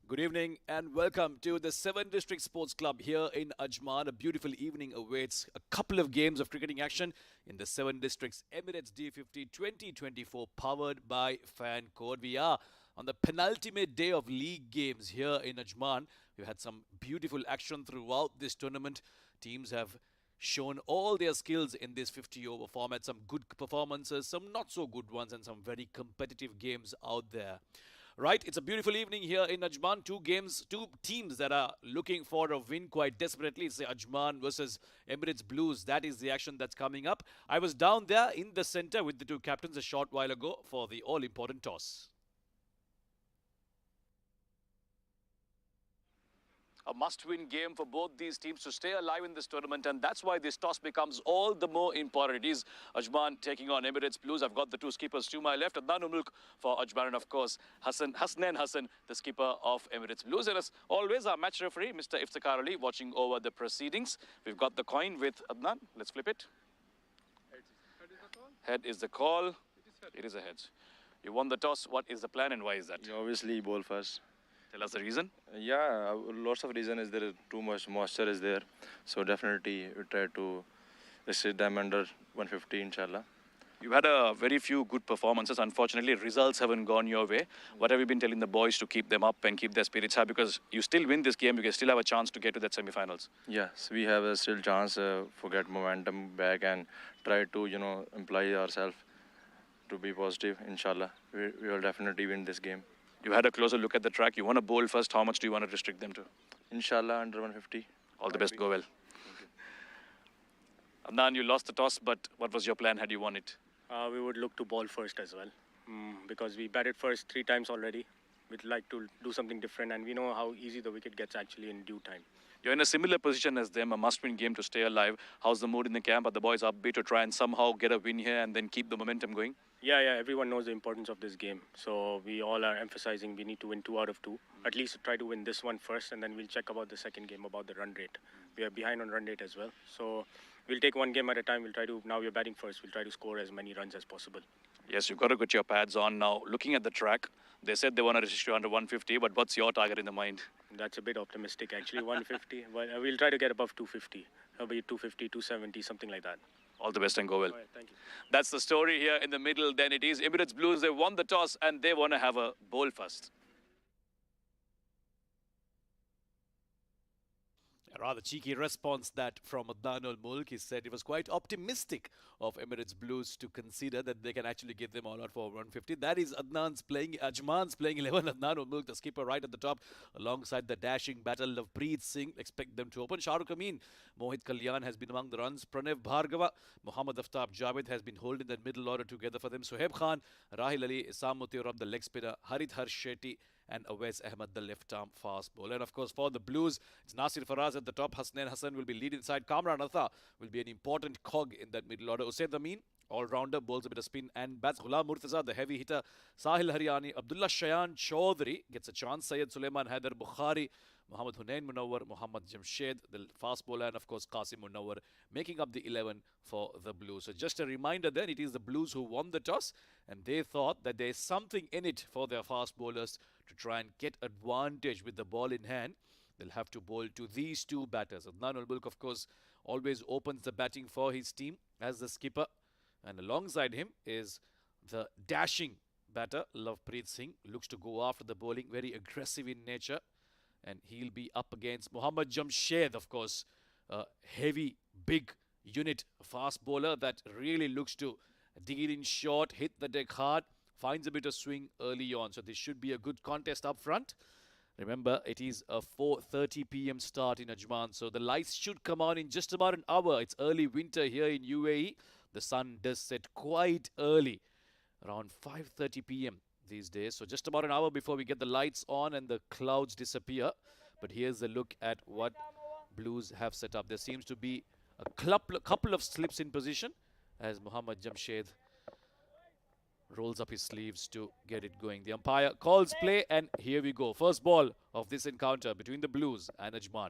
Good evening and welcome to the 7 District Sports Club here in Ajman. A beautiful evening awaits. A couple of games of cricketing action in the 7 Districts Emirates D50 2024 powered by Fancode. We are on the penultimate day of league games here in Ajman. We've had some beautiful action throughout this tournament. Teams have shown all their skills in this 50 over format. Some good performances, some not so good ones, and some very competitive games out there. Right, it's a beautiful evening here in Ajman. Two teams that are looking for a win quite desperately. It's the Ajman versus Emirates Blues. That is the action that's coming up. I was down there in the center with the two captains a short while ago for the all-important toss. A must-win game for both these teams to stay alive in this tournament, and that's why this toss becomes all the more important. It is Ajman taking on Emirates Blues. I've got the two skippers to my left, Adnan Mulk for Ajman, and of course Hasnain Hassan, the skipper of Emirates Blues. And as always, our match referee, Mr. Iftikhar Ali, watching over the proceedings. We've got the coin with Adnan. Let's flip it. Head is the call. It is a head. You won the toss. What is the plan and why is that? You obviously bowl first. Tell us the reason. Yeah, lots of reason is there. Too much moisture is there, so definitely we try to restrict them under 150, inshallah. You had a very few good performances. Unfortunately, results haven't gone your way. What have you been telling the boys to keep them up and keep their spirits high? Because you still win this game, you can still have a chance to get to that semi-finals. Yes, we have a still chance for get momentum back and try to employ ourselves to be positive. Inshallah, we will definitely win this game. You had a closer look at the track. You want to bowl first. How much do you want to restrict them to? Inshallah, under 150. All the best. Go well. Adnan, you lost the toss, but what was your plan had you won it? We would look to ball first as well, because we batted first 3 times already. We'd like to do something different, and we know how easy the wicket gets actually in due time. You're in a similar position as them, a must-win game to stay alive. How's the mood in the camp? Are the boys upbeat to try and somehow get a win here and then keep the momentum going? Yeah, everyone knows the importance of this game. So we all are emphasizing we need to win 2 out of 2. At least try to win this one first, and then we'll check about the second game, about the run rate. We are behind on run rate as well. So we'll take one game at a time. Now we're batting first. We'll try to score as many runs as possible. Yes, you've got to get your pads on now. Looking at the track, they said they want to restrict you under 150, but what's your target in the mind? That's a bit optimistic, actually. 150. Well, we'll try to get above 250. Maybe 250, 270, something like that. All the best and go well. All right, thank you. That's the story here in the middle. Then it is Emirates Blues. They won the toss and they want to have a bowl first. A rather cheeky response that from Adnan Ul Mulk. He said it was quite optimistic of Emirates Blues to consider that they can actually give them all out for 150. That is Ajman's playing 11. Adnan Ul Mulk, the skipper, right at the top, alongside the dashing battle of Preet Singh. Expect them to open. Shahrukh Amin, Mohit Kalyan has been among the runs. Pranav Bhargava, Muhammad Aftab Javed has been holding that middle order together for them. Sohaib Khan, Rahil Ali, Isam Mutiurab, the leg spinner, Harit Harsh Shetty, and Awais Ahmed, the left-arm fast bowler. And of course, for the Blues, it's Nasir Faraz at the top. Hasnain Hassan will be lead inside. Kamran Atha will be an important cog in that middle order. Usaid Amin, all-rounder, bowls a bit of spin and bats. Ghulam Murtaza, the heavy hitter. Sahil Haryani, Abdullah Shayan Chaudhary gets a chance. Syed Suleiman Haider Bukhari, Muhammad Hunain Munawar, Muhammad Jamshed, the fast bowler, and of course Qasim Munawar making up the 11 for the Blues. So just a reminder then, it is the Blues who won the toss, and they thought that there's something in it for their fast bowlers to try and get advantage with the ball in hand. They'll have to bowl to these two batters. Adnan Ul Mulk, of course, always opens the batting for his team as the skipper, and alongside him is the dashing batter Lovepreet Singh. Looks to go after the bowling, very aggressive in nature. And he'll be up against Muhammad Jamshed, of course, a heavy, big unit fast bowler that really looks to dig it in short, hit the deck hard, finds a bit of swing early on. So this should be a good contest up front. Remember, it is a 4:30 p.m. start in Ajman, so the lights should come on in just about an hour. It's early winter here in UAE. The sun does set quite early, around 5:30 p.m. these days. So just about an hour before we get the lights on and the clouds disappear. But here's a look at what Blues have set up. There seems to be a couple of slips in position as Muhammad Jamshed rolls up his sleeves to get it going. The umpire calls play, and here we go. First ball of this encounter between the Blues and Ajman.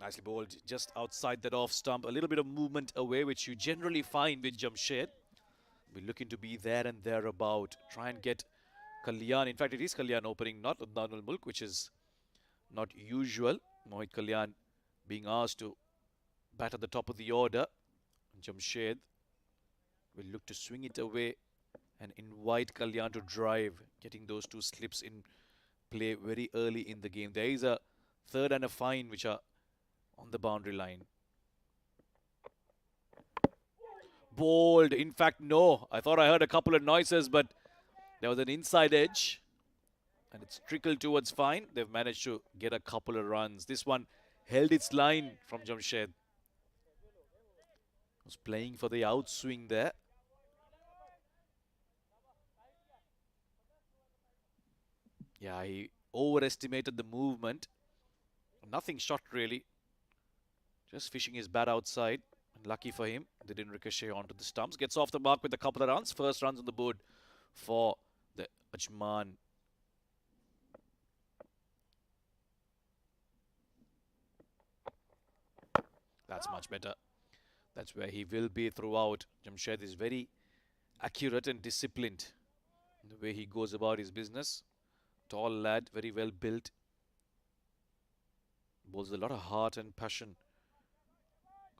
Nicely bowled just outside that off stump. A little bit of movement away, which you generally find with Jamshed. We're looking to be there and thereabout. Try and get Kalyan. In fact, it is Kalyan opening, not Adnan Mulk, which is not usual. Mohit Kalyan being asked to bat at the top of the order. Jamshed will look to swing it away and invite Kalyan to drive, getting those two slips in play very early in the game. There is a third and a fine which are on the boundary line. Bowled. In fact, no. I thought I heard a couple of noises, but there was an inside edge and it's trickled towards fine. They've managed to get a couple of runs. This one held its line from Jamshed. Was playing for the outswing there. Yeah, he overestimated the movement. Nothing shot really. Just fishing his bat outside. And lucky for him, they didn't ricochet onto the stumps. Gets off the mark with a couple of runs. First runs on the board for the Ajman. That's much better. That's where he will be throughout. Jamshed is very accurate and disciplined in the way he goes about his business. Tall lad, very well built. Bowls a lot of heart and passion.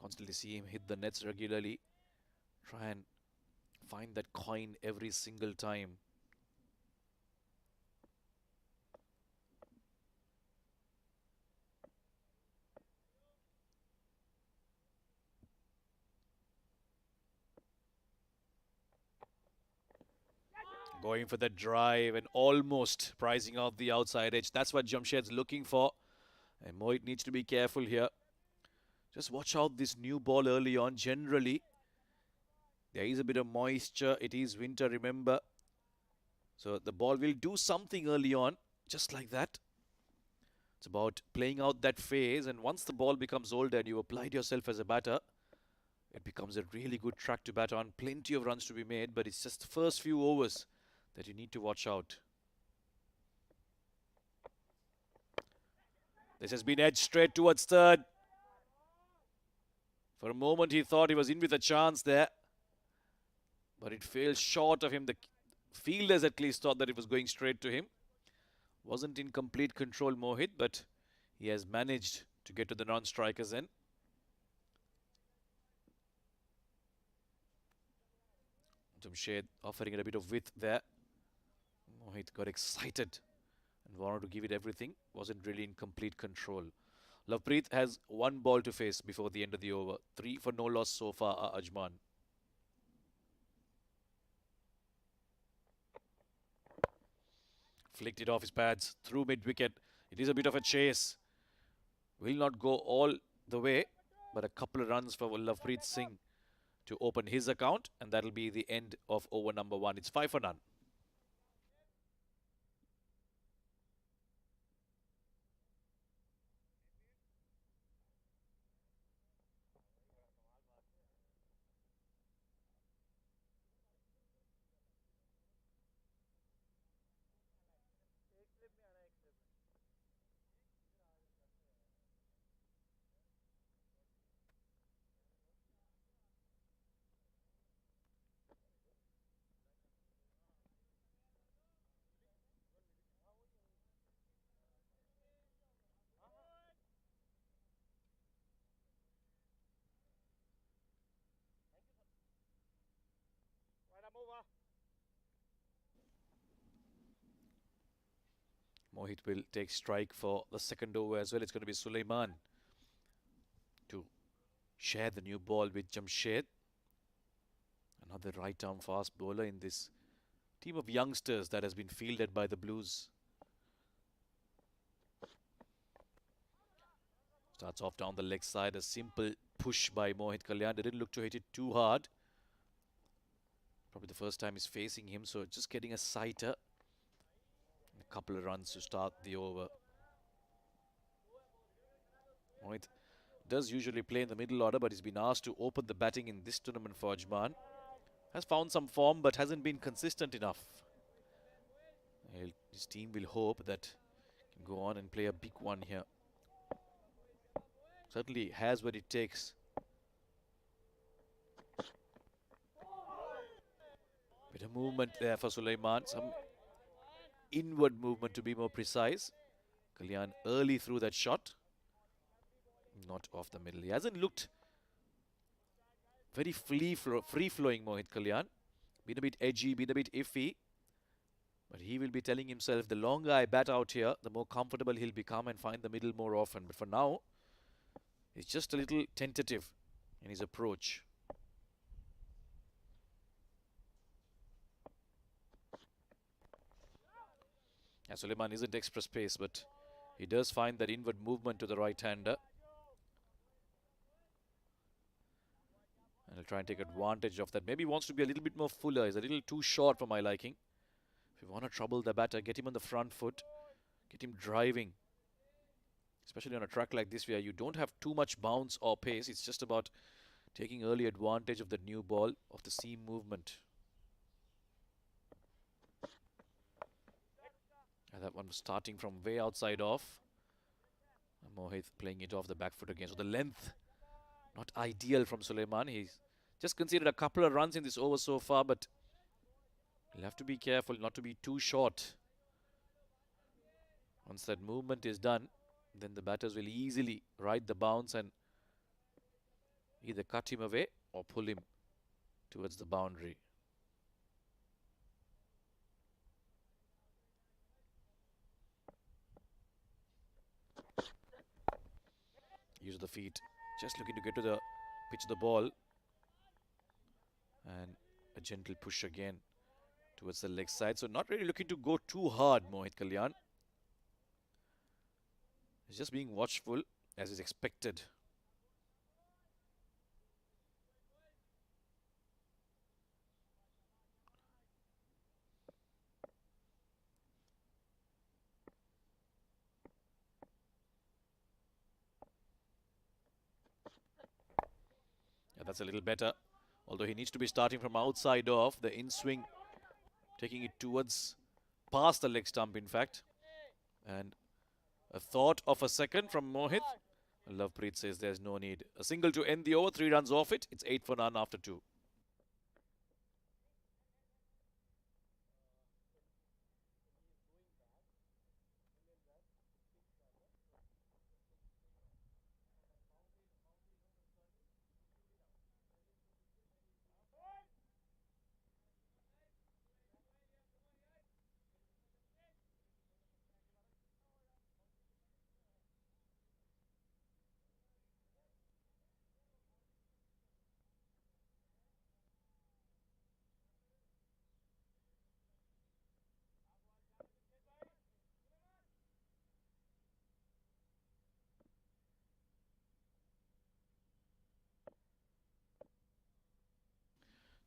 Constantly see him hit the nets regularly. Try and find that coin every single time. Going for the drive and almost pricing out the outside edge. That's what Jamshed's looking for. And Mohit needs to be careful here. Just watch out this new ball early on. Generally, there is a bit of moisture. It is winter, remember. So the ball will do something early on, just like that. It's about playing out that phase. And once the ball becomes older and you applied yourself as a batter, it becomes a really good track to bat on. Plenty of runs to be made, but it's just the first few overs that you need to watch out. This has been edged straight towards third. For a moment he thought he was in with a chance there, but it failed short of him. The fielders at least thought that it was going straight to him. Wasn't in complete control, Mohit, but he has managed to get to the non-strikers end. Jamshed offering it a bit of width there. Mohit got excited and wanted to give it everything. Wasn't really in complete control. Lovepreet has one ball to face before the end of the over. 3 for no loss so far, Ajman. Flicked it off his pads through mid-wicket. It is a bit of a chase. Will not go all the way, but a couple of runs for Lovepreet Singh to open his account, and that'll be the end of over number 1. It's 5 for none. Mohit will take strike for the second over as well. It's going to be Sulaiman to share the new ball with Jamshed. Another right-arm fast bowler in this team of youngsters that has been fielded by the Blues. Starts off down the leg side. A simple push by Mohit Kalyan. They didn't look to hit it too hard. Probably the first time he's facing him, so just getting a sighter. A couple of runs to start the over. Mohit does usually play in the middle order, but he's been asked to open the batting in this tournament for Ajman. Has found some form, but hasn't been consistent enough. His team will hope that he can go on and play a big one here. Certainly has what it takes. Bit of movement there for Sulaiman. Some inward movement to be more precise. Kalyan early through that shot. Not off the middle. He hasn't looked very free-flowing, Mohit Kalyan. Been a bit edgy, been a bit iffy. But he will be telling himself the longer I bat out here, the more comfortable he'll become and find the middle more often. But for now, he's just a little tentative in his approach. And Sulaiman isn't express pace, but he does find that inward movement to the right-hander. And he'll try and take advantage of that. Maybe he wants to be a little bit more fuller. He's a little too short for my liking. If you want to trouble the batter, get him on the front foot. Get him driving. Especially on a track like this where you don't have too much bounce or pace. It's just about taking early advantage of the new ball, of the seam movement. And that one was starting from way outside off. And Mohit playing it off the back foot again. So the length, not ideal from Sulaiman. He's just conceded a couple of runs in this over so far, but he'll have to be careful not to be too short. Once that movement is done, then the batters will easily ride the bounce and either cut him away or pull him towards the boundary. Use the feet, just looking to get to the pitch the ball. And a gentle push again towards the leg side. So not really looking to go too hard, Mohit Kalyan. He's just being watchful as is expected. Yeah, that's a little better. Although he needs to be starting from outside off, the in-swing, taking it towards, past the leg stump in fact. And a thought of a second from Mohit. Lovepreet says there's no need. A single to end the over, 3 runs off it. It's 8 for none after 2.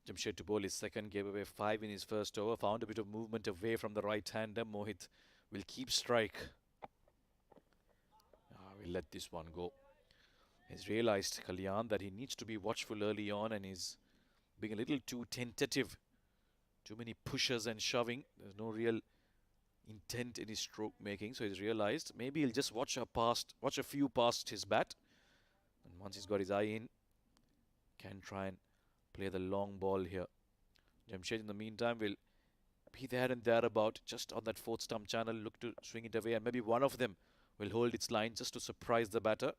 Jamshed to bowl his second, gave away 5 in his first over, found a bit of movement away from the right-hander. Mohit will keep strike. We'll let this one go. He's realised, Kalyan, that he needs to be watchful early on and he's being a little too tentative. Too many pushes and shoving. There's no real intent in his stroke making, so he's realised maybe he'll just watch a few past his bat. And once he's got his eye in, can try and play the long ball here. Jamshed in the meantime will be there and thereabout, just on that 4th stump channel, look to swing it away, and maybe one of them will hold its line just to surprise the batter.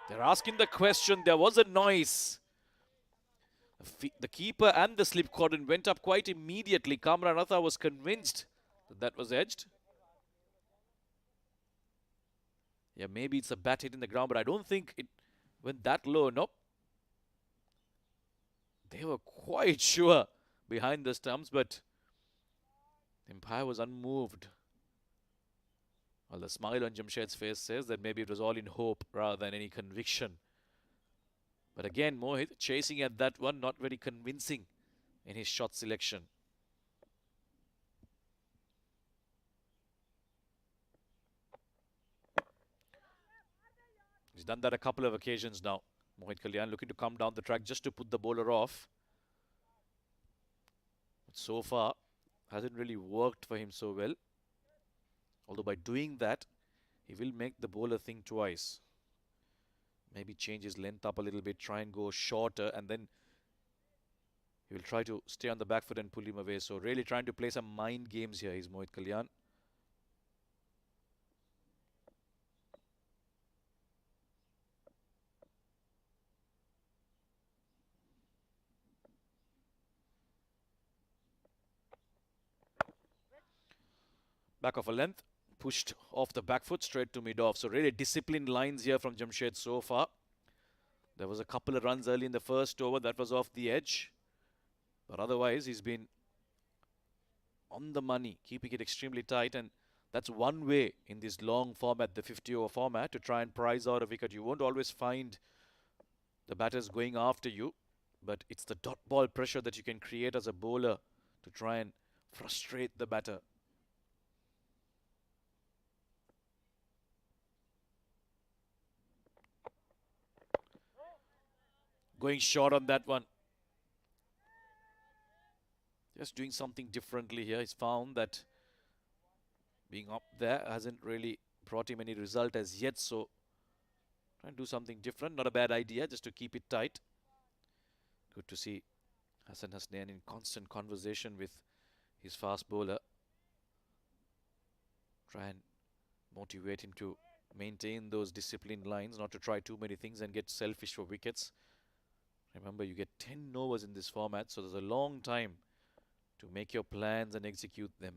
They're asking the question. There was a noise. The keeper and the slip cordon went up quite immediately. Kamran Atta was convinced that that was edged. Yeah, maybe it's a bat hit in the ground, but I don't think it went that low. Nope. They were quite sure behind the stumps, but the umpire was unmoved. Well, the smile on Jamshed's face says that maybe it was all in hope rather than any conviction. But again, Mohit chasing at that one, not very convincing in his shot selection. He's done that a couple of occasions now. Mohit Kalyan looking to come down the track just to put the bowler off. But so far, hasn't really worked for him so well. Although by doing that, he will make the bowler think twice. maybe change his length up a little bit, try and go shorter, and then he will try to stay on the back foot and pull him away. So really trying to play some mind games here, he's Mohit Kalyan. Back of a length, pushed off the back foot straight to mid-off. So really disciplined lines here from Jamshed so far. There was a couple of runs early in the first over that was off the edge. But otherwise, he's been on the money, keeping it extremely tight. And that's one way in this long format, the 50-over format, to try and prize out a wicket. You won't always find the batters going after you, but it's the dot ball pressure that you can create as a bowler to try and frustrate the batter. Going short on that one. Just doing something differently here. He's found that being up there hasn't really brought him any result as yet. So try and do something different. Not a bad idea, just to keep it tight. Good to see Hassan Hasnain in constant conversation with his fast bowler. Try and motivate him to maintain those disciplined lines, not to try too many things and get selfish for wickets. Remember, you get 10 overs in this format, so there's a long time to make your plans and execute them.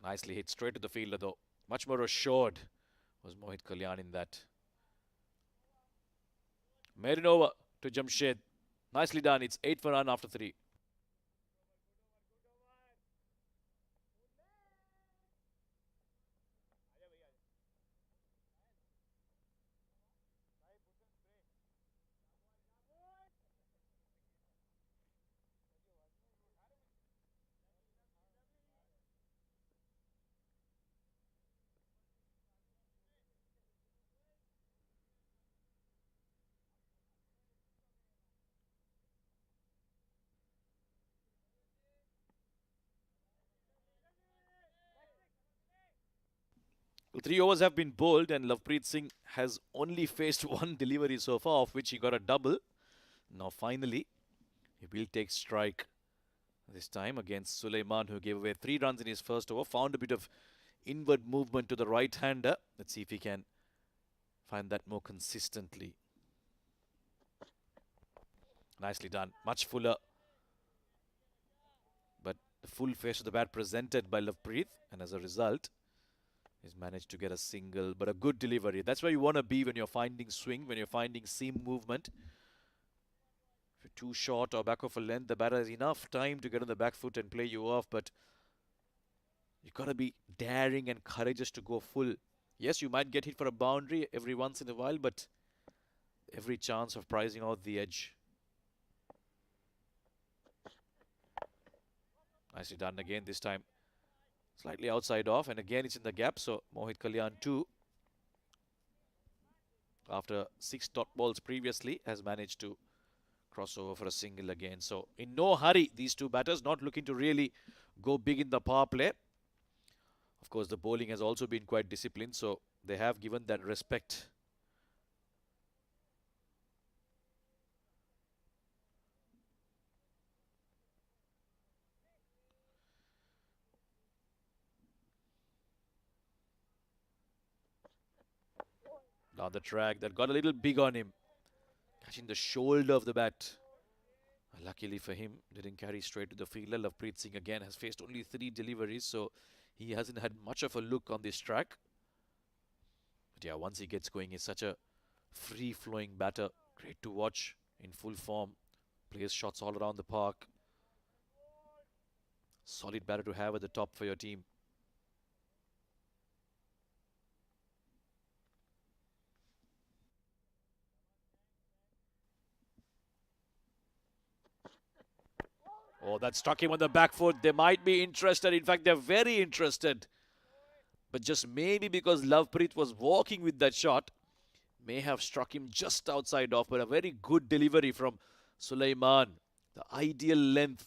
Nicely hit straight to the fielder though. Much more assured was Mohit Kalyan in that. Made it over to Jamshed. Nicely done. It's 8 for run after 3. Well, 3 overs have been bowled and Lovepreet Singh has only faced one delivery so far, of which he got a double. Now finally, he will take strike this time against Sulaiman, who gave away 3 runs in his first over. Found a bit of inward movement to the right-hander. Let's see if he can find that more consistently. Nicely done. Much fuller. But the full face of the bat presented by Lovepreet, and as a result, he's managed to get a single, but a good delivery. That's where you want to be when you're finding swing, when you're finding seam movement. If you're too short or back of a length, the batter has enough time to get on the back foot and play you off, but you've got to be daring and courageous to go full. Yes, you might get hit for a boundary every once in a while, but every chance of prizing out the edge. Nicely done again this time. Slightly outside off, and again it's in the gap. So Mohit Kalyan too, after 6 dot balls previously, has managed to cross over for a single again. So in no hurry, these two batters, not looking to really go big in the power play. Of course, the bowling has also been quite disciplined, so they have given that respect. Down the track, that got a little big on him. Catching the shoulder of the bat. Luckily for him, didn't carry straight to the fielder. Lovepreet Singh again has faced only 3 deliveries, so he hasn't had much of a look on this track. But yeah, once he gets going, he's such a free-flowing batter. Great to watch in full form. Plays shots all around the park. Solid batter to have at the top for your team. Oh, that struck him on the back foot. They might be interested. In fact, they're very interested. But just maybe because Lovepreet was walking with that shot, may have struck him just outside off. But a very good delivery from Sulaiman. The ideal length.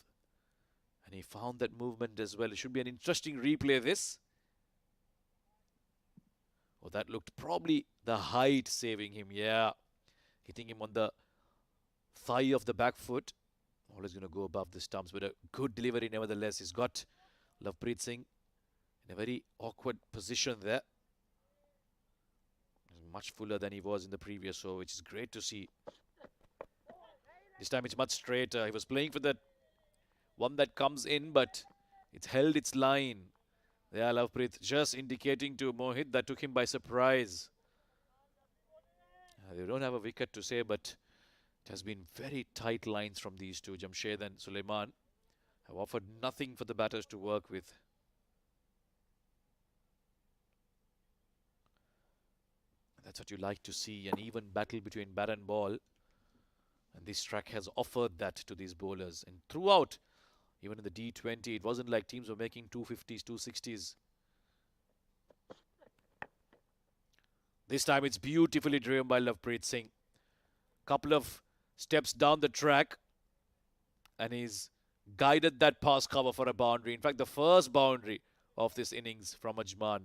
And he found that movement as well. It should be an interesting replay, this. Oh, that looked probably the height saving him. Yeah. Hitting him on the thigh of the back foot. Always going to go above the stumps, but a good delivery nevertheless. He's got Lovepreet Singh in a very awkward position there. He's much fuller than he was in the previous over, which is great to see. This time it's much straighter. He was playing for that one that comes in, but it's held its line. Yeah, Lovepreet just indicating to Mohit that took him by surprise. They don't have a wicket to say, but it has been very tight lines from these two. Jamshed and Suleiman have offered nothing for the batters to work with. That's what you like to see, an even battle between bat and ball. And this track has offered that to these bowlers. And throughout, even in the D20, it wasn't like teams were making 250s, 260s. This time it's beautifully driven by Lovepreet Singh. Couple of steps down the track, and he's guided that pass cover for a boundary. In fact, the first boundary of this innings from Ajman.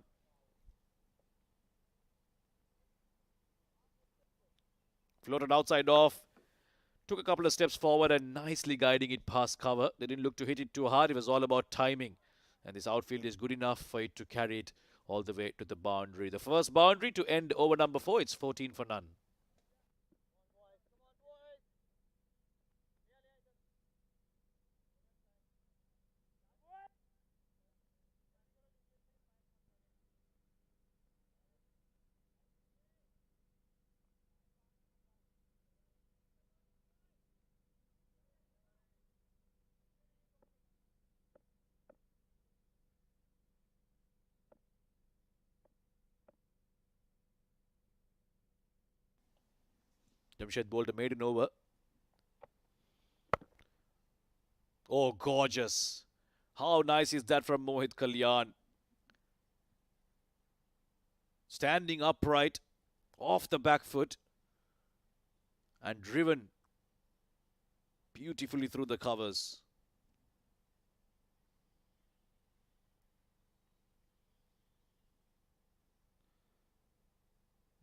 Floated outside off. Took a couple of steps forward and nicely guiding it past cover. They didn't look to hit it too hard. It was all about timing. And this outfield is good enough for it to carry it all the way to the boundary. The first boundary to end over number 4. It's 14 for none. Jamshed bowled a maiden over. Oh, gorgeous. How nice is that from Mohit Kalyan? Standing upright, off the back foot, and driven beautifully through the covers.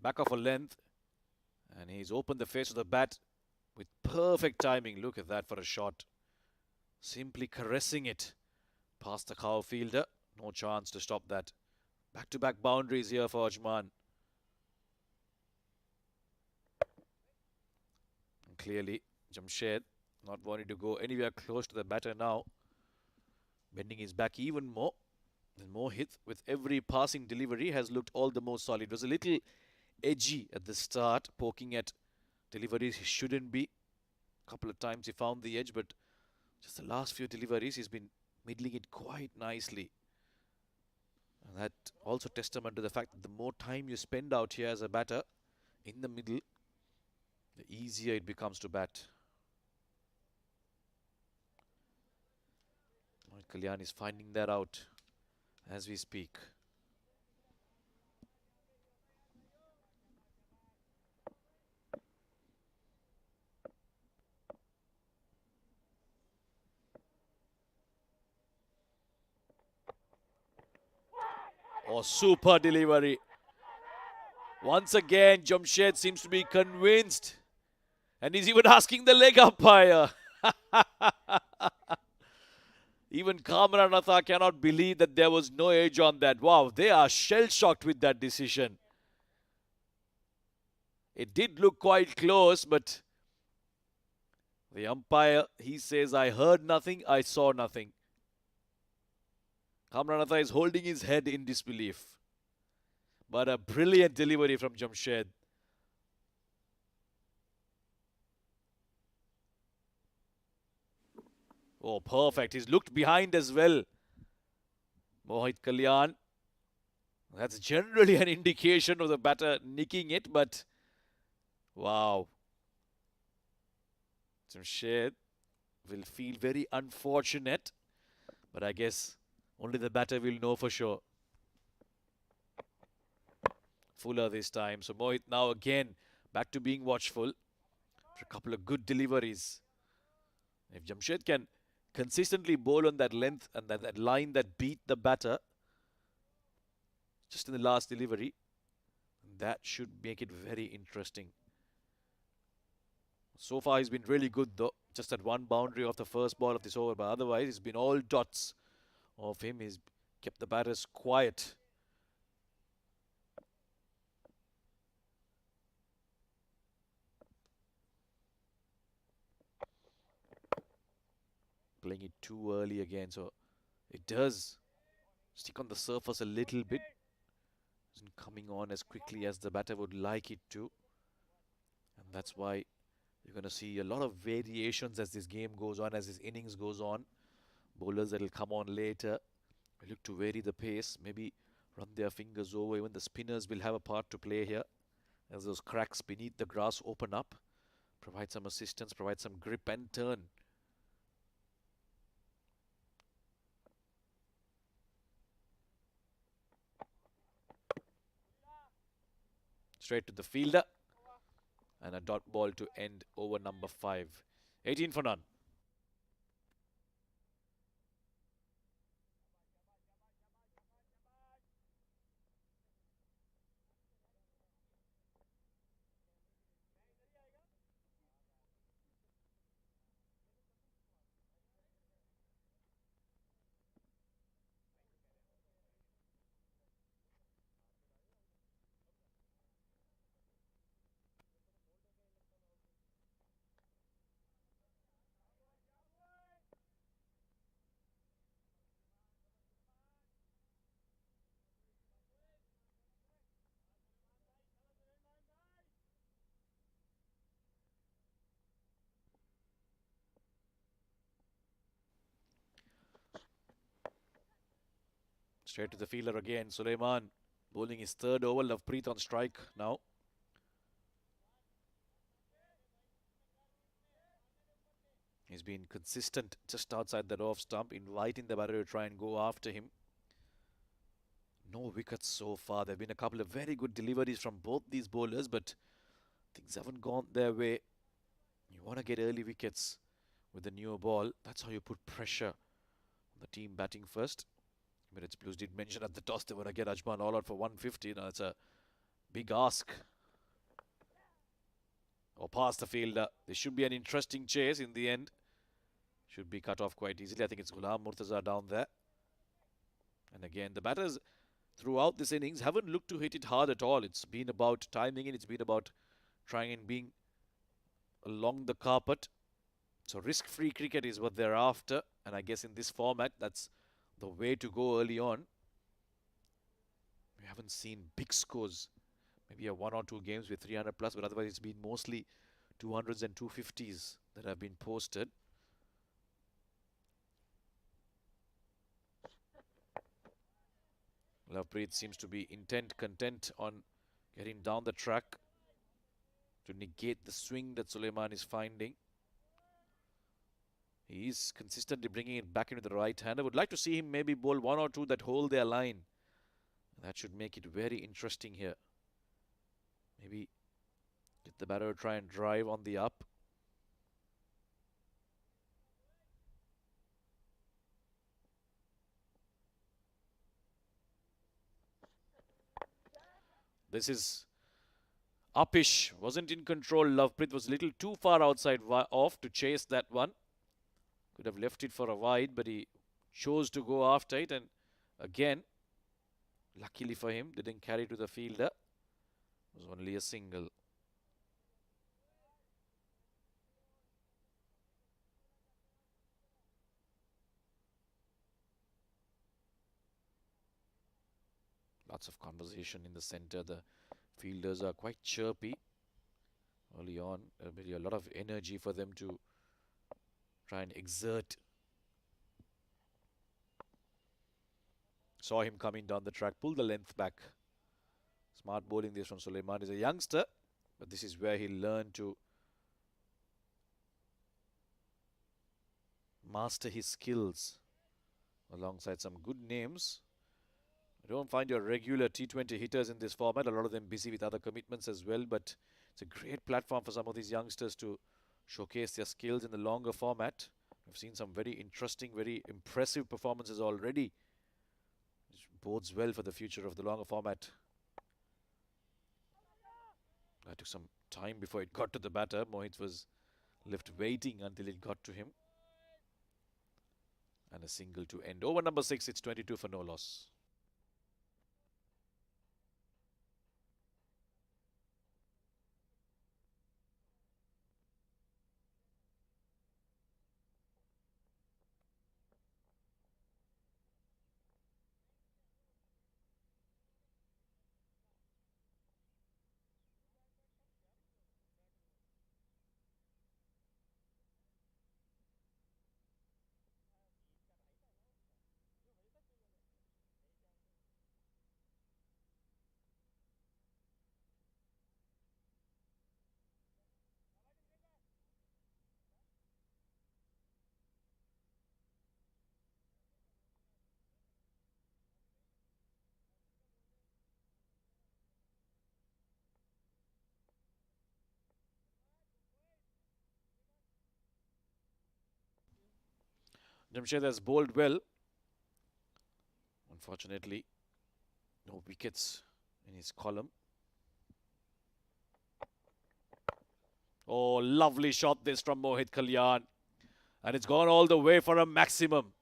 Back off a length, and he's opened the face of the bat with perfect timing. Look at that for a shot. Simply caressing it past the cow fielder. No chance to stop that. Back-to-back boundaries here for Ajman. And clearly, Jamshed not wanting to go anywhere close to the batter now. Bending his back even more. And more hit with every passing delivery has looked all the more solid. It was a little edgy at the start, poking at deliveries he shouldn't be. A couple of times he found the edge, but just the last few deliveries he's been middling it quite nicely. And that also testament to the fact that the more time you spend out here as a batter in the middle, the easier it becomes to bat. Kalyan is finding that out as we speak. Oh, super delivery. Once again, Jamshed seems to be convinced. And he's even asking the leg umpire. Even Kamran Atha cannot believe that there was no edge on that. Wow, they are shell-shocked with that decision. It did look quite close, but the umpire, he says, I heard nothing, I saw nothing. Kamran Atha is holding his head in disbelief. But a brilliant delivery from Jamshed. Oh, perfect. He's looked behind as well. Mohit Kalyan. That's generally an indication of the batter nicking it, but wow. Jamshed will feel very unfortunate, but I guess only the batter will know for sure. Fuller this time. So Mohit now again back to being watchful for a couple of good deliveries. If Jamshed can consistently bowl on that length and that line that beat the batter just in the last delivery. That should make it very interesting. So far, he's been really good, though. Just at one boundary off the first ball of this over, but otherwise, it's been all dots of him. He's kept the batters quiet. Playing it too early again, so it does stick on the surface a little bit. Isn't coming on as quickly as the batter would like it to. And that's why you're going to see a lot of variations as this game goes on, as this innings goes on. Bowlers that will come on later will look to vary the pace, maybe run their fingers over. Even the spinners will have a part to play here as those cracks beneath the grass open up. Provide some assistance, provide some grip and turn. Straight to the fielder. And a dot ball to end over number 5. 18 for none. Straight to the fielder again. Suleiman bowling his third over. Lovepreet on strike now. He's been consistent just outside that off stump, inviting the batter to try and go after him. No wickets so far. There have been a couple of very good deliveries from both these bowlers, but things haven't gone their way. You want to get early wickets with the newer ball. That's how you put pressure on the team batting first. Emirates Blues did mention at the toss they want to get Ajman all out for 150. Now it's a big ask. Or past the fielder. This should be an interesting chase in the end. Should be cut off quite easily. I think it's Ghulam Murtaza down there. And again, the batters throughout this innings haven't looked to hit it hard at all. It's been about timing and it's been about trying and being along the carpet. So risk-free cricket is what they're after. And I guess in this format, that's the way to go early on. We haven't seen big scores. Maybe a 1 or 2 games with 300 plus, but otherwise it's been mostly 200s and 250s that have been posted. Lovepreet seems to be content on getting down the track to negate the swing that Suleiman is finding. He is consistently bringing it back into the right hand. I would like to see him maybe bowl 1 or 2 that hold their line. That should make it very interesting here. Maybe get the batter to try and drive on the up. This is uppish. Wasn't in control. Lovepreet was a little too far outside off to chase that one. Could have left it for a wide, but he chose to go after it. And again, luckily for him, didn't carry to the fielder. It was only a single. Lots of conversation in the center. The fielders are quite chirpy early on. There'll be a lot of energy for them to try and exert. Saw him coming down the track, pull the length back. Smart bowling this from Suleiman. He's a youngster, but this is where he'll learn to master his skills alongside some good names. You don't find your regular T20 hitters in this format. A lot of them busy with other commitments as well, but it's a great platform for some of these youngsters to showcase their skills in the longer format. I've seen some very interesting, very impressive performances already. Which bodes well for the future of the longer format. That took some time before it got to the batter. Mohit was left waiting until it got to him. And a single to end. Over number 6, it's 22 for no loss. Jamshed has bowled well. Unfortunately, no wickets in his column. Oh, lovely shot this from Mohit Kalyan. And it's gone all the way for a maximum.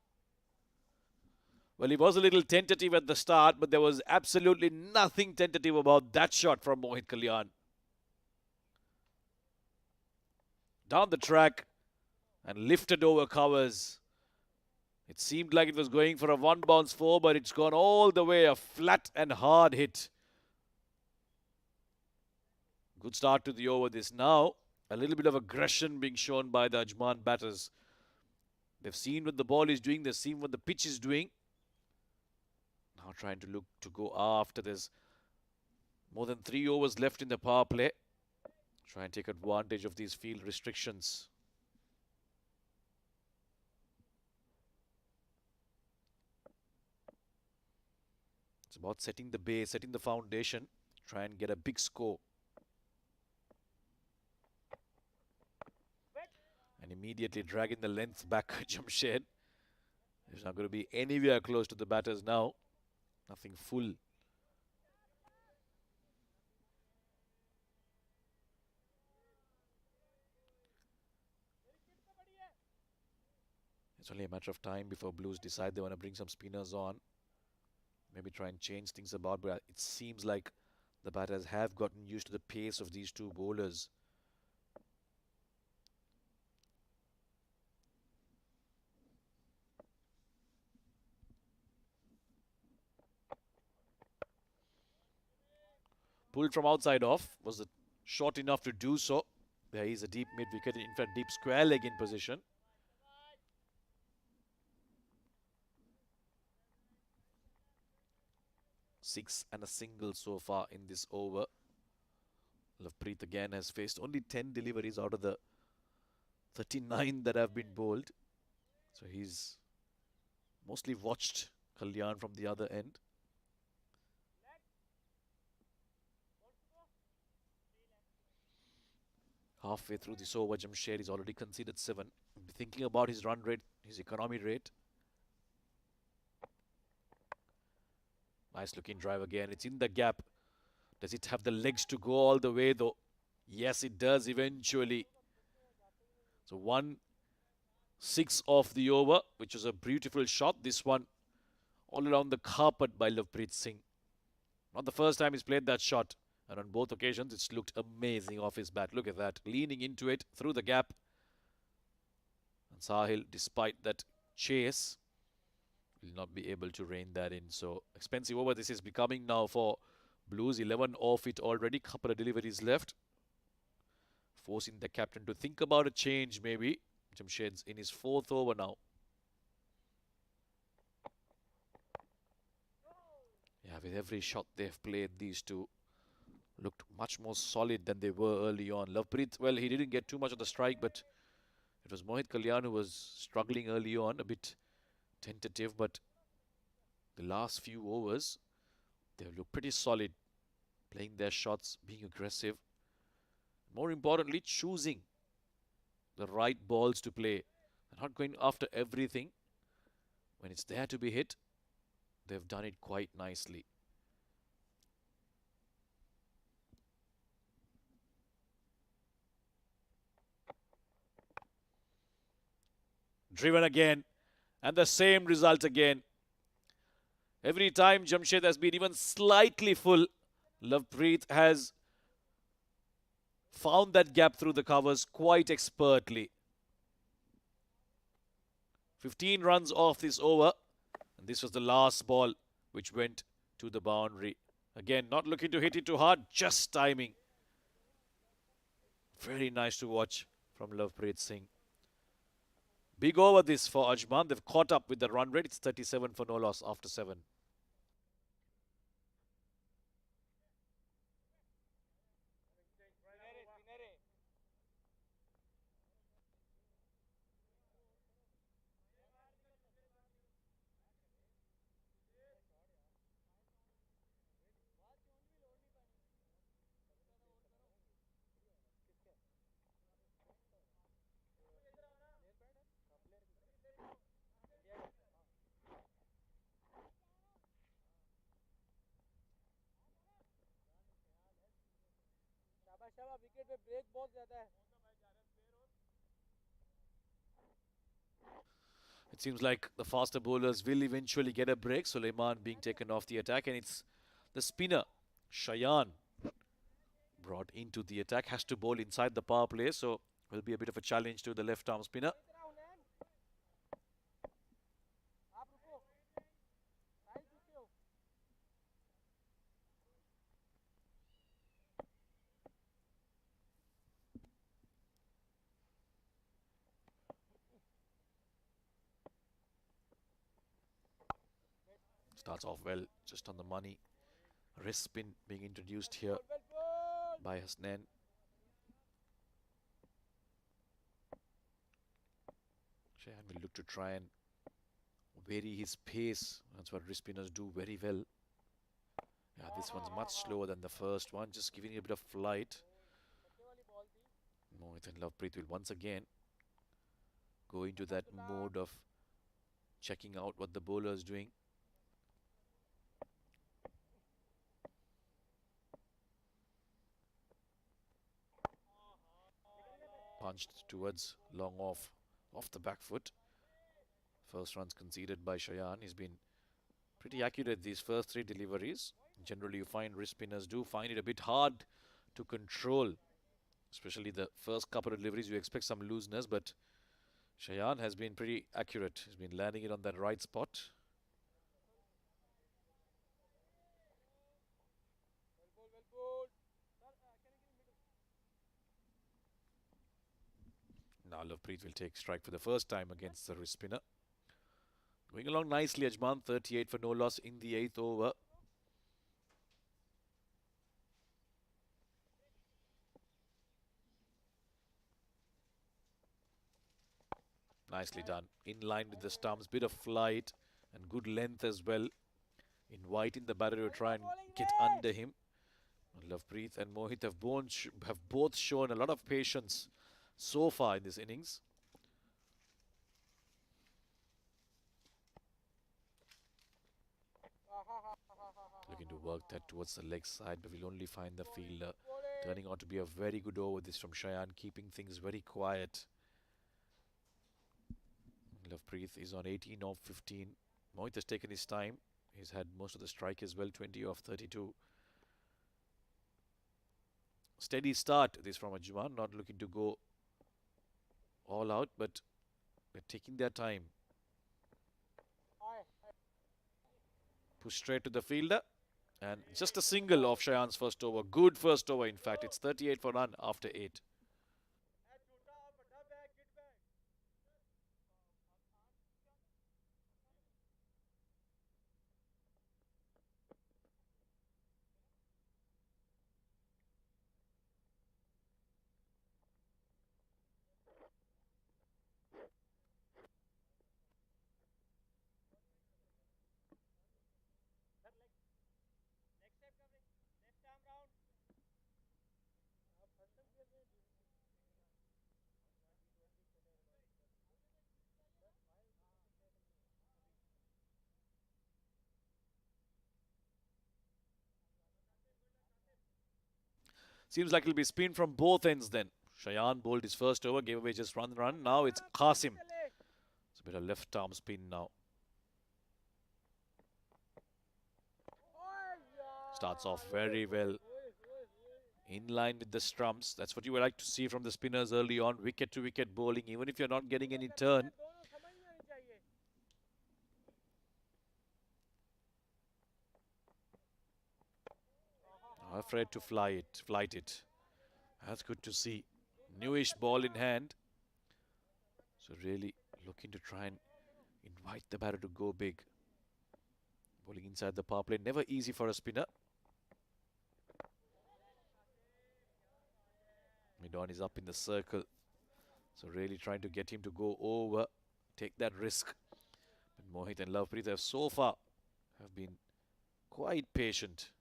Well, he was a little tentative at the start, but there was absolutely nothing tentative about that shot from Mohit Kalyan. Down the track and lifted over covers. It seemed like it was going for a one bounce four, but it's gone all the way, a flat and hard hit. Good start to the over this. Now, a little bit of aggression being shown by the Ajman batters. They've seen what the ball is doing. They've seen what the pitch is doing. Now trying to look to go after. There's more than 3 overs left in the power play. Try and take advantage of these field restrictions. It's about setting the base, setting the foundation. Try and get a big score. And immediately dragging the length back, Jamshed. He's not going to be anywhere close to the batters now. Nothing full. It's only a matter of time before Blues decide they want to bring some spinners on. Maybe try and change things about, but it seems like the batters have gotten used to the pace of these two bowlers. Pulled from outside off. Was it short enough to do so? There is a deep mid-wicket, in fact deep square leg in position. Six and a single so far in this over. Lovepreet again has faced only 10 deliveries out of the 39 that have been bowled. So he's mostly watched Kalyan from the other end. Halfway through this over, Jamshed is already conceded 7. Thinking about his run rate, his economy rate. Nice looking drive again. It's in the gap. Does it have the legs to go all the way though? Yes, it does eventually. So 1-6 off the over, which was a beautiful shot. This one all around the carpet by Lovepreet Singh. Not the first time he's played that shot. And on both occasions, it's looked amazing off his bat. Look at that. Leaning into it through the gap. And Sahil, despite that chase, will not be able to rein that in. So, expensive over this is becoming now for Blues. 11 off it already. Couple of deliveries left. Forcing the captain to think about a change, maybe. Jamshed's in his 4th over now. Yeah, with every shot they've played, these two looked much more solid than they were early on. Lovepreet, well, he didn't get too much of the strike, but it was Mohit Kalyan who was struggling early on, a bit tentative, but the last few overs, they looked pretty solid, playing their shots, being aggressive. More importantly, choosing the right balls to play. Not going after everything. When it's there to be hit, they've done it quite nicely. Driven again, and the same result again. Every time Jamshed has been even slightly full, Lovepreet has found that gap through the covers quite expertly. 15 runs off this over, and this was the last ball which went to the boundary. Again, not looking to hit it too hard, just timing. Very nice to watch from Lovepreet Singh. Big over this for Ajman. They've caught up with the run rate. It's 37 for no loss after 7. It seems like the faster bowlers will eventually get a break. Suleiman being taken off the attack, and it's the spinner, Shayan, brought into the attack. Has to bowl inside the power play, so will be a bit of a challenge to the left arm spinner. Starts off well, just on the money. Wrist spin being introduced here by Hasnan. Shayan will look to try and vary his pace. That's what wrist spinners do very well. Yeah, this one's much slower than the first one, just giving it a bit of flight. Mohit and Lovepreet will once again go into that mode of checking out what the bowler is doing. Punched towards long off the back foot. First runs conceded by Shayan. He's been pretty accurate these first 3 deliveries. Generally, you find wrist spinners do find it a bit hard to control, especially the first couple of deliveries. You expect some looseness, but Shayan has been pretty accurate. He's been landing it on that right spot. Now Lovepreet will take strike for the first time against the wrist spinner. Going along nicely, Ajman. 38 for no loss in the 8th over. Nicely done. In line with the stumps. Bit of flight and good length as well. Inviting the batter to try and get under him. Lovepreet and Mohit have both shown a lot of patience so far in this innings. Looking to work that towards the leg side, but we'll only find the fielder. Turning out to be a very good over this from Shayan, keeping things very quiet. Lovepreet is on 18 of 15. Mohit has taken his time. He's had most of the strike as well, 20 of 32. Steady start this from Ajman, not looking to go all out, but they're taking their time. Push straight to the fielder, and just a single off Shayan's first over. Good first over, in fact. It's 38 for none after 8. Seems like it'll be spin from both ends then. Shayan bowled his first over, gave away just one run. Now it's Qasim. It's a bit of left arm spin now. Starts off very well. In line with the stumps. That's what you would like to see from the spinners early on. Wicket to wicket bowling, even if you're not getting any turn. Not afraid to flight it. That's good to see. Newish ball in hand. So really looking to try and invite the batter to go big. Bowling inside the power play. Never easy for a spinner. Mid-on is up in the circle. So really trying to get him to go over. Take that risk. But Mohit and Lovepreet have so far have been quite patient.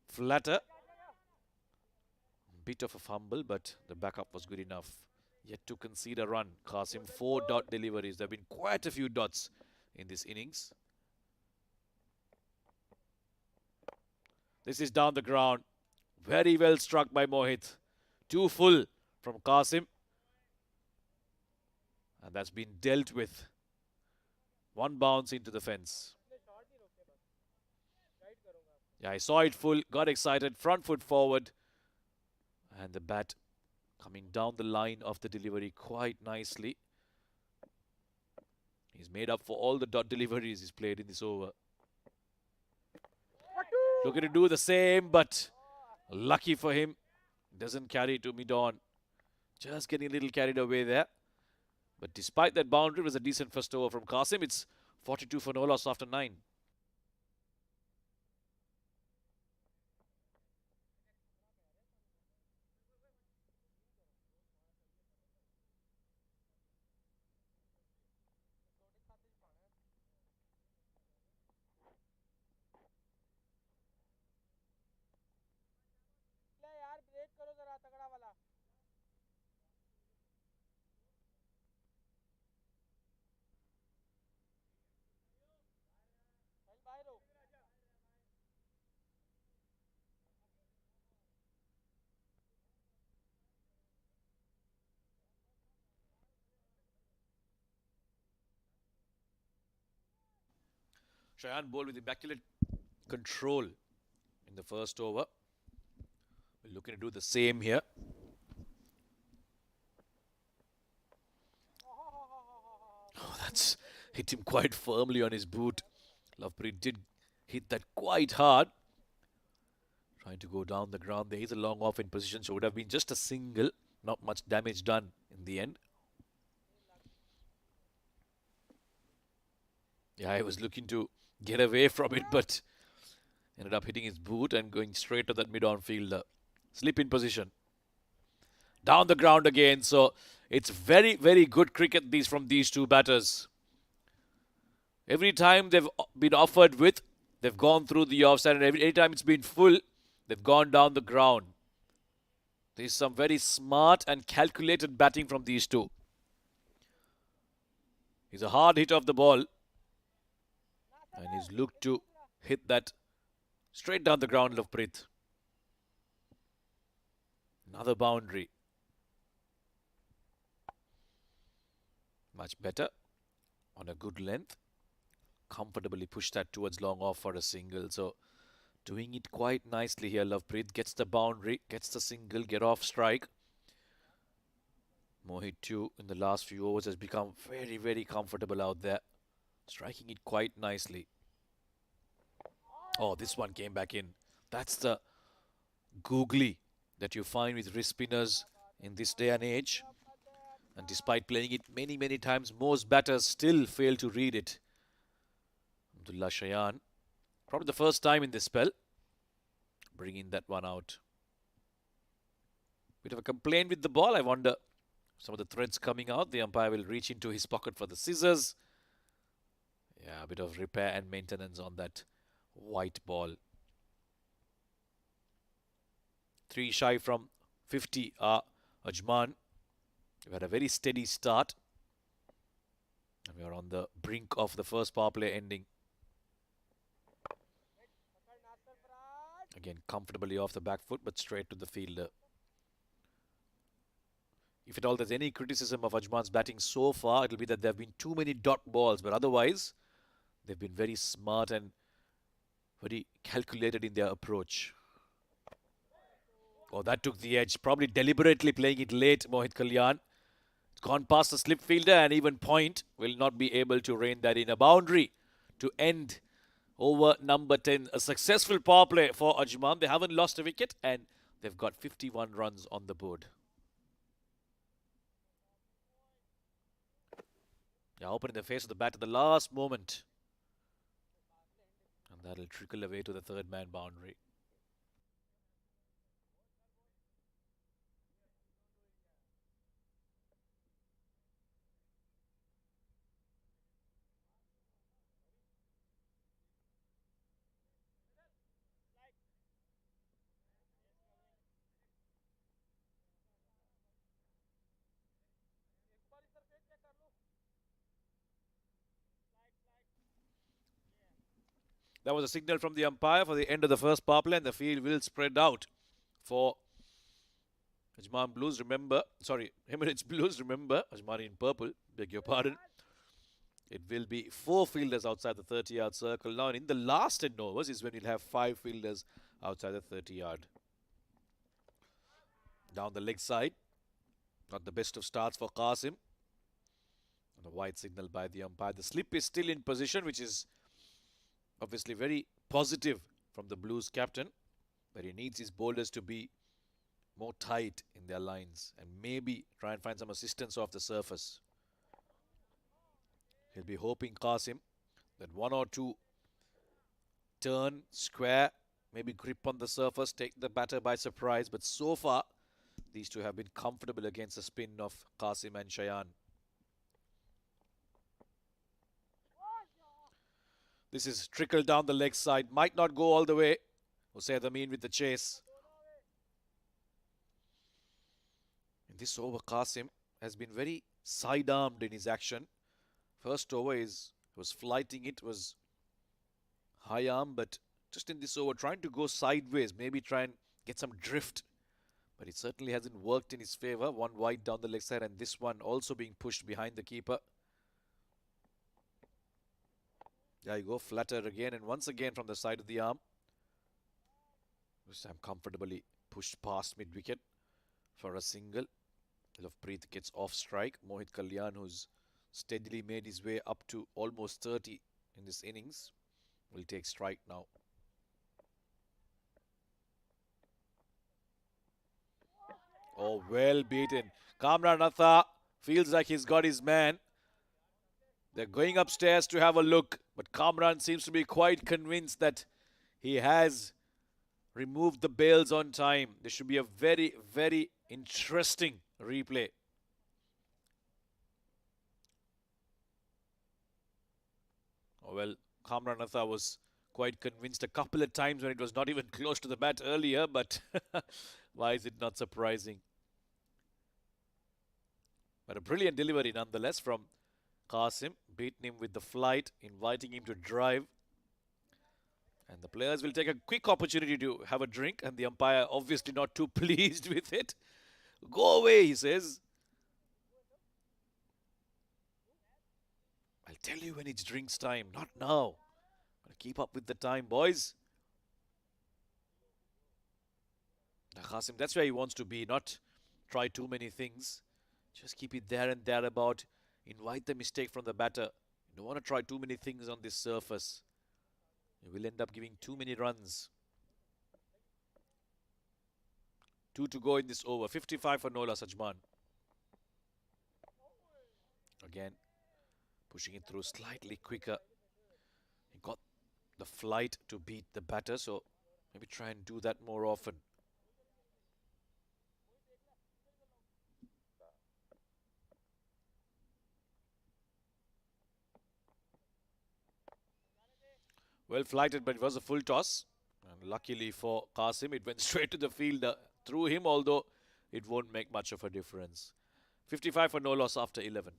Flatter. Bit of a fumble, but the backup was good enough. Yet to concede a run. Qasim, 4 dot deliveries. There have been quite a few dots in this innings. This is down the ground. Very well struck by Mohit. Too full from Qasim. And that's been dealt with. One bounce into the fence. Yeah, I saw it full, got excited, front foot forward. And the bat coming down the line of the delivery quite nicely. He's made up for all the dot deliveries he's played in this over. Looking to do the same, but lucky for him, doesn't carry to mid-on. Just getting a little carried away there. But despite that boundary, it was a decent first over from Qasim. It's 42 for no loss after 9. Shayan bowled with immaculate control in the first over. We're looking to do the same here. Oh, that's hit him quite firmly on his boot. Lovepreet did hit that quite hard. Trying to go down the ground there. He's a long off in position, so it would have been just a single. Not much damage done in the end. Yeah, I was looking to get away from it, but ended up hitting his boot and going straight to that mid-on fielder. Slip in position. Down the ground again. So it's very, very good cricket from these two batters. Every time they've been offered with, they've gone through the offside, and every time it's been full, they've gone down the ground. There's some very smart and calculated batting from these two. He's a hard hit of the ball. And he's looked to hit that straight down the ground, Lovepreet. Another boundary. Much better. On a good length. Comfortably pushed that towards long off for a single. So, doing it quite nicely here, Lovepreet. Gets the boundary, gets the single, get off strike. Mohit too, in the last few overs, has become very, very comfortable out there. Striking it quite nicely. Oh, this one came back in. That's the googly that you find with wrist spinners in this day and age. And despite playing it many, many times, most batters still fail to read it. Abdullah Shayan, probably the first time in this spell, bringing that one out. Bit of a complaint with the ball. I wonder, some of the threads coming out. The umpire will reach into his pocket for the scissors. Yeah, a bit of repair and maintenance on that white ball. 3 shy from 50 are Ajman. We've had a very steady start. And we are on the brink of the first power play ending. Again, comfortably off the back foot, but straight to the fielder. If at all there's any criticism of Ajman's batting so far, it'll be that there have been too many dot balls. But otherwise, they've been very smart and very calculated in their approach. Oh, that took the edge. Probably deliberately playing it late, Mohit Kalyan. It's gone past the slip fielder, and even Point will not be able to rein that in. A boundary to end over number 10. A successful power play for Ajman. They haven't lost a wicket, and they've got 51 runs on the board. Yeah, open in the face of the bat at the last moment. And that'll trickle away to the third man boundary. That was a signal from the umpire for the end of the first power play, and the field will spread out for Ajman Blues. Remember, sorry, Emirates Blues. Remember, Ajman in purple. Beg your pardon. It will be 4 fielders outside the 30-yard circle now. And in the last 10 overs is when we'll have 5 fielders outside the 30-yard. Down the leg side. Not the best of starts for Qasim. And a wide signal by the umpire. The slip is still in position, which is obviously very positive from the Blues captain. But he needs his bowlers to be more tight in their lines and maybe try and find some assistance off the surface. He'll be hoping, Qasim, that 1 or 2 turn, square, maybe grip on the surface, take the batter by surprise. But so far, these two have been comfortable against the spin of Qasim and Shayan. This is trickled down the leg side. Might not go all the way. Hussain Amin with the chase. In this over, Qasim has been very side-armed in his action. First over was flighting it, was high arm, but just in this over, trying to go sideways, maybe try and get some drift. But it certainly hasn't worked in his favour. One wide down the leg side, and this one also being pushed behind the keeper. There you go, flatter again, and once again from the side of the arm. This time comfortably pushed past mid-wicket for a single. Lovepreet gets off strike. Mohit Kalyan, who's steadily made his way up to almost 30 in this innings, will take strike now. Oh, well beaten. Kamran Atha feels like he's got his man. They're going upstairs to have a look, but Kamran seems to be quite convinced that he has removed the bails on time. This should be a very, very interesting replay. Oh, well, Kamran Atha was quite convinced a couple of times when it was not even close to the bat earlier, but why is it not surprising? But a brilliant delivery nonetheless from Qasim, beating him with the flight, inviting him to drive. And the players will take a quick opportunity to have a drink, and the umpire obviously not too pleased with it. Go away, he says. I'll tell you when it's drinks time, not now. Keep up with the time, boys. Qasim, that's where he wants to be, not try too many things. Just keep it there and thereabout. Invite the mistake from the batter. You don't want to try too many things on this surface. You will end up giving too many runs. 2 to go in this over. 55 for no loss, Ajman. Again, pushing it through slightly quicker. He got the flight to beat the batter, so maybe try and do that more often. Well flighted, but it was a full toss. And luckily for Qasim, it went straight to the fielder through him, although it won't make much of a difference. 55 for no loss after 11.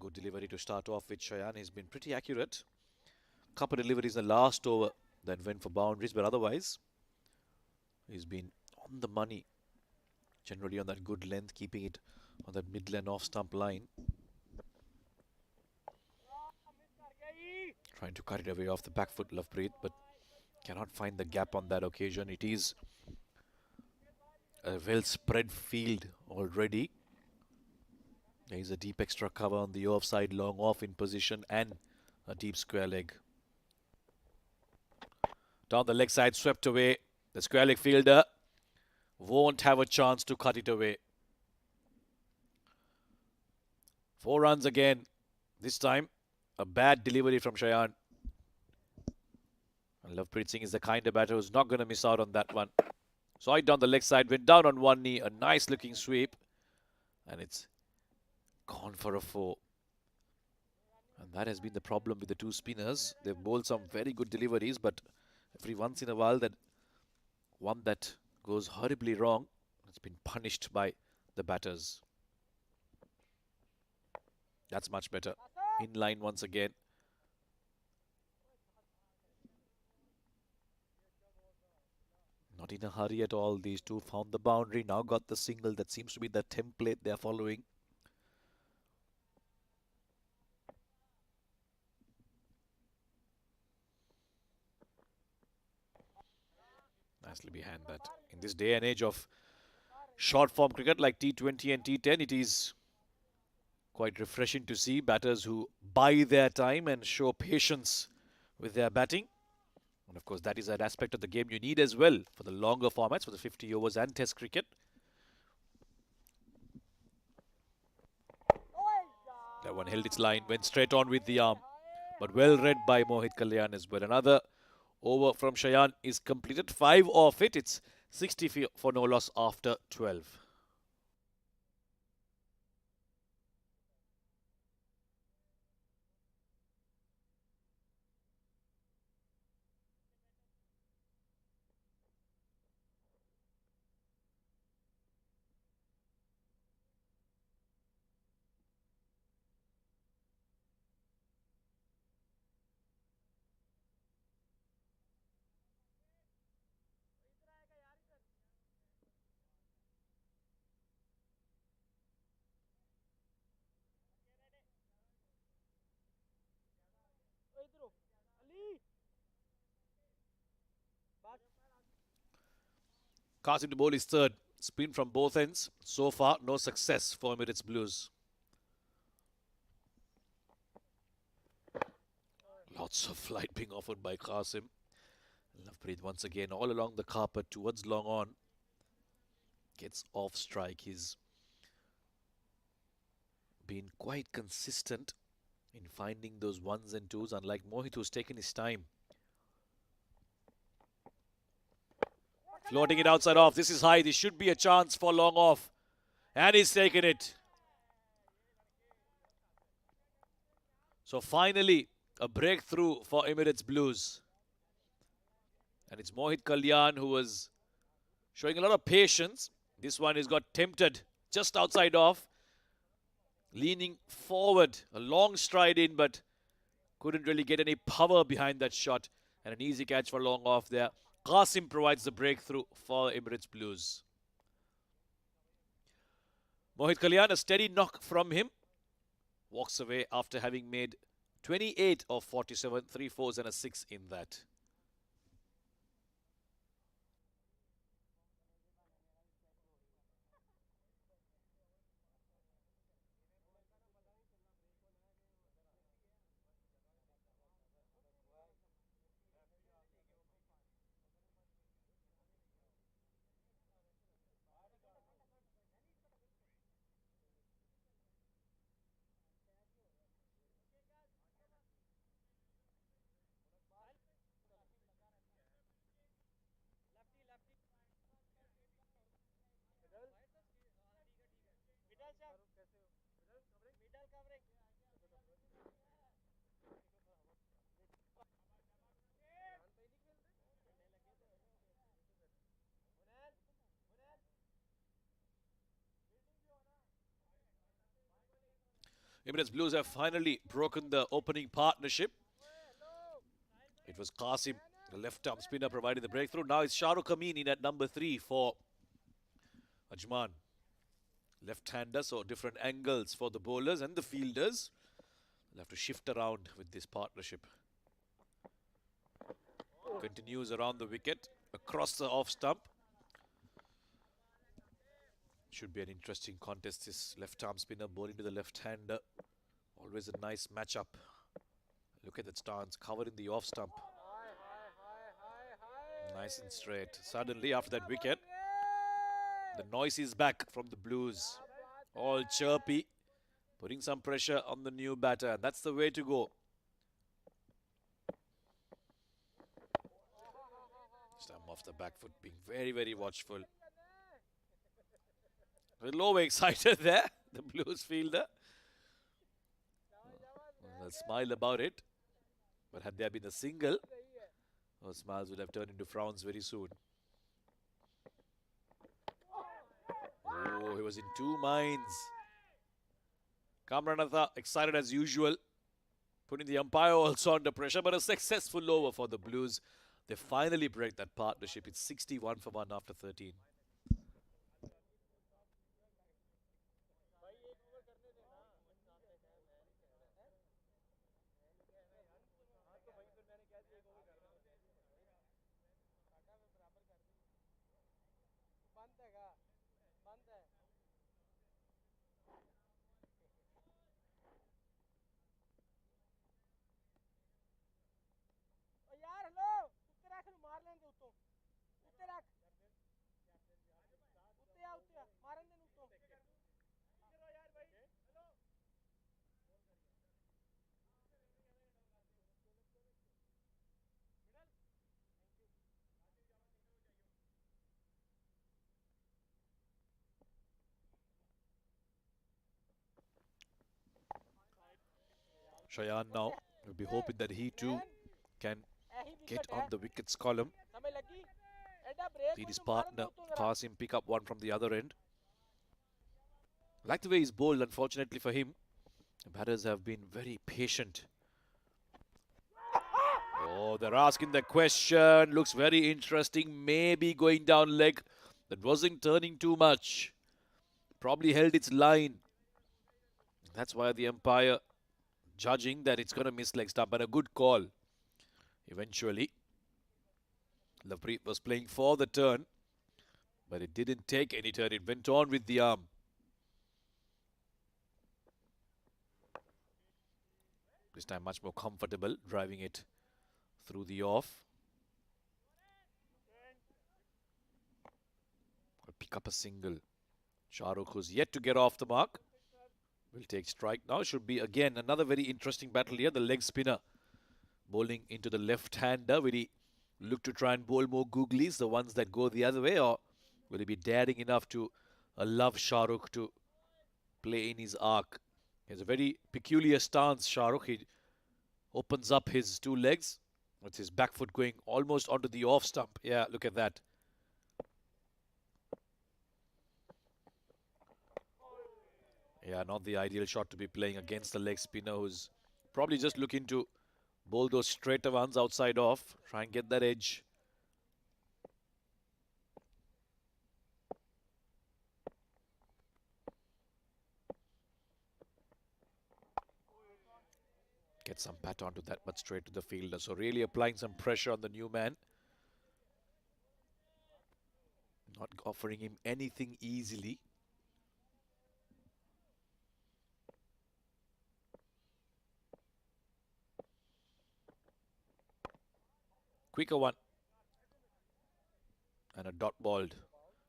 Good delivery to start off with Shayan. He's been pretty accurate. Couple deliveries in the last over that went for boundaries, but otherwise he's been on the money. Generally on that good length, keeping it on that mid-lane off-stump line. Trying to cut it away off the back foot, Lovepreet, but cannot find the gap on that occasion. It is a well-spread field already. There is a deep extra cover on the offside, long off in position, and a deep square leg. Down the leg side, swept away. The square leg fielder won't have a chance to cut it away. 4 runs again. This time, a bad delivery from Shayan. And Lovepreet Singh is the kind of batter who's not going to miss out on that one. Saw it down the leg side, went down on one knee. A nice looking sweep. And it's gone for a 4. And that has been the problem with the two spinners. They've bowled some very good deliveries, but every once in a while, that one that goes horribly wrong, it's been punished by the batters. That's much better. In line once again. Not in a hurry at all. These two found the boundary. Now got the single. That seems to be the template they're following. Nicely behind that. In this day and age of short form cricket like T20 and T10, it is quite refreshing to see batters who buy their time and show patience with their batting. And of course, that is an aspect of the game you need as well for the longer formats, for the 50 overs and Test cricket. That one held its line, went straight on with the arm, but well read by Mohit Kalyan as well. Another over from Shayan is completed. 5 off it. It's 60 for no loss after 12. Qasim to bowl is third. Spin from both ends. So far, no success for Emirates Blues. Lots of flight being offered by Qasim. Lovepreet once again all along the carpet towards long on. Gets off strike. He's been quite consistent in finding those ones and twos, unlike Mohit, who's taken his time. Floating it outside off. This is high. This should be a chance for long off. And he's taken it. So finally, a breakthrough for Emirates Blues. And it's Mohit Kalyan who was showing a lot of patience. This one has got tempted just outside off. Leaning forward. A long stride in, but couldn't really get any power behind that shot. And an easy catch for long off there. Qasim provides the breakthrough for Emirates Blues. Mohit Kalyan, a steady knock from him. Walks away after having made 28 of 47, 3 fours and a 6 in that. Emirates Blues have finally broken the opening partnership. It was Qasim, the left-arm spinner, providing the breakthrough. Now it's Shahrukh Amin in at number 3 for Ajman. Left-hander, so different angles for the bowlers and the fielders. They'll have to shift around with this partnership. Continues around the wicket, across the off-stump. Should be an interesting contest, this left-arm spinner bowling to the left-hander. Always a nice matchup. Look at that stance, covering the off-stump. Nice and straight. Suddenly, after that wicket, the noise is back from the Blues. All chirpy, putting some pressure on the new batter. That's the way to go. Stump off the back foot, being very, very watchful. A little overexcited there, the Blues fielder. A smile about it. But had there been a single, those smiles would have turned into frowns very soon. Oh, he was in two minds. Kamranatha excited as usual, putting the umpire also under pressure, but a successful over for the Blues. They finally break that partnership. It's 61 for 1 after 13. Shayan now will be hoping that he too can get on the wickets column. See his partner Qasim pick up one from the other end. Like the way he's bowled, unfortunately for him, the batters have been very patient. Oh, they're asking the question. Looks very interesting. Maybe going down leg. That wasn't turning too much. Probably held its line. That's why the umpire judging that it's going to miss leg stump, and a good call. Eventually, Lovepreet was playing for the turn, but it didn't take any turn. It went on with the arm. This time much more comfortable, driving it through the off. Will pick up a single. Shahrukh, who's yet to get off the mark, will take strike now. Should be again another very interesting battle here. The leg spinner bowling into the left-hander. Will he look to try and bowl more googlies, the ones that go the other way, or will he be daring enough to allow Shahrukh to play in his arc? He has a very peculiar stance, Shahrukh. He opens up his two legs with his back foot going almost onto the off stump. Yeah, look at that. Yeah, not the ideal shot to be playing against the leg spinner, who's probably just looking to bowl those straighter ones outside off. Try and get that edge. Get some pat onto that, but straight to the fielder. So really applying some pressure on the new man. Not offering him anything easily. Quicker one. And a dot balled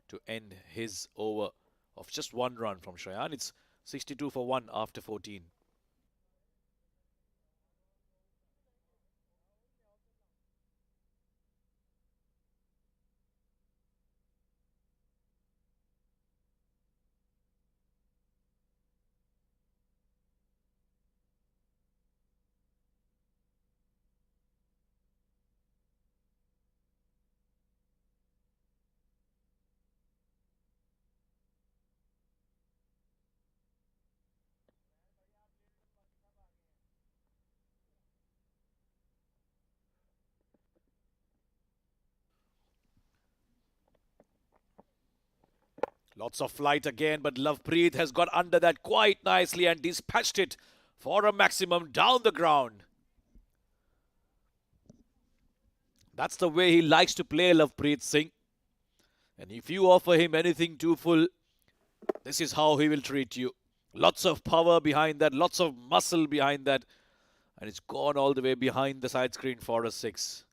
to end his over of just one run from Shayan. It's 62 for 1 after 14. Lots of flight again, but Lovepreet has got under that quite nicely and dispatched it for a maximum down the ground. That's the way he likes to play, Lovepreet Singh. And if you offer him anything too full, this is how he will treat you. Lots of power behind that, lots of muscle behind that. And it's gone all the way behind the side screen for a 6.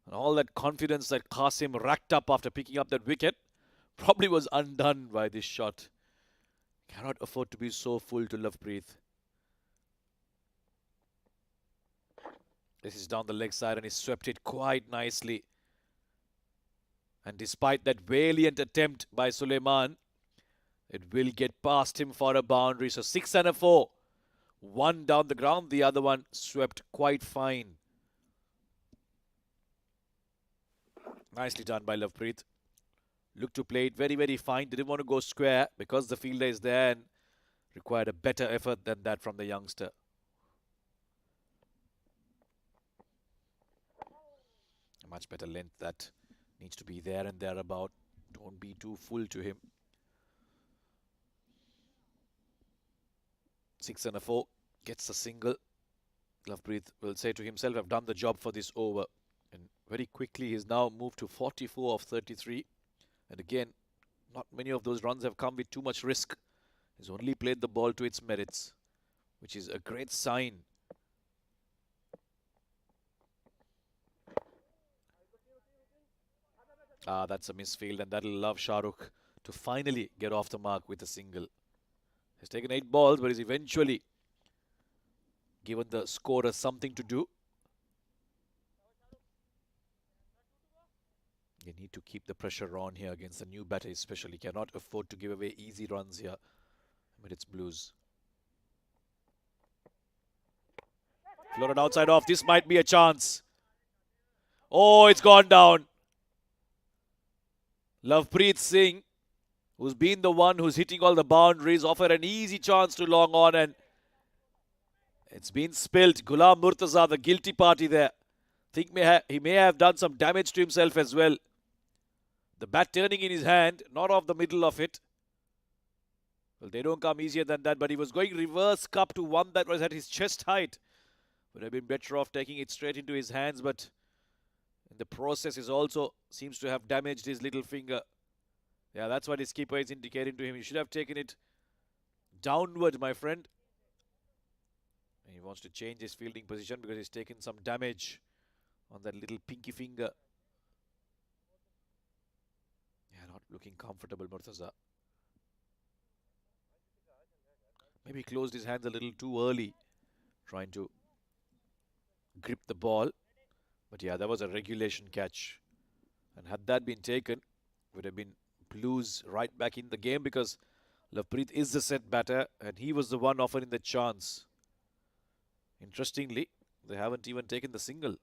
And all that confidence that Qasim racked up after picking up that wicket probably was undone by this shot. Cannot afford to be so full to Lovepreet. This is down the leg side and he swept it quite nicely. And despite that valiant attempt by Suleiman, it will get past him for a boundary. So 6 and a 4. One down the ground, the other one swept quite fine. Nicely done by Lovepreet. Looked to play it very, very fine. Didn't want to go square because the fielder is there and required a better effort than that from the youngster. A much better length that needs to be there and thereabout. Don't be too full to him. 6 and a 4. Gets a single. Lovepreet will say to himself, I've done the job for this over. And very quickly he's now moved to 44 of 33. And again, not many of those runs have come with too much risk. He's only played the ball to its merits, which is a great sign. That's a misfield, and that'll allow Shah Rukh to finally get off the mark with a single. He's taken 8 balls, but he's eventually given the scorer something to do. You need to keep the pressure on here against the new batter especially. Cannot afford to give away easy runs here. Emirates Blues. Floated outside off. This might be a chance. Oh, it's gone down. Lovepreet Singh, who's been the one who's hitting all the boundaries, offered an easy chance to long on and it's been spilled. Ghulam Murtaza, the guilty party there. Think he may have done some damage to himself as well. The bat turning in his hand, not off the middle of it. Well, they don't come easier than that, but he was going reverse cup to one that was at his chest height. Would have been better off taking it straight into his hands, but in the process, he also seems to have damaged his little finger. Yeah, that's what his keeper is indicating to him. You should have taken it downward, my friend. And he wants to change his fielding position because he's taken some damage on that little pinky finger. Yeah, not looking comfortable, Murtaza. Maybe he closed his hands a little too early, trying to grip the ball. But yeah, that was a regulation catch. And had that been taken, would have been Blues right back in the game because Lovepreet is the set batter and he was the one offering the chance. Interestingly, they haven't even taken the single.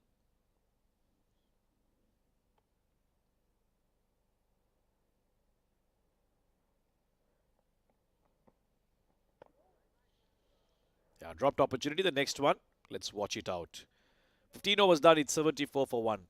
Yeah, dropped opportunity. The next one, let's watch it out. 15 overs done, it's 74 for 1.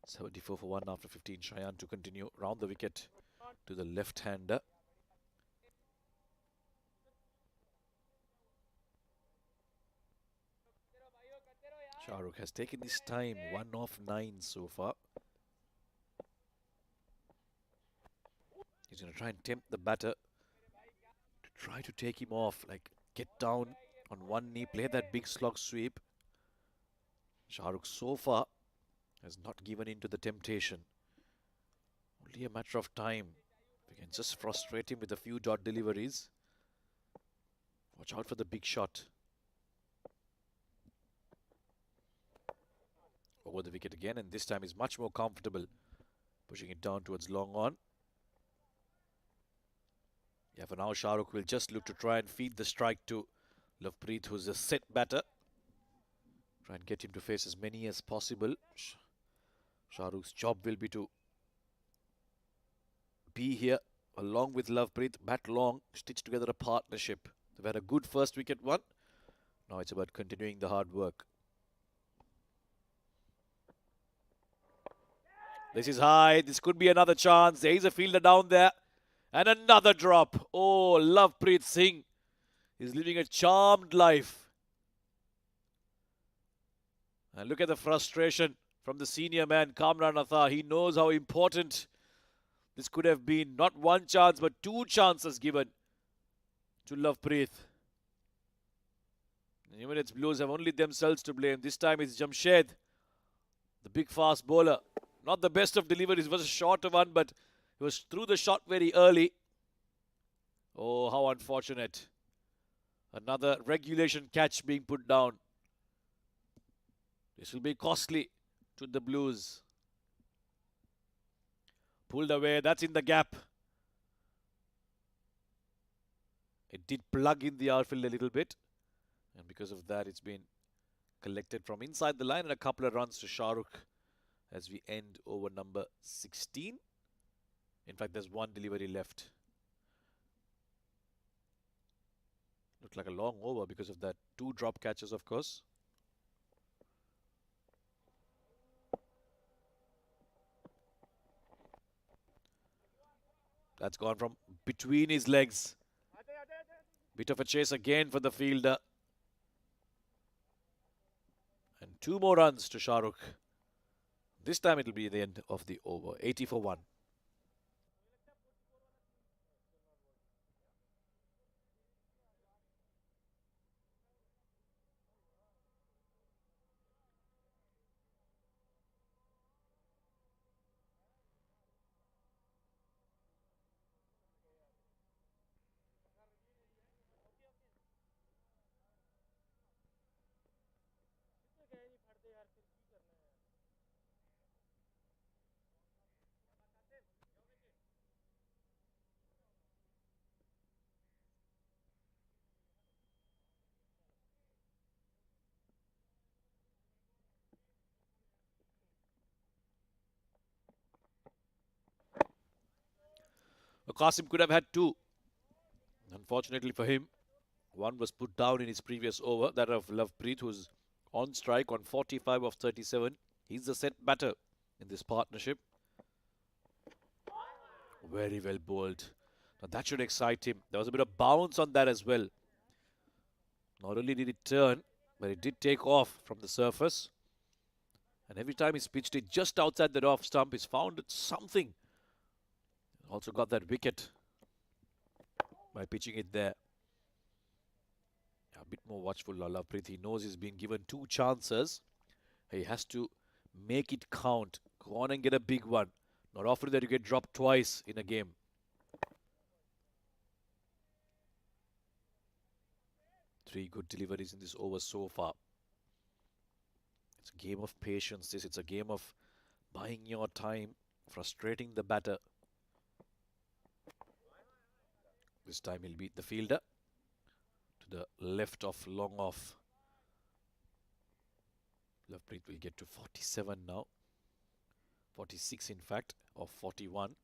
.74 for 1 after 15. Shayan to continue round the wicket to the left-hander. Shah Rukh has taken his time. 1 off 9 so far. He's going to try and tempt the batter to try to take him off. Like, get down on one knee, play that big slog sweep. Shah Rukh so far has not given in to the temptation Only a matter of time. We can just frustrate him with a few dot deliveries. Watch out for the big shot. Over the wicket again, and this time he's much more comfortable. Pushing it down towards long on. Yeah, for now, Shahrukh will just look to try and feed the strike to Lovepreet, who's a set batter. Try and get him to face as many as possible. Shahrukh's job will be to be here along with Lovepreet, bat long, stitch together a partnership. They've had a good first wicket one. Now it's about continuing the hard work. This is high. This could be another chance. There is a fielder down there. And another drop. Oh, Lovepreet Singh is living a charmed life. And look at the frustration from the senior man, Kamran Athar. He knows how important this could have been. Not one chance, but two chances given to Lovepreet. The Emirates Blues have only themselves to blame. This time it's Jamshed, the big fast bowler. Not the best of deliveries. It was a short one, but he was through the shot very early. Oh, how unfortunate. Another regulation catch being put down. This will be costly to the Blues. Pulled away. That's in the gap. It did plug in the outfield a little bit. And because of that, it's been collected from inside the line, and a couple of runs to Shahrukh as we end over number 16. In fact, there's one delivery left. Looked like a long over because of that. Two drop catches, of course. That's gone from between his legs. Bit of a chase again for the fielder. And two more runs to Shahrukh. This time it'll be the end of the over. 80 for 1. Qasim could have had two. Unfortunately for him, one was put down in his previous over, that of Lovepreet, who's on strike on 45 of 37. He's the set batter in this partnership. Very well bowled. Now that should excite him. There was a bit of bounce on that as well. Not only did it turn, but it did take off from the surface. And every time he's pitched it just outside the off stump, he's found something. Also got that wicket by pitching it there. A bit more watchful, Lovepreet. He knows he's been given two chances. He has to make it count. Go on and get a big one. Not often that you get dropped twice in a game. Three good deliveries in this over so far. It's a game of patience. It's a game of buying your time, frustrating the batter. This time he'll beat the fielder to the left of long off. Lovepreet will get to 47 now. 46 in fact, of 41.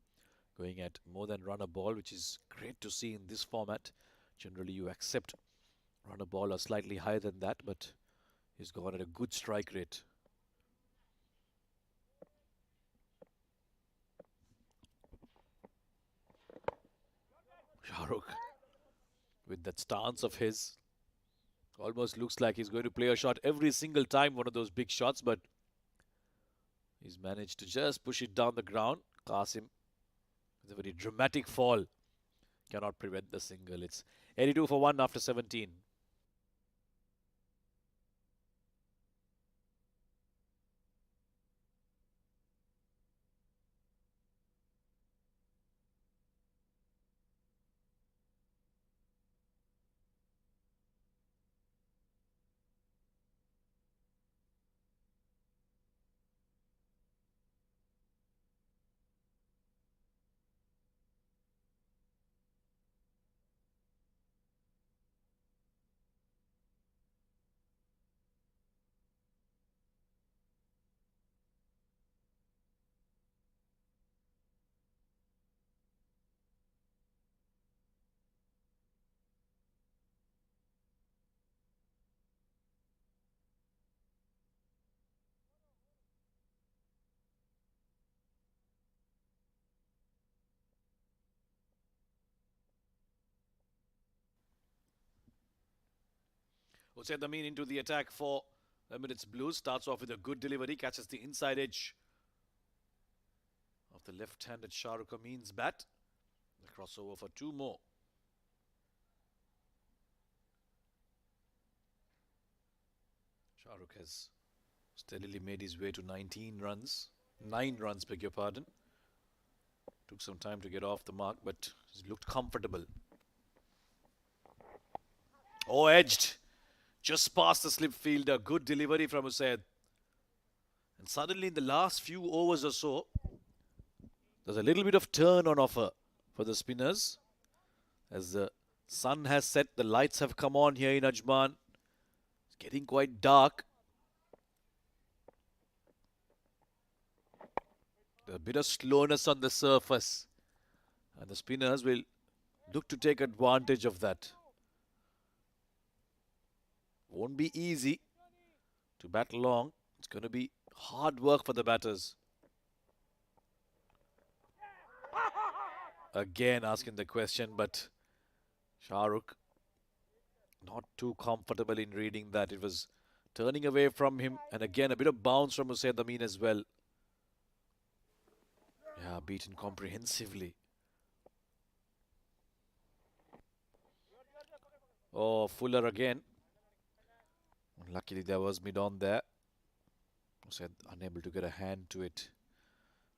Going at more than run a ball, which is great to see in this format. Generally you accept run a ball or slightly higher than that, but he's gone at a good strike rate. Shahrukh, with that stance of his, almost looks like he's going to play a shot every single time, one of those big shots, but he's managed to just push it down the ground. Qasim, with a very dramatic fall, cannot prevent the single. It's 82 for 1 after 17. Hussain Amin into the attack for Emirates Blues. Starts off with a good delivery, catches the inside edge of the left-handed Shahrukh Amin's bat. The crossover for 2 more. Shahrukh has steadily made his way to 19 runs. 9 runs, beg your pardon. Took some time to get off the mark, but he's looked comfortable. Oh, edged. Just past the slip fielder. Good delivery from Hussain. And suddenly in the last few overs or so, there's a little bit of turn on offer for the spinners. As the sun has set, the lights have come on here in Ajman. It's getting quite dark. There's a bit of slowness on the surface. And the spinners will look to take advantage of that. Won't be easy to bat long. It's going to be hard work for the batters. Again asking the question, but Shahrukh not too comfortable in reading that. It was turning away from him, and again a bit of bounce from Hussain Amin as well. Yeah, beaten comprehensively. Oh, Fuller again. Luckily there was mid-on there. Hussain unable to get a hand to it.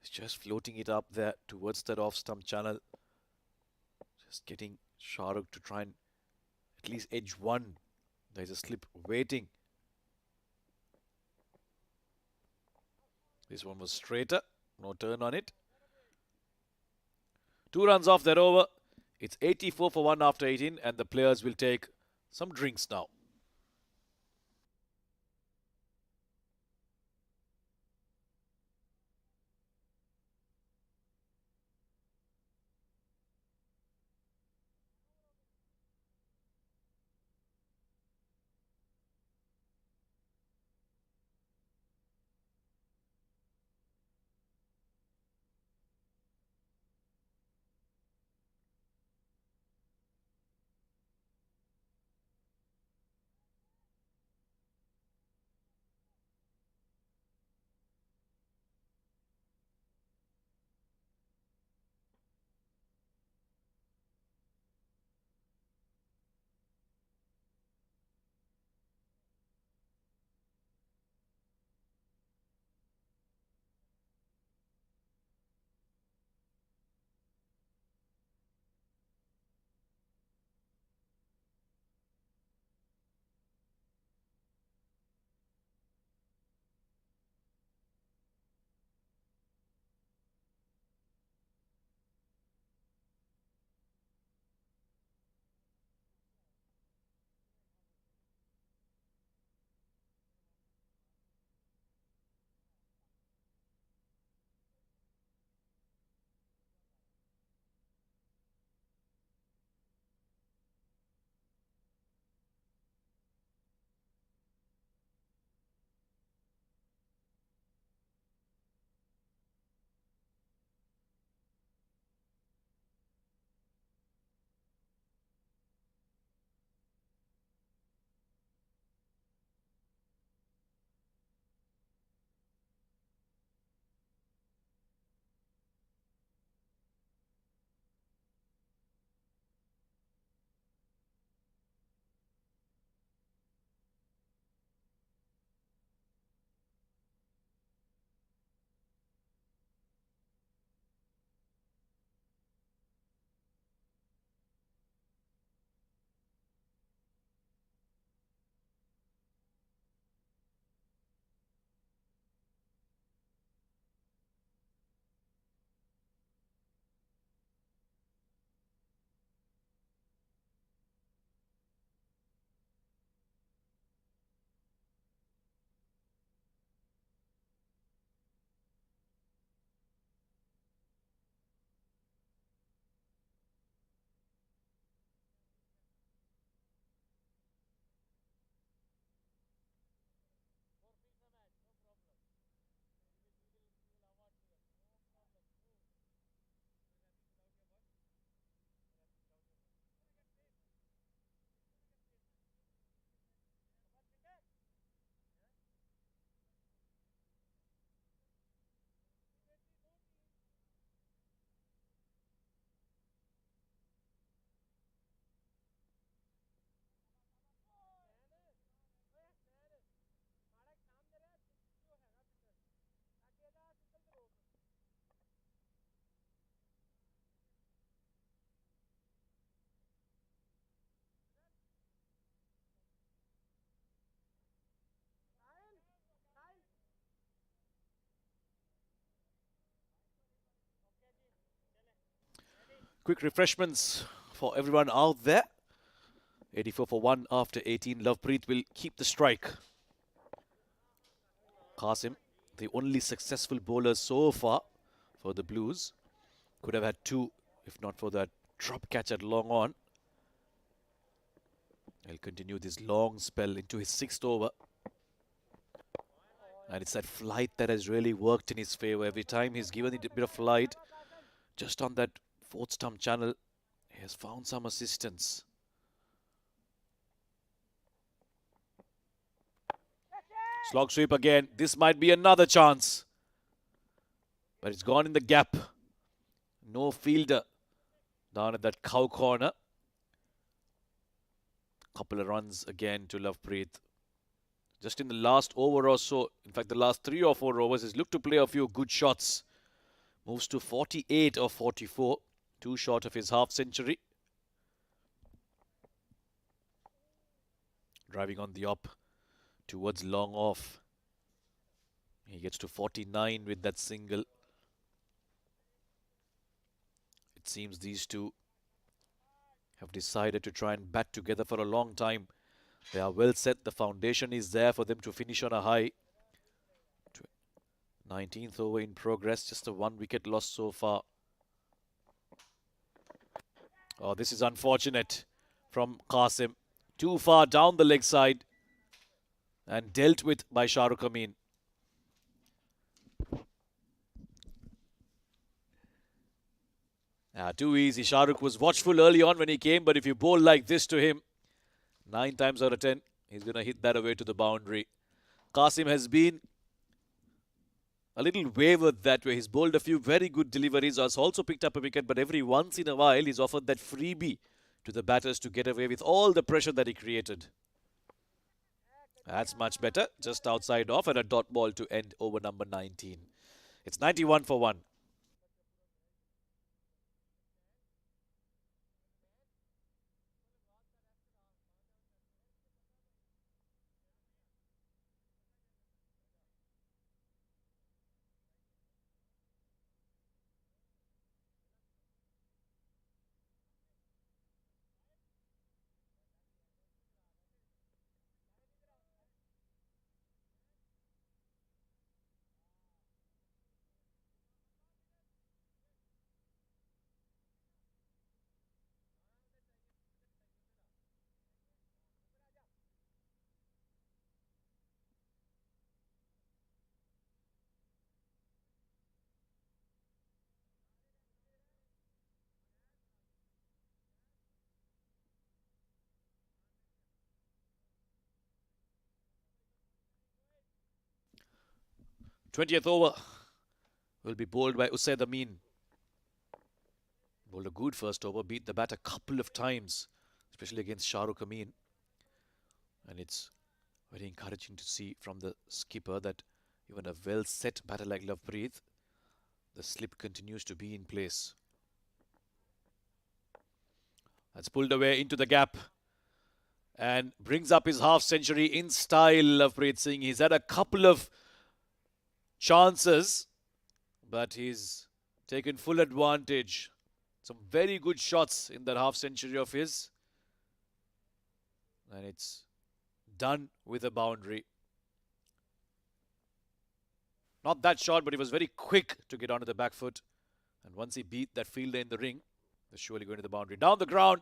He's just floating it up there towards that off-stump channel. Just getting Shahrukh to try and at least edge one. There's a slip waiting. This one was straighter. No turn on it. 2 runs off that over. It's 84 for 1 after 18, and the players will take some drinks now. Quick refreshments for everyone out there. 84 for 1 after 18. Lovepreet will keep the strike. Qasim, the only successful bowler so far for the Blues. Could have had 2 if not for that drop catch at long on. He'll continue this long spell into his 6th over. And it's that flight that has really worked in his favour. Every time he's given it a bit of flight, just on that 4th stump channel, he has found some assistance. Slog sweep again. This might be another chance. But it's gone in the gap. No fielder down at that cow corner. Couple of runs again to Lovepreet. Just in the last over or so, in fact the last 3 or 4 overs, he's looked to play a few good shots. Moves to 48 or 44. 2 short of his half century. Driving on the up towards long off. He gets to 49 with that single. It seems these two have decided to try and bat together for a long time. They are well set. The foundation is there for them to finish on a high. 19th over in progress. Just a 1 wicket loss so far. Oh, this is unfortunate from Qasim. Too far down the leg side. And dealt with by Shahrukh Amin. Too easy. Shahrukh was watchful early on when he came, but if you bowl like this to him, 9 times out of 10, he's going to hit that away to the boundary. Qasim has been a little wavered that way. He's bowled a few very good deliveries, has also picked up a wicket, but every once in a while, he's offered that freebie to the batters to get away with all the pressure that he created. That's much better. Just outside off and a dot ball to end over number 19. It's 91 for 1. Twentieth over will be bowled by Usaid Amin. Bowled a good first over, beat the bat a couple of times, especially against Shahrukh Amin. And it's very encouraging to see from the skipper that even a well-set batter like Lovepreet, the slip continues to be in place. That's pulled away into the gap and brings up his half century in style. Lovepreet Singh, he's had a couple of chances, but he's taken full advantage. Some very good shots in that half century of his. And it's done with a boundary. Not that short, but he was very quick to get onto the back foot. And once he beat that fielder in the ring, they're surely going to the boundary. Down the ground.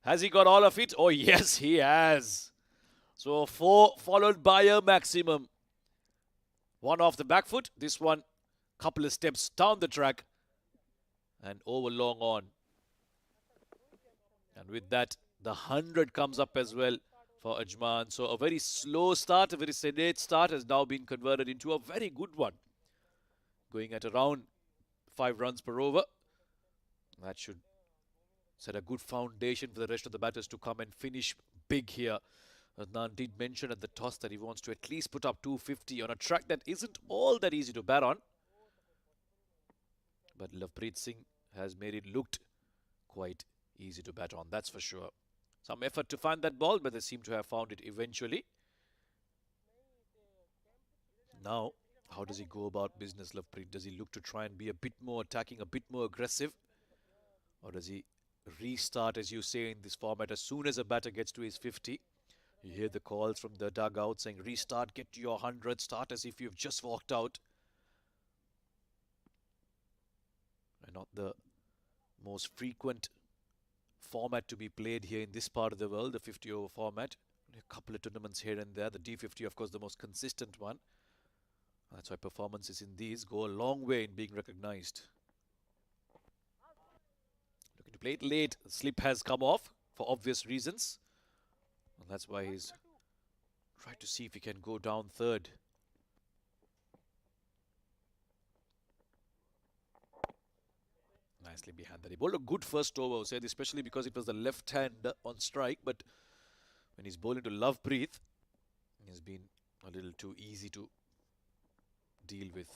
Has he got all of it? Oh, yes, he has. So 4 followed by a maximum. 1 off the back foot. This one, couple of steps down the track. And over long on. And with that, the 100 comes up as well for Ajman. So a very slow start, a very sedate start has now been converted into a very good one. Going at around 5 runs per over. That should set a good foundation for the rest of the batters to come and finish big here. Adnan did mention at the toss that he wants to at least put up 250 on a track that isn't all that easy to bat on. But Lovepreet Singh has made it looked quite easy to bat on, that's for sure. Some effort to find that ball, but they seem to have found it eventually. Now, how does he go about business, Lovepreet? Does he look to try and be a bit more attacking, a bit more aggressive? Or does he restart, as you say, in this format, as soon as a batter gets to his 50? You hear the calls from the dugout saying, restart, get to your 100, start as if you've just walked out. And not the most frequent format to be played here in this part of the world, the 50-over format. A couple of tournaments here and there. The D50, of course, the most consistent one. That's why performances in these go a long way in being recognized. Looking to play it late. The slip has come off for obvious reasons. And that's why he's tried to see if he can go down third. Nicely behind that. He bowled a good first over, said, especially because it was the left hand on strike. But when he's bowling to Lovepreet, he's been a little too easy to deal with.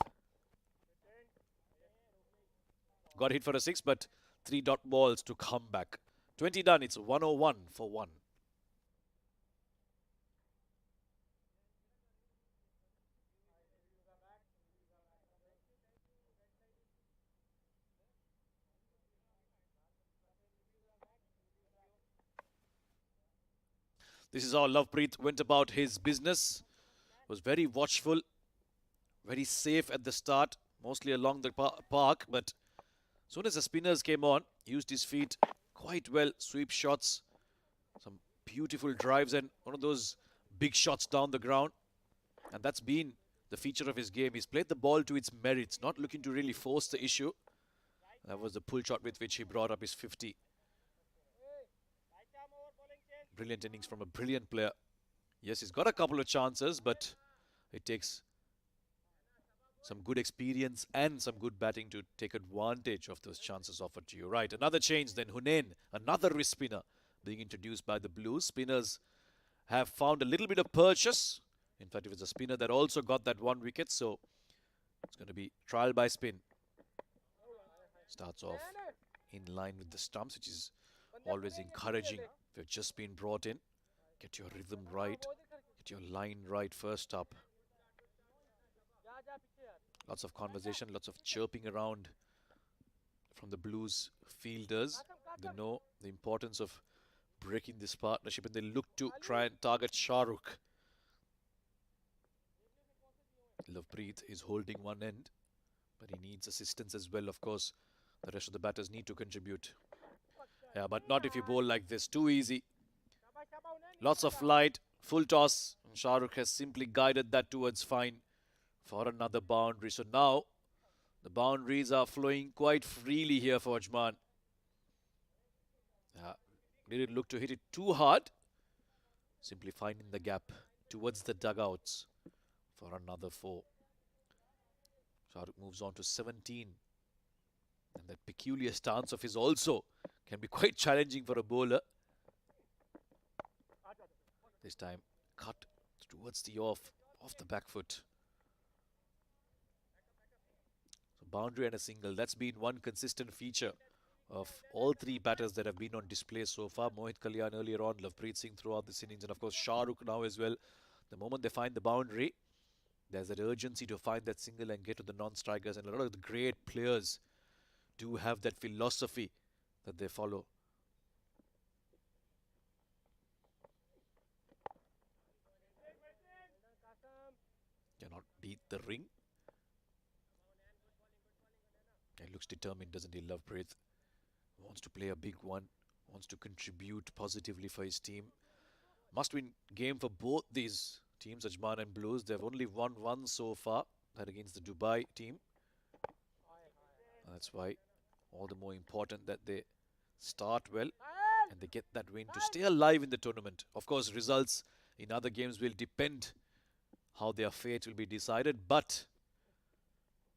Got hit for a 6, but 3 dot balls to come back. 20 done. It's 101 for 1. This is how Lovepreet went about his business. Was very watchful, very safe at the start, mostly along the park. But as soon as the spinners came on, used his feet quite well, sweep shots, some beautiful drives, and one of those big shots down the ground. And that's been the feature of his game. He's played the ball to its merits, not looking to really force the issue. That was the pull shot with which he brought up his 50. Brilliant innings from a brilliant player. Yes, he's got a couple of chances, but it takes some good experience and some good batting to take advantage of those chances offered to you. Right, another change then. Hunain, another wrist spinner being introduced by the Blues. Spinners have found a little bit of purchase. In fact, it was a spinner that also got that 1 wicket, so it's going to be trial by spin. Starts off in line with the stumps, which is always encouraging. If you've just been brought in, get your rhythm right, get your line right first up. Lots of conversation, lots of chirping around from the Blues fielders. They know the importance of breaking this partnership, and they look to try and target Shahrukh. Lovepreet is holding one end, but he needs assistance as well. Of course, the rest of the batters need to contribute. Yeah, but not if you bowl like this. Too easy. Lots of flight, full toss. And Shahrukh has simply guided that towards fine for another boundary. So now the boundaries are flowing quite freely here for Ajman. Didn't look to hit it too hard. Simply finding the gap towards the dugouts for another 4. Shahrukh moves on to 17. And that peculiar stance of his also can be quite challenging for a bowler. This time cut towards the off the back foot. So boundary and a single. That's been one consistent feature of all 3 batters that have been on display so far. Mohit Kalyan earlier on, Lovepreet Singh throughout this innings, and of course Shahrukh now as well. The moment they find the boundary, there's that urgency to find that single and get to the non-strikers, and a lot of the great players do have that philosophy that they follow. Cannot beat the ring. He looks determined, doesn't he, Lovepreet? Wants to play a big one, wants to contribute positively for his team. Must win game for both these teams, Ajman and Blues. They've only won 1 so far, that against the Dubai team. That's why all the more important that they start well and they get that win to stay alive in the tournament. Of course, results in other games will depend how their fate will be decided, but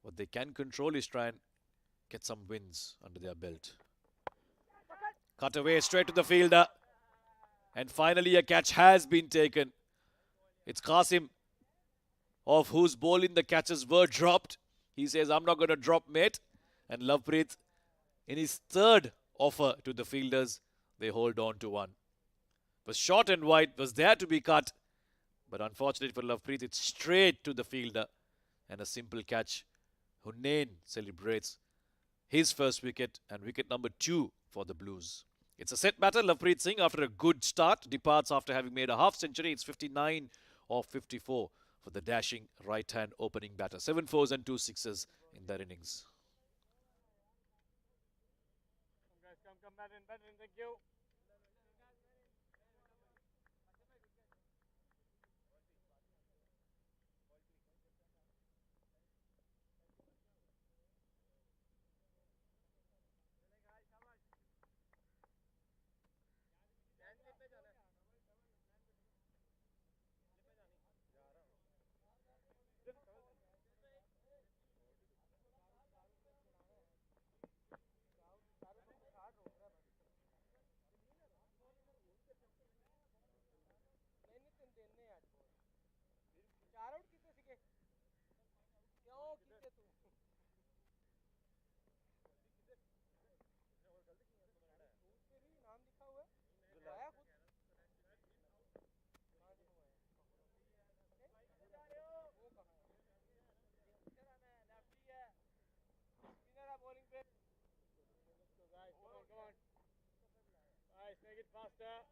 what they can control is try and get some wins under their belt. Cut away straight to the fielder, and finally a catch has been taken. It's Qasim, of whose bowling the catches were dropped. He says, I'm not going to drop, mate. And Lovepreet, in his 3rd offer to the fielders, they hold on to 1. Was short and wide, was there to be cut. But unfortunately for Lovepreet, it's straight to the fielder. And a simple catch. Hunain celebrates his first wicket and wicket number 2 for the Blues. It's a set batter. Lovepreet Singh, after a good start, departs after having made a half century. It's 59 or 54 for the dashing right-hand opening batter. 7 fours and 2 sixes in that innings. Come, bat in, thank you. Nice, make it faster.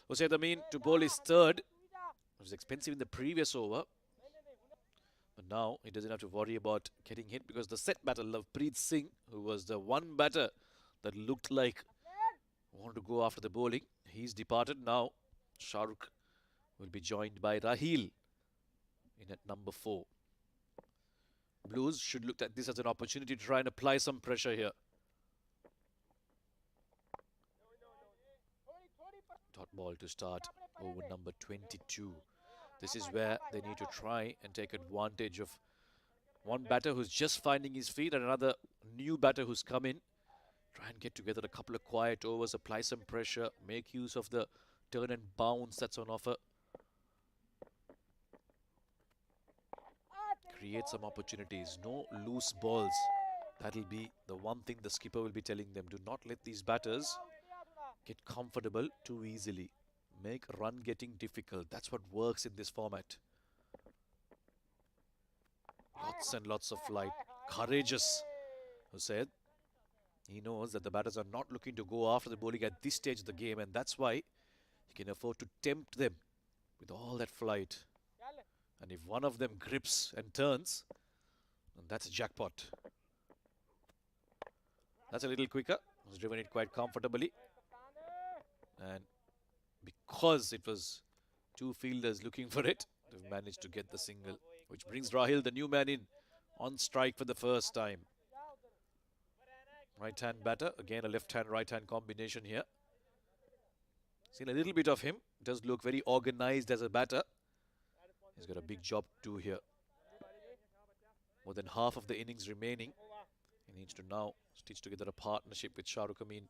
Usaid Amin to bowl his third. It was expensive in the previous over. But now he doesn't have to worry about getting hit because the set batter, Lovepreet Singh, who was the one batter that looked like wanted to go after the bowling, he's departed. Now Shahrukh will be joined by Raheel in at number 4. Blues should look at this as an opportunity to try and apply some pressure here. Dot ball to start over number 22. This is where they need to try and take advantage of one batter who's just finding his feet and another new batter who's come in. Try and get together a couple of quiet overs, apply some pressure, make use of the turn and bounce that's on offer. Create some opportunities, no loose balls. That'll be the one thing the skipper will be telling them. Do not let these batters get comfortable too easily. Make run getting difficult. That's what works in this format. Lots and lots of flight. Courageous, who said. He knows that the batters are not looking to go after the bowling at this stage of the game, and that's why he can afford to tempt them with all that flight. And if one of them grips and turns, then that's a jackpot. That's a little quicker. He's driven it quite comfortably. And because it was 2 fielders looking for it, they've managed to get the single, which brings Raheel, the new man, in on strike for the first time. Right-hand batter, again a left-hand, right-hand combination here. Seen a little bit of him. Does look very organized as a batter. He's got a big job to do here. More than half of the innings remaining. He needs to now stitch together a partnership with Shahrukh Amin.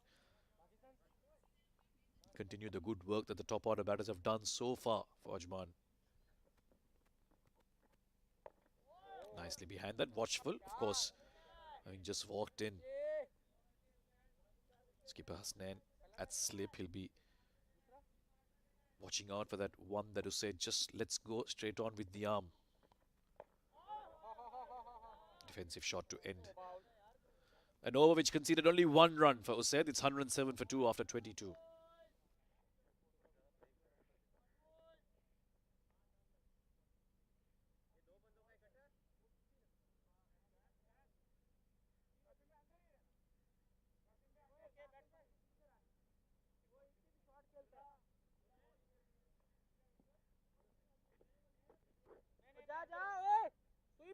Continue the good work that the top order batters have done so far for Ajman. Nicely behind that, watchful, of course, having just walked in. Skipper Hasnain at slip, he'll be watching out for that one that who said, just let's go straight on with the arm. Defensive shot to end. An over which conceded only 1 run for Usaid. It's 107 for 2 after 22.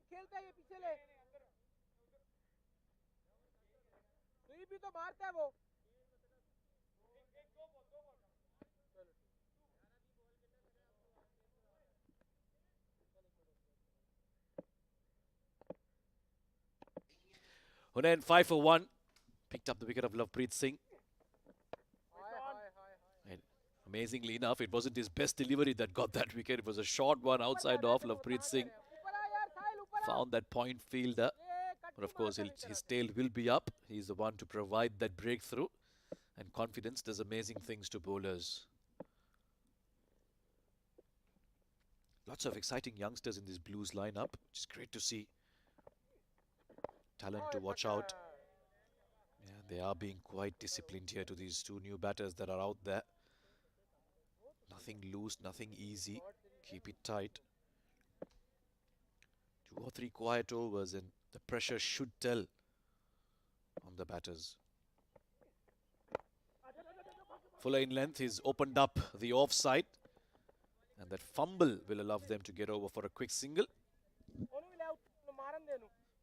खेलता है ये पीछे ले SVEEP भी तो मारता है वो Hunain 5 for 1. Picked up the wicket of Lovepreet Singh. And amazingly enough, it wasn't his best delivery that got that wicket. It was a short one outside off. Lovepreet Singh found that point fielder. But of course, his tail will be up. He's the one to provide that breakthrough. And confidence does amazing things to bowlers. Lots of exciting youngsters in this Blues lineup, which is great to see. Talent to watch out. Yeah, they are being quite disciplined here to these two new batters that are out there. Nothing loose, nothing easy. Keep it tight. 2 or 3 quiet overs and the pressure should tell on the batters. Fuller in length, he's opened up the offside. And that fumble will allow them to get over for a quick single.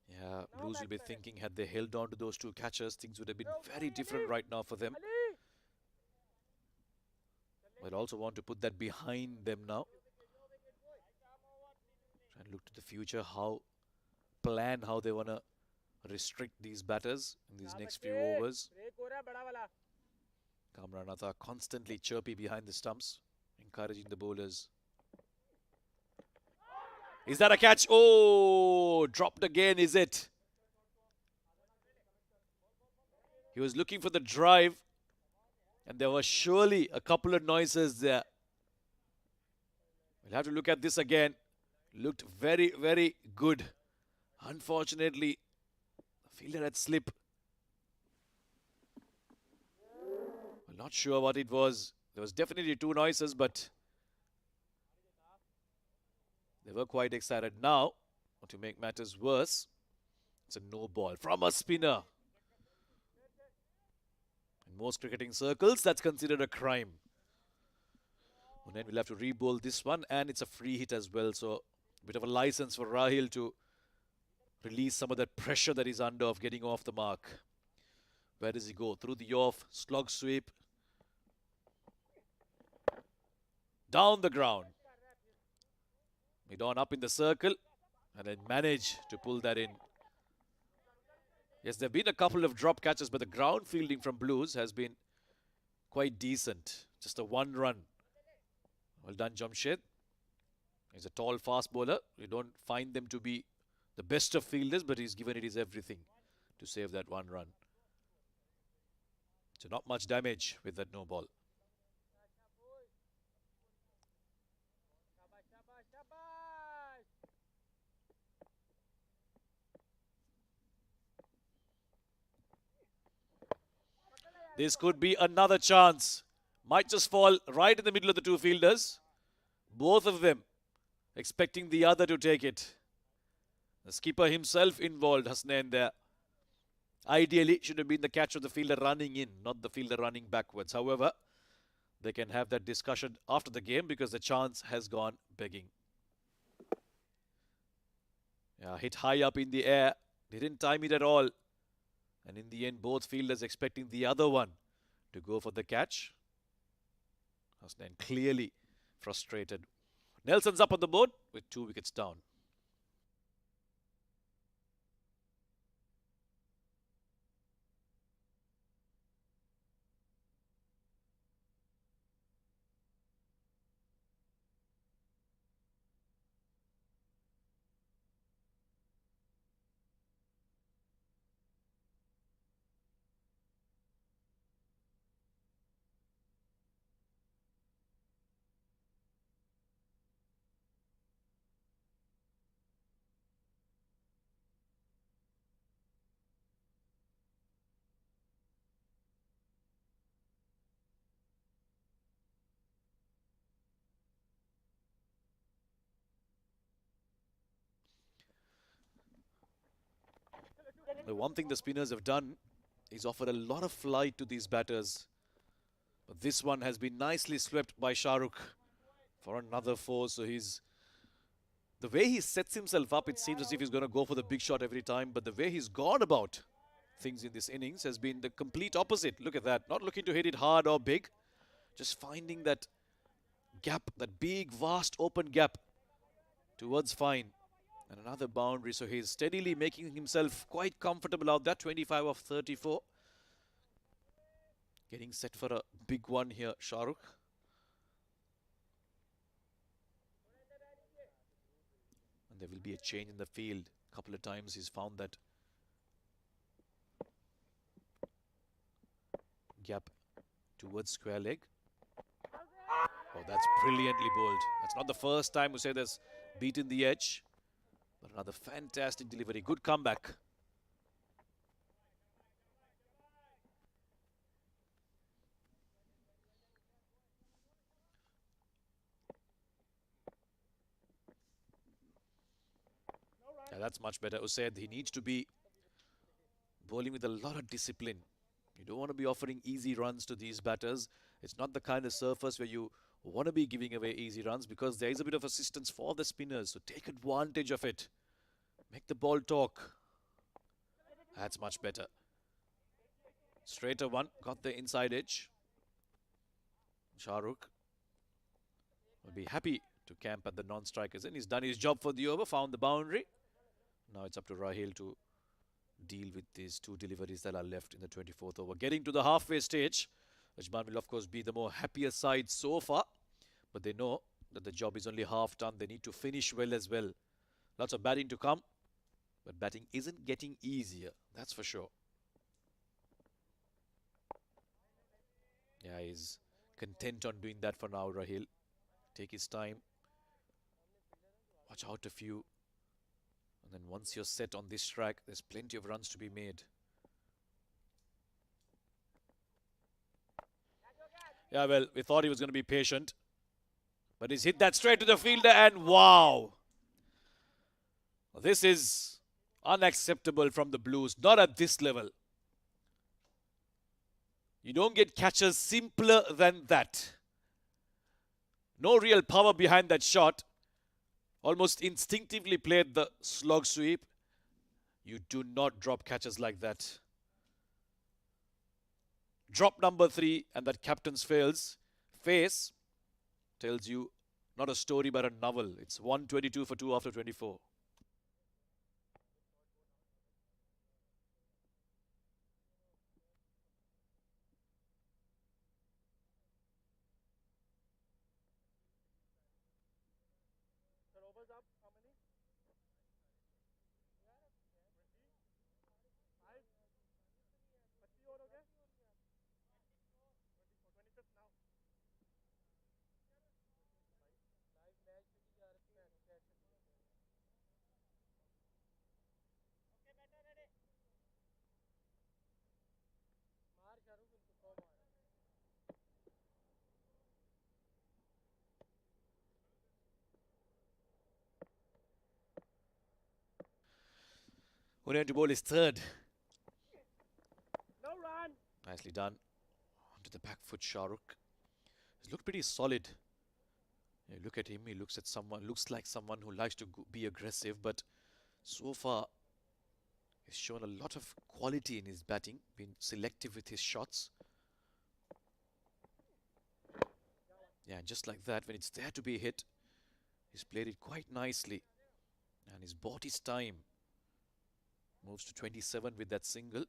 Yeah, Blues will be thinking, had they held on to those 2 catchers, things would have been very different right now for them. They'll also want to put that behind them now. Try and look to the future, how they want to restrict these batters in these next few overs. Kamran Atta constantly chirpy behind the stumps, encouraging the bowlers. Is that a catch? Oh, dropped again, is it? He was looking for the drive, and there was surely a couple of noises there. We'll have to look at this again. Looked very, very good. Unfortunately, the fielder had slip. I'm not sure what it was. There was definitely 2 noises, but they were quite excited. Now, to make matters worse, it's a no ball from a spinner. In most cricketing circles, that's considered a crime. And then we'll have to re-bowl this one, and it's a free hit as well. So, a bit of a license for Rahil to release some of that pressure that he's under of getting off the mark. Where does he go? Through the off, slog sweep. Down the ground. Mid-on up in the circle, and then manage to pull that in. Yes, there have been a couple of drop catches, but the ground fielding from Blues has been quite decent. Just a 1 run. Well done, Jamshed. He's a tall, fast bowler. We don't find them to be the best of fielders, but he's given it his everything to save that 1 run. So not much damage with that no ball. This could be another chance. Might just fall right in the middle of the 2 fielders. Both of them expecting the other to take it. The skipper himself involved, Hasnain there. Ideally, should have been the catch of the fielder running in, not the fielder running backwards. However, they can have that discussion after the game because the chance has gone begging. Yeah, hit high up in the air. Didn't time it at all. And in the end, both fielders expecting the other one to go for the catch. Hasnain clearly frustrated. Nelson's up on the board with 2 wickets down. The one thing the spinners have done is offered a lot of flight to these batters. But this one has been nicely swept by Shahrukh for another 4. So the way he sets himself up, it seems as if he's going to go for the big shot every time. But the way he's gone about things in this innings has been the complete opposite. Look at that. Not looking to hit it hard or big. Just finding that gap, that big, vast, open gap towards fine. And another boundary, so he's steadily making himself quite comfortable out there. 25 of 34. Getting set for a big one here, Shahrukh. And there will be a change in the field. A couple of times he's found that gap towards square leg. Oh, that's brilliantly bowled. That's not the first time Usaid has beaten the edge. But another fantastic delivery. Good comeback. Yeah, that's much better. Usaid, he needs to be bowling with a lot of discipline. You don't want to be offering easy runs to these batters. It's not the kind of surface where you want to be giving away easy runs, because there is a bit of assistance for the spinners. So take advantage of it. Make the ball talk. That's much better. Straighter one. Got the inside edge. Shahrukh will be happy to camp at the non-strikers. And he's done his job for the over. Found the boundary. Now it's up to Rahil to deal with these two deliveries that are left in the 24th over. Getting to the halfway stage. Ajman will, of course, be the more happier side so far. But they know that the job is only half done. They need to finish well as well. Lots of batting to come. But batting isn't getting easier. That's for sure. Yeah, he's content on doing that for now, Rahil. Take his time. Watch out a few. And then once you're set on this track, there's plenty of runs to be made. Yeah, well, we thought he was going to be patient. But he's hit that straight to the fielder, and wow! This is unacceptable from the Blues. Not at this level. You don't get catches simpler than that. No real power behind that shot. Almost instinctively played the slog sweep. You do not drop catches like that. Drop number 3, and that captain's face tells you not a story but a novel. It's 122 for 2 after 24. Going to bowl his third. No run. Nicely done. Onto the back foot, Shahrukh. He's looked pretty solid. You look at him, he looks like someone who likes to be aggressive, but so far he's shown a lot of quality in his batting, been selective with his shots. Yeah, just like that, when it's there to be hit, he's played it quite nicely. And he's bought his time. Moves to 27 with that single.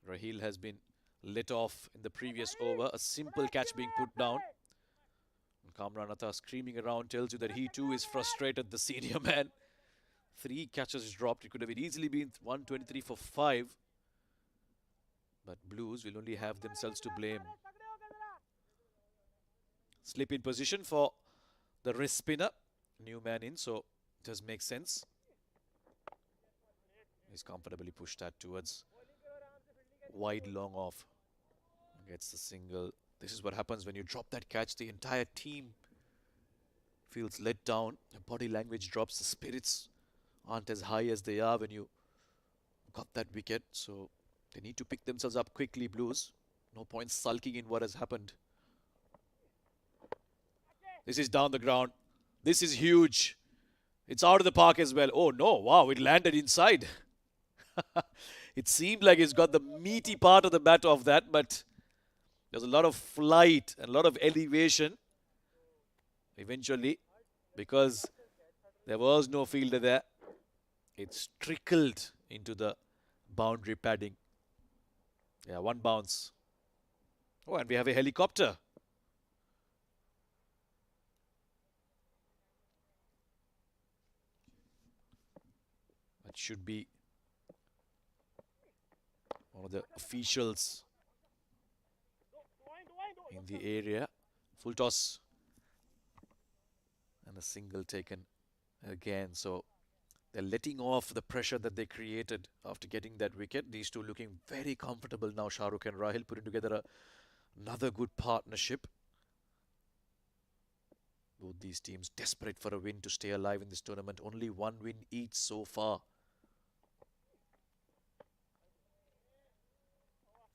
Rahil has been let off in the previous over. A simple catch being put down. And Kamran Atta screaming around tells you that he too is frustrated, the senior man. 3 catches dropped. It could have easily been 123 for 5. But Blues will only have themselves to blame. Slip in position for the wrist spinner. New man in, so it does make sense. He's comfortably pushed that towards wide long off. Gets the single. This is what happens when you drop that catch. The entire team feels let down. The body language drops. The spirits aren't as high as they are when you got that wicket. So they need to pick themselves up quickly, Blues. No point sulking in what has happened. This is down the ground. This is huge. It's out of the park as well. Oh no, wow, it landed inside. It seemed like he's got the meaty part of the bat off that, but there's a lot of flight and a lot of elevation eventually, because There was no fielder there. It's trickled into the boundary padding. Yeah, one bounce. Oh, and we have a helicopter. That should be one of the officials in the area. Full toss. And a single taken again. So they're letting off the pressure that they created after getting that wicket. These two looking very comfortable now. Shahrukh and Rahil putting together another good partnership. Both these teams desperate for a win to stay alive in this tournament. Only one win each so far.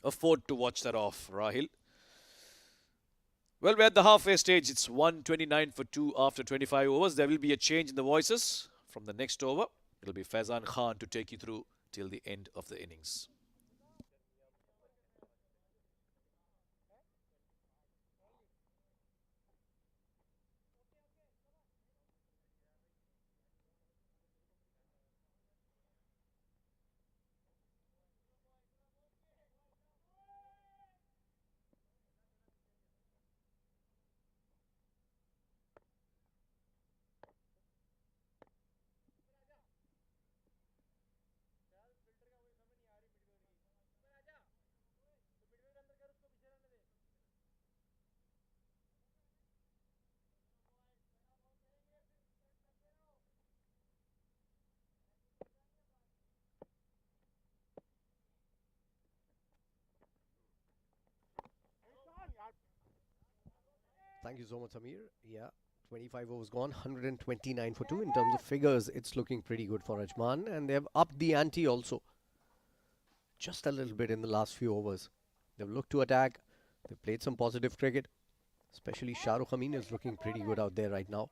Afford to watch that off, Rahil. Well, we're at the halfway stage. It's 129 for 2 after 25 overs. There will be a change in the voices from the next over. It'll be Faizan Khan to take you through till the end of the innings. Thank you so much, Amir. Yeah, 25 overs gone, 129 for 2. In terms of figures, it's looking pretty good for Ajman, and they've upped the ante also just a little bit in the last few overs. They've looked to attack, they've played some positive cricket, especially Shahrukh Amin is looking pretty good out there right now.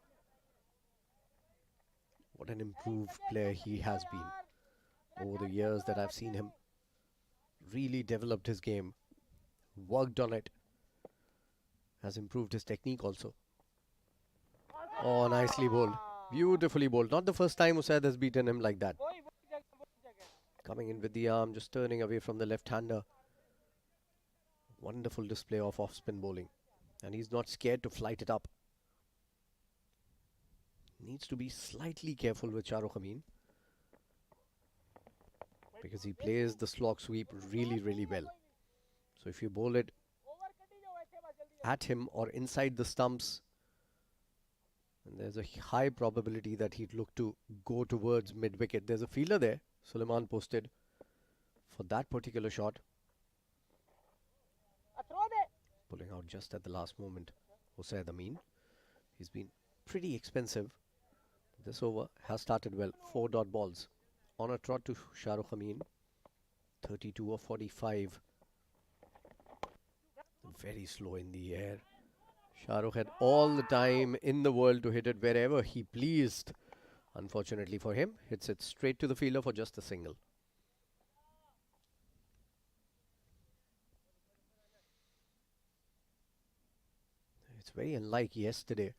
What an improved player he has been over the years that I've seen him. Really developed his game, worked on it, has improved his technique also. Oh, nicely bowled. Beautifully bowled. Not the first time Usaid has beaten him like that. Coming in with the arm, just turning away from the left-hander. Wonderful display of off-spin bowling. And he's not scared to flight it up. Needs to be slightly careful with Shahrukh Amin, because he plays the slog sweep really, really well. So if you bowl it at him or inside the stumps, and there's a high probability that he'd look to go towards mid-wicket. There's a fielder there, Suleiman posted for that particular shot. Pulling out just at the last moment, Usaid Amin. He's been pretty expensive. This over has started well. 4 dot balls on a trot to Shahrukh Amin. 32 of 45. Very slow in the air. Shahrukh had all the time in the world to hit it wherever he pleased. Unfortunately for him, hits it straight to the fielder for just a single. It's very unlike yesterday,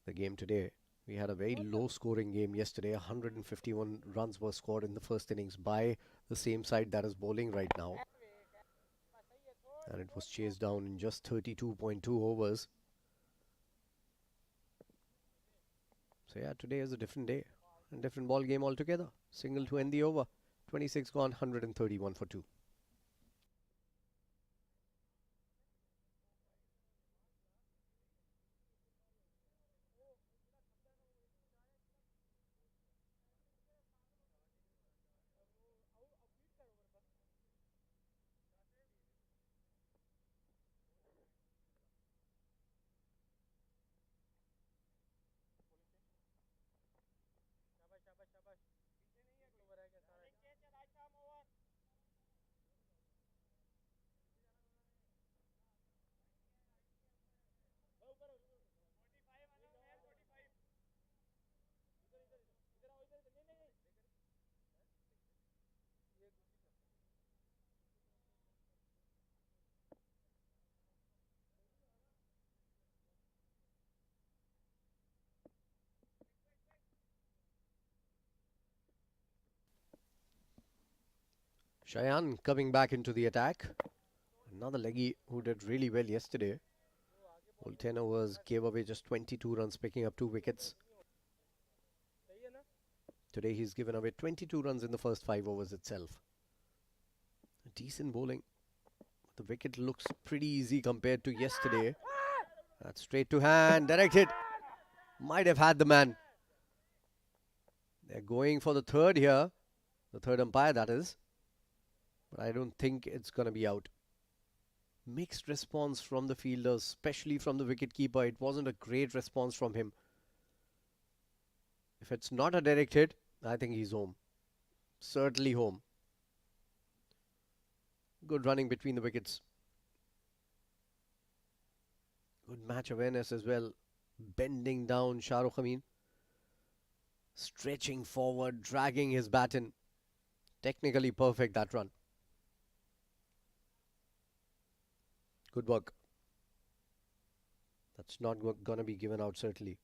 the game today. We had a very low scoring game yesterday. 151 runs were scored in the first innings by the same side that is bowling right now. And it was chased down in just 32.2 overs. So yeah, today is a different day. A different ball game altogether. Single to end the over. 26 gone, 131 for 2. Cheyenne coming back into the attack. Another leggy who did really well yesterday. All 10 overs, gave away just 22 runs, picking up 2 wickets. Today he's given away 22 runs in the first 5 overs itself. Decent bowling. The wicket looks pretty easy compared to yesterday. That's straight to hand, directed. Might have had the man. They're going for the third here. The third umpire, that is. But I don't think it's going to be out. Mixed response from the fielders, especially from the wicketkeeper. It wasn't a great response from him. If it's not a direct hit, I think he's home. Certainly home. Good running between the wickets. Good match awareness as well. Bending down Shahrukh Amin. Stretching forward, dragging his bat in. Technically perfect, that run. Good work. That's not going to be given out, certainly.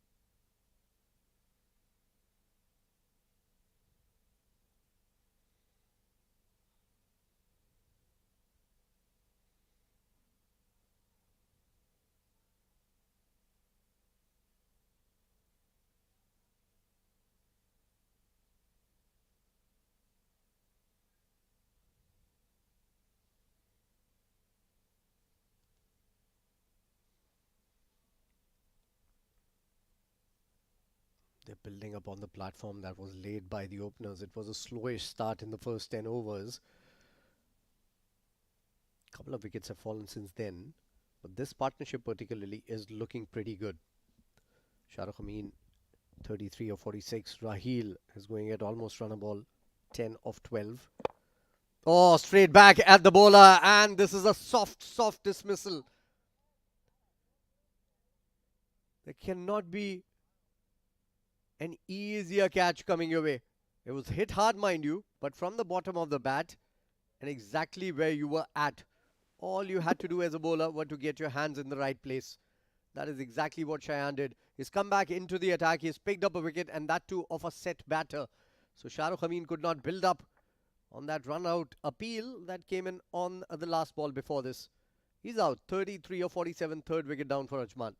They're building up on the platform that was laid by the openers. It was a slowish start in the first 10 overs. A couple of wickets have fallen since then. But this partnership particularly is looking pretty good. Shahrukh Amin, 33 of 46. Raheel is going at almost run a ball, 10 of 12. Oh, straight back at the bowler. And this is a soft dismissal. There cannot be an easier catch coming your way. It was hit hard, mind you, but from the bottom of the bat and exactly where you were at. All you had to do as a bowler was to get your hands in the right place. That is exactly what Cheyenne did. He's come back into the attack. He's picked up a wicket, and that too of a set batter. So Shahrukh Amin could not build up on that run-out appeal that came in on the last ball before this. He's out. 33 of 47, third wicket down for Ajman.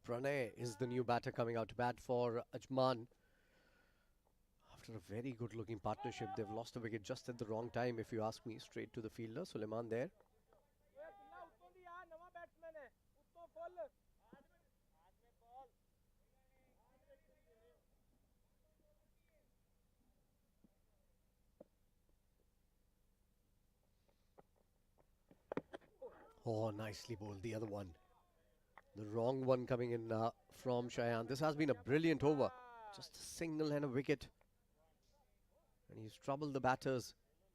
Pranay is the new batter coming out to bat for Ajman. After a very good looking partnership, they've lost a wicket just at the wrong time, if you ask me. Straight to the fielder, Suleiman there. Oh, nicely bowled, the other one. The wrong one coming in from Cheyenne. This has been a brilliant over. Just a single and a wicket. And he's troubled the batters.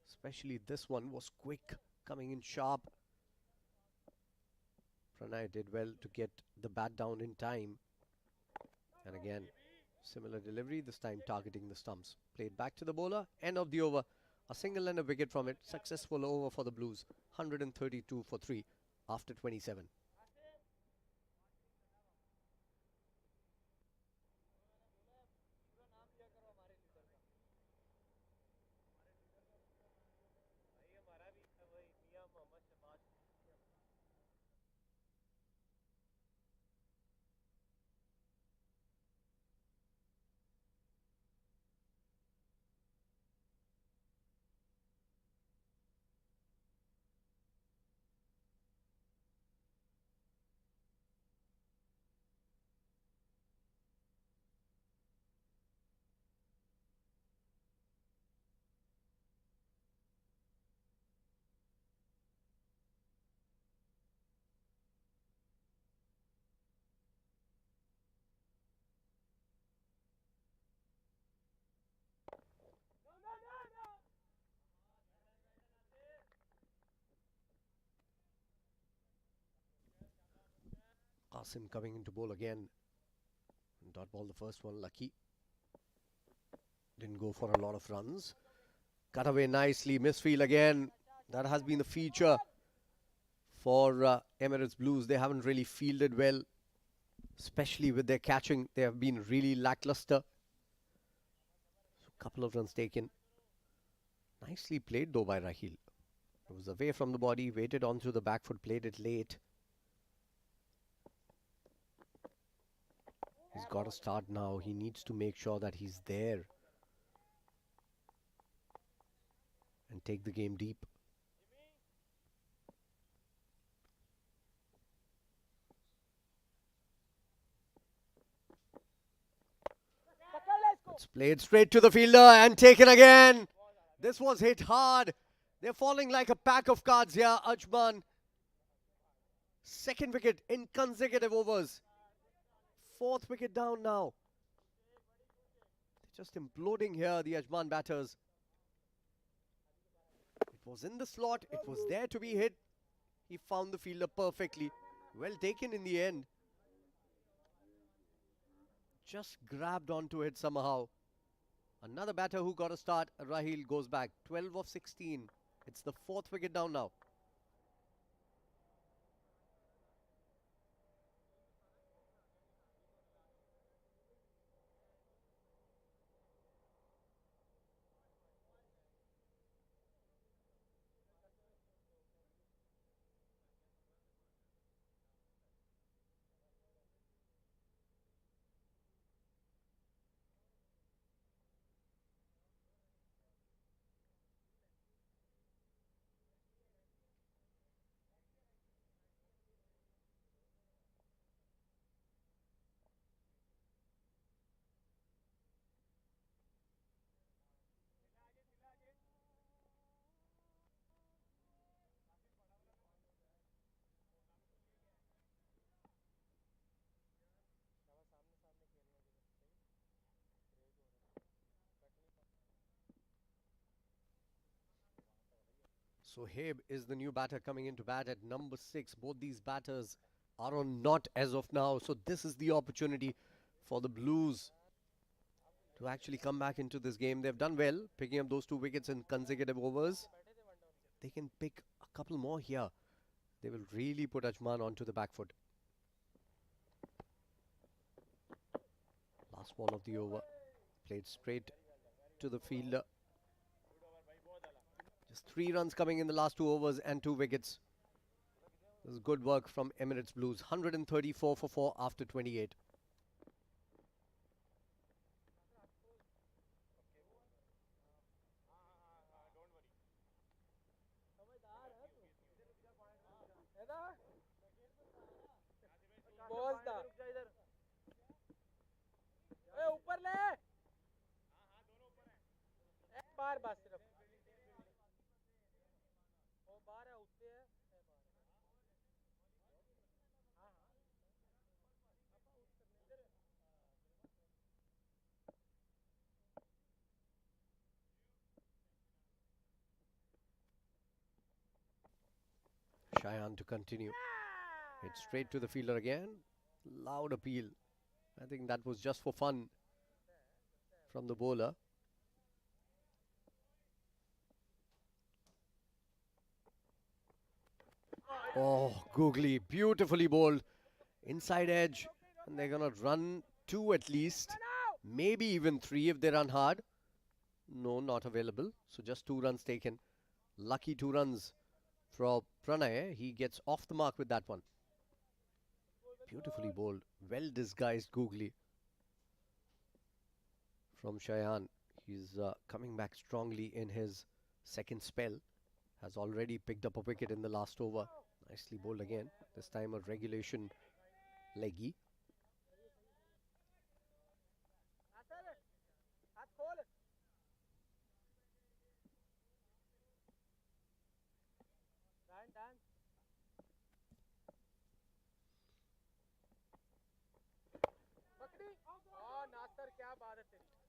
Especially this one was quick, coming in sharp. Pranay did well to get the bat down in time. And again, similar delivery, this time targeting the stumps. Played back to the bowler, end of the over. A single and a wicket from it. Successful over for the Blues. 132 for 3 after 27. Qasim coming into bowl again. Dot ball the first one, lucky. Didn't go for a lot of runs. Cut away nicely, misfield again. That has been the feature for Emirates Blues. They haven't really fielded well, especially with their catching. They have been really lackluster. So a couple of runs taken. Nicely played though by Raheel. It was away from the body, waited onto the back foot, played it late. He's got to start now. He needs to make sure that he's there and take the game deep. It's played straight to the fielder and taken again. This was hit hard. They're falling like a pack of cards here, Ajman. Second wicket in consecutive overs. Fourth wicket down now. They're just imploding here, the Ajman batters. It was in the slot. It was there to be hit. He found the fielder perfectly. Well taken in the end. Just grabbed onto it somehow. Another batter who got a start. Raheel goes back. 12 of 16. It's the fourth wicket down now. Sohaib is the new batter coming into bat at number 6. Both these batters are on not as of now. So this is the opportunity for the Blues to actually come back into this game. They've done well, picking up those 2 wickets in consecutive overs. They can pick a couple more here. They will really put Ajman onto the back foot. Last ball of the over. Played straight to the fielder. Just 3 runs coming in the last 2 overs and 2 wickets. This is good work from Emirates Blues. 134 for 4 after 28. ऊपर ले एक बार बस सिर्फ वो बाहर है उससे है Shayan to continue. Hit straight to the fielder again. Loud appeal. I think that was just for fun from the bowler. Oh, googly. Beautifully bowled. Inside edge. And they're going to run 2 at least. Maybe even 3 if they run hard. No, not available. So just 2 runs taken. Lucky 2 runs from Pranay. He gets off the mark with that one. Beautifully bowled. Well disguised googly from Shayan. He's coming back strongly in his second spell. Has already picked up a wicket in the last over. Nicely bowled again. This time a regulation leggy.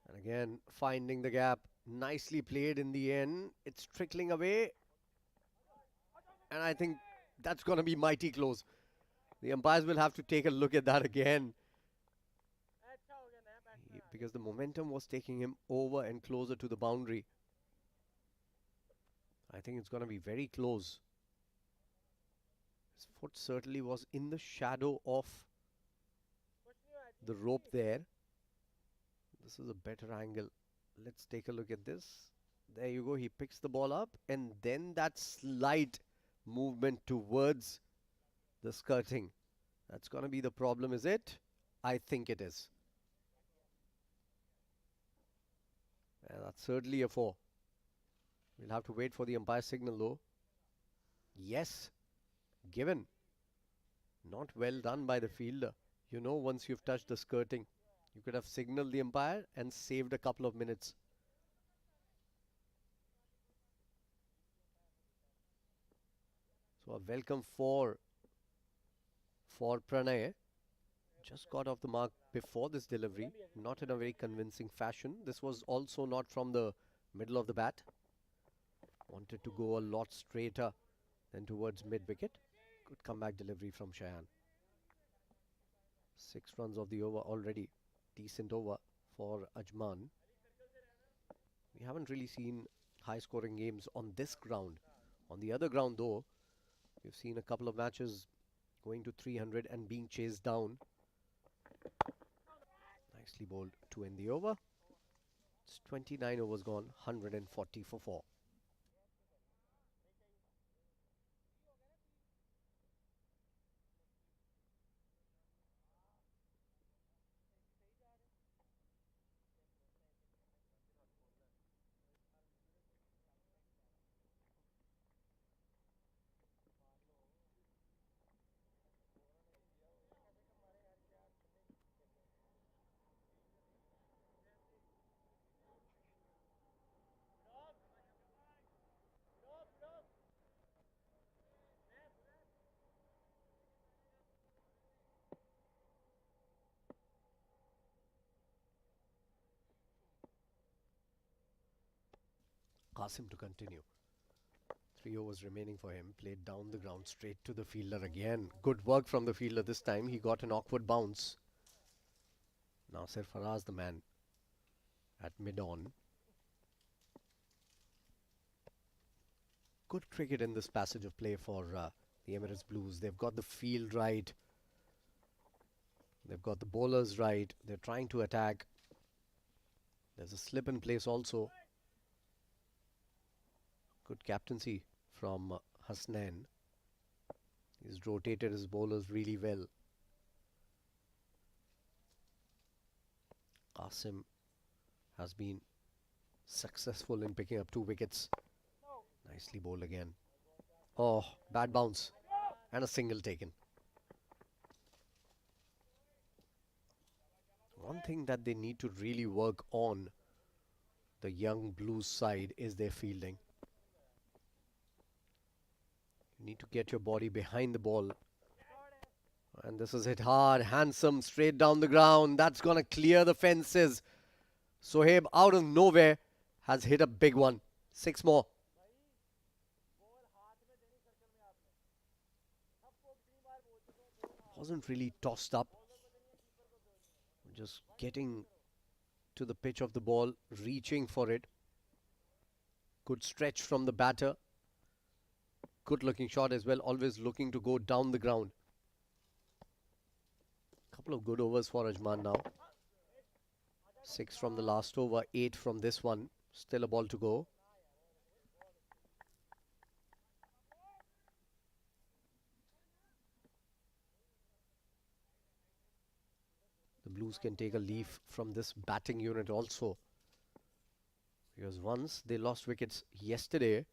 And again, finding the gap. Nicely played in the end. It's trickling away. And I think that's going to be mighty close. The umpires will have to take a look at that again. अच्छा हो गया नया batsman आ Because the momentum was taking him over and closer to the boundary. I think it's going to be very close. His foot certainly was in the shadow of गया कुछ नहीं हुआ जी the rope there. This is a better angle. Let's take a look at this. There you go. He picks the ball up and then that slight movement towards the skirting. That's going to be the problem, is it? I think it is. Yeah, that's certainly a 4. We'll have to wait for the umpire signal though. Yes, given. Not well done by the fielder. You know, once you've touched the skirting, you could have signaled the umpire and saved a couple of minutes. So a welcome for Pranay. Just got off the mark before this delivery, not in a very convincing fashion. This was also not from the middle of the bat. Wanted to go a lot straighter than towards mid-wicket. Good comeback delivery from Shayan. 6 runs of the over already. Decent over for Ajman. We haven't really seen high-scoring games on this ground. On the other ground though, we've seen a couple of matches going to 300 and being chased down. Nicely bowled to end the over. It's 29 overs gone, 140 for 4. Qasim to continue. 3 overs remaining for him. Played down the ground straight to the fielder again. Good work from the fielder this time. He got an awkward bounce. Nasir Faraz the man at mid-on. Good cricket in this passage of play for the Emirates Blues. They've got the field right. They've got the bowlers right. They're trying to attack. There's a slip in place also. Good captaincy from Hasnain. He's rotated his bowlers really well. Qasim has been successful in picking up 2 wickets. Nicely bowled again. Oh, bad bounce. And a single taken. One thing that they need to really work on, the young Blues side, is their fielding. You need to get your body behind the ball. And this is hit hard, handsome, straight down the ground. That's going to clear the fences. Sohaib, out of nowhere, has hit a big one. 6 more. Wasn't really tossed up. Just getting to the pitch of the ball, reaching for it. Good stretch from the batter. Good looking shot as well, always looking to go down the ground. Couple of good overs for Ajman now. 6 from the last over, 8 from this one. Still a ball to go. The Blues can take a leaf from this batting unit also. Because once they lost wickets yesterday,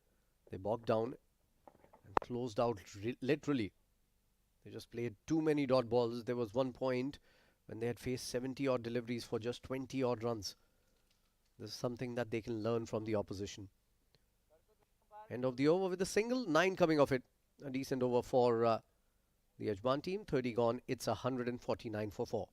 they bogged down and closed out literally. They just played too many dot balls. There was one point when they had faced 70 odd deliveries for just 20 odd runs. This is something that they can learn from the opposition. End of the over with a single, 9 coming off it. A decent over for the Ajman team. 30 gone. It's 149 for 4.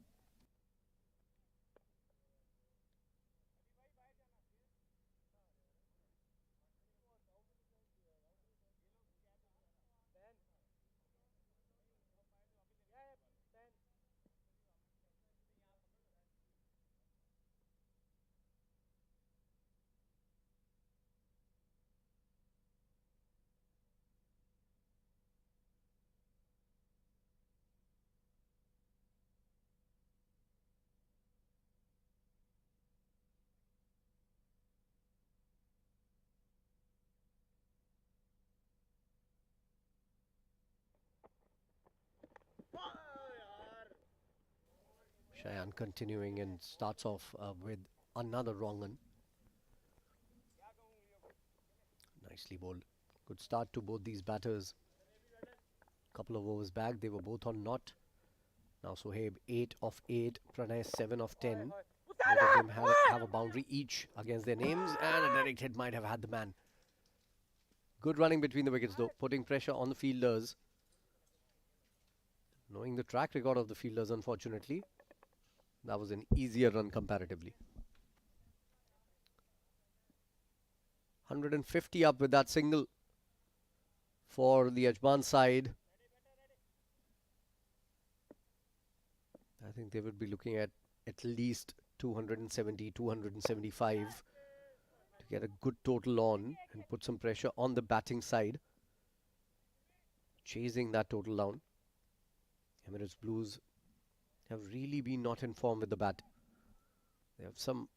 Cheyenne continuing and starts off with another wrong one. Nicely bowled. Good start to both these batters. Couple of overs back, they were both on not. Now Sohaib 8 of 8, Pranay 7 of 10. Both of them have a boundary each against their names, and a direct hit might have had the man. Good running between the wickets though, putting pressure on the fielders. Knowing the track record of the fielders, unfortunately, that was an easier run comparatively. 150 up with that single for the Ajman side. I think they would be looking at least 270, 275 to get a good total on and put some pressure on the batting side. Chasing that total down. Emirates Blues have really been not in form with the bat. They have some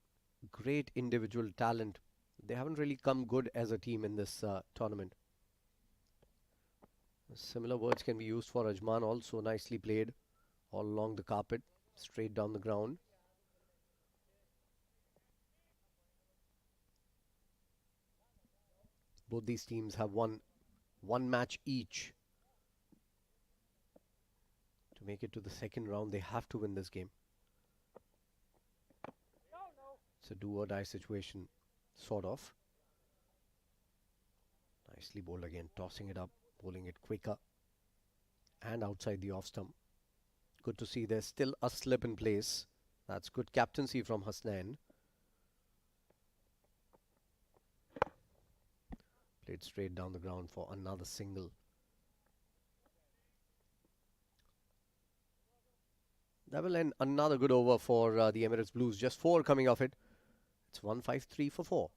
great individual talent. They haven't really come good as a team in this tournament. Similar words can be used for Ajman also. Nicely played all along the carpet, straight down the ground. Both these teams have won one match each. To make it to the second round, they have to win this game. It's a do or die situation, sort of. Nicely bowled again, tossing it up, bowling it quicker and outside the off stump. Good to see there's still a slip in place. That's good captaincy from Hasnain. Played straight down the ground for another single. That will end another good over for the Emirates Blues. Just 4 coming off it. It's 153 for 4.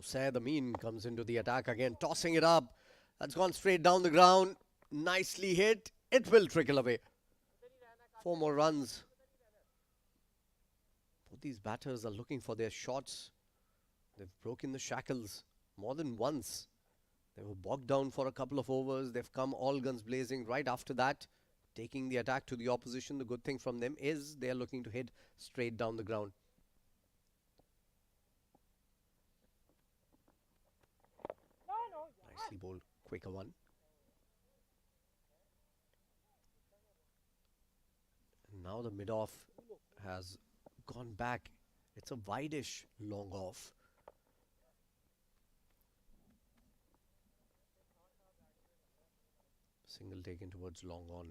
Saeed Amin comes into the attack again, tossing it up. That's gone straight down the ground. Nicely hit. It will trickle away. 4 more runs. Both these batters are looking for their shots. They've broken the shackles more than once. They were bogged down for a couple of overs. They've come all guns blazing right after that, taking the attack to the opposition. The good thing from them is they're looking to hit straight down the ground. Nicely bowled, quicker one. And now the mid-off has gone back. It's a wide-ish long off. Single taken towards long on,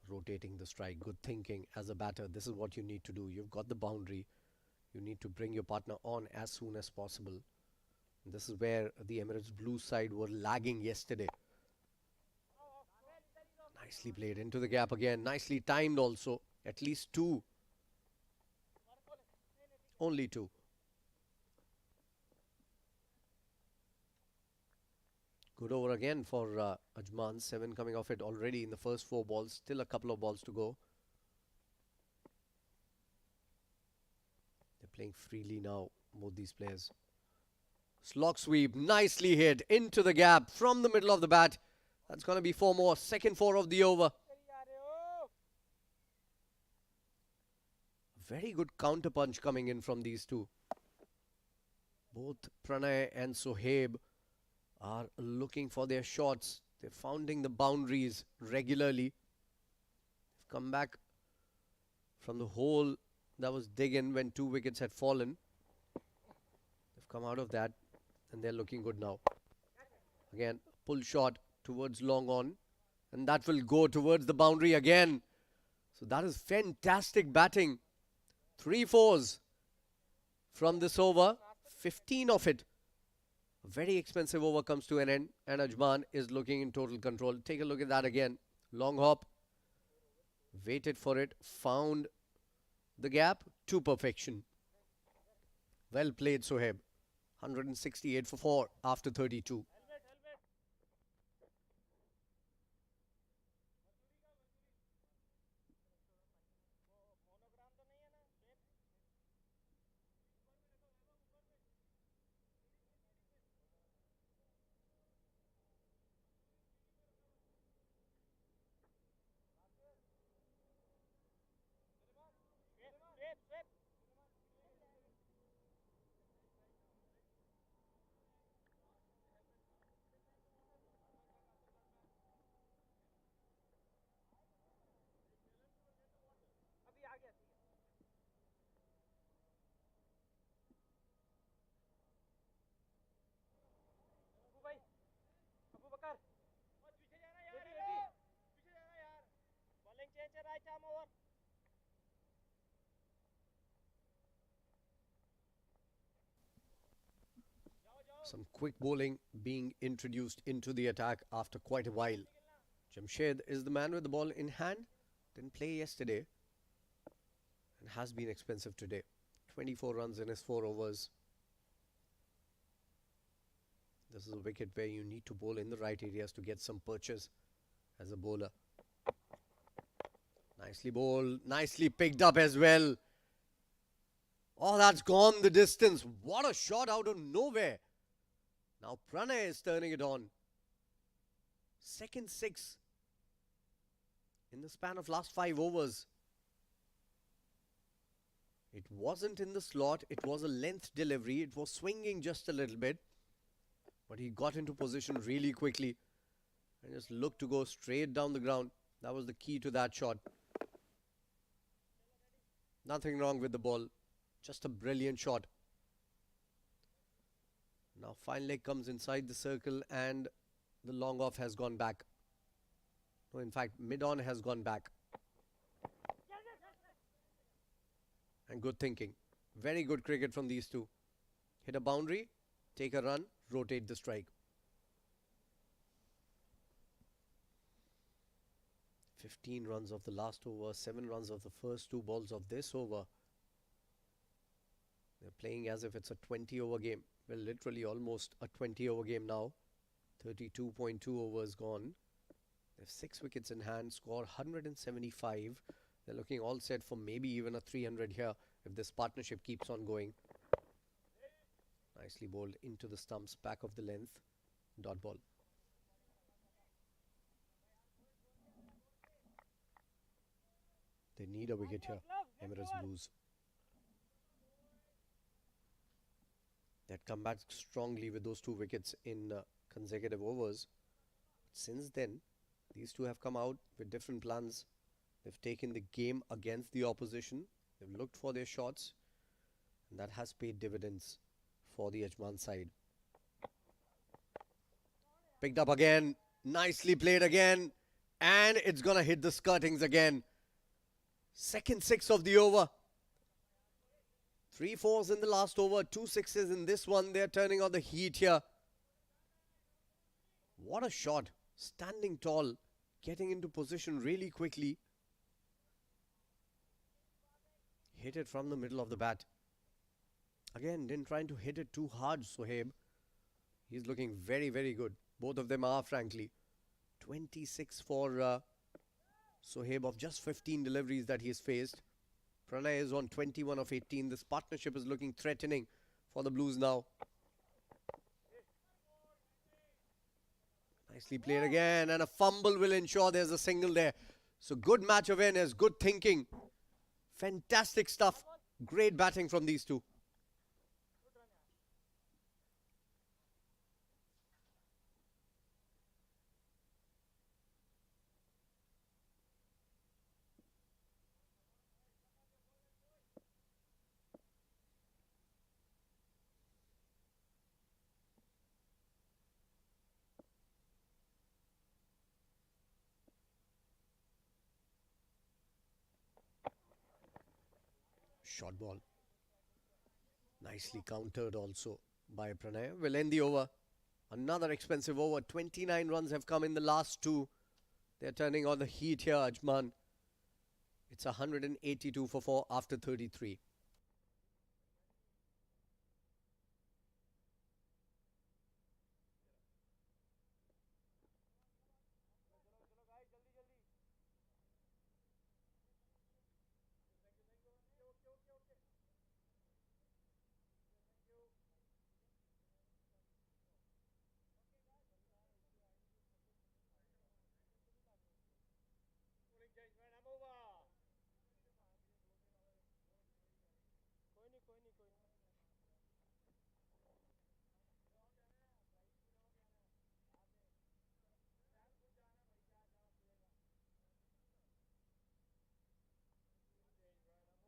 rotating the strike. Good thinking as a batter. This is what you need to do. You've got the boundary. You need to bring your partner on as soon as possible. This is where the Emirates Blues side were lagging yesterday. Nicely played into the gap again. Nicely timed also. At least 2. Only 2. Good over again for Ajman. 7 coming off it already in the first 4 balls. Still a couple of balls to go. They're playing freely now, both these players. Slog sweep, nicely hit into the gap from the middle of the bat. That's going to be 4 more. Second 4 of the over. Very good counter punch coming in from these two. Both Pranay and Sohaib are looking for their shots. They're founding the boundaries regularly. They've come back from the hole that was dig in when 2 wickets had fallen. They've come out of that and they're looking good now. Again, pull shot towards long on, and that will go towards the boundary again. So that is fantastic batting. 3 fours from this over, 15 of it. A very expensive over comes to an end, and Ajman is looking in total control. Take a look at that again. Long hop, waited for it, found the gap to perfection. Well played, Sohaib. 168 for 4 after 32. अभी आ गया ठीक है अबू भाई अबू बकर पीछे जाना यार पीछे जाना यार बॉलिंग चेंज है right arm over Some quick bowling being introduced into the attack after quite a while. Jamshed is the man with the ball in hand. Didn't play yesterday and has been expensive today. 24 runs in his 4 overs. This is a wicket where you need to bowl in the right areas to get some purchase as a bowler. Nicely bowled, nicely picked up as well. Oh, that's gone the distance. What a shot out of nowhere. Now Pranay is turning it on. Second 6 in the span of last 5 overs. It wasn't in the slot. It was a length delivery. It was swinging just a little bit. But he got into position really quickly and just looked to go straight down the ground. That was the key to that shot. Nothing wrong with the ball. Just a brilliant shot. Now fine leg comes inside the circle and the long off has gone back. No, in fact, mid on has gone back. And good thinking. Very good cricket from these two. Hit a boundary, take a run, rotate the strike. 15 runs of the last over, 7 runs of the first 2 balls of this over. They're playing as if it's a 20 over game. Well, literally almost a 20 over game now. 32.2 overs gone. They have 6 wickets in hand, score 175. They're looking all set for maybe even a 300 here if this partnership keeps on going. Nicely bowled into the stumps, back of the length. Dot ball. They need a wicket here, Emirates Blues. They'd come back strongly with those 2 wickets in consecutive overs. Since then, these two have come out with different plans. They've taken the game against the opposition. They've looked for their shots. And that has paid dividends for the Ajman side. Picked up again. Nicely played again. And it's going to hit the skirtings again. Second 6 of the over. 3 fours in the last over, 2 sixes in this one. They're turning on the heat here. What a shot. Standing tall, getting into position really quickly. Hit it from the middle of the bat. Again, didn't try to hit it too hard, Sohaib. He's looking very, very good. Both of them are, frankly. 26 for Sohaib of just 15 deliveries that he's faced. Pranay is on 21 of 18. This partnership is looking threatening for the Blues now. Nicely played again, and a fumble will ensure there's a single there. So good match awareness, good thinking. Fantastic stuff. Great batting from these two. short ball. Nicely countered also by Pranay. Will end the over. Another expensive over. 29 runs have come in the last two. They're turning on the heat here, Ajman. It's 182 for 4 after 33.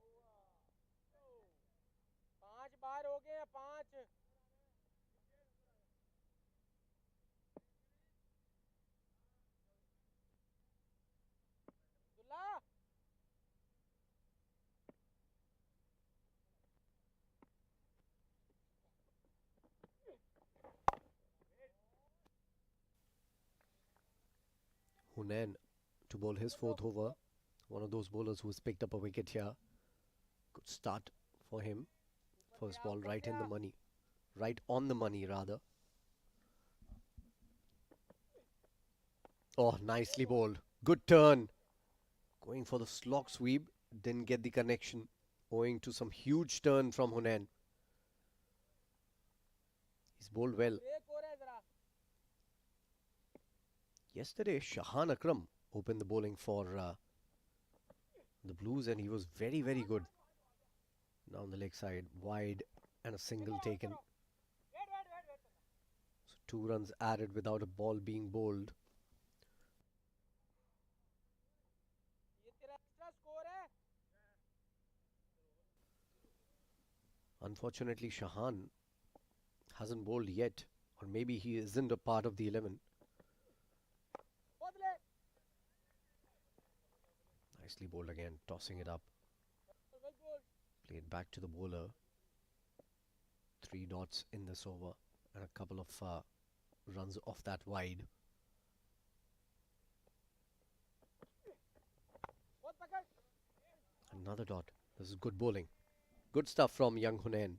कोई नहीं कोई नहीं 5 बार हो गए 5 Dulla Hunain to bowl his fourth over. One of those bowlers who's picked up a wicket here. Good start for him. First ball right in the money. Right on the money, rather. Oh, nicely bowled. Good turn. Going for the slog sweep. Didn't get the connection. Owing to some huge turn from Hunain. He's bowled well. Yesterday, Shahan Akram opened the bowling for the Blues and he was very, very good. Now on the leg side, wide and a single taken. So 2 runs added without a ball being bowled. Unfortunately, Shahan hasn't bowled yet, or maybe he isn't a part of the 11. Nicely bowled again, tossing it up. Played back to the bowler. 3 dots in this over and a couple of runs off that wide. Another dot. This is good bowling. Good stuff from young Hunain.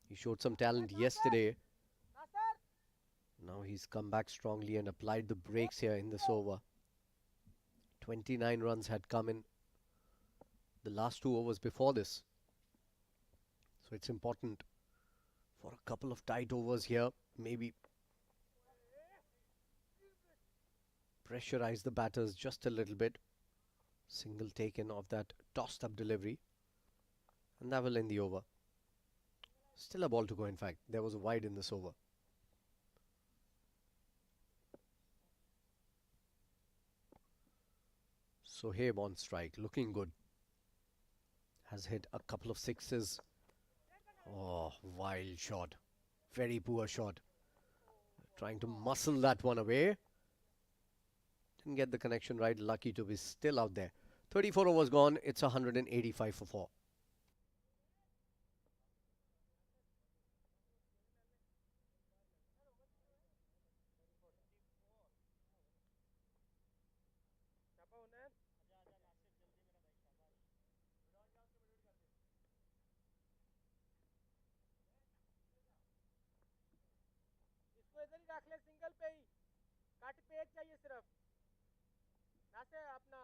He showed some talent yesterday. Now he's come back strongly and applied the brakes here in this over. 29 runs had come in the last 2 overs before this. So it's important for a couple of tight overs here. Maybe pressurize the batters just a little bit. Single taken of that tossed up delivery. And that will end the over. Still a ball to go, in fact. There was a wide in this over. Sohaib on strike, looking good. Has hit a couple of sixes. Oh, wild shot. Very poor shot. Trying to muscle that one away. Didn't get the connection right. Lucky to be still out there. 34 overs gone. It's 185 for 4. इसको इधर ही रख ले single पे ही cut page चाहिए सिर्फ ना से अपना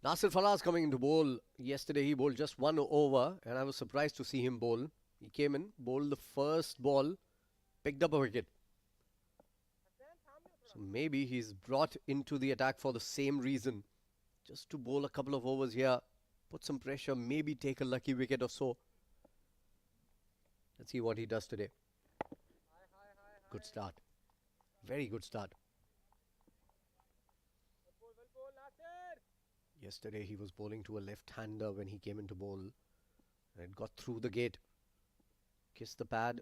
Nasir Faraz coming into bowl. Yesterday he bowled just 1 over and I was surprised to see him bowl. He came in, bowled the first ball, picked up a wicket. So maybe he's brought into the attack for the same reason. Just to bowl a couple of overs here, put some pressure, maybe take a lucky wicket or so. Let's see what he does today. Good start. Very good start. Well ball, Nasir. Yesterday he was bowling to a left-hander when he came into bowl. And it got through the gate. Kissed the pad.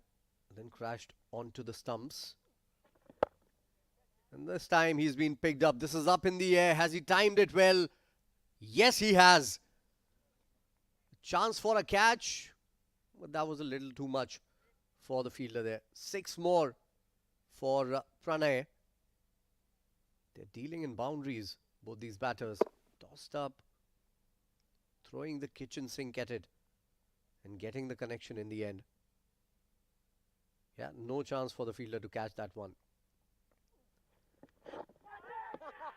Then crashed onto the stumps. And this time he's been picked up. This is up in the air. Has he timed it well? Yes, he has. Chance for a catch. But that was a little too much for the fielder there. 6 more for Pranay. They're dealing in boundaries, both these batters. Tossed up. Throwing the kitchen sink at it. And getting the connection in the end. Yeah, no chance for the fielder to catch that one.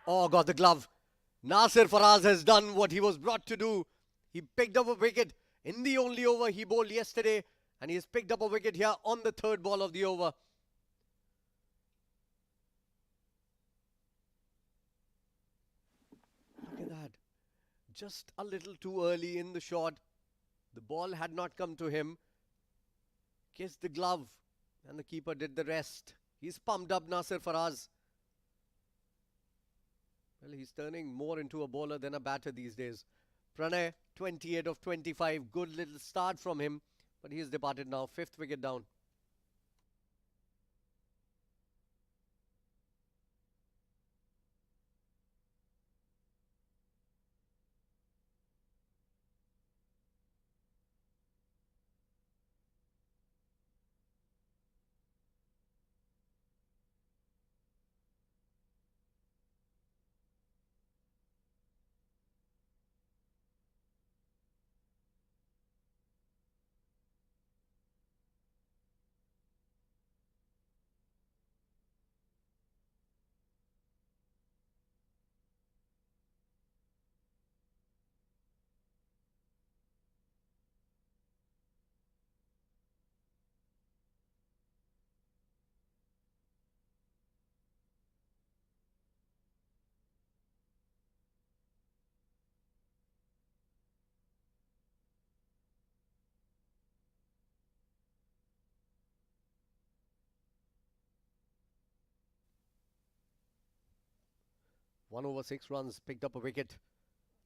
Oh, got the glove. Nasir Faraz has done what he was brought to do. He picked up a wicket in the only over he bowled yesterday. And he has picked up a wicket here on the 3rd ball of the over. Look at that. Just a little too early in the shot. The ball had not come to him. Kissed the glove. And the keeper did the rest. He's pumped up, Nasir Faraz. Well, he's turning more into a bowler than a batter these days. Pranay, 28 of 25. Good little start from him. But he has departed now. 5th wicket down. One over 6 runs, picked up a wicket.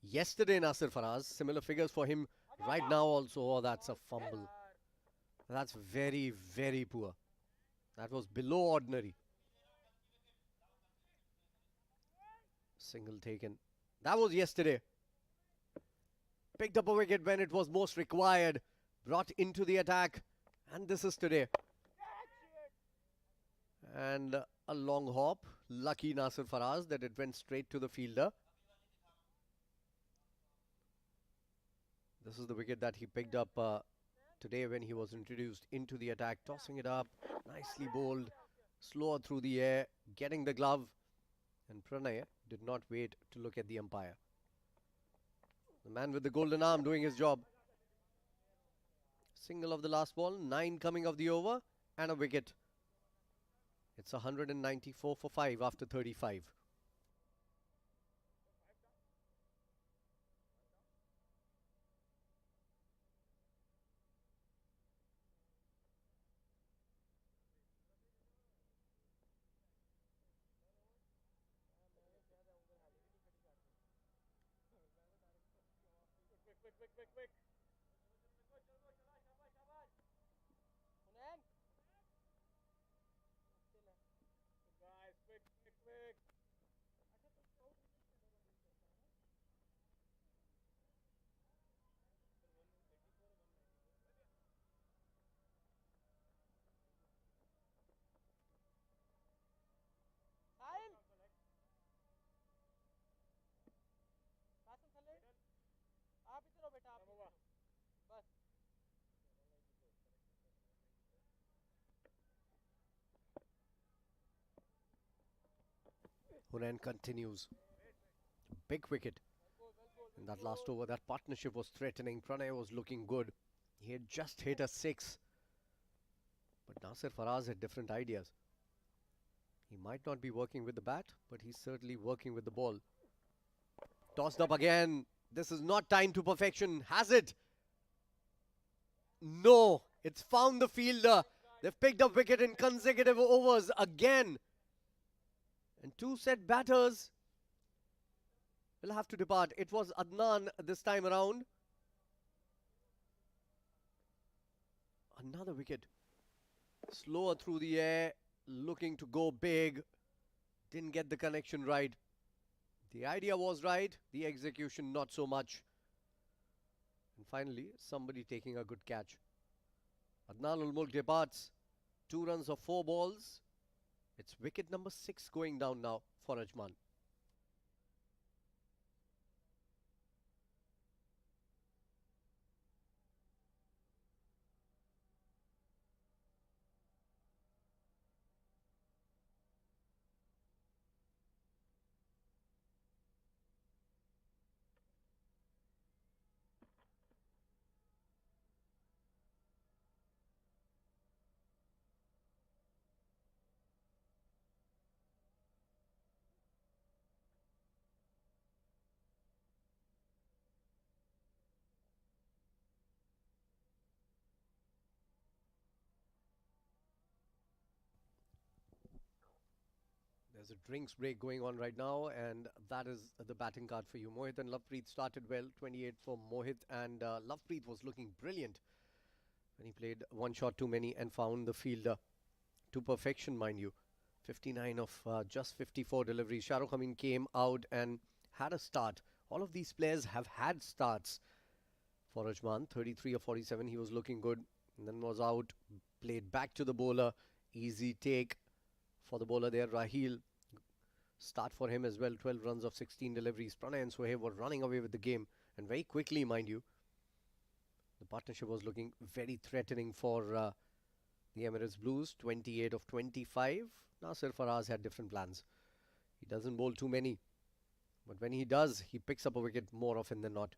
Yesterday, Nasir Faraz, similar figures for him right now also. Oh, that's a fumble. That's very, very poor. That was below ordinary. Single taken. That was yesterday. Picked up a wicket when it was most required. Brought into the attack. And this is today. And a long hop. Lucky Nasir Faraz that it went straight to the fielder. This is the wicket that he picked up today when he was introduced into the attack. Tossing it up. Nicely bowled. Slower through the air. Getting the glove. And Pranay did not wait to look at the umpire. The man with the golden arm doing his job. Single of the last ball. 9 coming of the over. And a wicket. It's 194 for 5 after 35. Quick. Hunain. Guys, quick. Sahil. Qasim थले आप इधर हो बेटा आप इधर हो। बस Hunain continues. Big wicket. In that last over, that partnership was threatening. Pranay was looking good. He had just hit a 6. But Nasir Faraz had different ideas. He might not be working with the bat, but he's certainly working with the ball. Tossed up again. This is not timed to perfection. Has it? No. It's found the fielder. They've picked up wicket in consecutive overs again. And two set batters will have to depart. It was Adnan this time around. Another wicket. Slower through the air, looking to go big. Didn't get the connection right. The idea was right, the execution not so much. And finally, somebody taking a good catch. Adnan ul Mulk departs. 2 runs of 4 balls. It's wicket number 6 going down now for Ajman. There's a drinks break going on right now, and that is the batting card for you. Mohit and Lovepreet started well, 28 for Mohit, and Lovepreet was looking brilliant when he played one shot too many and found the fielder to perfection, mind you. 59 of just 54 deliveries. Shah Rukh Amin came out and had a start. All of these players have had starts for Ajman. 33 of 47, he was looking good, and then was out, played back to the bowler. Easy take for the bowler there, Raheel. Start for him as well, 12 runs of 16 deliveries. Pranay and Sohaib were running away with the game, and very quickly, mind you. The partnership was looking very threatening for the Emirates Blues. 28 of 25. Nasir Faraz had different plans. He doesn't bowl too many, but when he does, he picks up a wicket more often than not.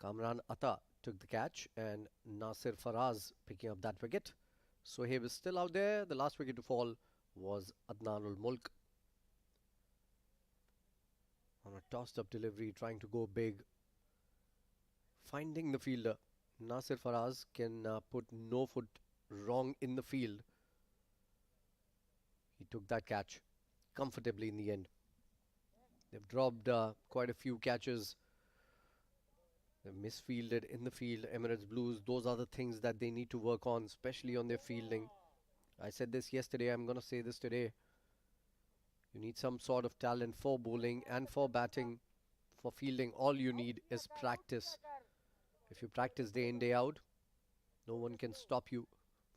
Kamran Atta took the catch, and Nasir Faraz picking up that wicket. Sohaib is still out there. The last wicket to fall was Adnan ul Mulk. On a tossed up delivery, trying to go big. Finding the fielder. Nasir Faraz can put no foot wrong in the field. He took that catch comfortably in the end. They've dropped quite a few catches. They've misfielded in the field. Emirates Blues, those are the things that they need to work on, especially on their fielding. I said this yesterday, I'm going to say this today. You need some sort of talent for bowling and for batting. For fielding, all you need is practice. If you practice day in, day out, no one can stop you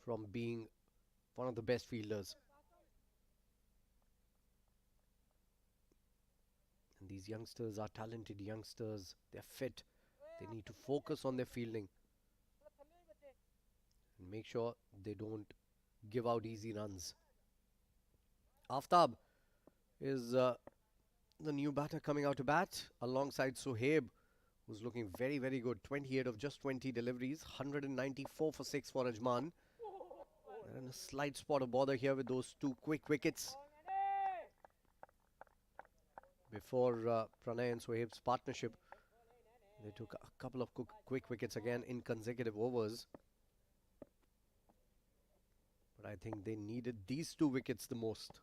from being one of the best fielders. And these youngsters are talented youngsters. They're fit. They need to focus on their fielding and make sure they don't give out easy runs. Aftab is the new batter coming out to bat alongside Sohaib, who's looking very, very good. 28 of just 20 deliveries, 194 for 6 for Ajman. And a slight spot of bother here with those 2 quick wickets before Pranay and Sohaib's partnership. They took a couple of quick wickets again in consecutive overs. But I think they needed these 2 wickets the most,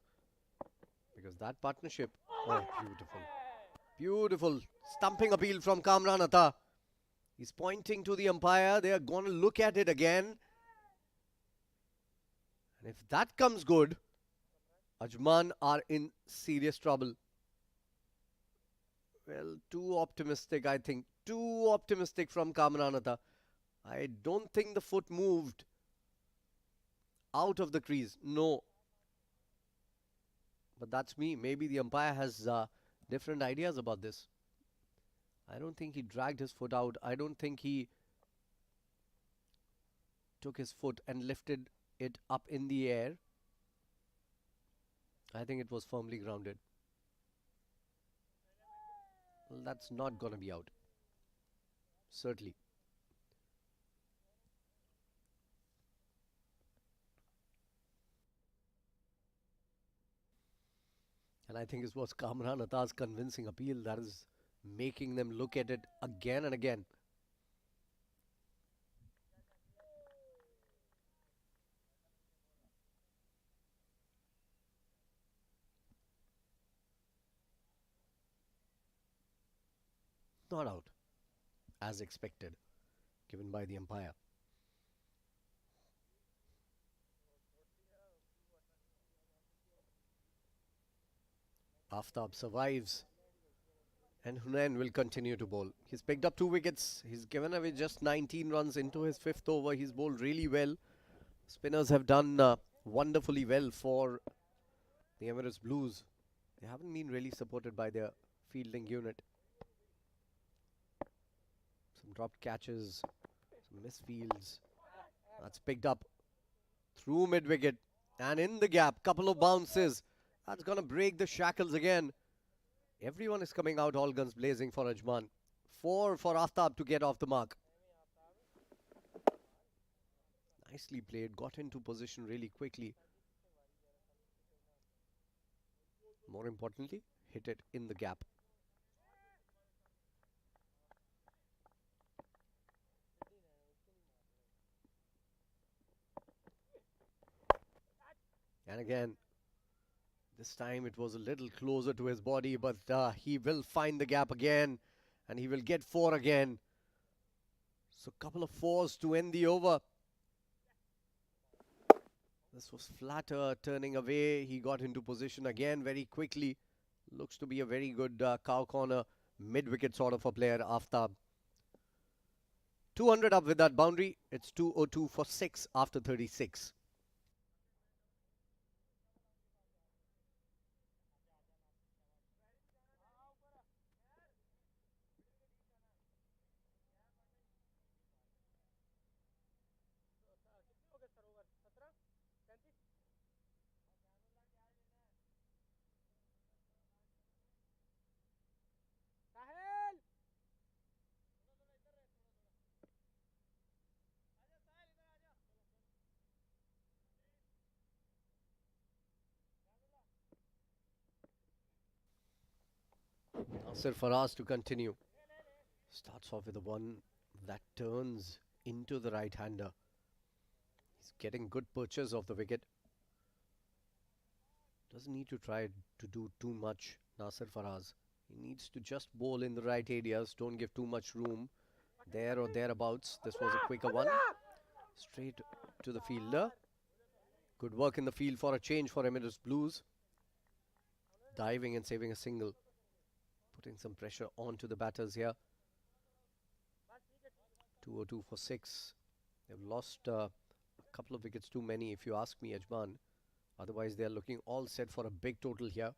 because that partnership, oh, beautiful. Beautiful stumping appeal from Kamran Atta. He's pointing to the umpire. They are going to look at it again. And if that comes good, Ajman are in serious trouble. Well, too optimistic, I think. Too optimistic from Kamran Atta. I don't think the foot moved out of the crease. No. But that's me. Maybe the umpire has different ideas about this. I don't think he dragged his foot out. I don't think he took his foot and lifted it up in the air. I think it was firmly grounded. Well, that's not going to be out. Certainly. And I think it was Kamran Atta's convincing appeal that is making them look at it again and again. Not out, as expected, given by the umpire. Aftab survives, and Hunain will continue to bowl. He's picked up 2 wickets. He's given away just 19 runs into his fifth over. He's bowled really well. Spinners have done wonderfully well for the Emirates Blues. They haven't been really supported by their fielding unit. Some dropped catches, some misfields. That's picked up through mid wicket and in the gap. Couple of bounces. That's going to break the shackles again. Everyone is coming out all guns blazing for Ajman. 4 for Aftab to get off the mark. Nicely played. Got into position really quickly. More importantly, hit it in the gap. And again, this time it was a little closer to his body, but he will find the gap again and he will get 4 again. So couple of 4s to end the over. This was flatter, turning away. He got into position again very quickly. Looks to be a very good cow corner, mid-wicket sort of a player, Aftab. 200 up with that boundary. It's 202 for 6 after 36. कितने हो गए sir over 17 35 साहिल आजा साहिल इधर आजा Nasir Faraz to continue. Starts off with a one that turns into the right-hander. He's getting good purchase of the wicket. Doesn't need to try to do too much, Nasir Faraz. He needs to just bowl in the right areas. Don't give too much room there or thereabouts. This was a quicker one. Straight to the fielder. Good work in the field for a change for Emirates Blues. Diving and saving a single. Putting some pressure onto the batters here. 202 for 6. They've lost a couple of wickets too many, if you ask me, Ajman. Otherwise, they are looking all set for a big total here.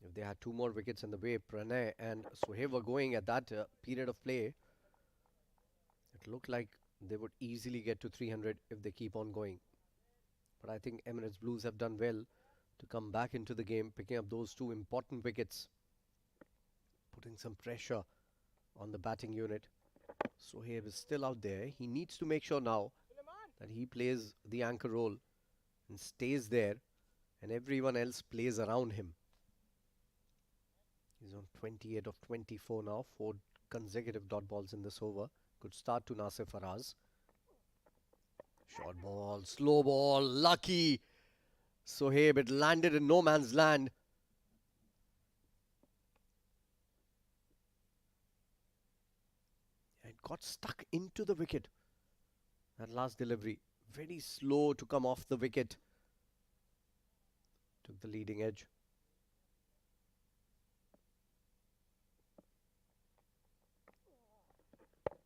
If they had 2 more wickets in the way Pranay and Sohaib were going at that period of play, it looked like they would easily get to 300 if they keep on going. But I think Emirates Blues have done well to come back into the game, picking up those 2 important wickets, putting some pressure on the batting unit. Sohaib is still out there. He needs to make sure now that he plays the anchor role and stays there, and everyone else plays around him. He's on 28 of 24 now, 4 consecutive dot balls in this over. Good start to Nasir Faraz. Short ball, slow ball, lucky. Sohaib, it landed in no man's land. It got stuck into the wicket. That last delivery, very slow to come off the wicket. Took the leading edge.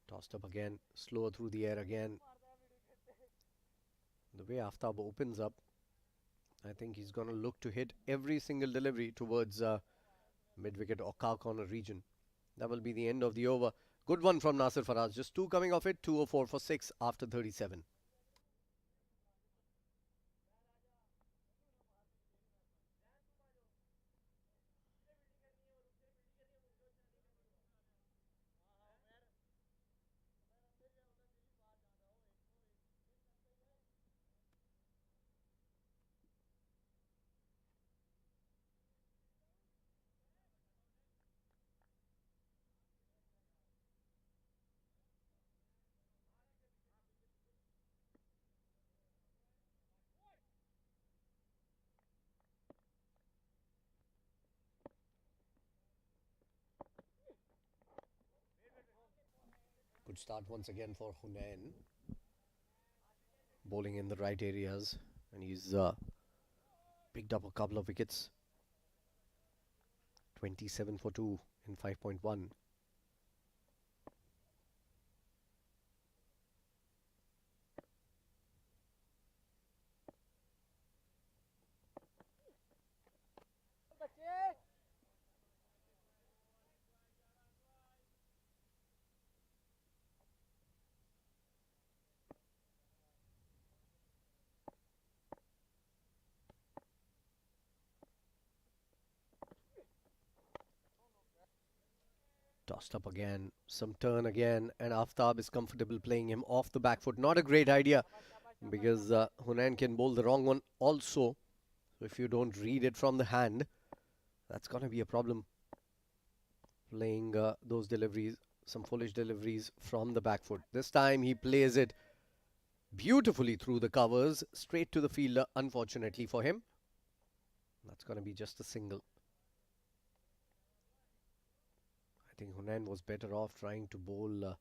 Tossed up again, slower through the air again. The way Aftab opens up, I think he's going to look to hit every single delivery towards mid-wicket or cow corner region. That will be the end of the over. Good one from Nasir Faraz. Just 2 coming off it. 204 for 6 after 37. Good start once again for Hunain. Bowling in the right areas, and he's picked up a couple of wickets. 27 for 2 in 5.1. Tossed up again, some turn again, and Aftab is comfortable playing him off the back foot. Not a great idea because Hunain can bowl the wrong one also. So if you don't read it from the hand, that's going to be a problem. Playing those deliveries, some foolish deliveries from the back foot. This time he plays it beautifully through the covers, straight to the fielder, unfortunately for him. That's going to be just a single. I think Hunain was better off trying to bowl a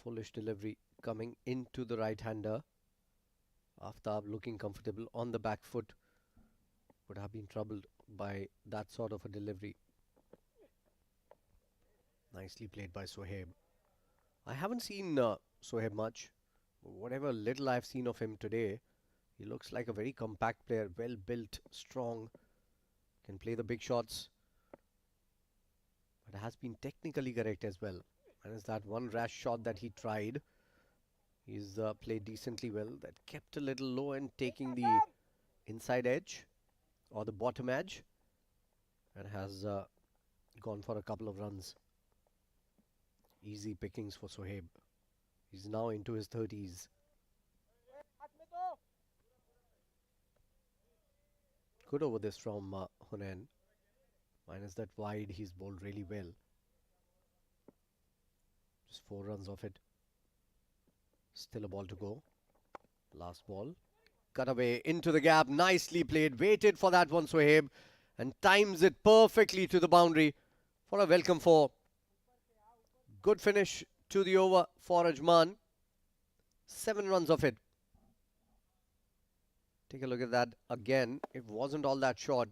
foolish delivery coming into the right-hander. Aftab looking comfortable on the back foot would have been troubled by that sort of a delivery. Nicely played by Sohaib. I haven't seen Sohaib much. Whatever little I've seen of him today, he looks like a very compact player, well built, strong, can play the big shots, but has been technically correct as well. And it's that one rash shot that he tried. He's played decently well. That kept a little low and taking the inside edge or the bottom edge, and has gone for a couple of runs. Easy pickings for Sohaib. He's now into his 30s. Good over this from Hunain. Minus that wide, he's bowled really well. Just 4 runs off it. Still a ball to go. Last ball. Cut away into the gap. Nicely played. Waited for that one, Sohaib. And times it perfectly to the boundary for a welcome 4. Good finish to the over for Ajman. 7 runs off it. Take a look at that again. It wasn't all that short.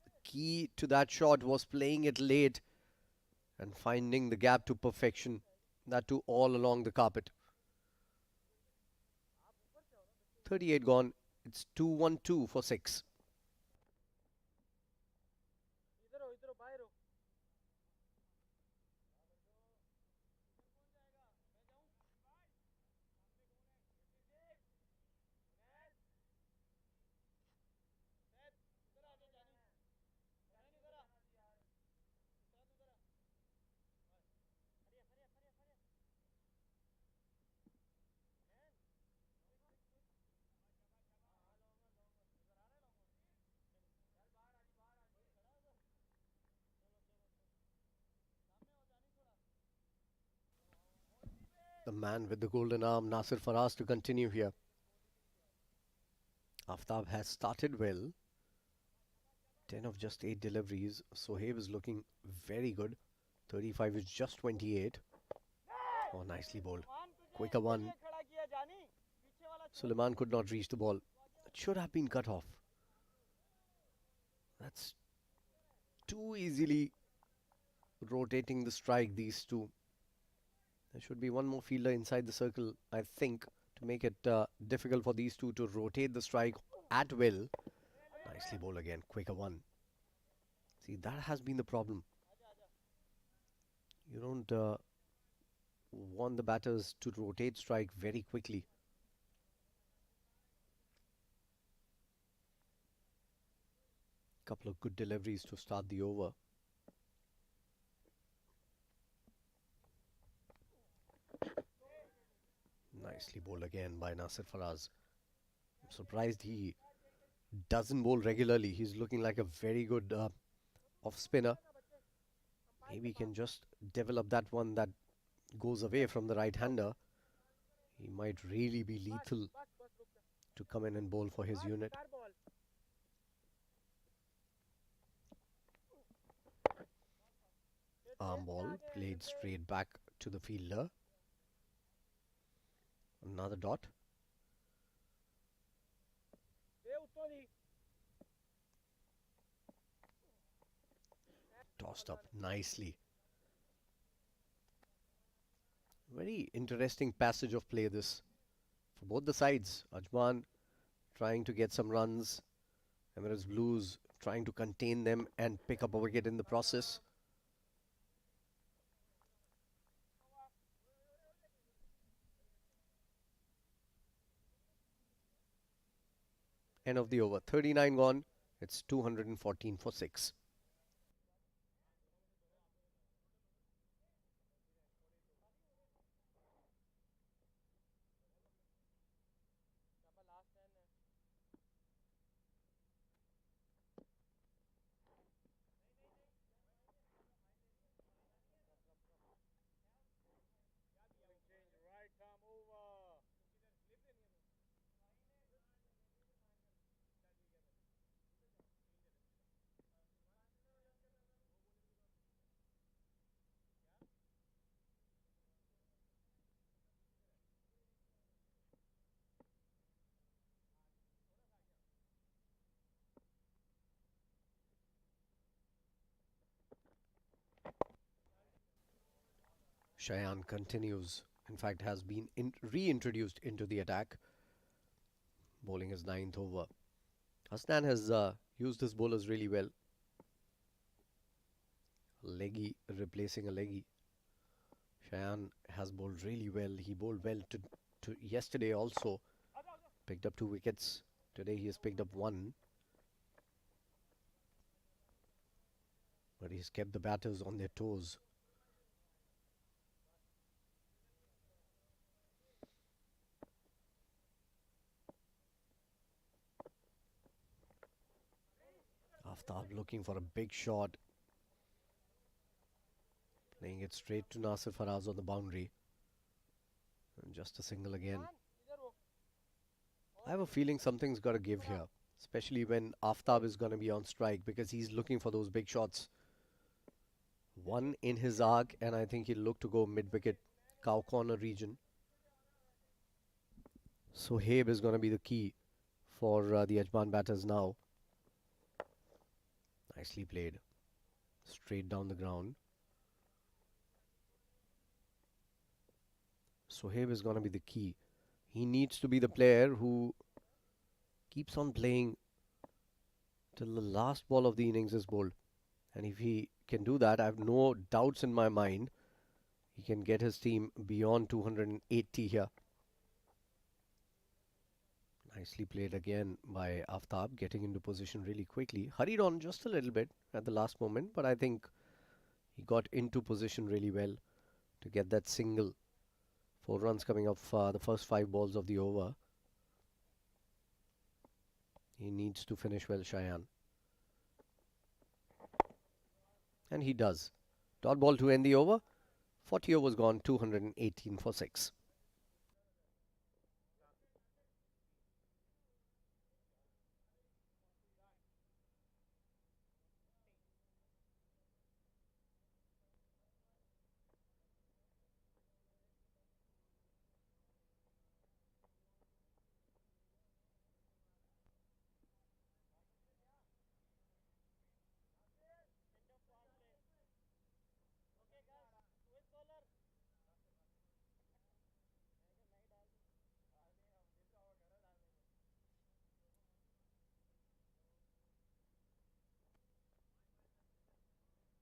The key to that shot was playing it late and finding the gap to perfection. That too all along the carpet. 38 gone. It's 2-1-2 for 6. The man with the golden arm, Nasir Faraz, to continue here. Aftab has started well. 10 of just 8 deliveries. Sohaib is looking very good. 35 is just 28. Oh, nicely bowled. Quicker one. Suleiman could not reach the ball. It should have been cut off. That's too easily rotating the strike, these two. There should be one more fielder inside the circle, I think, to make it difficult for these two to rotate the strike at will. Nicely bowled again. Quicker one. See, that has been the problem. You don't want the batters to rotate strike very quickly. Couple of good deliveries to start the over. Nicely bowled again by Nasir Faraz. I'm surprised he doesn't bowl regularly. He's looking like a very good off spinner. Maybe he can just develop that one that goes away from the right hander. He might really be lethal to come in and bowl for his unit. arm ball played straight back to the fielder. Another dot. Deu, Tony. Tossed up nicely. Very interesting passage of play this for both the sides. Ajman trying to get some runs. Emirates Blues trying to contain them and pick up a wicket in the process. End of the over. 39 gone. It's 214 for 6. Siapa last man? Bowling change, right arm over. Shayan continues. In fact, has been reintroduced into the attack. Bowling his ninth over. Hasnan has used his bowlers really well. Leggy replacing a leggy. Shayan has bowled really well. He bowled well to yesterday also. Picked up 2 wickets. Today he has picked up 1. But he's kept the batters on their toes. Aftab looking for a big shot. Playing it straight to Nasir Faraz on the boundary. And just a single again. Idhar wo. I have a feeling something's got to give here. Especially when Aftab is going to be on strike because he's looking for those big shots. 1 in his arc and I think he'll look to go mid-wicket, cow corner region. So Habe is going to be the key for the Ajman batters now. Nicely played. Straight down the ground. Sohaib is going to be the key. He needs to be the player who keeps on playing till the last ball of the innings is bowled. And if he can do that, I have no doubts in my mind he can get his team beyond 280 here. Nicely played again by Aftab, getting into position really quickly. Hurried on just a little bit at the last moment, but I think he got into position really well to get that single. 4 runs coming off the first 5 balls of the over. He needs to finish well, Shayan. And he does. Dot ball to end the over. 40 overs gone, 218 for 6. Okay guys, Swiss bowler.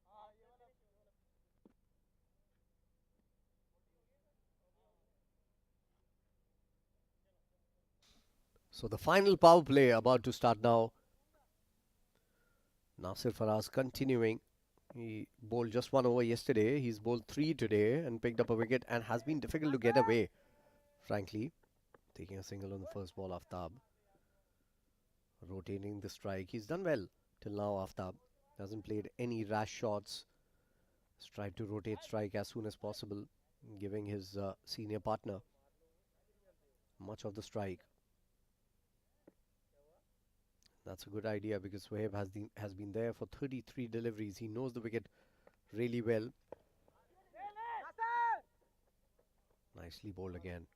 हाँ ये वाला So the final power play about to start now. Nasir Faraz continuing. He bowled just 1 over yesterday. He's bowled 3 today and picked up a wicket and has been difficult to get away, frankly. Taking a single on the first ball, Aftab. Rotating the strike. He's done well till now, Aftab. Hasn't played any rash shots. He's tried to rotate strike as soon as possible, giving his senior partner much of the strike. That's a good idea because Wahab has been there for 33 deliveries. He knows the wicket really well. Nicely bowled again.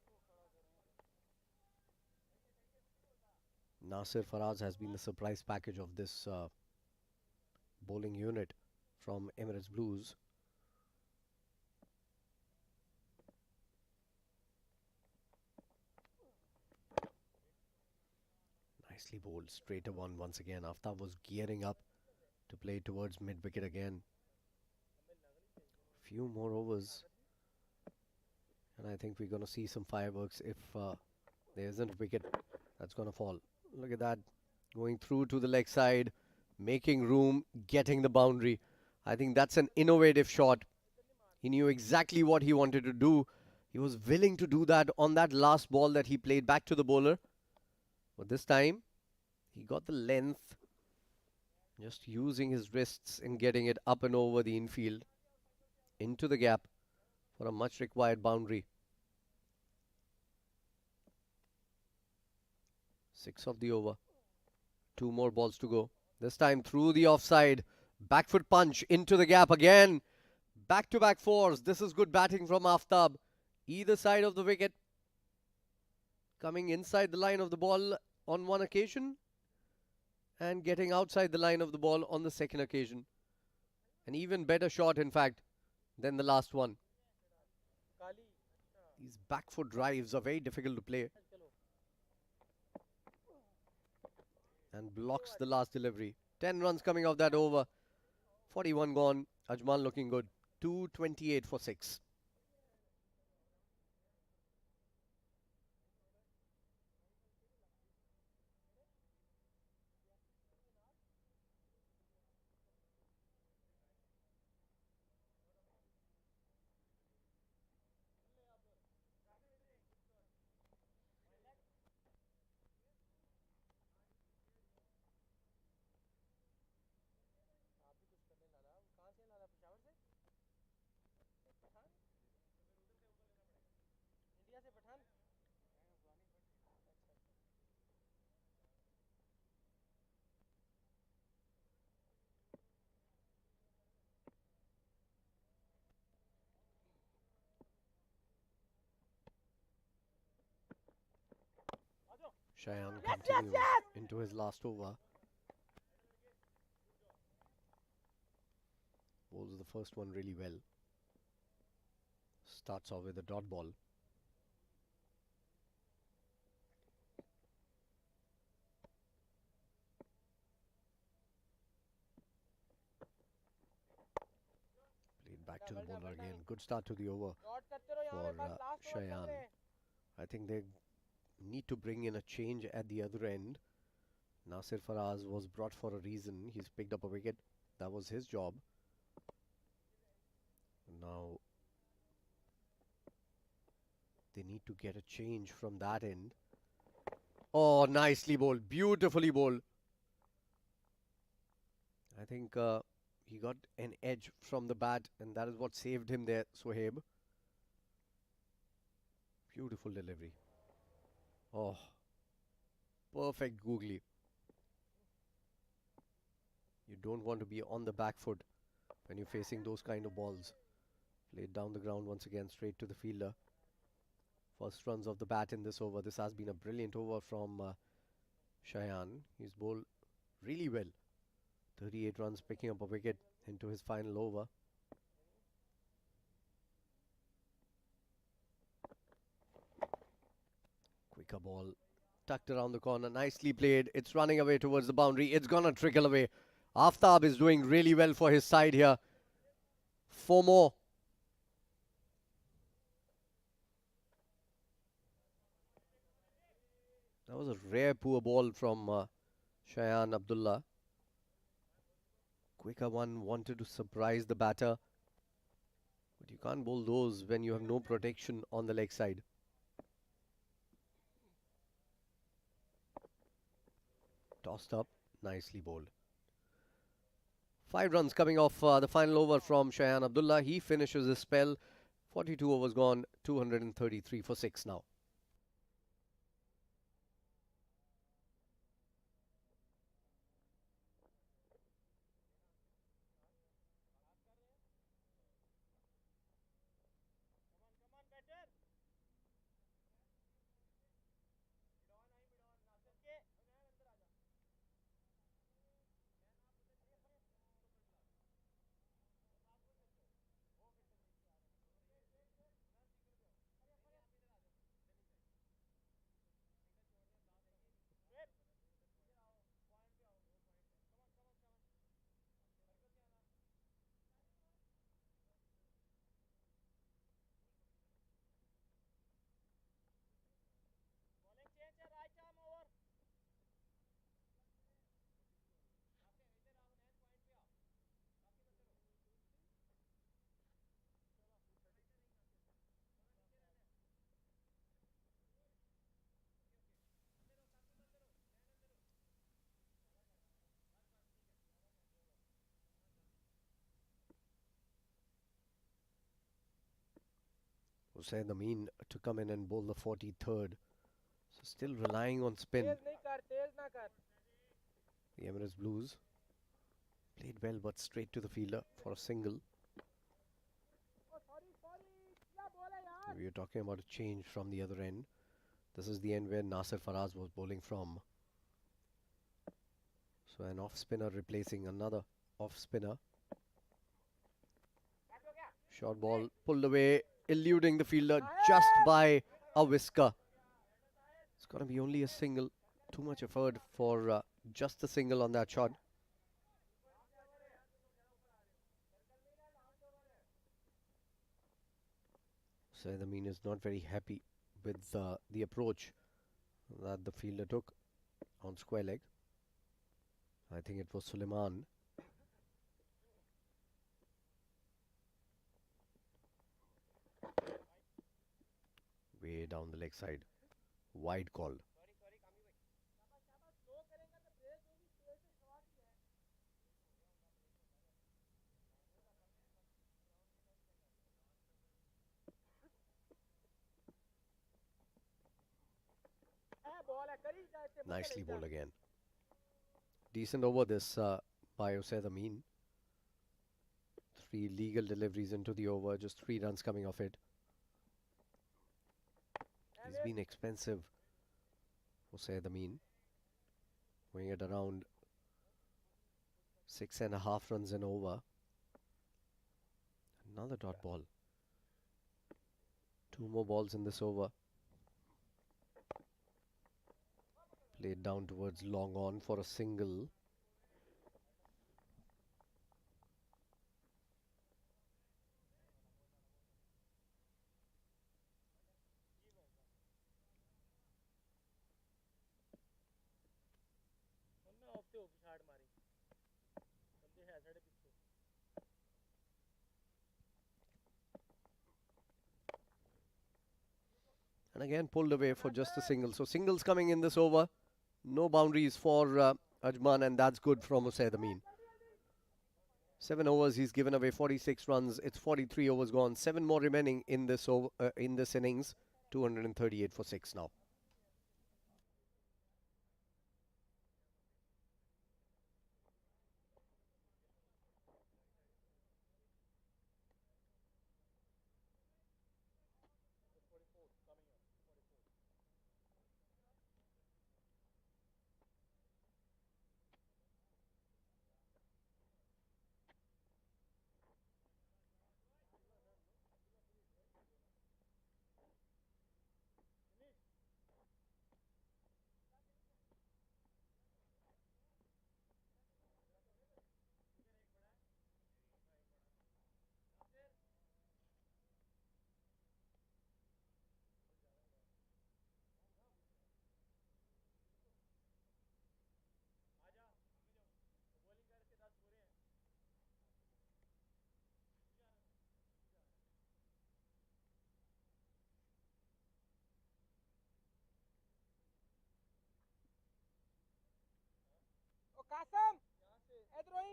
Nasir Faraz has been the surprise package of this bowling unit from Emirates Blues. Nicely bowled, straighter one once again. Aftab was gearing up to play towards mid-wicket again. Few more overs, and I think we're going to see some fireworks if there isn't a wicket that's going to fall. Look at that, going through to the leg side, making room, getting the boundary. I think that's an innovative shot. He knew exactly what he wanted to do. He was willing to do that on that last ball that he played back to the bowler. But this time, he got the length, just using his wrists and getting it up and over the infield, into the gap for a much required boundary. 6 of the over. 2 more balls to go. This time through the offside. Back foot punch into the gap again. Back-to-back fours. This is good batting from Aftab. Either side of the wicket. Coming inside the line of the ball on one occasion, and getting outside the line of the ball on the second occasion. An even better shot, in fact, than the last one. These back foot drives are very difficult to play. And blocks the last delivery. 10 runs coming off that over. 41 gone. Ajman looking good. 228 for 6. Shayan continues into his last over. Bowls the first one really well. Starts off with a dot ball. Played back to the bowler again. Good start to the over for Shayan. I think they need to bring in a change at the other end. Nasir Faraz was brought for a reason. He's picked up a wicket. That was his job. Now they need to get a change from that end. Oh, nicely bowled. Beautifully bowled. I think he got an edge from the bat, and that is what saved him there, Sohaib. Beautiful delivery. Oh, perfect googly. You don't want to be on the back foot when you're facing those kind of balls. Played down the ground once again, straight to the fielder. First runs of the bat in this over. This has been a brilliant over from Shayan. He's bowled really well. 38 runs, picking up a wicket into his final over. Quicker ball, tucked around the corner, nicely played. It's running away towards the boundary. It's gonna trickle away. Aftab is doing really well for his side here. 4 more. That was a rare poor ball from Shayan Abdullah. Quicker one, wanted to surprise the batter. But you can't bowl those when you have no protection on the leg side. Tossed up, nicely bowled. 5 runs coming off the final over from Shayan Abdullah. He finishes his spell. 42 overs gone, 233 for 6 now. Hussain Amin to come in and bowl the 43rd. So still relying on spin. तेज नहीं कर, तेज ना कर. The Emirates Blues played well but straight to the fielder for a single. Oh, sorry, क्या बोला यार? We are talking about a change from the other end. This is the end where Nasir Faraz was bowling from. So an off spinner replacing another off spinner. Short ball pulled away, eluding the fielder just by a whisker. It's going to be only a single. Too much effort for just a single on that shot. Saeed Amin is not very happy with the approach that the fielder took on square leg. I think it was Suleiman. Way down the leg side. Wide call. Nicely bowled again. Decent over this by Usaid Amin. 3 legal deliveries into the over, just 3 runs coming off it. He's been expensive, Usaid Amin. Going at around 6.5 runs and over. Another dot ball. 2 more balls in this over. Played down towards long on for a single. And again pulled away for just a single. So singles coming in this over. No boundaries for Ajman, and that's good from Usaid Amin. 7 overs, he's given away 46 runs. It's 43 overs gone. 7 more remaining in this innings. 238 for 6 now. Qasim इधर ही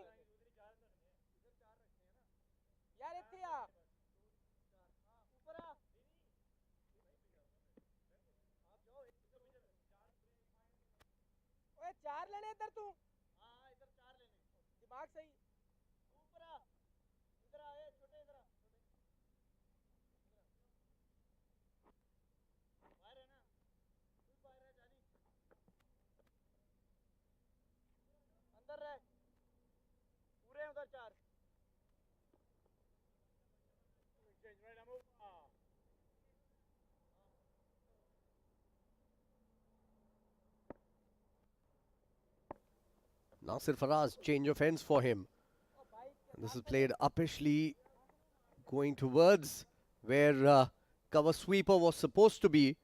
यार ਇੱਥੇ ਆ ऊपर आ ओए 4 लेने इधर तू हां इधर 4 लेने दिमाग सही ऊपर आ इधर आ ए छोटे इधर आ बाहर है ना तू बाहर है जानी अंदर रह पूरे उधर 4 चेंज राइट हम Nasir Faraz, change of ends for him. And this is played uppishly, going towards where cover sweeper was supposed to be.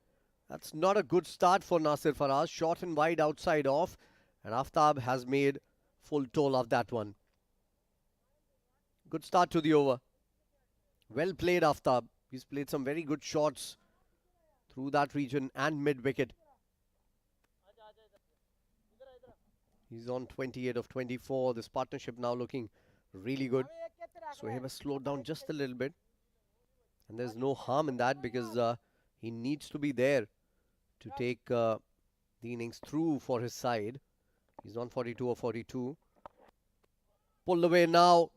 That's not a good start for Nasir Faraz. Short and wide outside off. And Aftab has made full toll of that one. Good start to the over. Well played, Aftab. He's played some very good shots through that region and mid-wicket. He's on 28 of 24. This partnership now looking really good. So he has slowed down just a little bit. And there's no harm in that because he needs to be there to take the innings through for his side. He's on 42 or 42. Pulled away now.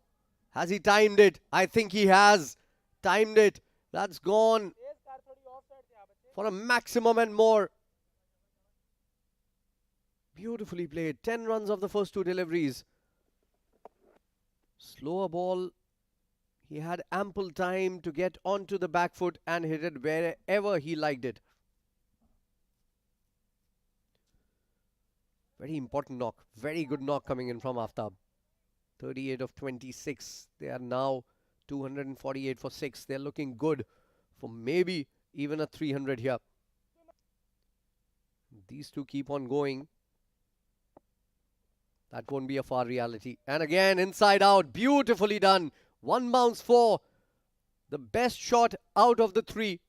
Has he timed it? I think he has timed it. That's gone तेज कर थोड़ी of side से आ बच्चे for a maximum and more. Beautifully played. 10 runs of the first two deliveries. Slower ball. He had ample time to get onto the back foot and hit it wherever he liked it. Very important knock. Very good knock coming in from Aftab. 38 of 26. They are now 248 for 6. They're looking good for maybe even a 300 here. These two keep on going. That won't be a far reality. And again, inside out. Beautifully done. One bounce for the best shot out of the three.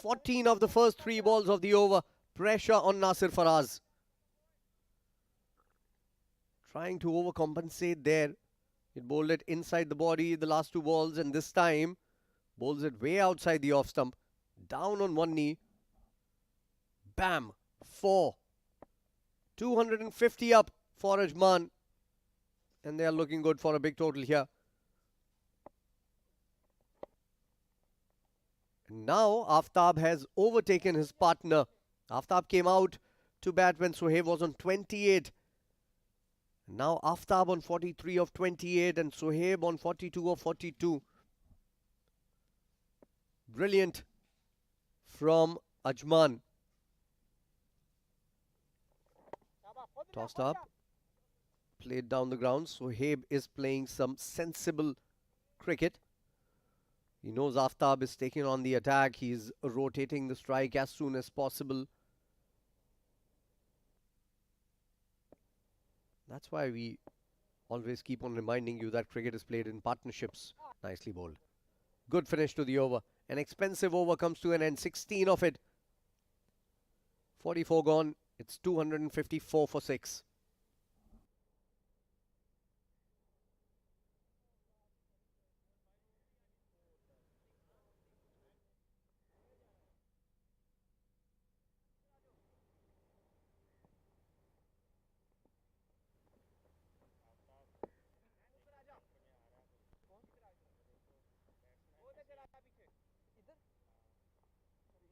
14 of the first three balls of the over. Pressure on Nasir Faraz. Trying to overcompensate there. It bowled it inside the body the last two balls, and this time bowls it way outside the off stump. Down on one knee. Bam. 4. 250 up for Ajman. And they are looking good for a big total here. And now Aftab has overtaken his partner. Aftab came out to bat when Sohaib was on 28. Now Aftab on 43 of 28 and Sohaib on 42 of 42. Brilliant from Ajman. Tossed up. Played down the ground. Sohaib is playing some sensible cricket. He knows Aftab is taking on the attack. He's rotating the strike as soon as possible. That's why we always keep on reminding you that cricket is played in partnerships. Nicely bowled. Good finish to the over. An expensive over comes to an end. 16 of it. 44 gone. It's 254 for 6.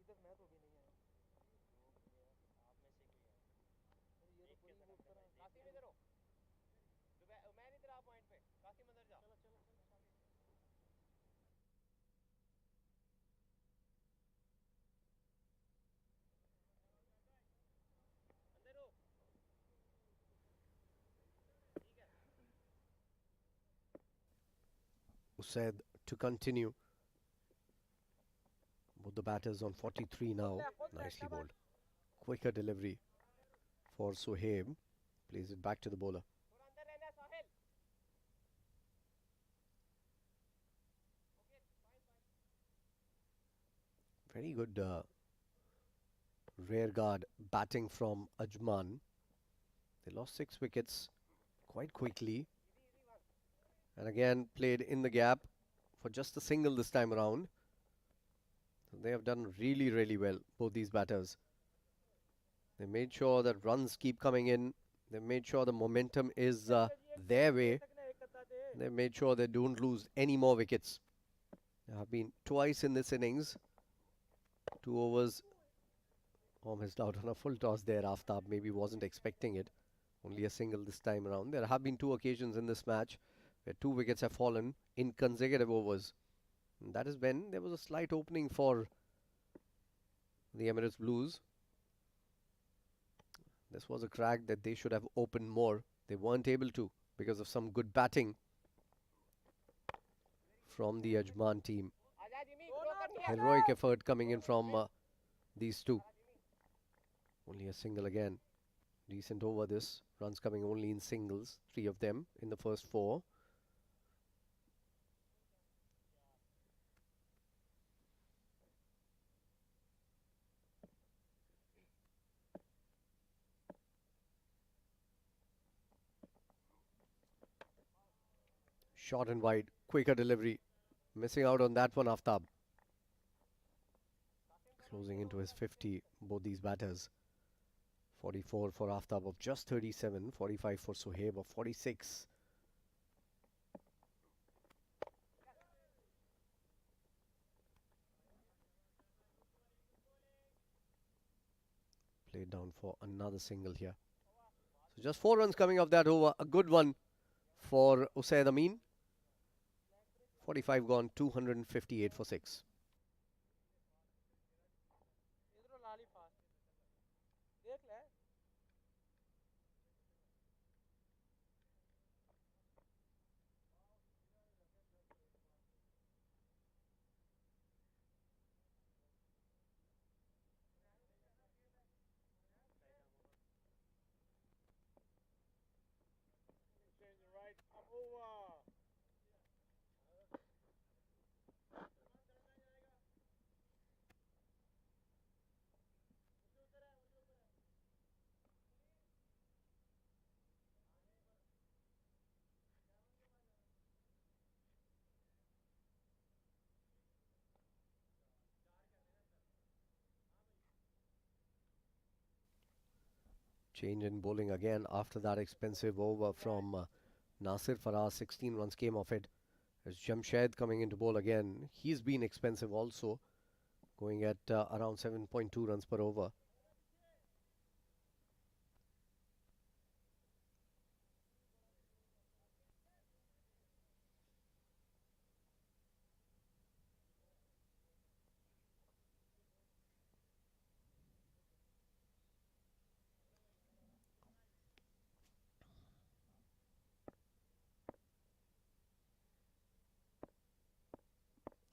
इधर मैं तो भी नहीं आया ये तो पूरी move करा कासिम इधर हो मैं नहीं तेरा पॉइंट पे कासिम अंदर जा चलो चलो अंदर हो Usaid to continue. Both the batters on 43 now. Nicely bowled. Quicker delivery for Sohaib. Plays it back to the bowler. थोड़ा अंदर रहना है साहिल Very good rear guard batting from Ajman. They lost 6 wickets quite quickly. And again played in the gap for just a single this time around. So they have done really, really well, both these batters. They made sure that runs keep coming in. They made sure the momentum is their way. They made sure they don't lose any more wickets. There have been twice in this innings. 2 overs. Missed out on a full toss there. Aftab maybe wasn't expecting it. Only a single this time around. There have been 2 occasions in this match where 2 wickets have fallen in consecutive overs. And that is when there was a slight opening for the Emirates Blues. This was a crack that they should have opened more. They weren't able to because of some good batting from the Ajman team. Heroic effort coming in from these two. Only a single again. Decent over this. Runs coming only in singles. 3 of them in the first 4. Short and wide. Quicker delivery. Missing out on that one, Aftab. Closing into his 50, both these batters. 44 for Aftab of just 37, 45 for Sohaib of 46. Played down for another single here. So just 4 runs coming off that over. A good one for Usaid Amin. 45 gone, 258 for 6. इधरों Lali fast देख ले change the right up over Change in bowling again after that expensive over from Nasir Faraz. 16 runs came off it. There's Jamshed coming into bowl again. He's been expensive also, going at around 7.2 runs per over.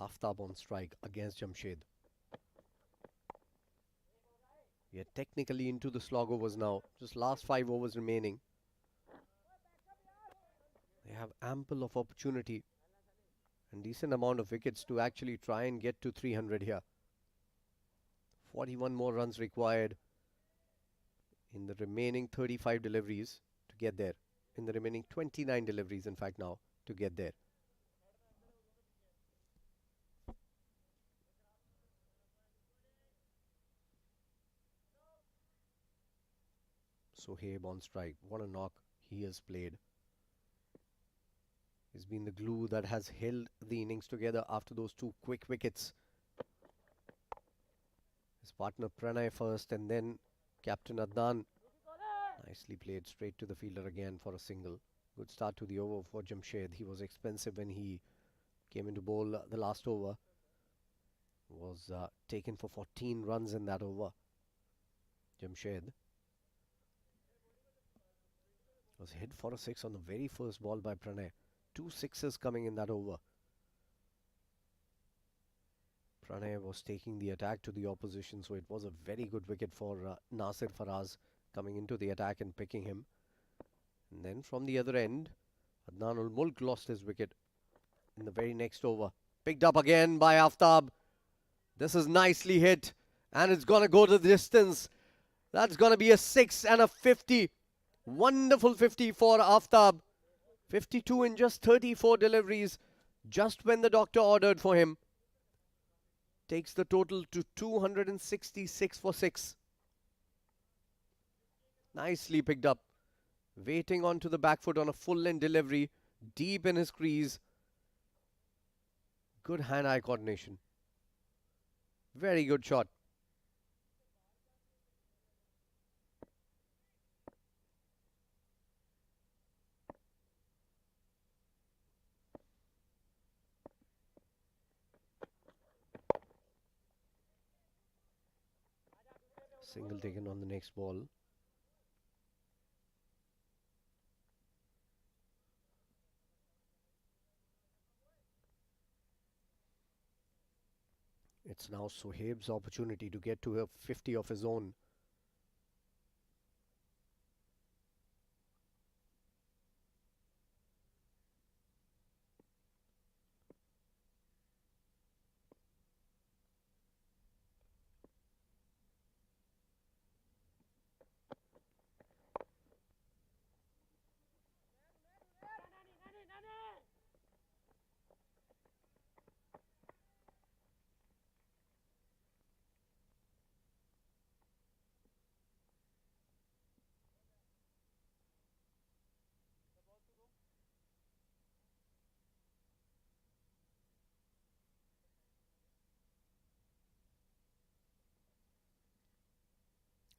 Aftab on strike against Jamshed. We are technically into the slog overs now. Just last 5 overs remaining. They have ample of opportunity and decent amount of wickets to actually try and get to 300 here. 41 more runs required in the remaining 35 deliveries to get there. In the remaining 29 deliveries, in fact, now to get there. Sohaib on strike. What a knock he has played. He's been the glue that has held the innings together after those 2 quick wickets. His partner Pranay first and then Captain Adnan. Nicely played straight to the fielder again for a single. Good start to the over for Jamshed. He was expensive when he came into bowl. The last over was taken for 14 runs in that over. Jamshed was hit for a 6 on the very first ball by Pranay. 2 sixes coming in that over. Pranay was taking the attack to the opposition, so it was a very good wicket for Nasir Faraz coming into the attack and picking him. And then from the other end, Adnan ul Mulk lost his wicket in the very next over. Picked up again by Aftab. This is nicely hit and it's going to go to the distance. That's going to be a 6 and a 50. Wonderful 50 for Aftab. 52 in just 34 deliveries, just when the doctor ordered for him. Takes the total to 266 for 6. Nicely picked up. Waiting onto the back foot on a full length delivery, deep in his crease. Good hand-eye coordination. Very good shot. Single taken on the next ball. It's now Sohaib's opportunity to get to a 50 of his own.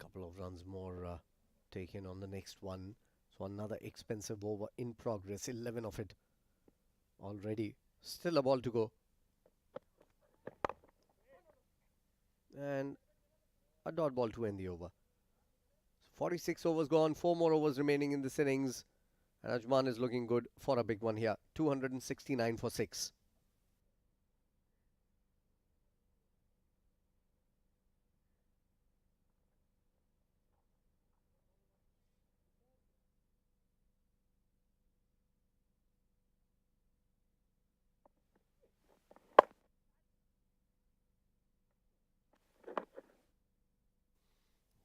Couple of runs more taken on the next one. So another expensive over in progress. 11 of it already. Still a ball to go. And a dot ball to end the over. 46 overs gone. 4 more overs remaining in this innings. And Ajman is looking good for a big one here. 269 for 6.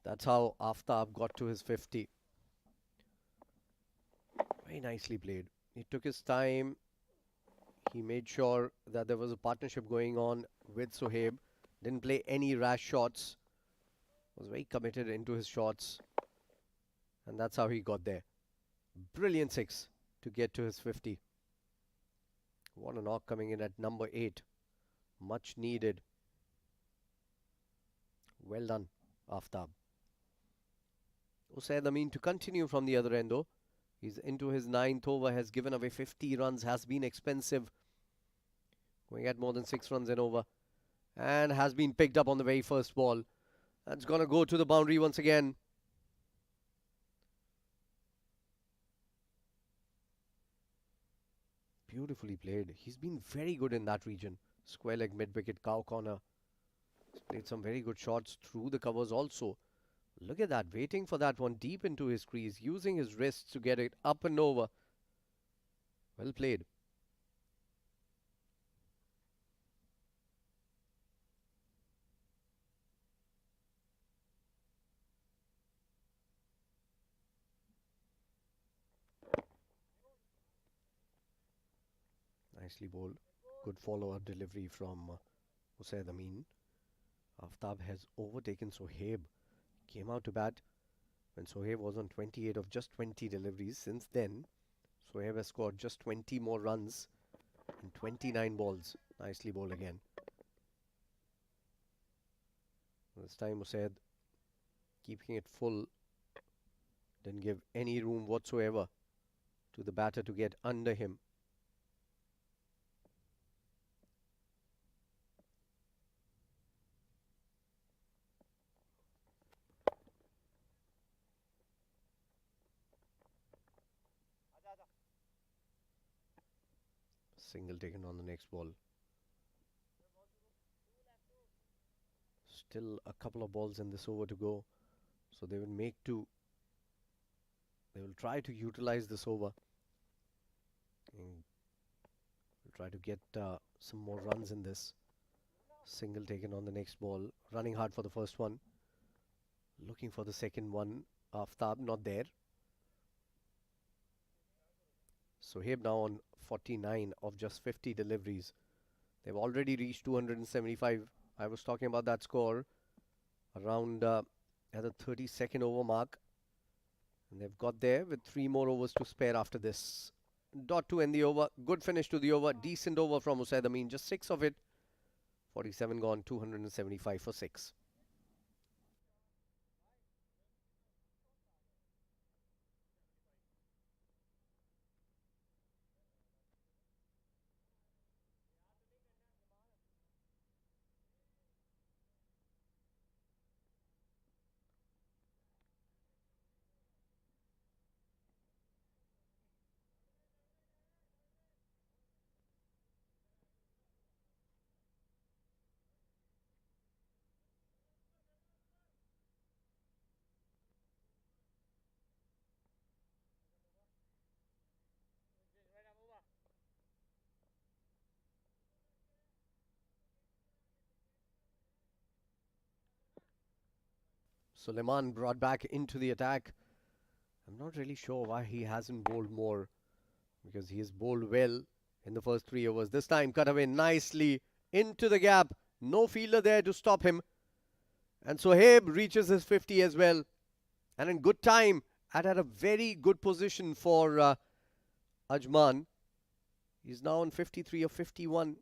That's how Aftab got to his 50. Very nicely played. He took his time. He made sure that there was a partnership going on with Sohaib. Didn't play any rash shots. Was very committed into his shots. And that's how he got there. Brilliant 6 to get to his 50. What a knock coming in at number 8. Much needed. Well done, Aftab. Usaid Amin to continue from the other end though. He's into his 9th over, has given away 50 runs, has been expensive. Going at more than 6 runs in over. And has been picked up on the very first ball. That's going to go to the boundary once again. Beautifully played. He's been very good in that region. Square leg, mid wicket, cow corner. He's played some very good shots through the covers also. Look at that, waiting for that one deep into his crease, using his wrists to get it up and over. Well played. Nicely bowled. Good follow-up delivery from Usaid Amin. Aftab has overtaken Sohaib. Came out to bat when Sohaib was on 28 of just 20 deliveries. Since then, Sohaib has scored just 20 more runs in 29 balls. Nicely bowled again. This time Usaid keeping it full. Didn't give any room whatsoever to the batter to get under him. Single taken on the next ball. Still a couple of balls in this over to go. So they will try to utilize this over. And try to get some more runs in this. Single taken on the next ball. Running hard for the first one. Looking for the second one. Aftab not there. Sohaib now on 49 of just 50 deliveries. They've already reached 275. I was talking about that score around at the 32nd over mark. And they've got there with 3 more overs to spare after this. Dot to end the over. Good finish to the over. Decent over from Usaid Amin. Just 6 of it. 47 gone. 275 for 6. Suleiman brought back into the attack. I'm not really sure why he hasn't bowled more, because he has bowled well in the first 3 overs. This time cut away nicely into the gap. No fielder there to stop him. And Sohaib reaches his 50 as well. And in good time, at a very good position for Ajman. He's now on 53 of 51.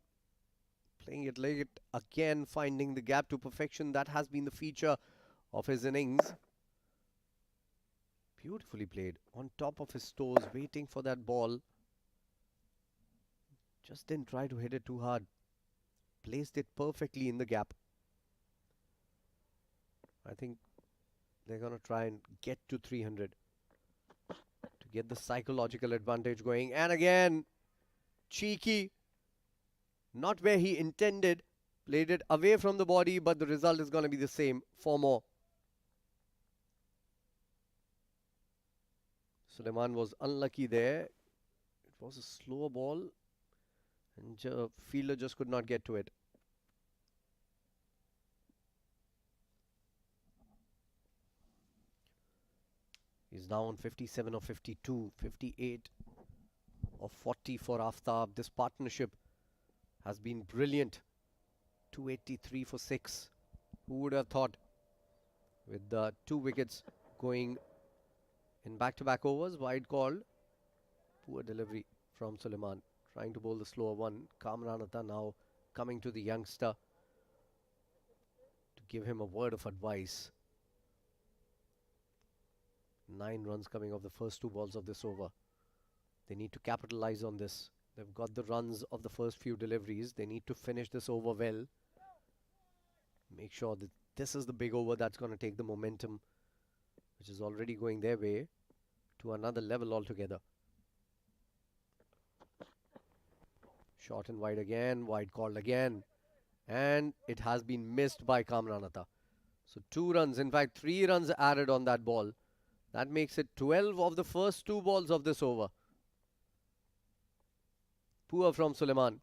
Playing it late again, finding the gap to perfection. That has been the feature of his innings. Beautifully played. On top of his toes, waiting for that ball. Just didn't try to hit it too hard. Placed it perfectly in the gap. I think they're going to try and get to 300 to get the psychological advantage going. And again, cheeky. Not where he intended. Played it away from the body, but the result is going to be the same. 4 more. Suleiman was unlucky there. It was a slower ball, and fielder just could not get to it. He's now on 57 of 52, 58 of 40 for Aftab. This partnership has been brilliant. 283 for 6. Who would have thought? With the 2 wickets going in back-to-back overs, wide called. Poor delivery from Suleiman. Trying to bowl the slower one. Kamranata now coming to the youngster to give him a word of advice. 9 runs coming off the first 2 balls of this over. They need to capitalize on this. They've got the runs of the first few deliveries. They need to finish this over well. Make sure that this is the big over that's going to take the momentum, which is already going their way, to another level altogether. Short and wide again. Wide called again. And it has been missed by Kamranata. So 2 runs, in fact 3 runs added on that ball. That makes it 12 of the first 2 balls of this over. Poor from Suleiman.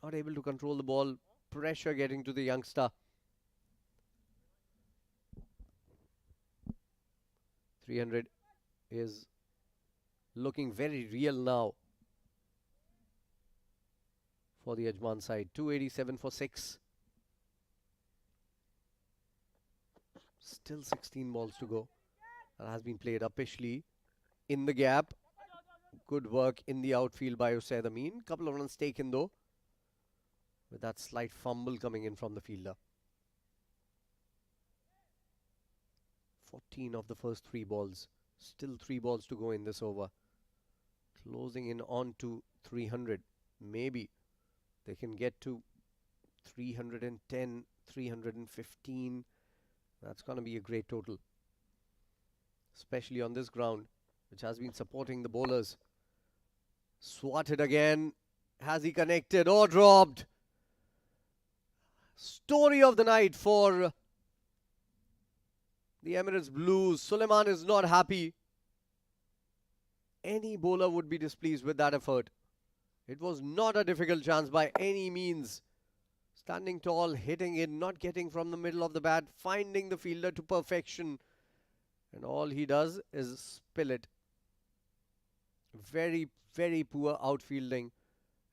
Not able to control the ball. Pressure getting to the youngster. 300 is looking very real now for the Ajman side. 287 for 6. Still 16 balls to go. That has been played uppishly in the gap. Good work in the outfield by Usaid Amin. Couple of runs taken though, with that slight fumble coming in from the fielder. 14 of the first 3 balls. Still 3 balls to go in this over. Closing in on to 300. Maybe they can get to 310, 315. That's going to be a great total, especially on this ground, which has been supporting the bowlers. Swatted again. Has he connected or dropped? Story of the night for the Emirates Blues. Suleiman is not happy. Any bowler would be displeased with that effort. It was not a difficult chance by any means. Standing tall, hitting it, not getting from the middle of the bat, finding the fielder to perfection. And all he does is spill it. Very, very poor outfielding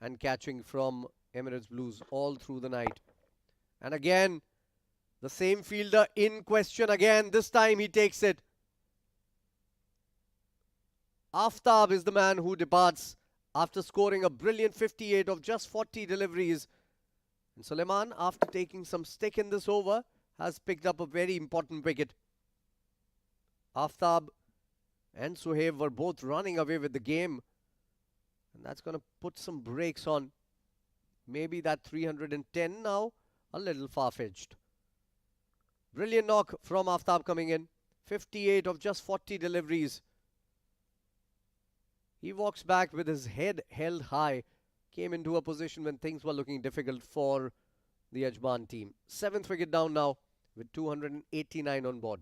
and catching from Emirates Blues all through the night. And again, the same fielder in question again. This time he takes it. Aftab is the man who departs after scoring a brilliant 58 of just 40 deliveries. And Suleiman, after taking some stick in this over, has picked up a very important wicket. Aftab and Suhaib were both running away with the game. And that's going to put some brakes on. Maybe that 310 now, a little far-fetched. Brilliant knock from Aftab coming in. 58 of just 40 deliveries. He walks back with his head held high. Came into a position when things were looking difficult for the Ajman team. 7th wicket down now with 289 on board.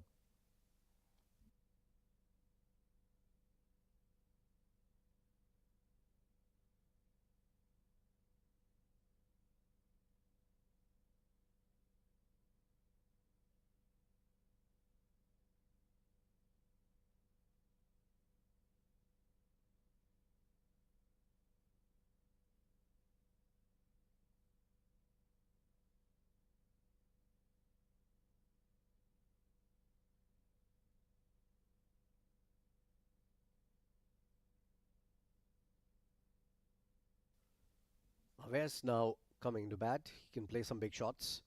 Aves now coming to bat. He can play some big shots.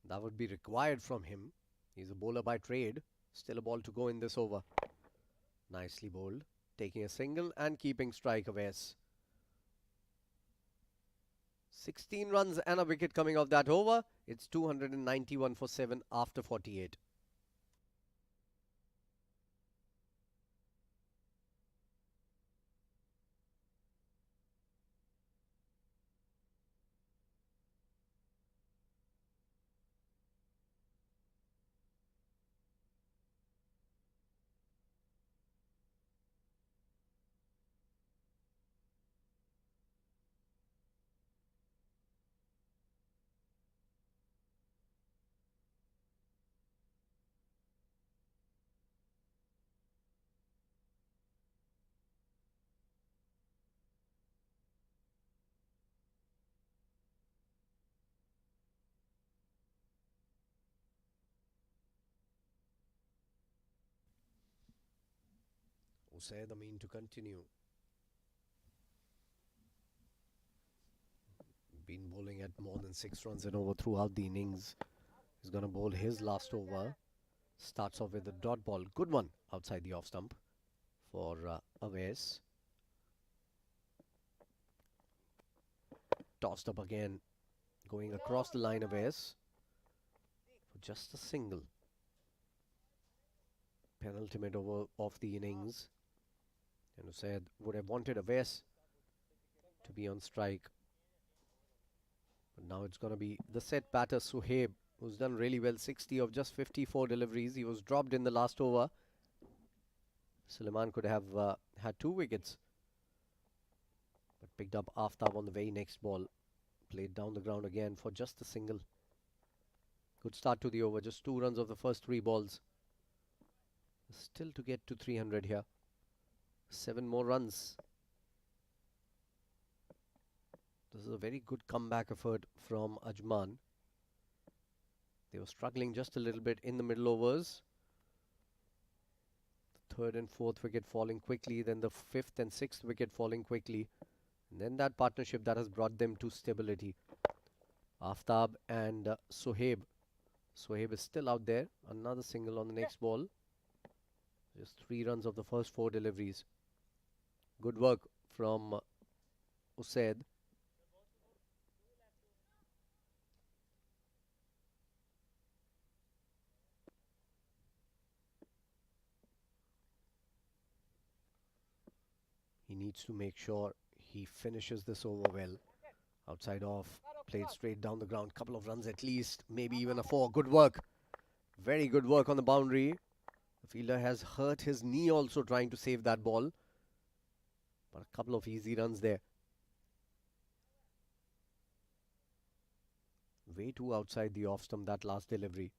That would be required from him. He's a bowler by trade. Still a ball to go in this over. Nicely bowled. Taking a single and keeping strike aways. 16 runs and a wicket coming off that over. It's 291 for 7 after 48. Usaid Amin to continue. Been bowling at more than 6 runs and over throughout the innings. He's going to bowl his last over. Starts off with a dot ball. Good one outside the off stump for Awais. Tossed up again. Going across the line, Awais. For just a single. Penultimate over of the innings. And Usaid would have wanted Awais to be on strike. But now it's going to be the set batter Suhaib, who's done really well. 60 of just 54 deliveries. He was dropped in the last over. Suleiman could have had 2 wickets, but picked up Aftab on the very next ball. Played down the ground again for just a single. Good start to the over. Just 2 runs of the first 3 balls. Still to get to 300 here. 7 more runs. This is a very good comeback effort from Ajman. They were struggling just a little bit in the middle overs. The 3rd and 4th wicket falling quickly, then the 5th and 6th wicket falling quickly. And then that partnership that has brought them to stability. Aftab and Sohaib. Sohaib is still out there. Another single on the next ball. Just 3 runs of the first 4 deliveries. Good work from Usaid. He needs to make sure he finishes this over well. Outside off, played straight down the ground. Couple of runs at least, maybe even a 4. Good work. Very good work on the boundary. The fielder has hurt his knee also trying to save that ball. But a couple of easy runs there. Way too outside the off stump, that last delivery.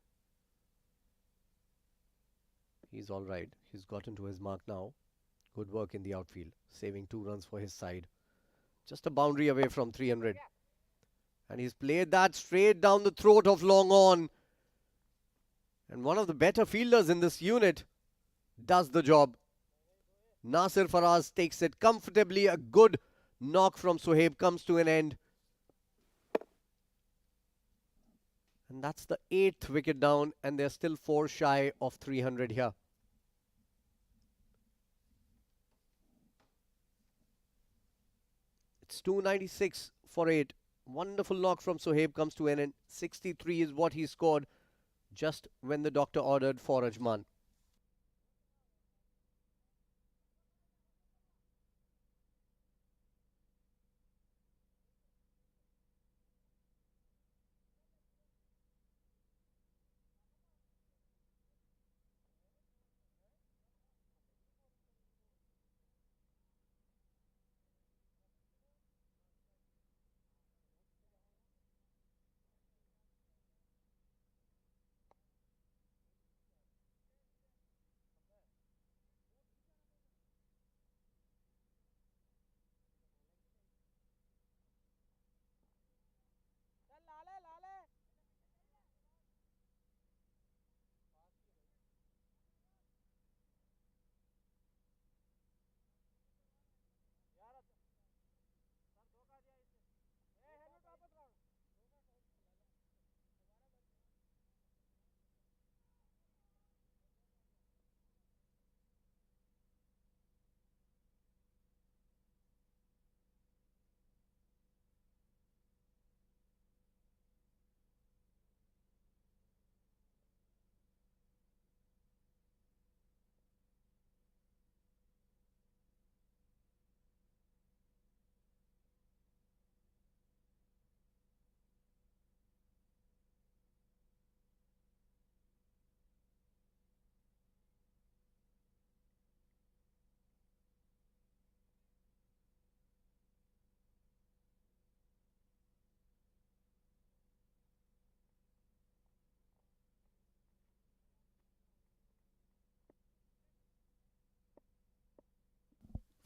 He's alright. He's gotten to his mark now. Good work in the outfield, saving 2 runs for his side. Just a boundary away from 300. And he's played that straight down the throat of long on. And one of the better fielders in this unit does the job. Nasir Faraz takes it comfortably. A good knock from Sohaib comes to an end. And that's the 8th wicket down, and they're still 4 shy of 300 here. It's 296 for 8. Wonderful knock from Sohaib comes to an end. 63 is what he scored just when the doctor ordered for Ajman.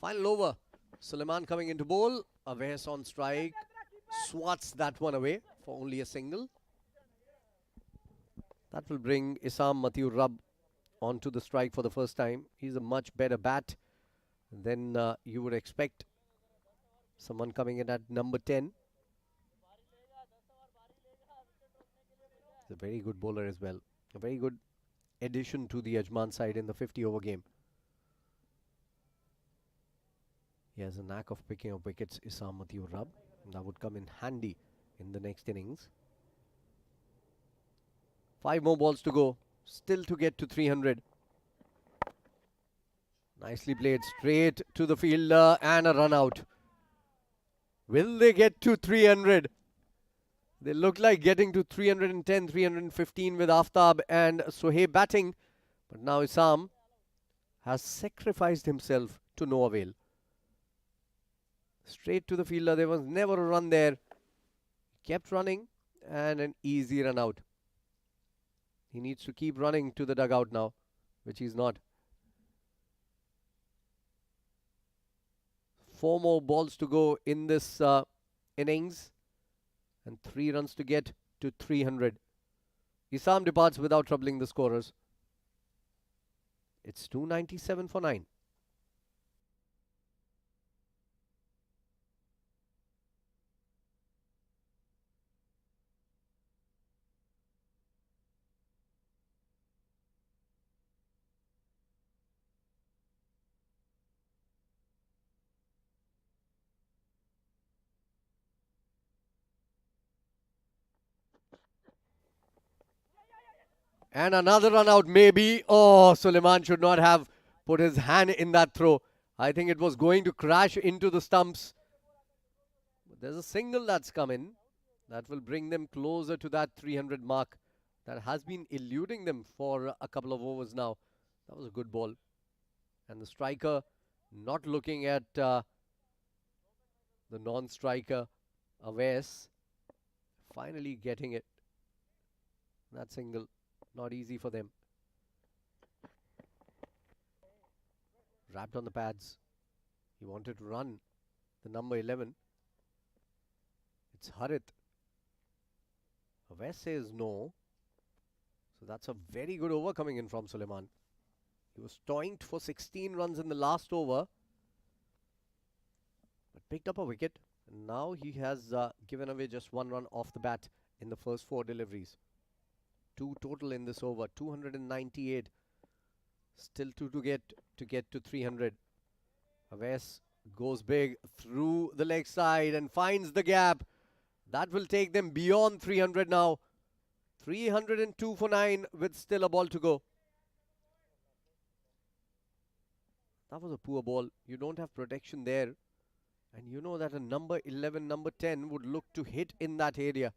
Final over. Suleiman coming into bowl. Aves on strike. Swats that one away for only a single. That will bring Isam Matiu Rab onto the strike for the first time. He's a much better bat than you would expect. Someone coming in at number 10. He's a very good bowler as well. A very good addition to the Ajman side in the 50-over game. He has a knack of picking up wickets, Isam Matiu Rab. That would come in handy in the next innings. 5 more balls to go. Still to get to 300. Nicely played straight to the fielder and a run out. Will they get to 300? They look like getting to 310, 315 with Aftab and Sohaib batting. But now Isam has sacrificed himself to no avail. Straight to the fielder. There was never a run there. Kept running and an easy run out. He needs to keep running to the dugout now, which he's not. 4 more balls to go in this innings and 3 runs to get to 300. Isam departs without troubling the scorers. It's 297 for 9. And another run out maybe. Oh, Suleiman should not have put his hand in that throw. I think it was going to crash into the stumps. But there's a single that's come in. That will bring them closer to that 300 mark. That has been eluding them for a couple of overs now. That was a good ball. And the striker not looking at the non-striker, Aves. Finally getting it. That single. Not easy for them. Wrapped on the pads. He wanted to run the number 11. It's Harith. Aves says no. So that's a very good over coming in from Suleiman. He was toying for 16 runs in the last over. But picked up a wicket. And now he has given away just 1 run off the bat in the first 4 deliveries. 2 total in this over, 298. Still 2 to get to 300. Aves goes big through the leg side and finds the gap. That will take them beyond 300 now. 302 for 9 with still a ball to go. That was a poor ball. You don't have protection there. And you know that a number 11, number 10 would look to hit in that area.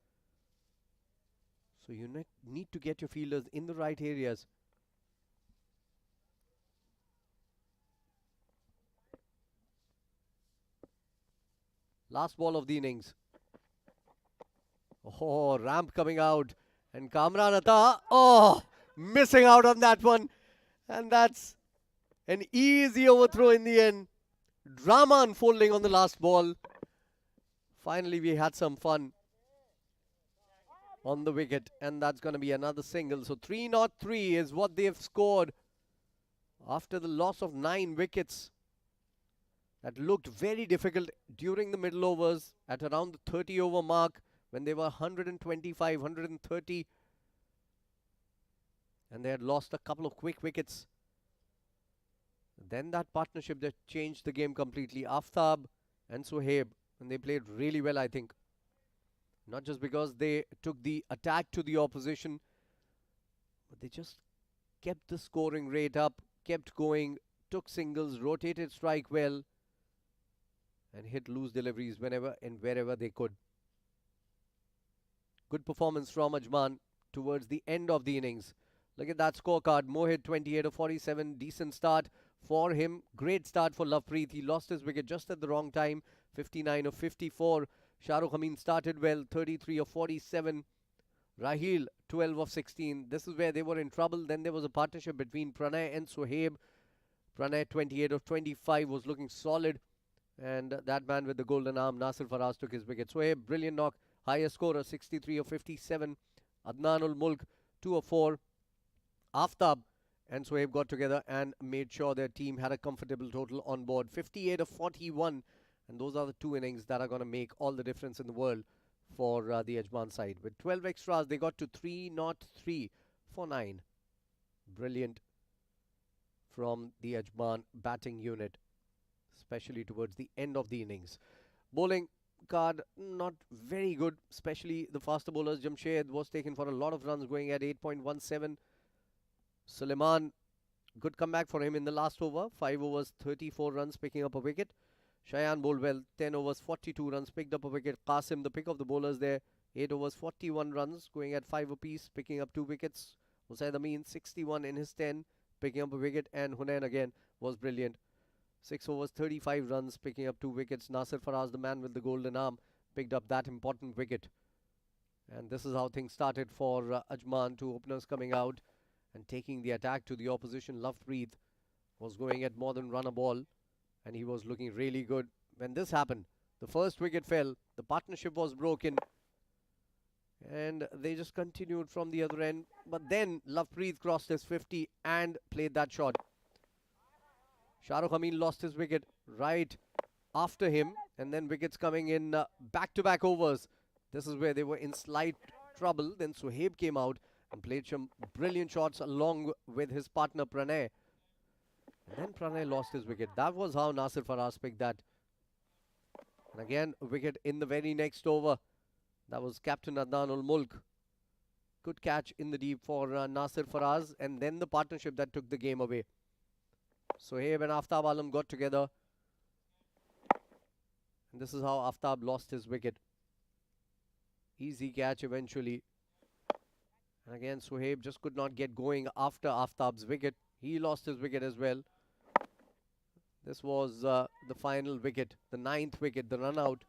So you need to get your fielders in the right areas. Last ball of the innings. Oh, ramp coming out. And Kamran Atta, missing out on that one. And that's an easy overthrow in the end. Drama unfolding on the last ball. Finally, we had some fun on the wicket, and that's going to be another single. So 303 is what they've scored after the loss of 9 wickets. That looked very difficult during the middle overs at around the 30 over mark when they were 125, 130. And they had lost a couple of quick wickets. Then that partnership that changed the game completely. Aftab and Sohaib, and they played really well, I think. Not just because they took the attack to the opposition, but they just kept the scoring rate up, kept going, took singles, rotated strike well, and hit loose deliveries whenever and wherever they could. Good performance from Ajman towards the end of the innings. Look at that scorecard. Mohit 28 of 47. Decent start for him. Great start for Lovepreet. He lost his wicket just at the wrong time. 59 of 54. Shahrukh Amin started well. 33 of 47. Raheel 12 of 16. This is where they were in trouble. Then there was a partnership between Pranay and Sohaib. Pranay, 28 of 25, was looking solid. And that man with the golden arm, Nasir Faraz, took his wicket. Sohaib, brilliant knock. Highest scorer, 63 of 57. Adnan ul Mulk, 2 of 4. Aftab and Sohaib got together and made sure their team had a comfortable total on board. 58 of 41. And those are the two innings that are going to make all the difference in the world for the Ajman side. With 12 extras, they got to 303 for 9. Brilliant from the Ajman batting unit, especially towards the end of the innings. Bowling card, not very good, especially the faster bowlers. Jamshed was taken for a lot of runs, going at 8.17. Suleiman, good comeback for him in the last over. 5 overs, 34 runs, picking up a wicket. Shayan bowled well, 10 overs, 42 runs, picked up a wicket. Qasim, the pick of the bowlers there, 8 overs, 41 runs, going at 5 apiece, picking up 2 wickets. Hussain Amin, 61 in his 10, picking up a wicket. And Hunain again was brilliant. 6 overs, 35 runs, picking up 2 wickets. Nasir Faraz, the man with the golden arm, picked up that important wicket. And this is how things started for Ajman. 2 openers coming out and taking the attack to the opposition. Lovepreet was going at more than run a ball, and he was looking really good. When this happened, the first wicket fell, the partnership was broken, and they just continued from the other end. But then Lovepreet crossed his 50 and played that shot. Shahrukh Amin lost his wicket right after him, and then wickets coming in back-to-back overs. This is where they were in slight trouble. Then Sohaib came out and played some brilliant shots along with his partner Pranay. And then Pranay lost his wicket. That was how Nasir Faraz picked that. And again, a wicket in the very next over. That was Captain Adnan ul Mulk. Good catch in the deep for Nasir Faraz. And then the partnership that took the game away. Sohaib and Aftab Alam got together. And this is how Aftab lost his wicket. Easy catch eventually. And again, Sohaib just could not get going after Aftab's wicket. He lost his wicket as well. This was the final wicket, the 9th wicket, the run out.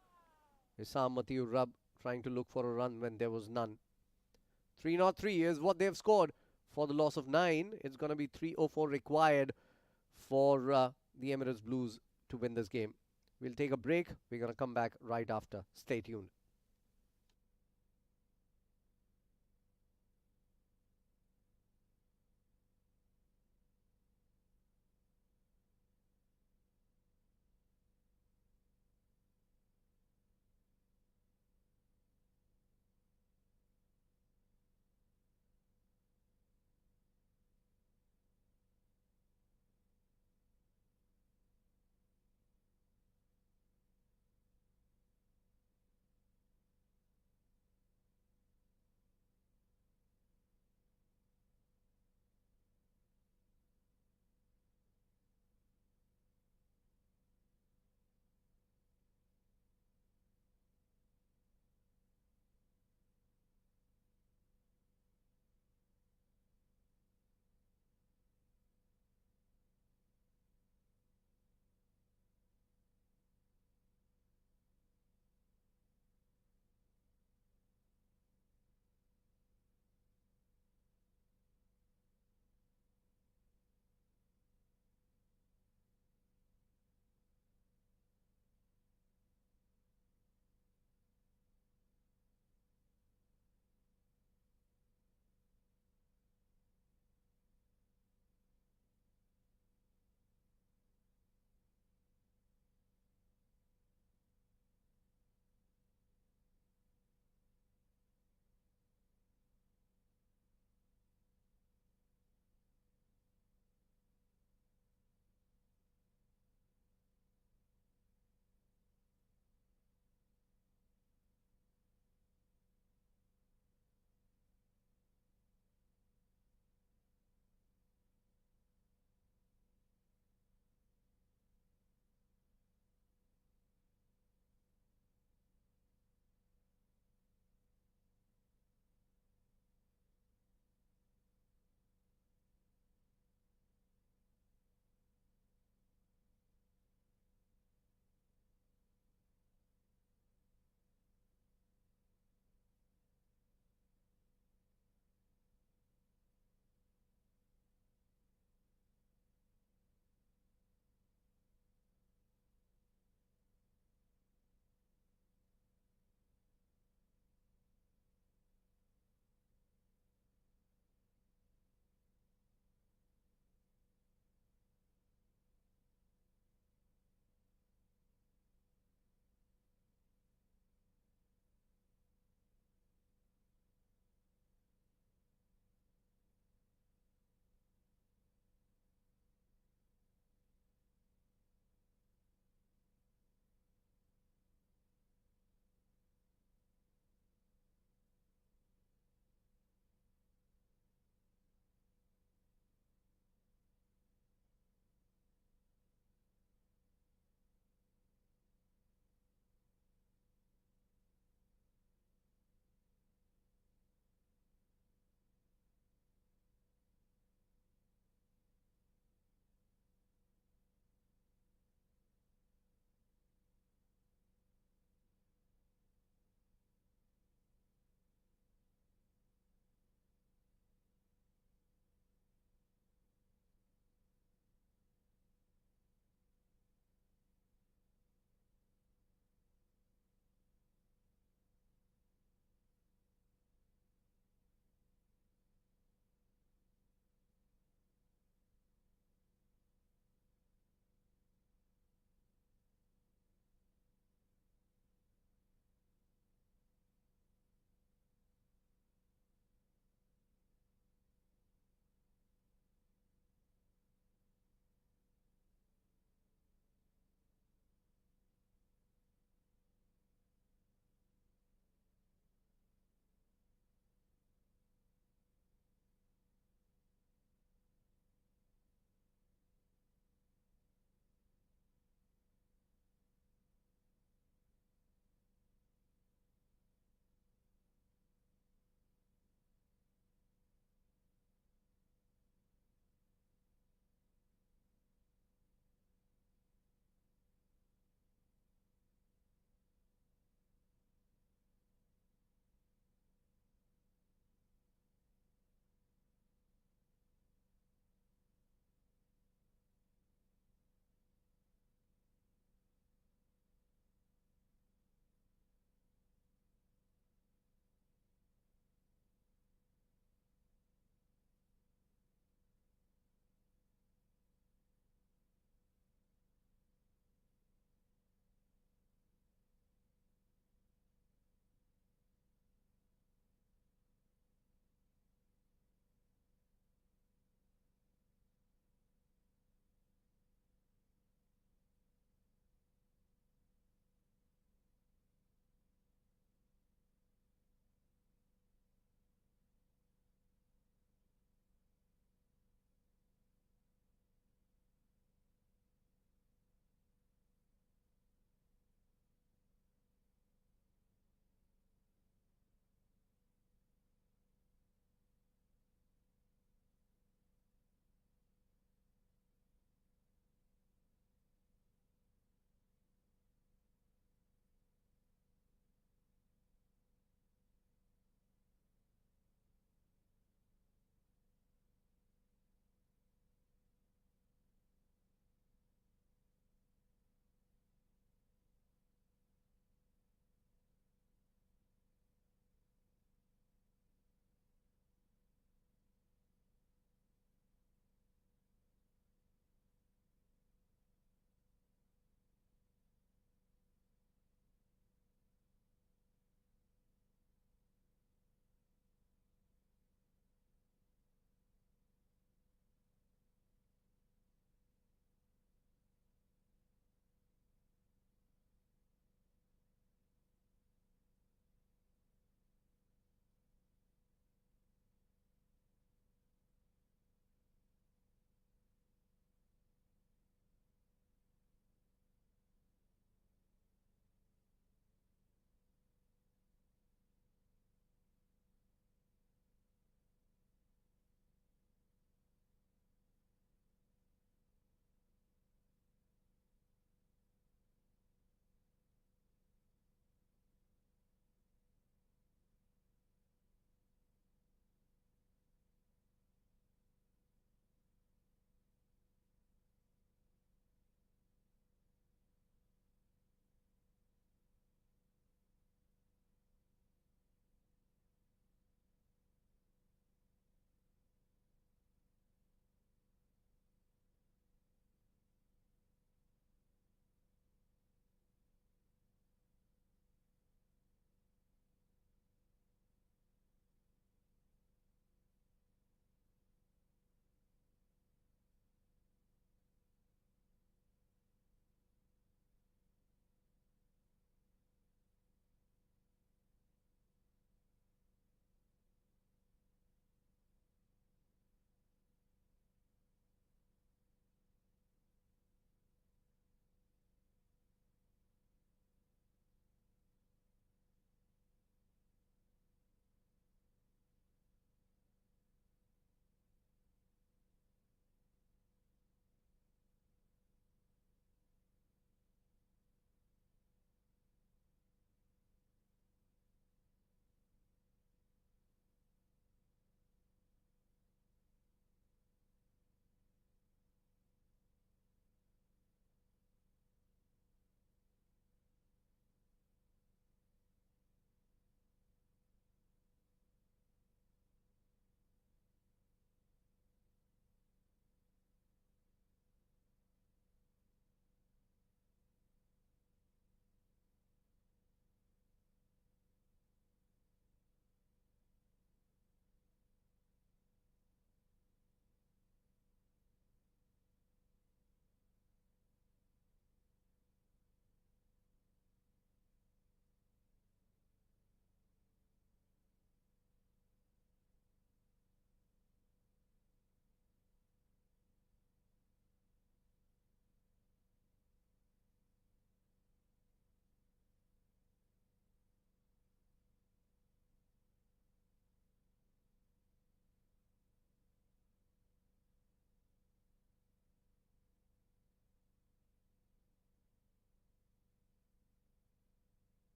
Issam Matiur Rab trying to look for a run when there was none. 303 is what they've scored for the loss of 9. It's going to be 304 required for the Emirates Blues to win this game. We'll take a break. We're going to come back right after. Stay tuned.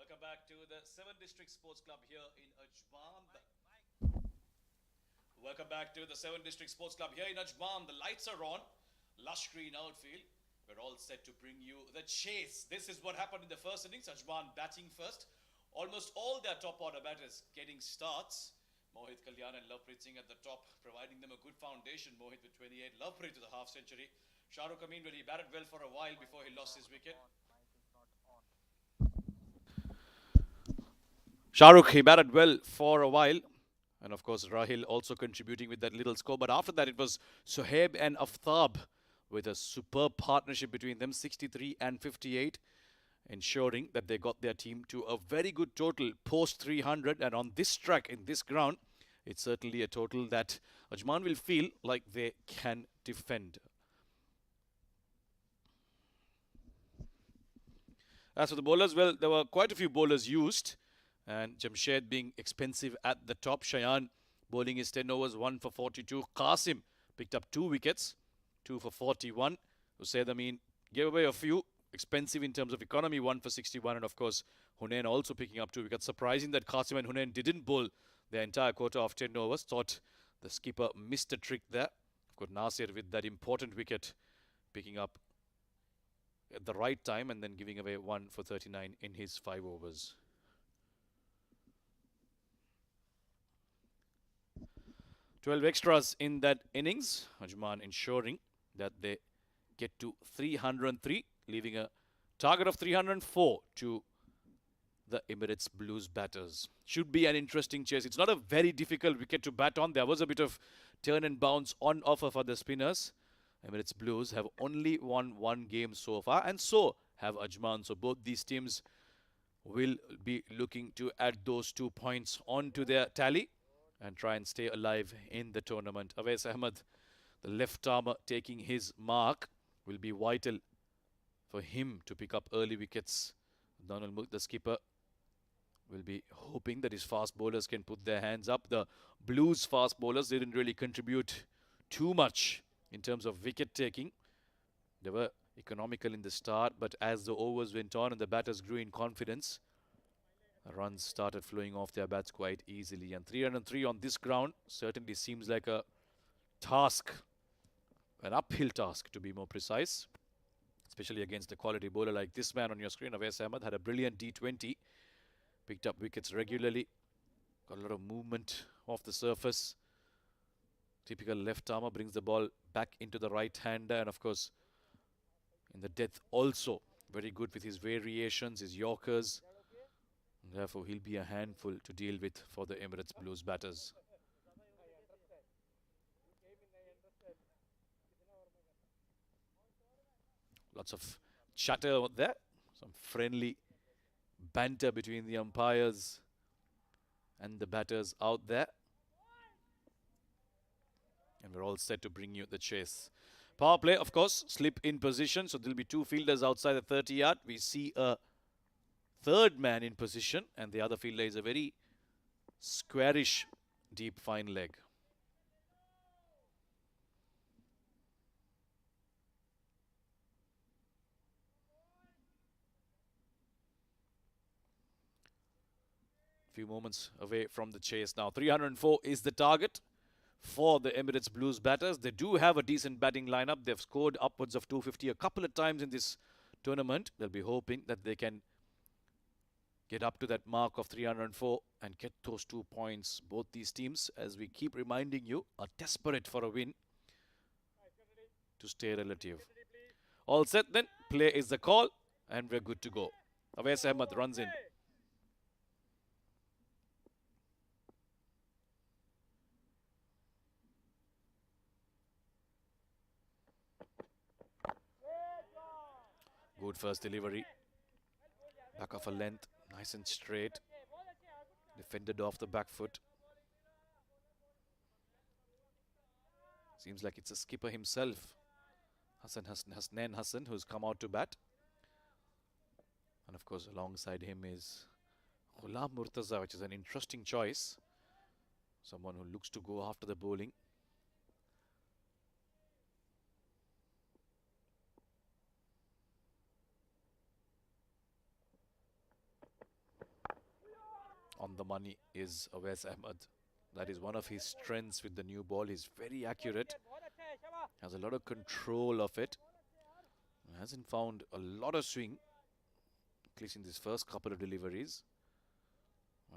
Welcome back to the 7 District Sports Club here in Ajman. Welcome back to the 7 District Sports Club here in Ajman. The lights are on. Lush green outfield. We're all set to bring you the chase. This is what happened in the first innings. Ajman batting first. Almost all their top order batters getting starts. Mohit Kalyan and Lovepreet Singh at the top, providing them a good foundation. Mohit with 28, Lovepreet to the half century. Shahrukh Amin, well, he batted well for a while before he lost his wicket. Shahrukh, he batted well for a while. And of course, Rahil also contributing with that little score. But after that, it was Sohaib and Aftab with a superb partnership between them, 63 and 58, ensuring that they got their team to a very good total post 300. And on this track, in this ground, it's certainly a total that Ajman will feel like they can defend. As for the bowlers, well, there were quite a few bowlers used. And Jamshed being expensive at the top. Shayan bowling his 10 overs, 1 for 42. Qasim picked up 2 wickets, 2 for 41. Usaid Amin gave away a few. Expensive in terms of economy, 1 for 61. And of course, Hunain also picking up 2 wickets. Surprising that Qasim and Hunain didn't bowl their entire quota of 10 overs. Thought the skipper missed a trick there. Of course, Nasir with that important wicket picking up at the right time and then giving away 1 for 39 in his 5 overs. 12 extras in that innings. Ajman ensuring that they get to 303, leaving a target of 304 to the Emirates Blues batters. Should be an interesting chase. It's not a very difficult wicket to bat on. There was a bit of turn and bounce on offer for the spinners. Emirates Blues have only won 1 game so far, and so have Ajman. So both these teams will be looking to add those 2 points onto their tally and try and stay alive in the tournament. Awais Ahmed, the left armer, taking his mark, will be vital for him to pick up early wickets. Donald Mook, the skipper, will be hoping that his fast bowlers can put their hands up. The Blues fast bowlers didn't really contribute too much in terms of wicket taking. They were economical in the start, but as the overs went on and the batters grew in confidence, runs started flowing off their bats quite easily. And 303 on this ground certainly seems like a task, an uphill task to be more precise, especially against a quality bowler like this man on your screen. Awais Ahmed had a brilliant D20, picked up wickets regularly, got a lot of movement off the surface. Typical left armer, brings the ball back into the right hander, and of course in the death also very good with his variations, his yorkers. Therefore, he'll be a handful to deal with for the Emirates Blues batters. Lots of chatter there. Some friendly banter between the umpires and the batters out there. And we're all set to bring you the chase. Power play, of course, slip in position. So there'll be 2 fielders outside the 30-yard. We see a third man in position, and the other fielder is a very squarish, deep, fine leg. Few moments away from the chase now. 304 is the target for the Emirates Blues batters. They do have a decent batting lineup. They've scored upwards of 250 a couple of times in this tournament. They'll be hoping that they can get up to that mark of 304 and get those 2 points. Both these teams, as we keep reminding you, are desperate for a win to stay relative. All set then. Play is the call, and we're good to go. Awais Ahmed runs in. Good first delivery. Back of a length. Nice and straight. Defended off the back foot. Seems like it's a skipper himself, Hasnain Hassan, who's come out to bat. And of course, alongside him is Ghulam Murtaza, which is an interesting choice. Someone who looks to go after the bowling. on the money is Awais Ahmed. That is one of his strengths with the new ball. He's very accurate, बहुत अच्छा है शाबाश has a lot of control of it. Hasn't found a lot of swing, at least in these first couple of deliveries.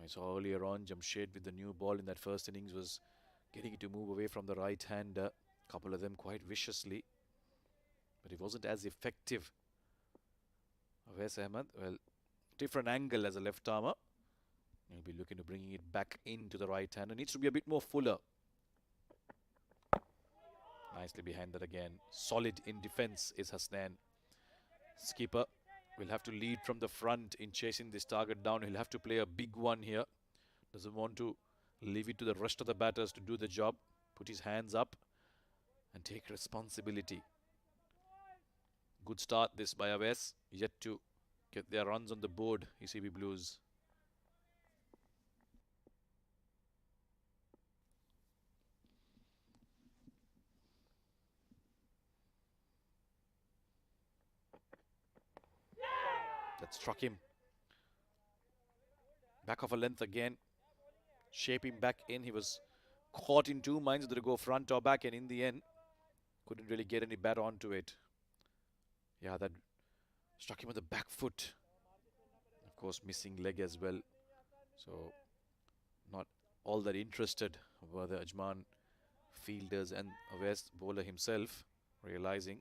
I saw earlier on Jamshed with the new ball in that first innings was getting it to move away from the right hander. A couple of them quite viciously, but it wasn't as effective. Awais Ahmed, well, different angle as a left armer. He'll be looking to bringing it back into the right hand. It needs to be a bit more fuller. Nicely behind that again. Solid in defense is Hasnain. Skipper will have to lead from the front in chasing this target down. He'll have to play a big one here. Doesn't want to leave it to the rest of the batters to do the job. Put his hands up and take responsibility. Good start this by Awais. Yet to get their runs on the board, ECB Blues. That struck him. Back of a length again. Shaping back in. He was caught in two minds whether to go front or back, and in the end, couldn't really get any bat onto it. Yeah, that struck him with the back foot. Of course, missing leg as well. So, not all that interested were the Ajman fielders and Awais bowler himself, realizing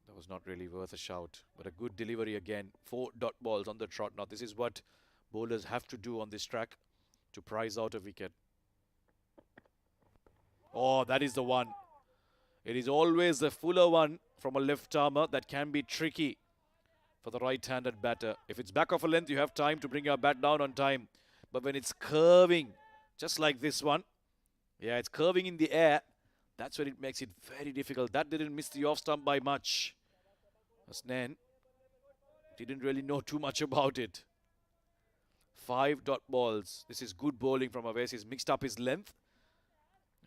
that was not really worth a shout. But a good delivery again. 4 dot balls on the trot. Now, this is what bowlers have to do on this track to prize out a wicket. Oh, that is the one. It is always the fuller one from a left armer that can be tricky for the right-handed batter. If it's back of a length, you have time to bring your bat down on time. But when it's curving, just like this one, yeah, it's curving in the air, that's when it makes it very difficult. That didn't miss the off stump by much. Hasnain didn't really know too much about it. 5 dot balls. This is good bowling from Awais. He's mixed up his length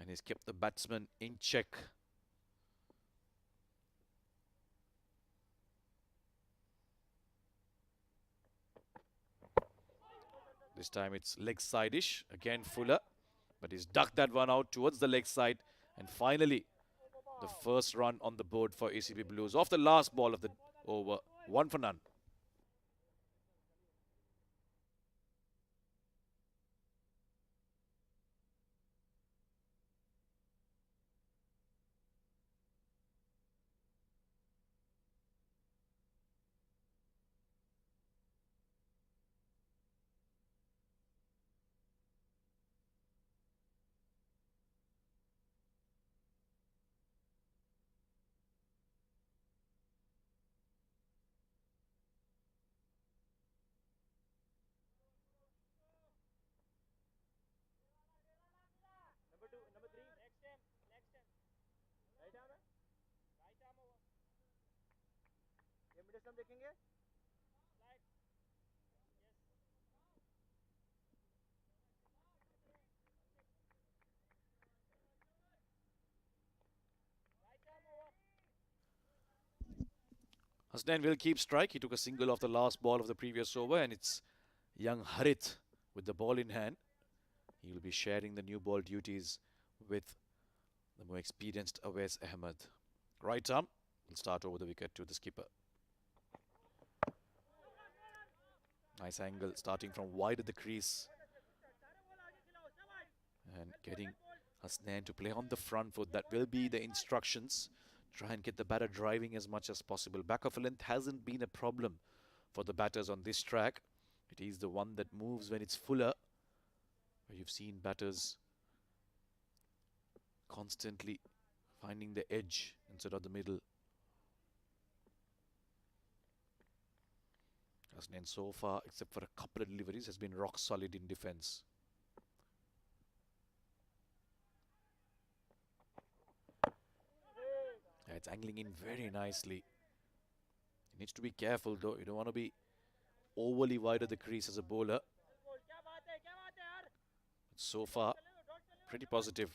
and he's kept the batsman in check. This time it's leg side-ish. Again Fuller, but he's ducked that one out towards the leg side. And finally, the first run on the board for ECB Blues off the last ball of the over. 1 for none. number 2 number 3 next time right arm है right arm over ये mid stump देखेंगे slide yes right arm over Hasnain will keep strike. He took a single off the last ball of the previous over, and it's young Harit with the ball in hand. He will be sharing the new ball duties with the more experienced Awais Ahmed. Right arm will start over the wicket to the skipper. Nice angle starting from wide of the crease and getting Hasnain to play on the front foot. That will be the instructions. Try and get the batter driving as much as possible. Back of a length hasn't been a problem for the batters on this track. It is the one that moves when it's fuller, where you've seen batters constantly finding the edge instead of the middle. Hasnain so far, except for a couple of deliveries, has been rock solid in defence. Yeah, it's angling in very nicely. He needs to be careful though. You don't want to be overly wide of the crease as a bowler. But so far, pretty positive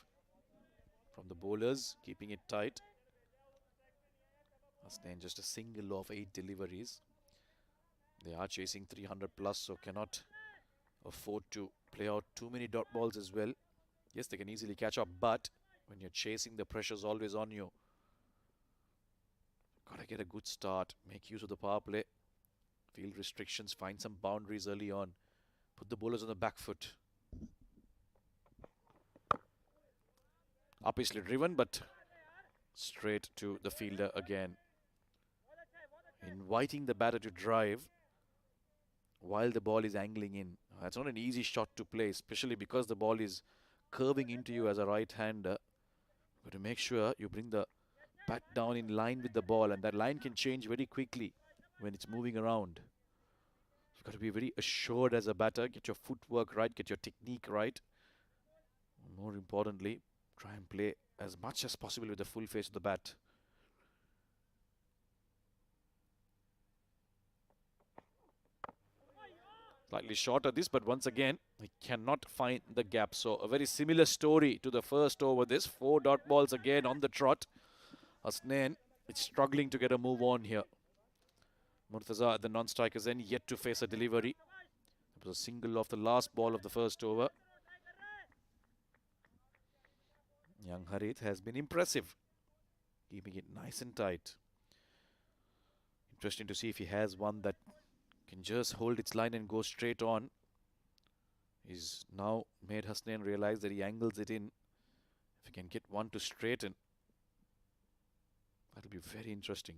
from the bowlers, keeping it tight. Hasnain just a single of 8 deliveries. They are chasing 300 plus, so cannot afford to play out too many dot balls as well. Yes, they can easily catch up, but when you're chasing, the pressure's always on you. Gotta get a good start, make use of the power play, field restrictions, find some boundaries early on, put the bowlers on the back foot. Obviously driven, but straight to the fielder again. Inviting the batter to drive while the ball is angling in. That's not an easy shot to play, especially because the ball is curving into you as a right-hander. But to make sure you bring the bat down in line with the ball, and that line can change very quickly when it's moving around. You've got to be very assured as a batter, get your footwork right, get your technique right. More importantly, try and play as much as possible with the full face of the bat. Slightly short of this, but once again, he cannot find the gap. So a very similar story to the first over this. 4 dot balls again on the trot. Hasnain is struggling to get a move on here. Murtaza at the non-striker's end, yet to face a delivery. It was a single off the last ball of the first over. Young Harith has been impressive, keeping it nice and tight. Interesting to see if he has one that can just hold its line and go straight on. He's now made Hasnain realize that he angles it in. If he can get one to straighten, that'll be very interesting.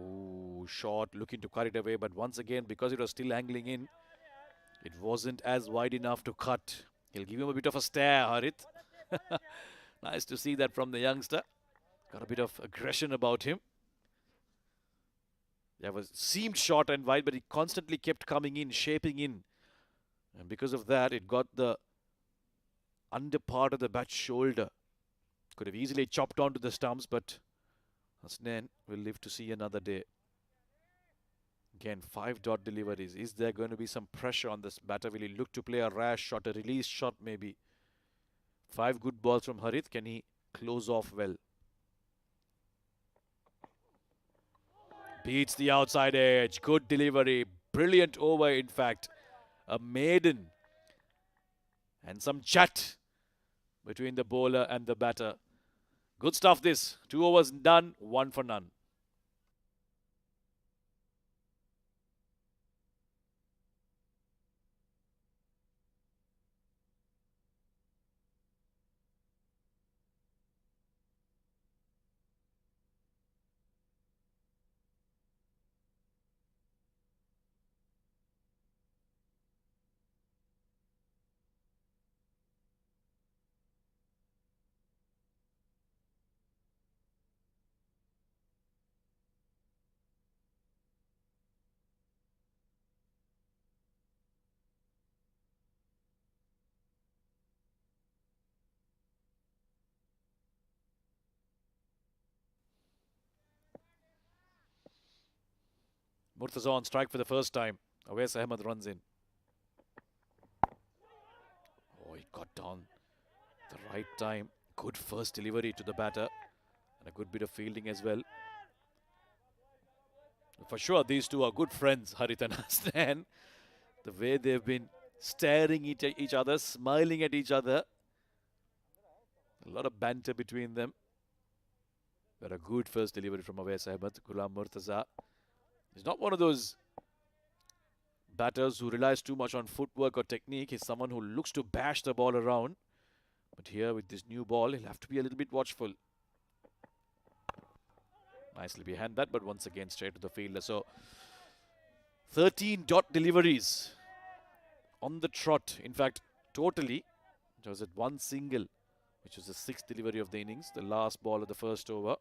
Ooh, short, looking to cut it away, but once again, because it was still angling in, it wasn't as wide enough to cut. He'll give him a bit of a stare, Harith. Nice to see that from the youngster. Got a bit of aggression about him. That seemed short and wide, but he constantly kept coming in, shaping in. And because of that, it got the under part of the bat's shoulder. Could have easily chopped onto the stumps, but Hasnain will live to see another day. Again, 5 dot deliveries. Is there going to be some pressure on this batter? Will he look to play a rash shot, a release shot maybe? 5 good balls from Harith. Can he close off well? Beats the outside edge. Good delivery. Brilliant over, in fact. A maiden. And some chat between the bowler and the batter. Good stuff this. 2 overs done, 1 for none. Murtaza on strike for the first time. Awais Ahmed runs in. Oh, he got down the right time. Good first delivery to the batter. And a good bit of fielding as well. For sure, these two are good friends, Harith and Hasnain. The way they've been staring at each other, smiling at each other. A lot of banter between them. But a good first delivery from Awais Ahmed. Ghulam Murtaza. He's not one of those batters who relies too much on footwork or technique. He's someone who looks to bash the ball around. But here with this new ball, he'll have to be a little bit watchful. Nicely behind that, but once again straight to the fielder. So 13 dot deliveries on the trot. In fact, totally, it was at 1 single, which was the 6th delivery of the innings, the last ball of the first over.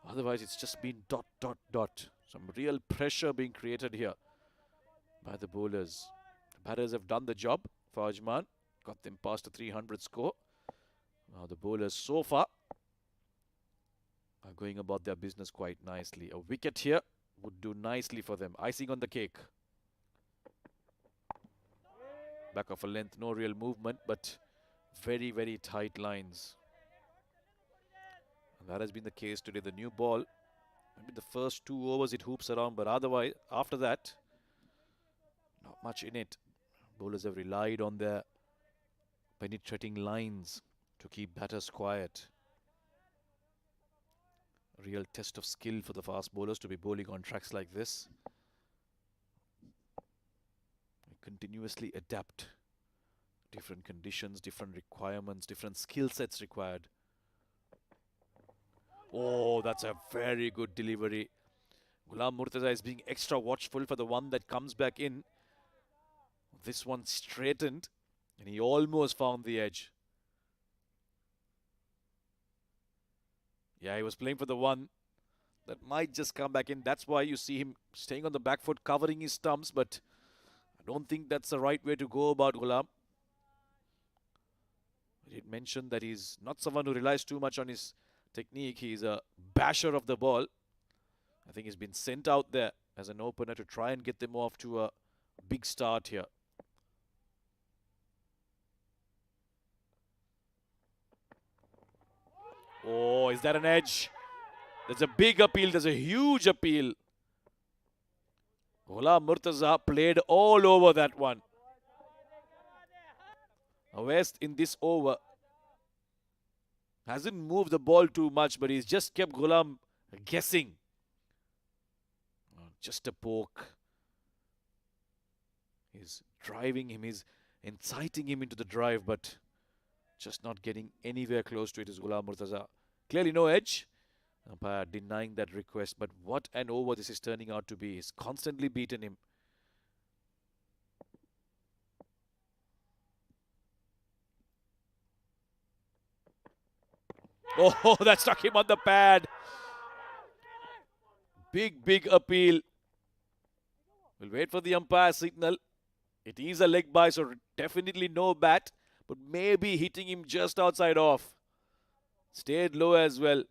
Otherwise, it's just been dot, dot, dot. Some real pressure being created here by the bowlers. The batters have done the job for Ajman. Got them past the 300 score. Now the bowlers so far are going about their business quite nicely. A wicket here would do nicely for them. Icing on the cake. Back of a length, no real movement, but very, very tight lines. And that has been the case today. The new ball, maybe the first 2 overs it hoops around, but otherwise, after that, no, much in it. Bowlers have relied on their penetrating lines to keep batters quiet. A real test of skill for the fast bowlers to be bowling on tracks like this. They continuously adapt. Different conditions, different requirements, different skill sets required. Oh, that's a very good delivery. Ghulam Murtaza is being extra watchful for the one that comes back in. This one straightened and he almost found the edge. Yeah, he was playing for the one that might just come back in. That's why you see him staying on the back foot, covering his stumps, but I don't think that's the right way to go about Ghulam. I did mention that he's not someone who relies too much on his technique. He's a basher of the ball. I think he's been sent out there as an opener to try and get them off to a big start here. Oh, is that an edge? There's a big appeal. There's a huge appeal. Ghulam Murtaza played all over that one. West in this over hasn't moved the ball too much, but he's just kept Ghulam guessing. Just a poke. He's driving him, he's inciting him into the drive, but just not getting anywhere close to it is Ghulam Murtaza. Clearly no edge. Umpire denying that request, but what an over this is turning out to be. He's constantly beaten him. Oh, that struck him on the pad. Big appeal. We'll wait for the umpire signal. It is a leg by, so definitely no bat, but maybe hitting him just outside off. Stayed low as well.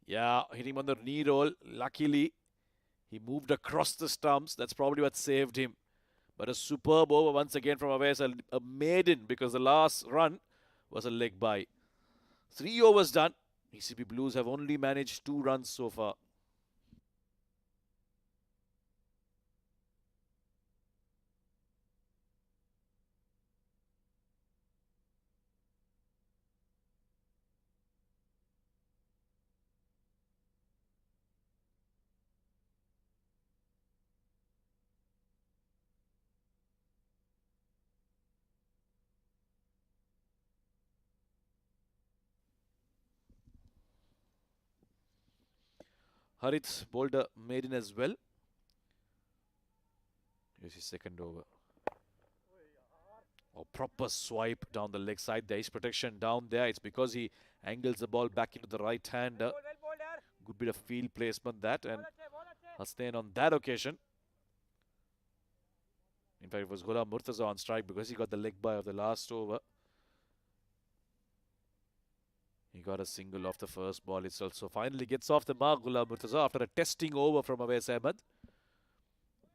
Yeah, hit him on the knee roll. Luckily, he moved across the stumps. That's probably what saved him. But a superb over once again from Awais, a maiden, because the last run was a leg by. 3 overs done. ECB Blues have only managed 2 runs so far. Harith bowled a maiden as well. Here's his second over. Oh, proper swipe down the leg side. There is protection down there. It's because he angles the ball back into the right hand. Good bit of field placement that, and Hasnain on that occasion. In fact, it was Ghulam Murtaza on strike because he got the leg by of the last over. He got a single off the first ball itself. So finally gets off the mark, Ghulam Murtaza, after a testing over from Awais Ahmed.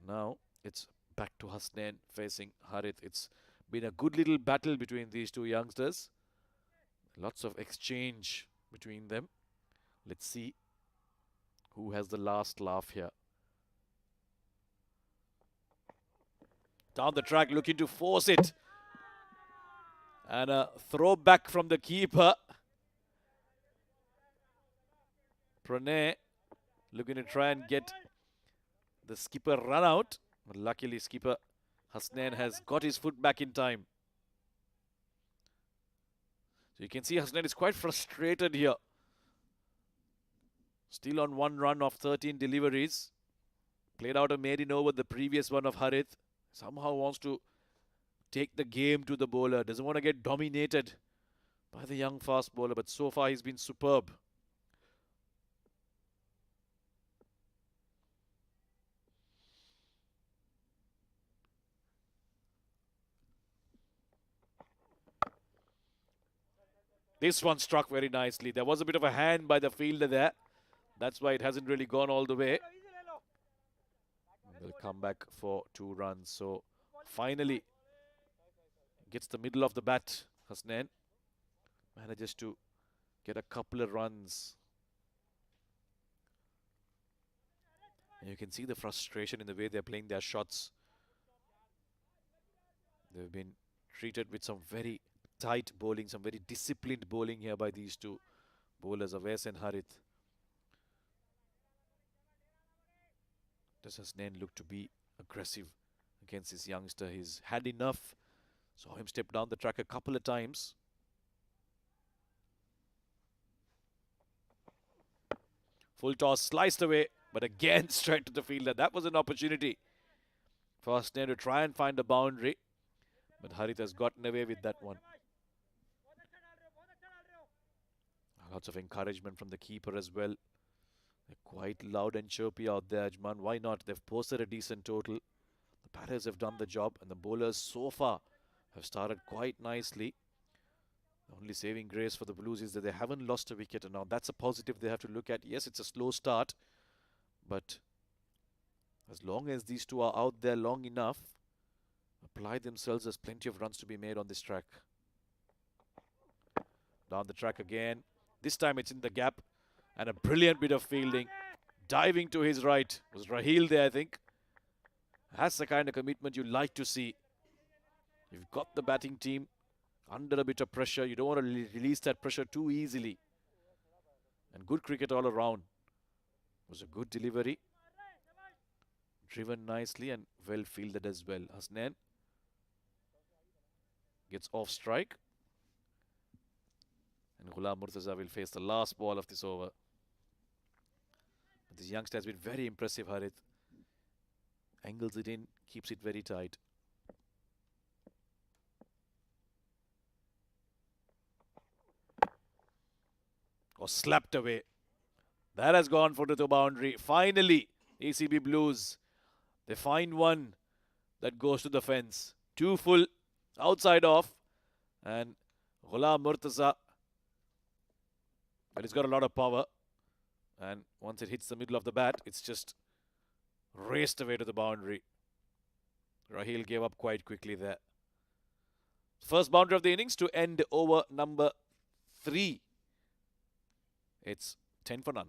Now it's back to Hasnain facing Harith. It's been a good little battle between these two youngsters. Lots of exchange between them. Let's see who has the last laugh here. Down the track, looking to force it. And a throw back from the keeper. Pranay looking to try and get the skipper run out. But luckily, skipper Hasnain has got his foot back in time. So you can see Hasnain is quite frustrated here. Still on 1 run of 13 deliveries. Played out a maiden over the previous one of Harith. Somehow wants to take the game to the bowler. Doesn't want to get dominated by the young fast bowler. But so far he's been superb. This one struck very nicely. There was a bit of a hand by the fielder there. That's why it hasn't really gone all the way. They'll come back for 2 runs. So finally gets the middle of the bat. Hasnain manages to get a couple of runs. And you can see the frustration in the way they're playing their shots. They've been treated with some very tight bowling, some very disciplined bowling here by these two bowlers, Awais and Harith. Does Hasnain look to be aggressive against this youngster? He's had enough. Saw him step down the track a couple of times. Full toss, sliced away, but again straight to the fielder. That was an opportunity for Hasnain to try and find a boundary, but Harith has gotten away with that one. Lots of encouragement from the keeper as well. They're quite loud and chirpy out there, Ajman. Why not? They've posted a decent total. The batters have done the job, and the bowlers so far have started quite nicely. The only saving grace for the Blues is that they haven't lost a wicket, and now that's a positive they have to look at. Yes, it's a slow start, but as long as these two are out there long enough, apply themselves, there's plenty of runs to be made on this track. Down the track again. This time it's in the gap, and a brilliant bit of fielding. Diving to his right was Raheel there, I think. That's the kind of commitment you like to see. You've got the batting team under a bit of pressure. You don't want to release that pressure too easily. And good cricket all around. It was a good delivery. Driven nicely and well fielded as well. Hasnain gets off strike. And Ghulam Murtaza will face the last ball of this over. But this youngster has been very impressive, Harith. Angles it in, keeps it very tight. Or slapped away. That has gone for the boundary. Finally, ACB Blues. They find one that goes to the fence. Two full, outside off. And Ghulam Murtaza, but it's got a lot of power. And once it hits the middle of the bat, it's just raced away to the boundary. Raheel gave up quite quickly there. First boundary of the innings to end over number 3. It's 10 for none.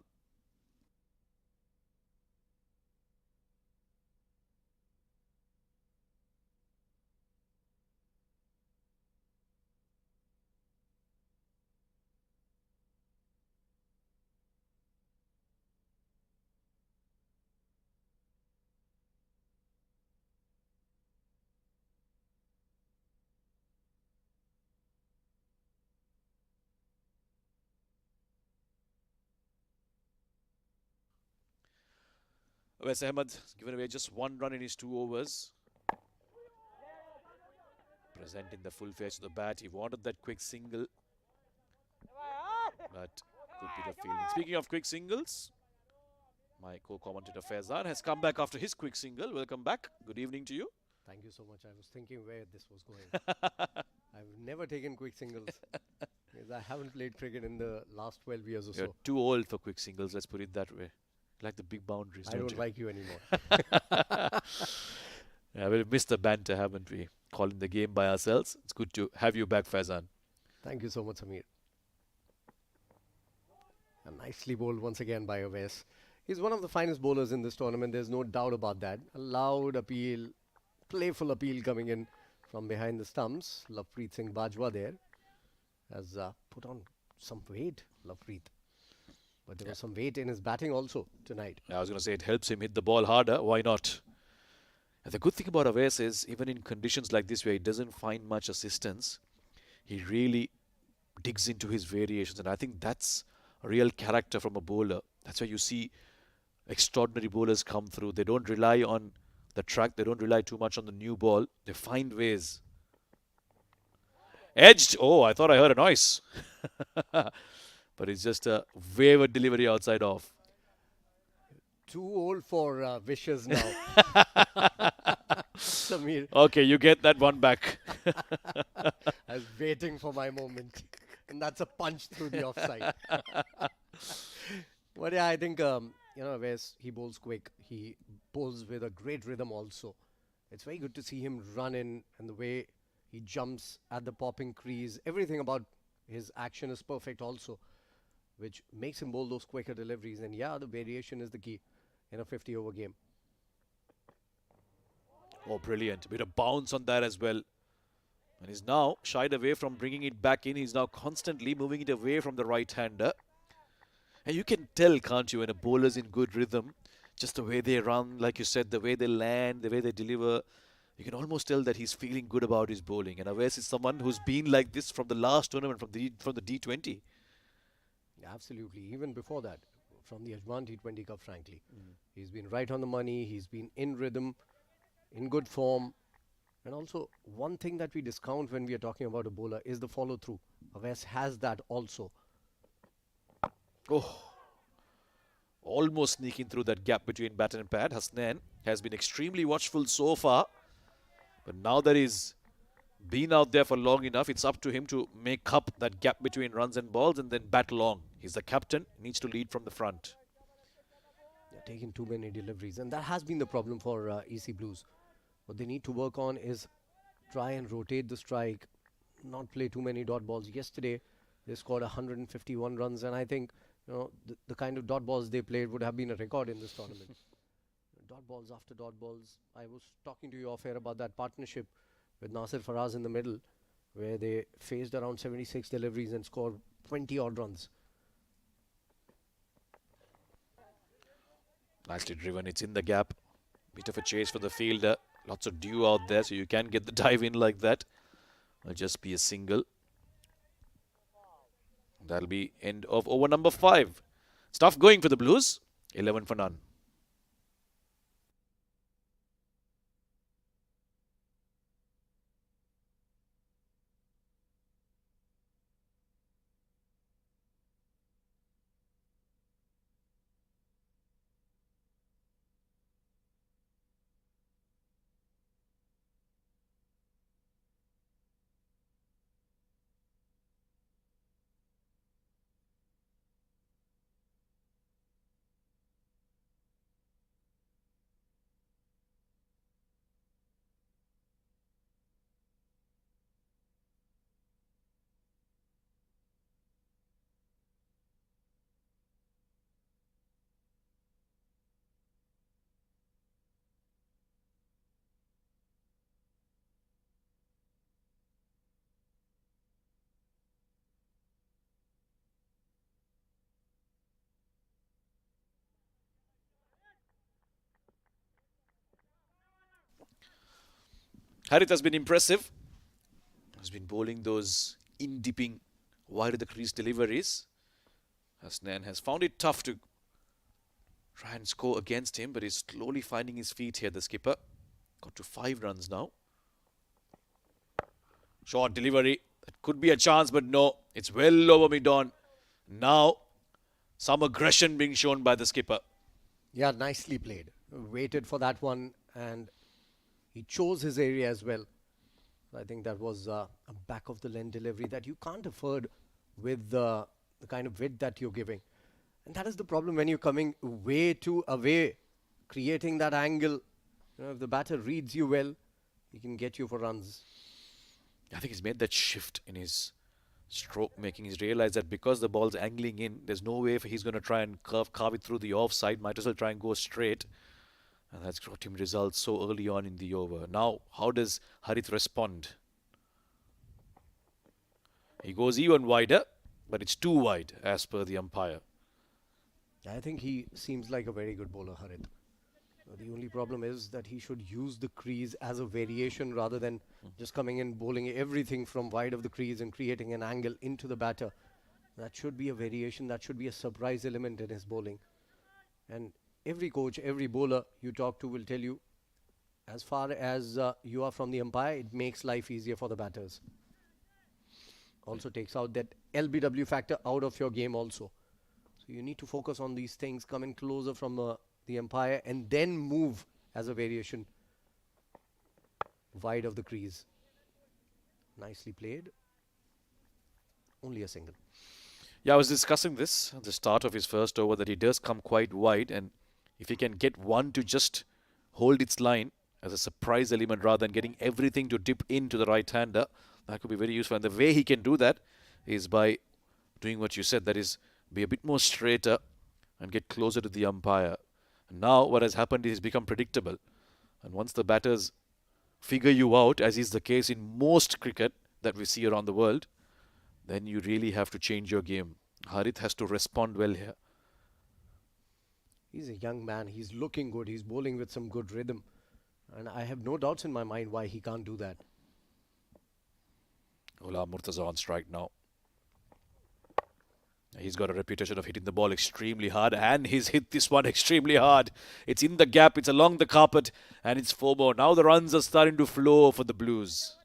Wes Ahmed has given away just 1 run in his 2 overs. Presenting the full face of the bat. He wanted that quick single. But good bit of fielding. Speaking of quick singles, my co-commentator Faizan has come back after his quick single. Welcome back. Good evening to you. Thank you so much. I was thinking where this was going. I've never taken quick singles. Because I haven't played cricket in the last 12 years or You're so. too old for quick singles, let's put it that way. Like the big boundaries, I don't you? like you anymore. Yeah, we've missed the banter, haven't we? Calling the game by ourselves. It's good to have you back, Faizan. Thank you so much, Samir. And nicely bowled once again by Awais. He's one of the finest bowlers in this tournament. There's no doubt about that. A loud appeal, playful appeal coming in from behind the stumps. Lovepreet Singh Bajwa there has put on some weight, Lovepreet. But there was some weight in his batting also tonight. I was going to say it helps him hit the ball harder. Why not? And the good thing about Awais is even in conditions like this where he doesn't find much assistance, he really digs into his variations. And I think that's a real character from a bowler. That's why you see extraordinary bowlers come through. They don't rely on the track. They don't rely too much on the new ball. They find ways. Edged. Oh, I thought I heard a noise. But it's just a wayward delivery outside off. Too old for wishes now. Samir, Okay, you get that one back. I was waiting for my moment. And that's a punch through the offside. But yeah, I think, Awais, he bowls quick. He bowls with a great rhythm also. It's very good to see him run in and the way he jumps at the popping crease. Everything about his action is perfect also, which makes him bowl those quicker deliveries. And yeah, the variation is the key. in a 50-over game. Oh, brilliant. Bit of bounce on that as well. And he's now shied away from bringing it back in. He's now constantly moving it away from the right-hander. And you can tell, can't you, when a bowler's in good rhythm, just the way they run, like you said, the way they land, the way they deliver, you can almost tell that he's feeling good about his bowling. And Awais is someone who's been like this from the last tournament, from the D20. Absolutely. Even before that, from the Ajman T20 Cup, frankly. He's been right on the money. He's been in rhythm, in good form. And also, one thing that we discount when we are talking about a bowler is the follow-through. Awais has that also. Oh, almost sneaking through that gap between bat and pad. Hasnain has been extremely watchful so far. But now that he's been out there for long enough, it's up to him to make up that gap between runs and balls and then bat long. He's the captain, needs to lead from the front. They're taking too many deliveries. And that has been the problem for EC Blues. What they need to work on is try and rotate the strike, not play too many dot balls. Yesterday, they scored 151 runs, and I think the kind of dot balls they played would have been a record in this tournament. Dot balls after dot balls. I was talking to you off air about that partnership with Nasir Faraz in the middle, where they faced around 76 deliveries and scored 20 odd runs. Nicely driven, it's in the gap. Bit of a chase for the fielder. Lots of dew out there, so you can get the dive in like that. It'll just be a single. That'll be end of over number 5. Stuff going for the Blues. 11 for none. Harith has been impressive. Has been bowling those in-dipping wide of the crease deliveries. Hasnain has found it tough to try and score against him, but he's slowly finding his feet here, the skipper. Got to 5 runs now. Short delivery. That could be a chance, but no. It's well over mid-on. Now, some aggression being shown by the skipper. Yeah, nicely played. Waited for that one, and he chose his area as well. I think that was a back of the lane delivery that you can't afford with the kind of width that you're giving. And that is the problem when you're coming way too away, creating that angle. If the batter reads you well, he can get you for runs. I think he's made that shift in his stroke making. He's realized that because the ball's angling in, there's no way he's going to try and carve it through the offside. Might as well try and go straight. And that's got him results so early on in the over. Now, how does Harith respond? He goes even wider, but it's too wide as per the umpire. I think he seems like a very good bowler, Harith. The only problem is that he should use the crease as a variation rather than just coming in bowling everything from wide of the crease and creating an angle into the batter. That should be a variation. That should be a surprise element in his bowling. And every coach, every bowler you talk to will tell you, as far as you are from the umpire, it makes life easier for the batters. Also takes out that LBW factor out of your game also. So you need to focus on these things, come in closer from the umpire and then move as a variation wide of the crease. Nicely played. Only a single. Yeah, I was discussing this at the start of his first over that he does come quite wide, and if he can get one to just hold its line as a surprise element rather than getting everything to dip into the right-hander, that could be very useful. And the way he can do that is by doing what you said, that is, be a bit more straighter and get closer to the umpire. Now what has happened is he's become predictable. And once the batters figure you out, as is the case in most cricket that we see around the world, then you really have to change your game. Harith has to respond well here. He's a young man. He's looking good. He's bowling with some good rhythm. And I have no doubts in my mind why he can't do that. Ghulam Murtaza on strike now. He's got a reputation of hitting the ball extremely hard, and he's hit this one extremely hard. It's in the gap, it's along the carpet, and it's 4 more. Now the runs are starting to flow for the Blues.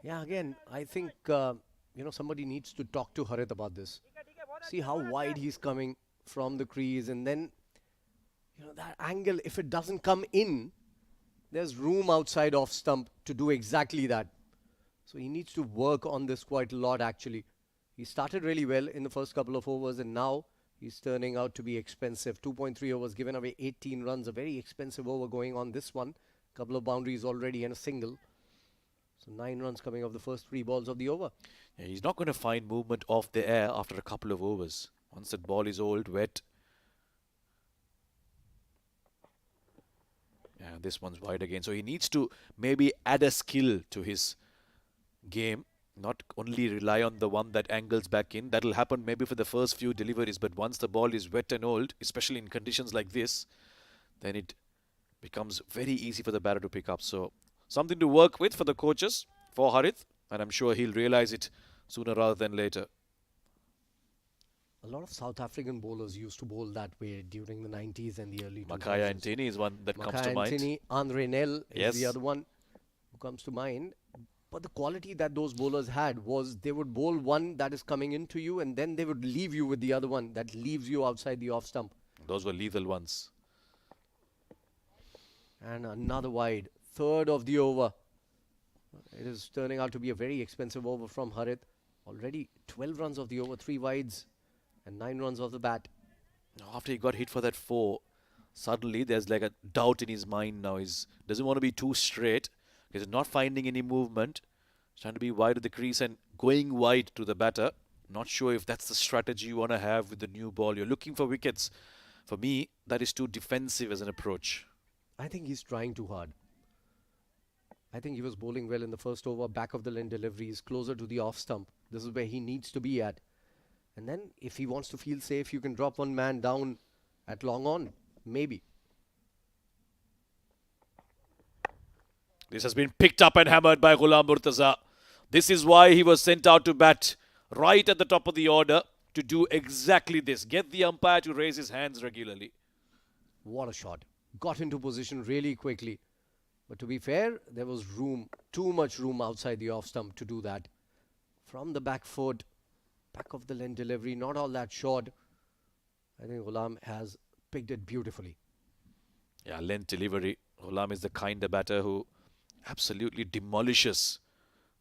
Yeah, again, I think, somebody needs to talk to Harith about this. See how wide he's coming from the crease, and then, that angle, if it doesn't come in, there's room outside off stump to do exactly that. So he needs to work on this quite a lot, actually. He started really well in the first couple of overs, and now he's turning out to be expensive. 2.3 overs, given away 18 runs, a very expensive over going on this one. Couple of boundaries already and a single. So 9 runs coming off the first 3 balls of the over. Yeah, he's not going to find movement off the air after a couple of overs. Once that ball is old, wet. Yeah, this one's wide again. So he needs to maybe add a skill to his game. Not only rely on the one that angles back in. That'll happen maybe for the first few deliveries. But once the ball is wet and old, especially in conditions like this, then it becomes very easy for the batter to pick up. So something to work with for the coaches, for Harith. And I'm sure he'll realize it sooner rather than later. A lot of South African bowlers used to bowl that way during the 90s and the early 2000s. Makaya Antony is one that comes to mind. Antony, Andre Nel Yes. is the other one who comes to mind. But the quality that those bowlers had was they would bowl one that is coming into you, and then they would leave you with the other one that leaves you outside the off stump. Those were lethal ones. And another wide, third of the over. It is turning out to be a very expensive over from Harith. Already 12 runs of the over, 3 wides and 9 runs off the bat. After he got hit for that 4, suddenly there's like a doubt in his mind now. He doesn't want to be too straight. He's not finding any movement. He's trying to be wide of the crease and going wide to the batter. Not sure if that's the strategy you want to have with the new ball. You're looking for wickets. For me, that is too defensive as an approach. I think he's trying too hard. I think he was bowling well in the first over. Back of the line deliveries, closer to the off stump. This is where he needs to be at. And then if he wants to feel safe, you can drop one man down at long on. Maybe. This has been picked up and hammered by Ghulam Murtaza. This is why he was sent out to bat right at the top of the order to do exactly this. Get the umpire to raise his hands regularly. What a shot. Got into position really quickly. But to be fair, there was room, too much room outside the off stump to do that. From the back foot, back of the length delivery, not all that short. I think Ghulam has picked it beautifully. Yeah, length delivery. Ghulam is the kind of batter who absolutely demolishes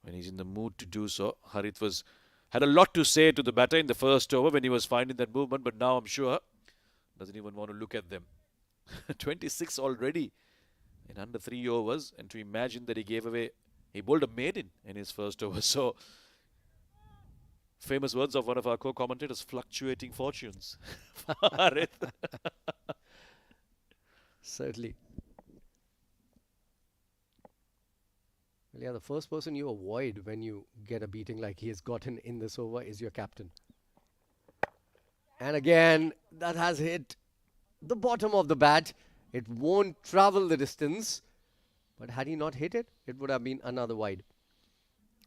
when he's in the mood to do so. Harith had a lot to say to the batter in the first over when he was finding that movement, but now I'm sure doesn't even want to look at them. 26 already in under 3 overs, and to imagine that he bowled a maiden in his first over. So famous words of one of our co-commentators, fluctuating fortunes. Harith. Certainly. Well, yeah, the first person you avoid when you get a beating like he has gotten in this over is your captain. And again, that has hit the bottom of the bat. It won't travel the distance. But had he not hit it, it would have been another wide.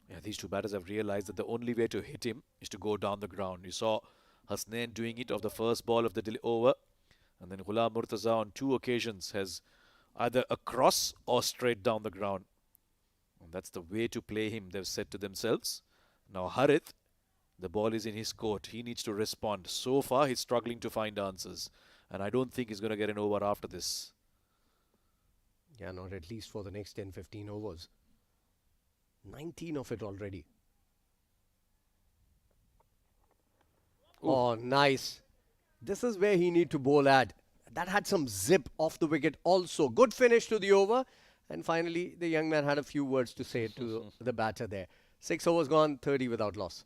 Yeah, these two batters have realized that the only way to hit him is to go down the ground. You saw Hasnain doing it off the first ball of the over. And then Ghulam Murtaza on 2 occasions has either across or straight down the ground. And that's the way to play him, they've said to themselves. Now Harith, the ball is in his court. He needs to respond. So far, he's struggling to find answers. And I don't think he's going to get an over after this. Yeah, not at least for the next 10-15 overs. 19 of it already. Ooh. Oh, nice. This is where he need to bowl at. That had some zip off the wicket also. Good finish to the over. And finally, the young man had a few words to say to the batter there. 6 overs gone, 30 without loss.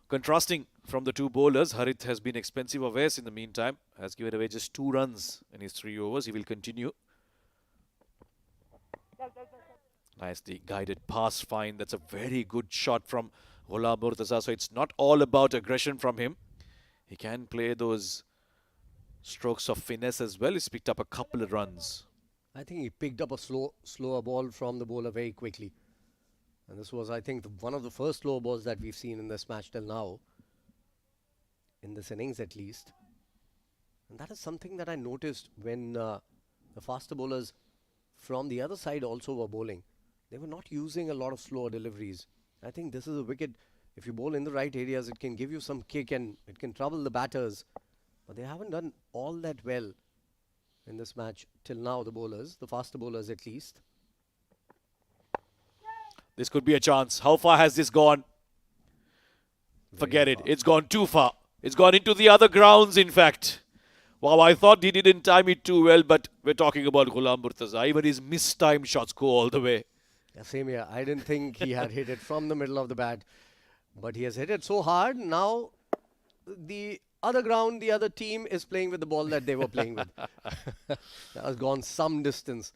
Contrasting from the two bowlers, Harith has been expensive. Awais in the meantime has given away just 2 runs in his 3 overs. He will continue. Nicely guided pass, fine. That's a very good shot from Ghulam Murtaza. So it's not all about aggression from him. He can play those strokes of finesse as well. He's picked up a couple of runs. I think he picked up a slower ball from the bowler very quickly. And this was, I think, one of the first slow balls that we've seen in this match till now. In this innings, at least. And that is something that I noticed when the faster bowlers from the other side also were bowling. They were not using a lot of slower deliveries. I think this is a wicket. If you bowl in the right areas, it can give you some kick and it can trouble the batters. But they haven't done all that well in this match till now, the bowlers, the faster bowlers at least. This could be a chance. How far has this gone? Forget it. It's gone too far. It's gone into the other grounds, in fact. Wow, I thought he didn't time it too well, but we're talking about Ghulam Murtaza. Even his mistimed shots go all the way. Yeah, same here. I didn't think he had hit it from the middle of the bat. But he has hit it so hard. Now, the other ground, the other team is playing with the ball that they were playing with. That has gone some distance.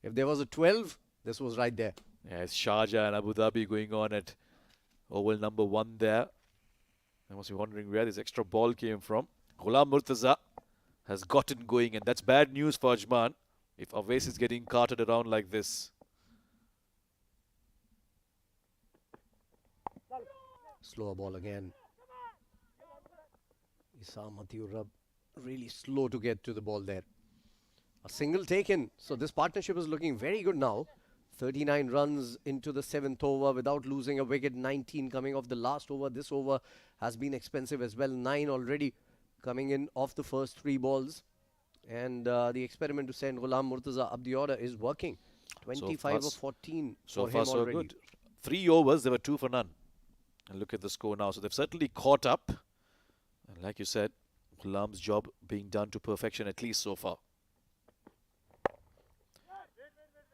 If there was a 12, this was right there. Yeah, it's Sharjah and Abu Dhabi going on at oval number 1 there. I must be wondering where this extra ball came from. Ghulam Murtaza has gotten going, and that's bad news for Ajman if Awais is getting carted around like this. Slower ball again. Isam Matiur really slow to get to the ball there. A single taken. So this partnership is looking very good now. 39 runs into the 7th over without losing a wicket. 19 coming off the last over. This over has been expensive as well. 9 already coming in off the first 3 balls. And the experiment to send Ghulam Murtaza up the order is working. 25 of 14 so for far him so already. good. 3 overs, they were 2 for none. And look at the score now. So they've certainly caught up. And like you said, Ghulam's job being done to perfection, at least so far.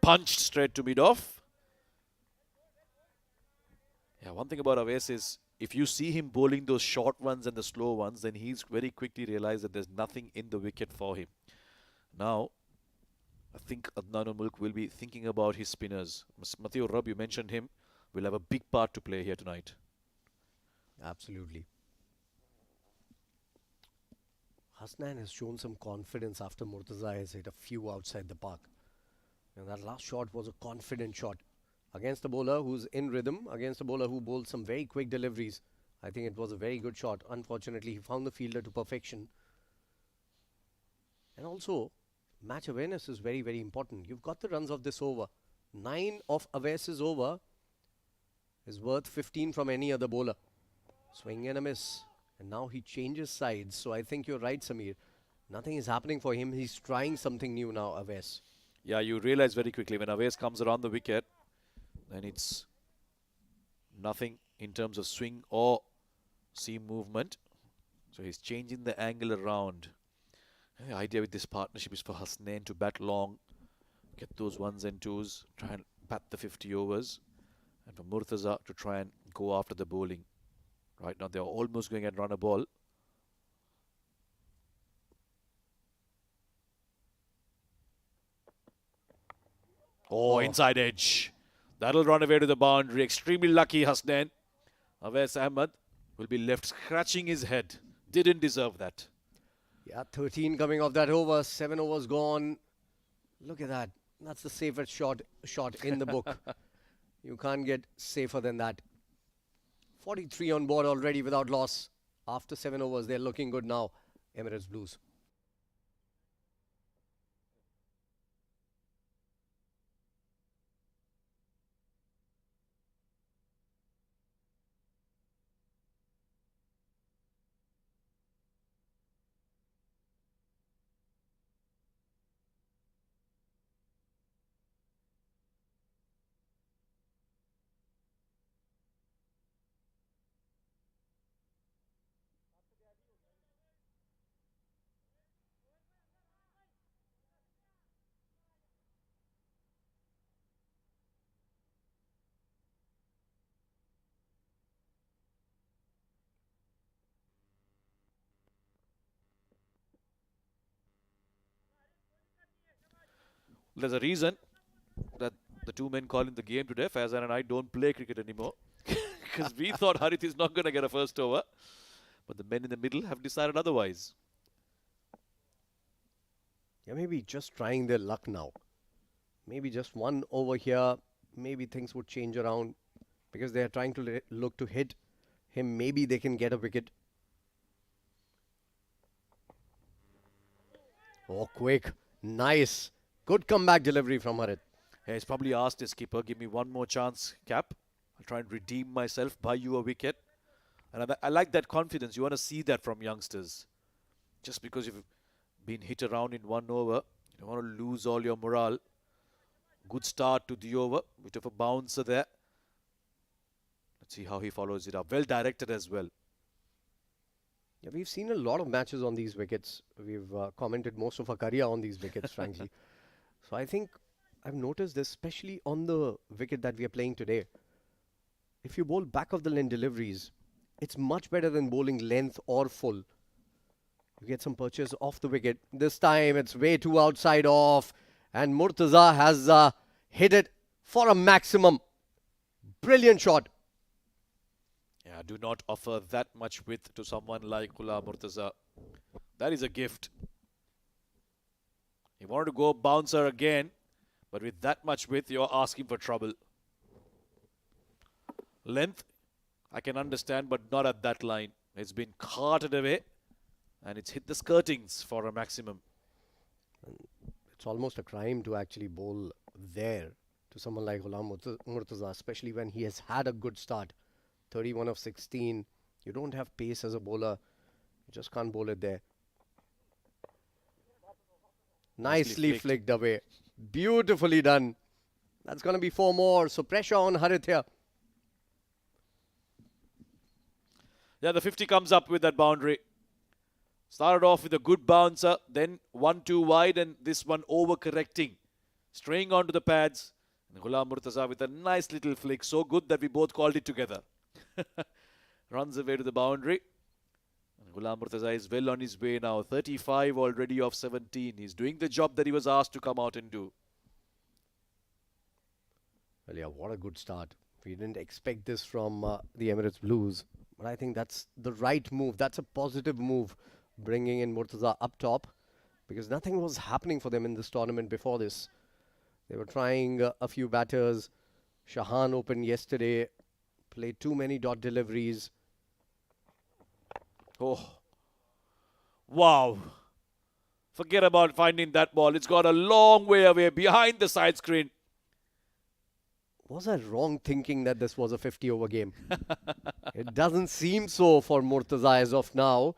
Punched straight to mid-off. Yeah, one thing about Awais is if you see him bowling those short ones and the slow ones, then he's very quickly realized that there's nothing in the wicket for him. Now, I think Adnan Mulk will be thinking about his spinners. Matiur Rab, you mentioned him, will have a big part to play here tonight. Absolutely. Hasnan has shown some confidence after Murtaza has hit a few outside the park. And that last shot was a confident shot against a bowler who's in rhythm, against a bowler who bowled some very quick deliveries. I think it was a very good shot. Unfortunately, he found the fielder to perfection. And also, match awareness is very, very important. You've got the runs of this over. 9 of Awais's over is worth 15 from any other bowler. Swing and a miss. And now he changes sides. So I think you're right, Samir. Nothing is happening for him. He's trying something new now, Awais. Yeah, you realize very quickly when Awais comes around the wicket, then it's nothing in terms of swing or seam movement. So he's changing the angle around. And the idea with this partnership is for Hasnain to bat long, get those 1s and 2s, try and bat the 50 overs, and for Murtaza to try and go after the bowling. Right now they're almost going and run a ball. Oh, inside edge. That'll run away to the boundary. Extremely lucky, Hasnain. Awais Ahmed will be left scratching his head. Didn't deserve that. Yeah, 13 coming off that over. 7 overs gone. Look at that. That's the safest shot in the book. You can't get safer than that. 43 on board already without loss. After 7 overs, they're looking good now, Emirates Blues. There's a reason that the two men calling the game today, Faizan and I, don't play cricket anymore. Because we thought Harith is not going to get a first over. But the men in the middle have decided otherwise. Yeah, maybe just trying their luck now. Maybe just one over here. Maybe things would change around because they are trying to look to hit him. Maybe they can get a wicket. Oh, quick. Nice. Good comeback delivery from Harith. Yeah, he's probably asked his keeper, give me one more chance, Cap. I'll try and redeem myself, buy you a wicket. And I like that confidence. You want to see that from youngsters. Just because you've been hit around in one over, you don't want to lose all your morale. Good start to the over. Bit of a bouncer there. Let's see how he follows it up. Well directed as well. Yeah, we've seen a lot of matches on these wickets. We've commented most of our career on these wickets, frankly. So I think I've noticed this, especially on the wicket that we are playing today. If you bowl back of the lane deliveries, it's much better than bowling length or full. You get some purchase off the wicket. This time it's way too outside off. And Murtaza has hit it for a maximum. Brilliant shot. Yeah, do not offer that much width to someone like Ghulam Murtaza. That is a gift. He wanted to go bouncer again, but with that much width, you're asking for trouble. Length, I can understand, but not at that line. It's been carted away, and it's hit the skirtings for a maximum. It's almost a crime to actually bowl there to someone like Ghulam Murtaza, especially when he has had a good start. 31 of 16. You don't have pace as a bowler. You just can't bowl it there. Nicely flicked away. Beautifully done. That's going to be 4 more. So pressure on Harith here. Yeah, the 50 comes up with that boundary. Started off with a good bouncer, then 1-2 wide, and this one overcorrecting. Straying onto the pads. And Ghulam Murtaza with a nice little flick. So good that we both called it together. Runs away to the boundary. And Ghulam Murtaza is well on his way now. 35 already off 17. He's doing the job that he was asked to come out and do. Well, yeah, what a good start. We didn't expect this from the Emirates Blues. But I think that's the right move. That's a positive move, bringing in Murtaza up top. Because nothing was happening for them in this tournament before this. They were trying a few batters. Shahan opened yesterday. Played too many dot deliveries. Oh. Wow. Forget about finding that ball. It's gone a long way away behind the side screen. Was I wrong thinking that this was a 50-over game? It doesn't seem so for Murtaza as of now,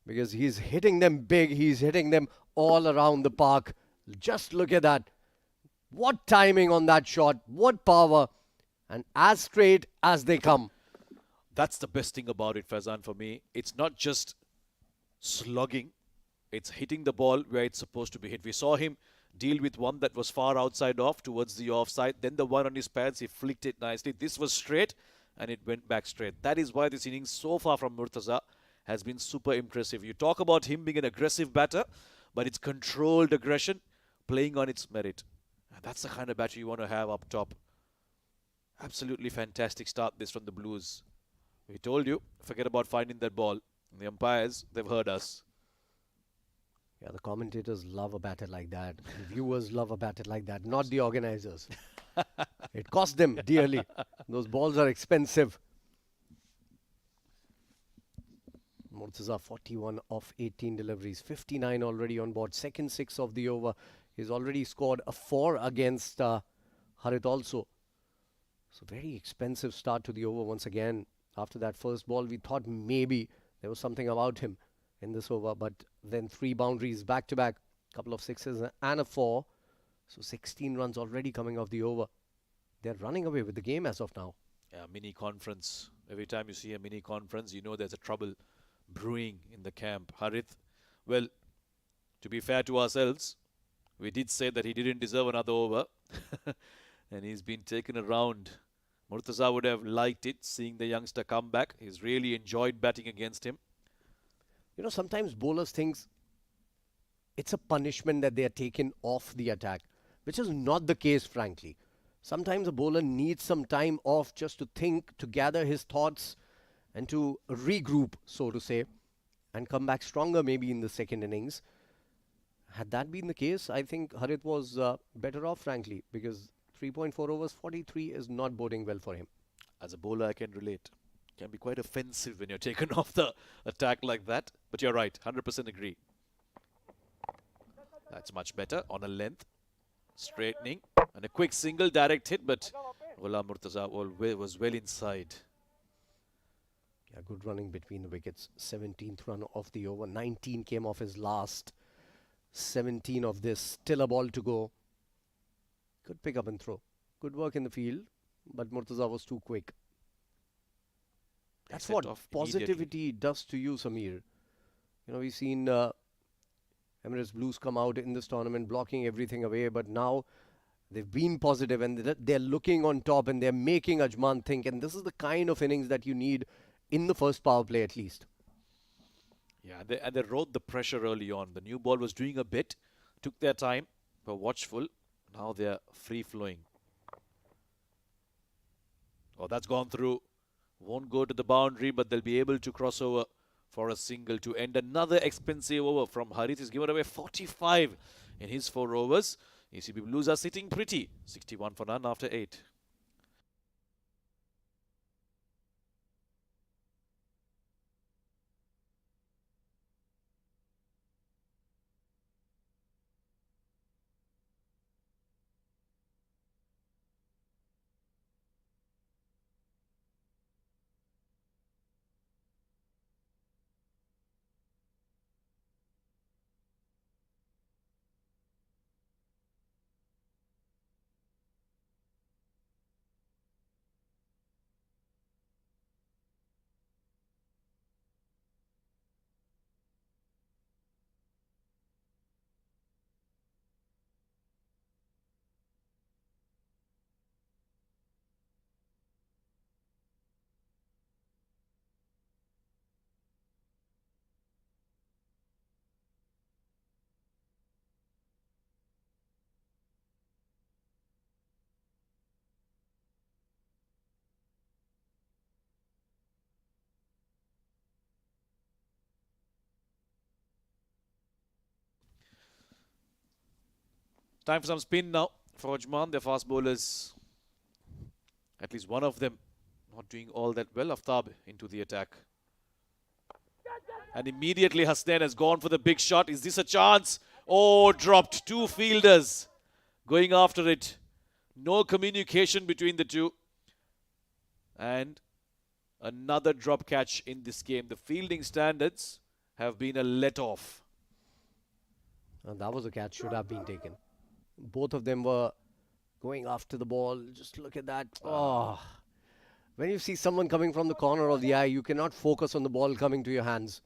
because he's hitting them big. He's hitting them all around the park. Just look at that. What timing on that shot. What power. And as straight as they come. That's the best thing about it, Faizan, for me. It's not just slugging. It's hitting the ball where it's supposed to be hit. We saw him deal with one that was far outside off towards the offside. Then the one on his pads, he flicked it nicely. This was straight and it went back straight. That is why this innings so far from Murtaza has been super impressive. You talk about him being an aggressive batter, but it's controlled aggression playing on its merit. And that's the kind of batter you want to have up top. Absolutely fantastic start this from the Blues. We told you, forget about finding that ball. And the umpires, they've heard us. Yeah, the commentators love a batter like that. The viewers love a batter like that, not the organizers. It cost them dearly. Those balls are expensive. Murtaza 41 of 18 deliveries, 59 already on board. Second 6 of the over. He's already scored a 4 against Harith also. So very expensive start to the over once again. After that first ball, we thought maybe there was something about him in this over, but then 3 boundaries back to back, couple of 6s and a 4. So 16 runs already coming off the over. They're running away with the game as of now. Yeah, mini conference. Every time you see a mini conference, you know there's a trouble brewing in the camp. Harith, well, to be fair to ourselves, we did say that he didn't deserve another over. And he's been taken around. Murtaza would have liked it, seeing the youngster come back. He's really enjoyed batting against him. You know, sometimes bowlers think it's a punishment that they are taken off the attack. which is not the case, frankly. Sometimes a bowler needs some time off just to think, to gather his thoughts, and to regroup, so to say, and come back stronger maybe in the second innings. Had that been the case, I think Harit was better off, frankly, because 3.4 overs, 43 is not boding well for him. As a bowler, I can relate. Can be quite offensive when you're taken off the attack like that. But you're right, 100% agree. That's much better on a length. Straightening. And a quick single direct hit, but Ghulam Murtaza was well inside. Yeah, good running between the wickets. 17th run of the over. 19 came off his last. 17 of this. Still a ball to go. Good pick up and throw. Good work in the field, but Murtaza was too quick. That's what positivity does to you, Sameer. You know, we've seen Emirates Blues come out in this tournament blocking everything away, but now they've been positive and they're looking on top and they're making Ajman think, and this is the kind of innings that you need in the first power play at least. Yeah, they rode the pressure early on. The new ball was doing a bit, took their time, were watchful. Now they're free-flowing. Oh, that's gone through. Won't go to the boundary, but they'll be able to cross over for a single to end another expensive over from Harit. He's given away 45 in his 4 overs. ECB Blues are sitting pretty. 61 for none after 8. Time for some spin now for Ajman. Their fast bowlers, at least one of them, not doing all that well. Aftab into the attack. And immediately Hasnain has gone for the big shot. Is this a chance? Oh, dropped. 2 fielders going after it. No communication between the two. And another drop catch in this game. The fielding standards have been a let-off. And that was a catch, should have been taken. Both of them were going after the ball. Just look at that. Oh. When you see someone coming from the corner of the eye, you cannot focus on the ball coming to your hands.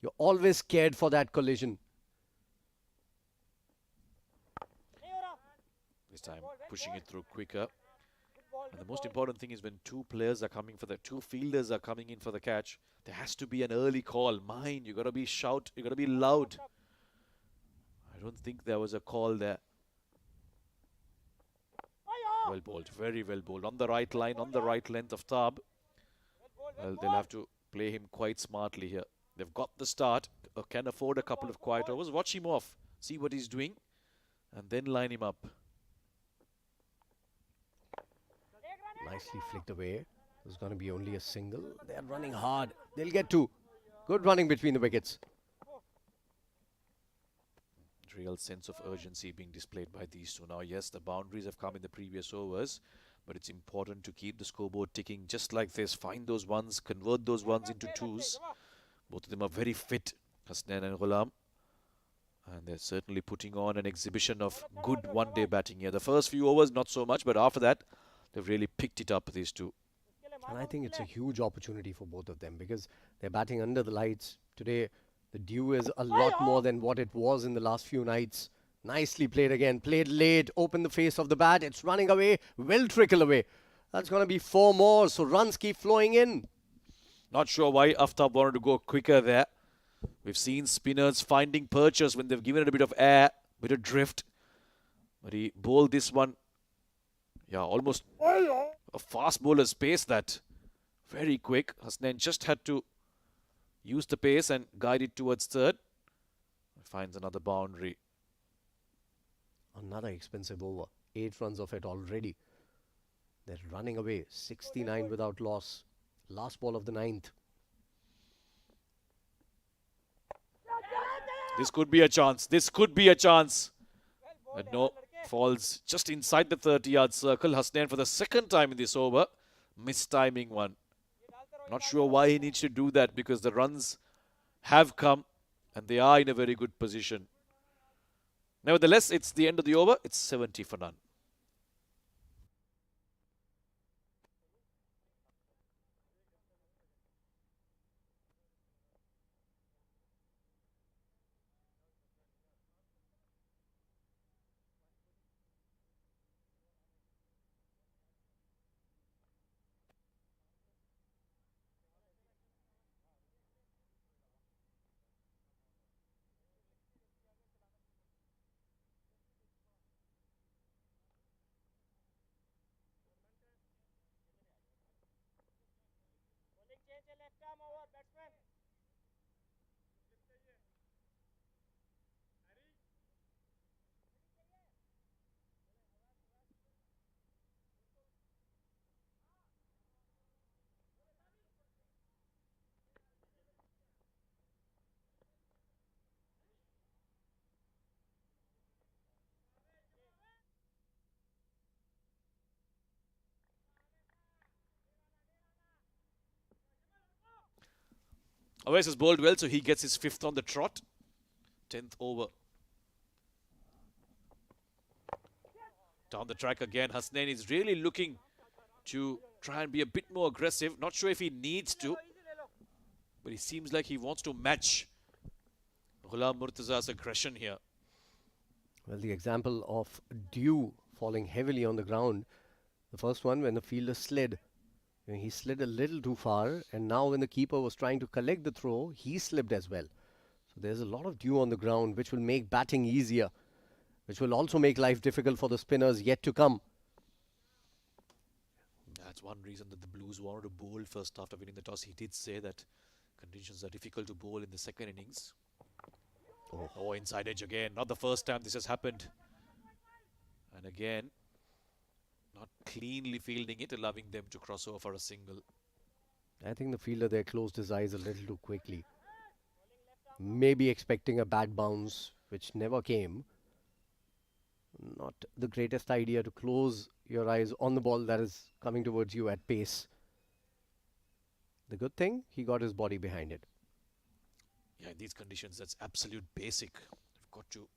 You're always scared for that collision. This time pushing it through quicker. And the most important thing is when 2 players are coming for the 2 fielders are coming in for the catch, there has to be an early call. Mind, you got to be shout, you got to be loud. I don't think there was a call there. Well bowled, very well bowled. On the right line, on the right length of Tab. Well, they'll have to play him quite smartly here. They've got the start, can afford a couple of quiet overs. Watch him off, see what he's doing, and then line him up. Nicely flicked away. There's going to be only a single. They're running hard. They'll get 2. Good running between the wickets. Real sense of urgency being displayed by these two now. Yes, the boundaries have come in the previous overs, but it's important to keep the scoreboard ticking just like this. Find those ones, convert those ones into 2s. Both of them are very fit, Hasnain and Ghulam. And they're certainly putting on an exhibition of good one-day batting here. The first few overs, not so much, but after that, they've really picked it up, these two. And I think it's a huge opportunity for both of them because they're batting under the lights. Today, the dew is a lot more than what it was in the last few nights. Nicely played again. Played late. Opened the face of the bat. It's running away. Will trickle away. That's going to be 4 more. So runs keep flowing in. Not sure why Aftab wanted to go quicker there. We've seen spinners finding perches when they've given it a bit of air, bit of drift. But he bowled this one. Yeah, almost a fast bowler's pace that. Very quick. Hasnain just had to use the pace and guide it towards third. Finds another boundary. Another expensive over. 8 runs of it already. They're running away. 69 without loss. Last ball of the 9th. This could be a chance. This could be a chance. But no, falls just inside the 30-yard circle. Hasnain for the second time in this over. Mistiming one. Not sure why he needs to do that because the runs have come and they are in a very good position. Nevertheless, it's the end of the over. It's 70 for none. Bowling change है left arm over batsman. Awais has bowled well, so he gets his 5th on the trot. 10th over. Down the track again. Hasnain is really looking to try and be a bit more aggressive. Not sure if he needs to, but he seems like he wants to match Ghulam Murtaza's aggression here. Well, the example of dew falling heavily on the ground. The first one when the fielder slid. He slid a little too far, and now when the keeper was trying to collect the throw, he slipped as well. So there's a lot of dew on the ground, which will make batting easier, which will also make life difficult for the spinners yet to come. That's one reason that the Blues wanted to bowl first after winning the toss. He did say that conditions are difficult to bowl in the second innings. Oh, inside edge again. Not the first time this has happened. And again, not cleanly fielding it, allowing them to cross over for a single. I think the fielder there closed his eyes a little too quickly. Maybe expecting a bad bounce, which never came. Not the greatest idea to close your eyes on the ball that is coming towards you at pace. The good thing, he got his body behind it. Yeah, in these conditions, that's absolute basic. You've got to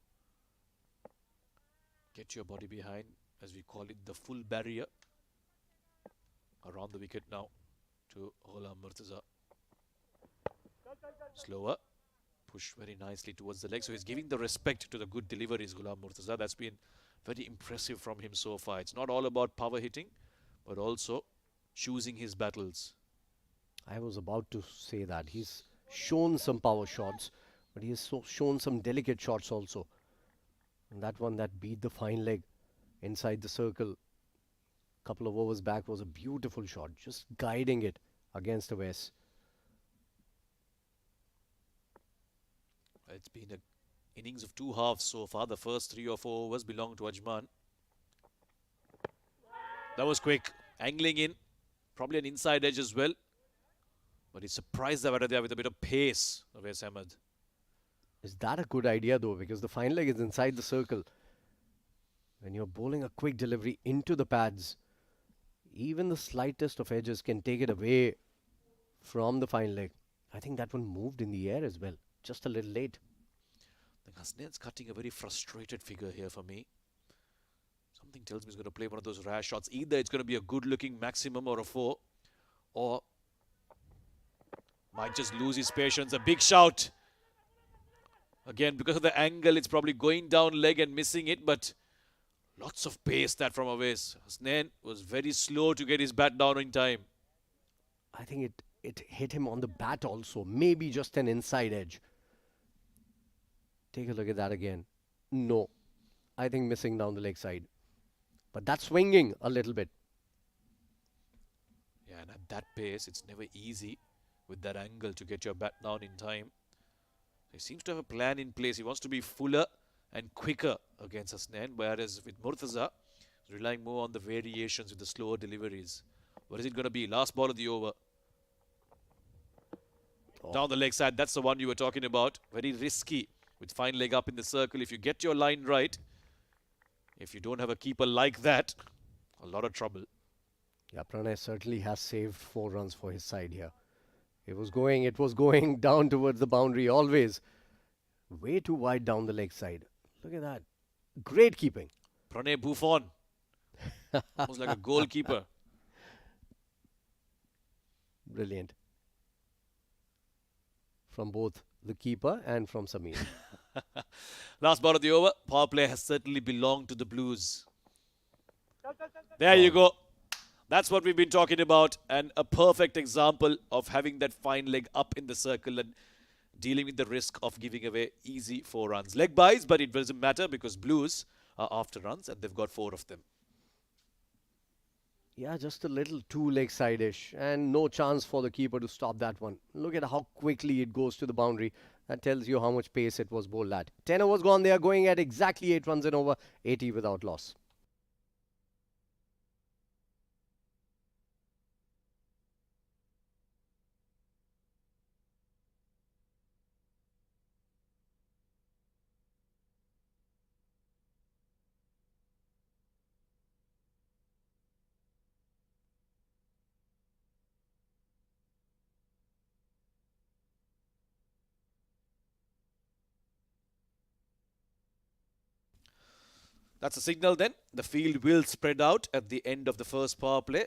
get your body behind, as we call it, the full barrier around the wicket now to Ghulam Murtaza. Slower. Push very nicely towards the leg. So he's giving the respect to the good deliveries, Ghulam Murtaza. That's been very impressive from him so far. It's not all about power hitting, but also choosing his battles. I was about to say that. He's shown some power shots, but he has shown some delicate shots also. And that one that beat the fine leg inside the circle a couple of overs back was a beautiful shot, just guiding it against the West. It's been an innings of 2 halves so far. The first 3 or 4 overs belong to Ajman. That was quick. Angling in. Probably an inside edge as well. But he surprised the batter there with a bit of pace, Awais Ahmed. Is that a good idea though? Because the fine leg is inside the circle. When you're bowling a quick delivery into the pads, even the slightest of edges can take it away from the fine leg. I think that one moved in the air as well. Just a little late. I think Hasnain's cutting a very frustrated figure here for me. Something tells me he's going to play one of those rare shots. Either it's going to be a good-looking maximum or a 4, or might just lose his patience. A big shout. Again, because of the angle, it's probably going down leg and missing it, but lots of pace that from Awais. Hasnain was very slow to get his bat down in time. I think it hit him on the bat also. Maybe just an inside edge. Take a look at that again. No. I think, missing down the leg side. But that's swinging a little bit. Yeah, and at that pace, it's never easy with that angle to get your bat down in time. He seems to have a plan in place. He wants to be fuller and quicker against Hasnain, whereas with Murtaza, he's relying more on the variations with the slower deliveries. What is it going to be? Last ball of the over. Oh. Down the leg side, that's the one you were talking about. Very risky with fine leg up in the circle. If you get your line right, if you don't have a keeper like that, a lot of trouble. Yeah, Pranay certainly has saved 4 runs for his side here. It was going down towards the boundary always. Way too wide down the leg side. Look at that. Great keeping. Pranay Buffon. Almost like a goalkeeper. Brilliant. From both the keeper and from Samir. Last ball of the over. Power play has certainly belonged to the Blues. There you go. That's what we've been talking about, and a perfect example of having that fine leg up in the circle and dealing with the risk of giving away easy 4 runs. Leg buys, but it doesn't matter because Blues are after runs and they've got 4 of them. Yeah, just a little too leg side-ish and no chance for the keeper to stop that one. Look at how quickly it goes to the boundary. That tells you how much pace it was bowled at. 10 overs gone. They are going at exactly 8 runs in over, 80 without loss. That's a signal then. The field will spread out at the end of the first power play.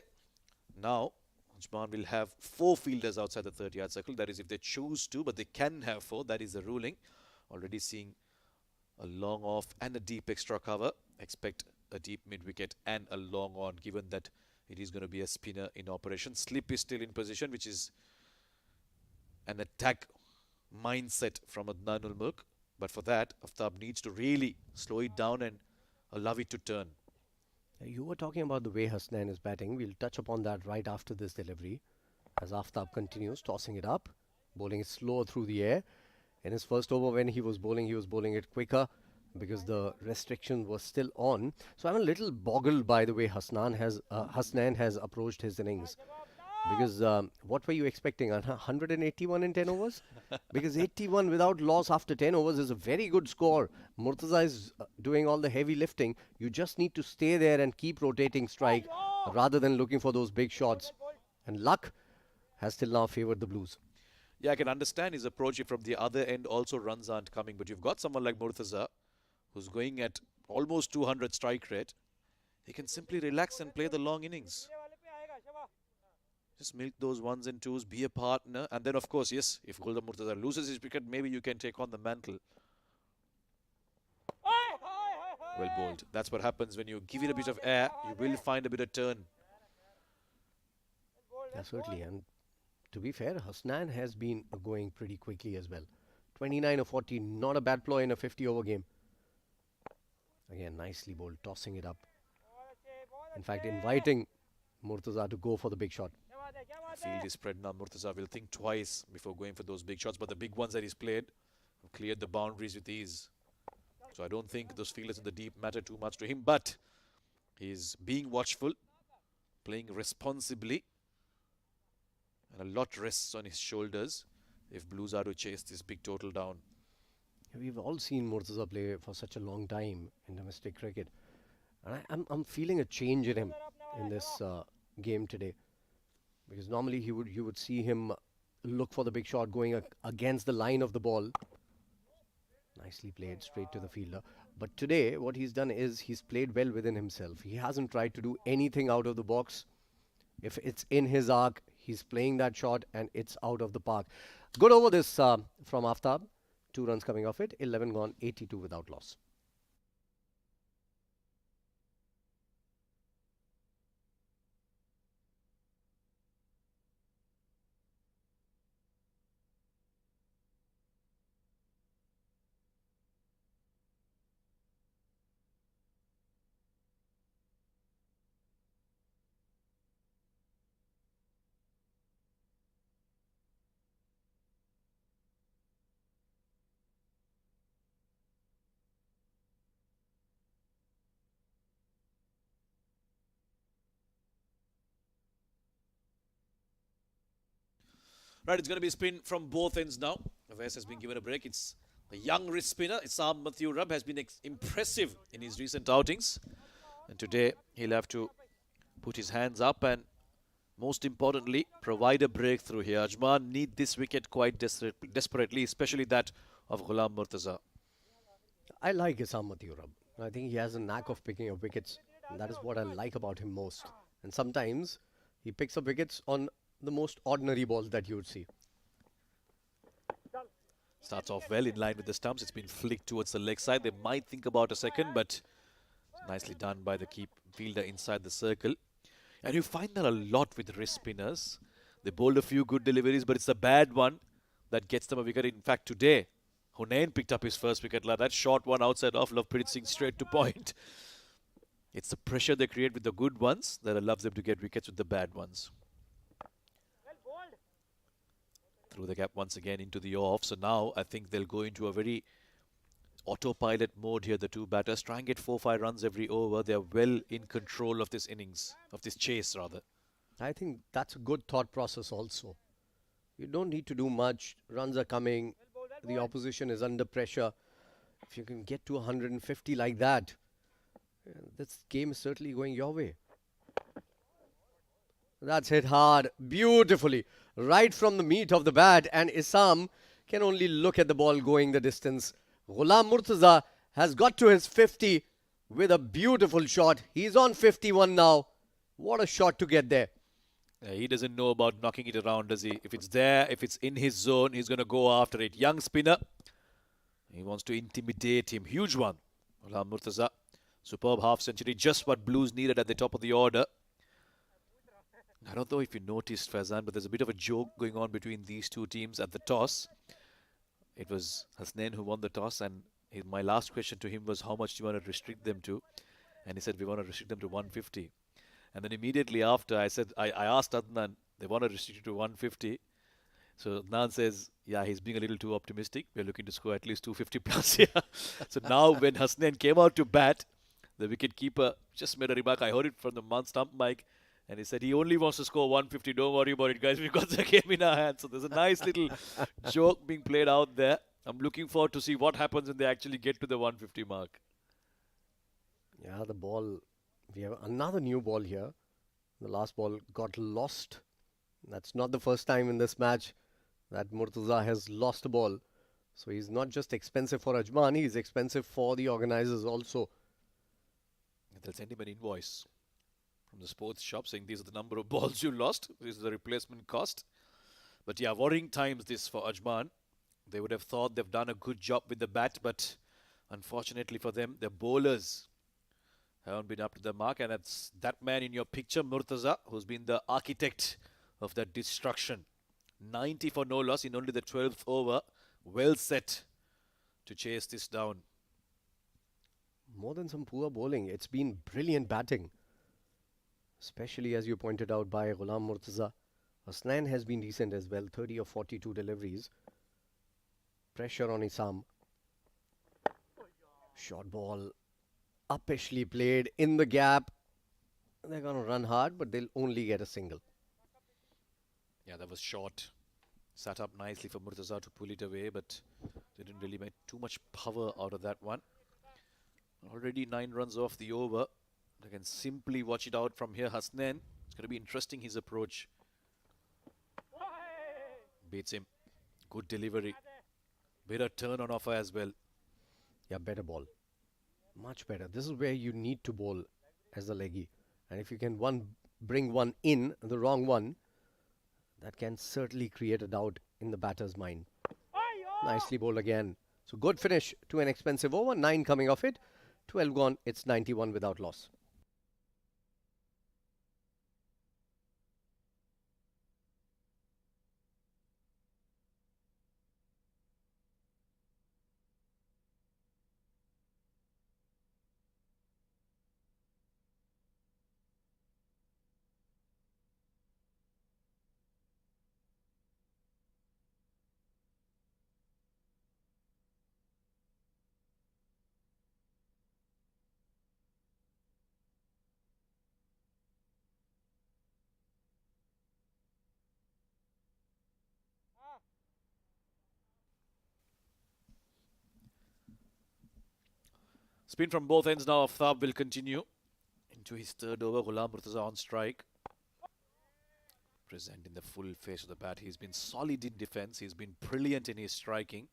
Now, Ajman will have 4 fielders outside the 30-yard circle. That is if they choose to, but they can have 4. That is the ruling. Already seeing a long off and a deep extra cover. Expect a deep mid-wicket and a long on, given that it is going to be a spinner in operation. Slip is still in position, which is an attack mindset from Adnan Mulk. But for that, Aftab needs to really slow it down and allow it to turn. You were talking about the way Hasnain is batting. We'll touch upon that right after this delivery. As Aftab continues tossing it up, bowling it slower through the air. In his first over when he was bowling it quicker because the restriction was still on. So I'm a little boggled by the way Hasnain has approached his innings. Because what were you expecting? 181 in 10 overs? Because 81 without loss after 10 overs is a very good score. Murtaza is doing all the heavy lifting. You just need to stay there and keep rotating strike rather than looking for those big shots. And luck has till now favored the Blues. Yeah, I can understand his approach if from the other end also runs aren't coming. But you've got someone like Murtaza who's going at almost 200 strike rate. He can simply relax and play the long innings. Just milk those ones and twos, be a partner. And then, of course, yes, if Gulda Murtaza loses his wicket, maybe you can take on the mantle. Well bowled. That's what happens when you give it a bit of air. You will find a bit of turn. Yeah, certainly. And to be fair, Hasnain has been going pretty quickly as well. 29 or 40, not a bad ploy in a 50-over game. Again, nicely bowled, tossing it up. In fact, inviting Murtaza to go for the big shot. Field is spread now. Murtaza will think twice before going for those big shots. But the big ones that he's played have cleared the boundaries with ease. So I don't think those fielders in the deep matter too much to him. But he's being watchful, playing responsibly. And a lot rests on his shoulders if Blues are to chase this big total down. We've all seen Murtaza play for such a long time in domestic cricket. And I'm feeling a change in him in this game today. Because normally you would see him look for the big shot going against the line of the ball. Nicely played straight to the fielder. But today what he's done is he's played well within himself. He hasn't tried to do anything out of the box. If it's in his arc, he's playing that shot and it's out of the park. Good over this from Aftab. 2 runs coming off it. 11 gone, 82 without loss. Right, it's going to be a spin from both ends now. West has been given a break. It's the young wrist spinner. Issam Matthew Rab has been impressive in his recent outings. And today he'll have to put his hands up and, most importantly, provide a breakthrough here. Ajman need this wicket quite desperately, especially that of Ghulam Murtaza. I like Issam Matthew. I think he has a knack of picking up wickets. And that is what I like about him most. And sometimes he picks up wickets on the most ordinary balls that you would see. Starts off well in line with the stumps. It's been flicked towards the leg side. They might think about a second, but nicely done by the fielder inside the circle. And you find that a lot with wrist spinners. They bowled a few good deliveries, but it's the bad one that gets them a wicket. In fact, today, Hunain picked up his first wicket. Like that short one outside off Lovepreet Singh straight to point. It's the pressure they create with the good ones that allows them to get wickets with the bad ones. Through the gap once again into the off. So now I think they'll go into a very autopilot mode here, the two batters. Try and get 4-5 runs every over. They're well in control of this innings, of this chase rather. I think that's a good thought process also. You don't need to do much. Runs are coming. The opposition is under pressure. If you can get to 150 like that, this game is certainly going your way. That's hit hard, beautifully, right from the meat of the bat, and Issam can only look at the ball going the distance. Ghulam Murtaza has got to his 50 with a beautiful shot. He's on 51 now. What a shot to get there. He doesn't know about knocking it around, does he? If it's there, if it's in his zone, he's going to go after it. Young spinner. He wants to intimidate him. Huge one. Ghulam Murtaza. Superb half century. Just what Blues needed at the top of the order. I don't know if you noticed, Faizan, but there's a bit of a joke going on between these two teams at the toss. It was Hasnain who won the toss, and my last question to him was, how much do you want to restrict them to? And he said, we want to restrict them to 150. And then immediately after, I asked Adnan, they want to restrict it to 150. So Adnan says, yeah, he's being a little too optimistic. We're looking to score at least 250 plus here. So now when Hasnain came out to bat, the wicket keeper just made a remark. I heard it from the stump mic. And he said he only wants to score 150. Don't worry about it, guys. We've got the game in our hands. So there's a nice little joke being played out there. I'm looking forward to see what happens when they actually get to the 150 mark. Yeah, the ball. We have another new ball here. The last ball got lost. That's not the first time in this match that Murtaza has lost a ball. So he's not just expensive for Ajman, he's expensive for the organizers also. They'll send him an invoice from the sports shop saying these are the number of balls you lost. This is the replacement cost. But yeah, worrying times this for Ajman. They would have thought they've done a good job with the bat, but unfortunately for them, their bowlers haven't been up to the mark. And it's that man in your picture, Murtaza, who's been the architect of that destruction. 90 for no loss in only the 12th over. Well set to chase this down. More than some poor bowling, it's been brilliant batting. Especially as you pointed out by Ghulam Murtaza. Hasnain has been decent as well, 30 of 42 deliveries. Pressure on Issam. Short ball, uppishly played in the gap. They're going to run hard, but they'll only get a single. Yeah, that was short. Sat up nicely for Murtaza to pull it away, but they didn't really make too much power out of that one. Already 9 runs off the over. They can simply watch it out from here. Hasnain, it's going to be interesting, his approach. Beats him. Good delivery. Better turn on offer as well. Yeah, better ball. Much better. This is where you need to bowl as a leggy. And if you can bring one in, the wrong one, that can certainly create a doubt in the batter's mind. Nicely bowled again. So good finish to an expensive over. 9 coming off it. 12 gone. It's 91 without loss. Spin from both ends now. Aftab will continue into his third over. Ghulam Murtaza on strike. Present in the full face of the bat. He's been solid in defense. He's been brilliant in his striking.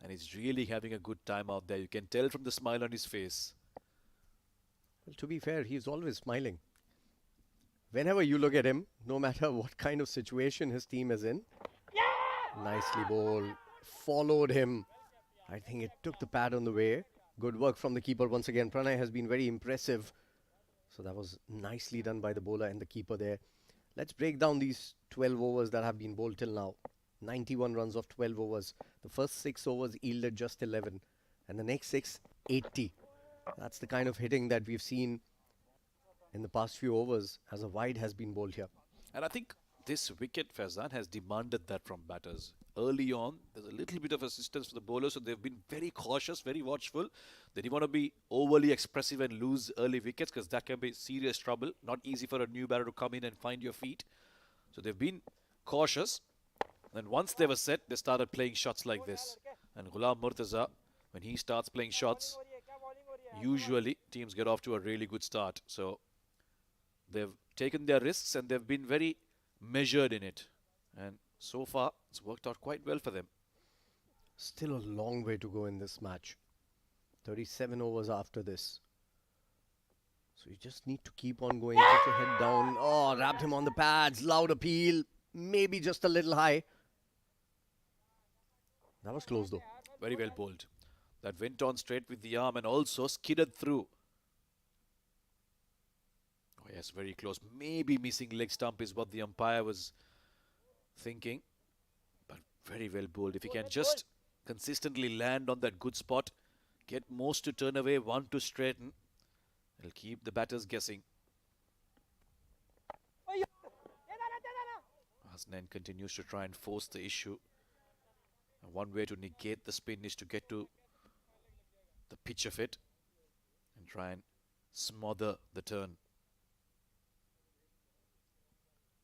And he's really having a good time out there. You can tell from the smile on his face. Well, to be fair, he's always smiling. Whenever you look at him, no matter what kind of situation his team is in. Nicely bowled. Followed him. I think it took the pad on the way. Good work from the keeper once again. Pranay has been very impressive. So that was nicely done by the bowler and the keeper there. Let's break down these 12 overs that have been bowled till now. 91 runs of 12 overs. The first 6 overs yielded just 11. And the next 6, 80. That's the kind of hitting that we've seen in the past few overs as a wide has been bowled here. And I think this wicket, Faizan, has demanded that from batters. Early on, there's a little bit of assistance for the bowlers, so they've been very cautious, very watchful. They didn't want to be overly expressive and lose early wickets because that can be serious trouble. Not easy for a new batter to come in and find your feet. So they've been cautious. And once they were set, they started playing shots like this. And Ghulam Murtaza, when he starts playing shots, usually teams get off to a really good start. So they've taken their risks and they've been very measured in it. And so far, it's worked out quite well for them. Still a long way to go in this match. 37 overs after this. So you just need to keep on going. Put your head down. Oh, wrapped him on the pads. Loud appeal. Maybe just a little high. That was close though. Very well bowled. That went on straight with the arm and also skidded through. Oh yes, very close. Maybe missing leg stump is what the umpire was thinking. But very well bowled. If he can just consistently land on that good spot, get most to turn away, one to straighten, it'll keep the batters guessing. Hasnain continues to try and force the issue. And one way to negate the spin is to get to the pitch of it and try and smother the turn.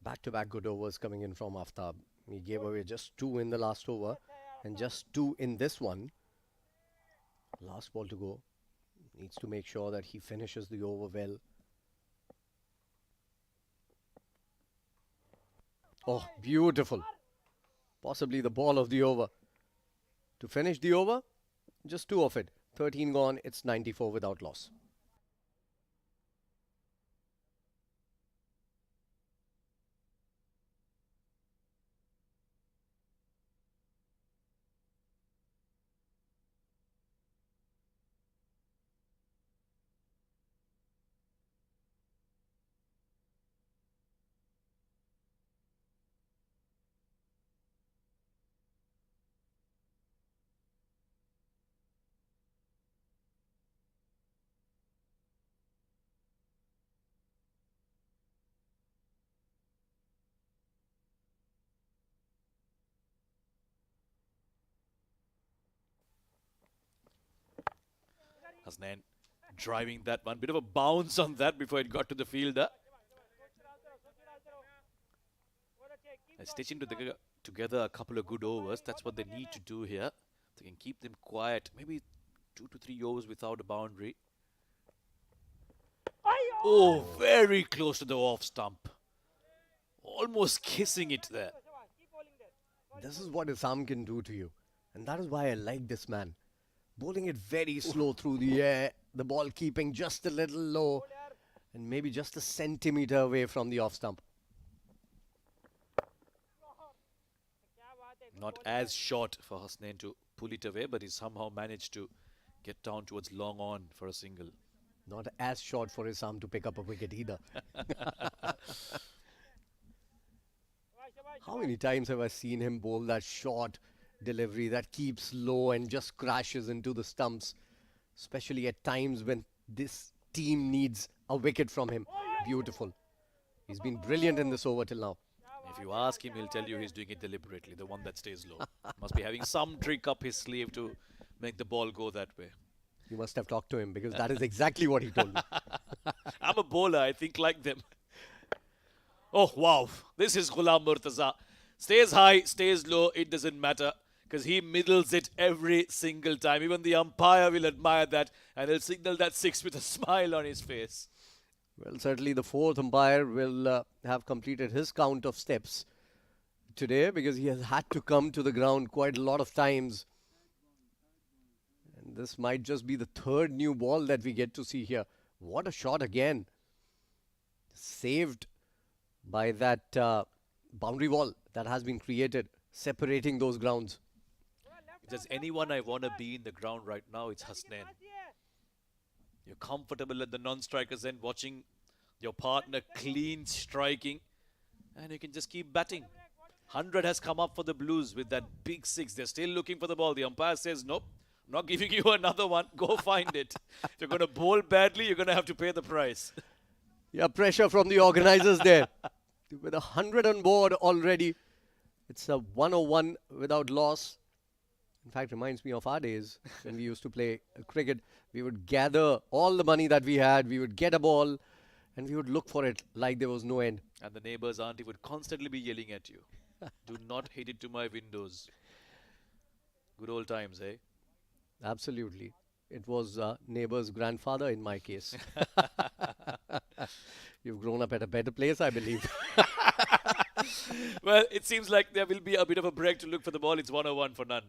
Back-to-back good overs coming in from Aftab. He gave away just 2 in the last over and just 2 in this one. Last ball to go. Needs to make sure that he finishes the over well. Oh, beautiful. Possibly the ball of the over. To finish the over, just 2 of it. 13 gone, it's 94 without loss. Hasnain driving that one. Bit of a bounce on that before it got to the fielder. And stitching together a couple of good overs. That's what they need to do here. They can keep them quiet. Maybe 2 to 3 overs without a boundary. Oh, very close to the off stump. Almost kissing it there. This is what Assam can do to you. And that is why I like this man. Bowling it very slow through the air. The ball keeping just a little low. And maybe just a centimetre away from the off stump. Not as short for Hasnain to pull it away, but he somehow managed to get down towards long on for a single. Not as short for Assam to pick up a wicket either. How many times have I seen him bowl that short delivery that keeps low and just crashes into the stumps, especially at times when this team needs a wicket from him. Beautiful. He's been brilliant in this over till now. If you ask him, he'll tell you he's doing it deliberately, the one that stays low. Must be having some trick up his sleeve to make the ball go that way. You must have talked to him because that is exactly what he told me. I'm a bowler, I think like them. Oh, wow. This is Ghulam Murtaza. Stays high, stays low, it doesn't matter. because he middles it every single time. Even the umpire will admire that and he'll signal that six with a smile on his face. Well, certainly the fourth umpire will have completed his count of steps today because he has had to come to the ground quite a lot of times. And this might just be the third new ball that we get to see here. What a shot again. Saved by that boundary wall that has been created, separating those grounds. If there's anyone I want to be in the ground right now, it's Hasnain. You're comfortable at the non-striker's end, watching your partner clean striking, and you can just keep batting. 100 has come up for the Blues with that big six. They're still looking for the ball. The umpire says, nope, not giving you another one. Go find it. If you're going to bowl badly, you're going to have to pay the price. Yeah, pressure from the organizers there. With 100 on board already, it's a 101 without loss. In fact, reminds me of our days when we used to play cricket. We would gather all the money that we had, we would get a ball, and we would look for it like there was no end. And the neighbor's auntie would constantly be yelling at you. Do not hit it to my windows. Good old times, eh? Absolutely. It was neighbor's grandfather in my case. You've grown up at a better place, I believe. Well, it seems like there will be a bit of a break to look for the ball. It's 101 for none.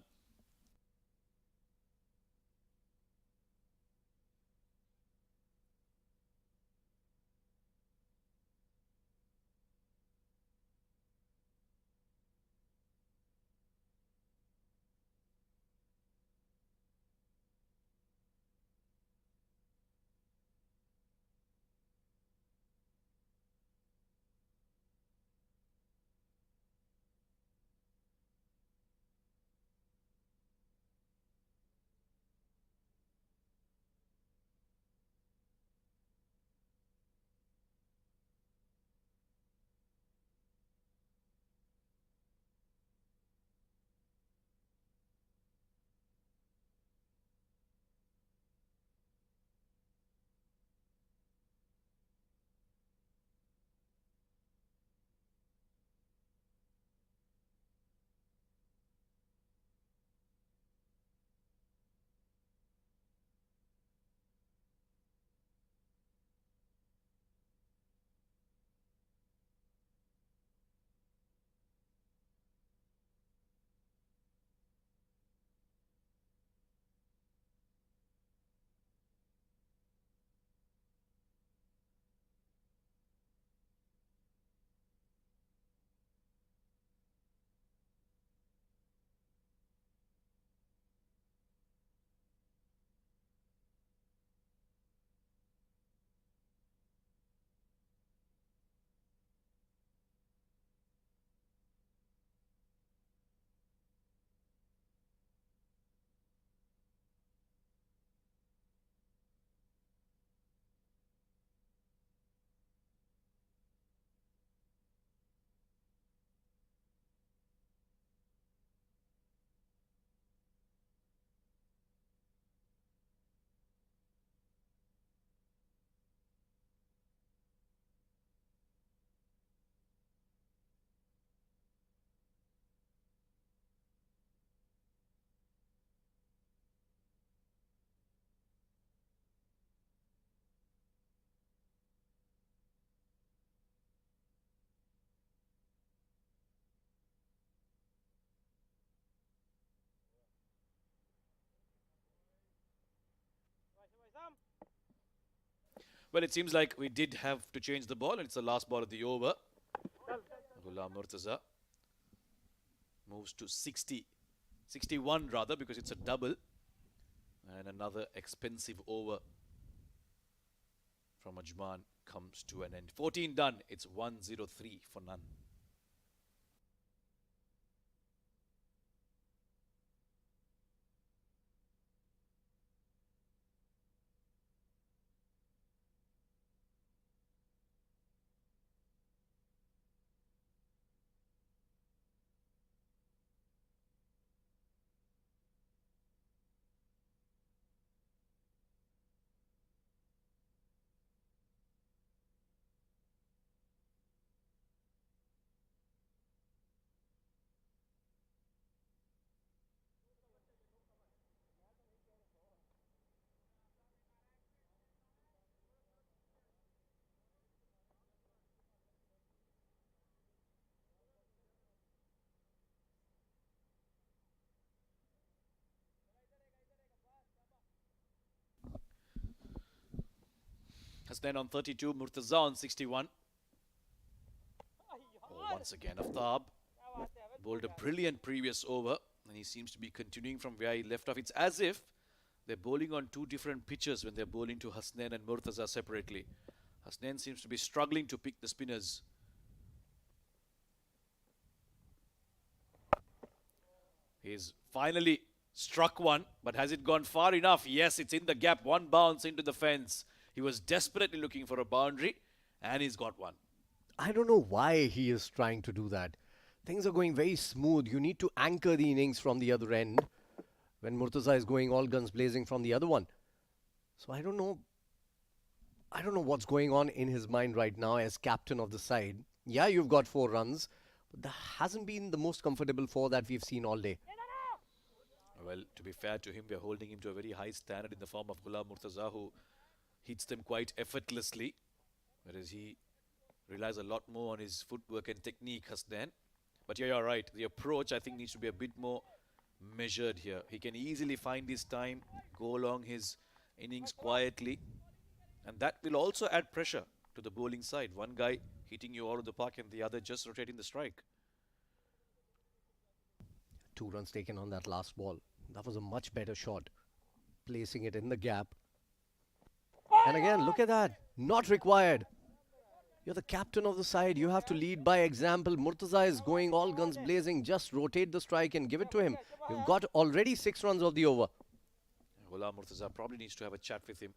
Well, it seems like we did have to change the ball, and it's the last ball of the over. Ghulam Murtaza moves to 60, 61 rather, because it's a double. And another expensive over from Ajman comes to an end. 14 done. It's 103 for none. Hasnain on 32, Murtaza on 61. Oh, once again, Aftab bowled a brilliant previous over, and he seems to be continuing from where he left off. It's as if they're bowling on two different pitches when they're bowling to Hasnain and Murtaza separately. Hasnain seems to be struggling to pick the spinners. He's finally struck one, but has it gone far enough? Yes, it's in the gap. One bounce into the fence. He was desperately looking for a boundary, and he's got one. I don't know why he is trying to do that. Things are going very smooth. You need to anchor the innings from the other end when Murtaza is going all guns blazing from the other one. So I don't know. I don't know what's going on in his mind right now as captain of the side. Yeah, you've got 4 runs, but that hasn't been the most comfortable 4 that we've seen all day. Well, to be fair to him, we're holding him to a very high standard in the form of Ghulam Murtaza, who hits them quite effortlessly, whereas he relies a lot more on his footwork and technique, Hasnain. But yeah, you're right. The approach, I think, needs to be a bit more measured here. He can easily find his time, go along his innings quietly, and that will also add pressure to the bowling side. One guy hitting you out of the park and the other just rotating the strike. 2 runs taken on that last ball. That was a much better shot. Placing it in the gap. And again, look at that. Not required. You're the captain of the side. You have to lead by example. Murtaza is going all guns blazing. Just rotate the strike and give it to him. You've got already 6 runs of the over. Ghulam Murtaza probably needs to have a chat with him.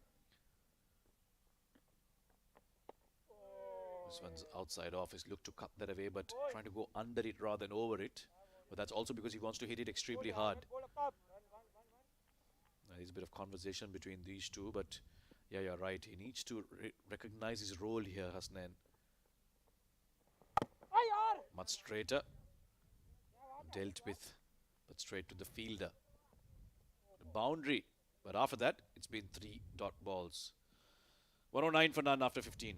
This one's outside off. He's looked to cut that away, but trying to go under it rather than over it. But that's also because he wants to hit it extremely hard. There's a bit of conversation between these two, but yeah, you're right. He needs to recognize his role here, Hasnain. Much straighter. Dealt with, but straight to the fielder. The boundary. But after that, it's been 3 dot balls. 109 for none after 15.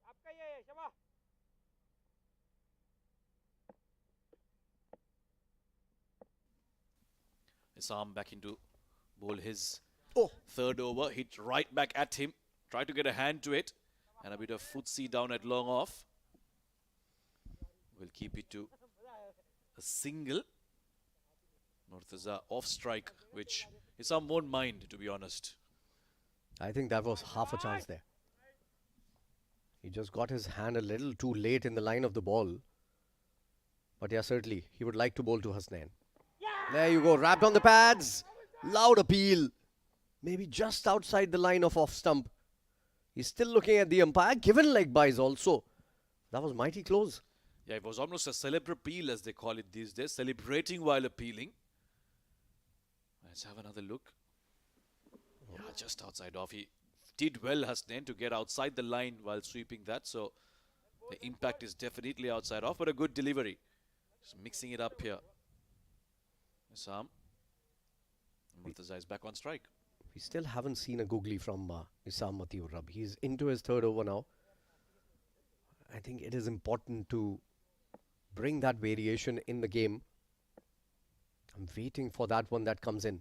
आपका ये है Shaba Isam back into bowl his Oh, 3rd over. Hit right back at him. Tried to get a hand to it. And a bit of footsie down at long off. We'll keep it to a single. Murtaza off strike, which Isam won't mind, to be honest. I think that was half a chance there. He just got his hand a little too late in the line of the ball. But yeah, certainly, he would like to bowl to Hasnain. There you go, wrapped on the pads. Loud appeal. Maybe just outside the line of off stump. He's still looking at the umpire. Given leg buys also. That was mighty close. Yeah, it was almost a celebra-peel, as they call it these days. Celebrating while appealing. Let's have another look. Yeah, just outside off. He did well, Hasnain, to get outside the line while sweeping that. So the impact is definitely outside off, but a good delivery. Just mixing it up here. Isam. Murtaza is back on strike. We still haven't seen a googly from Isam Matiur Rab. He's into his 3rd over now. I think it is important to bring that variation in the game. I'm waiting for that one that comes in.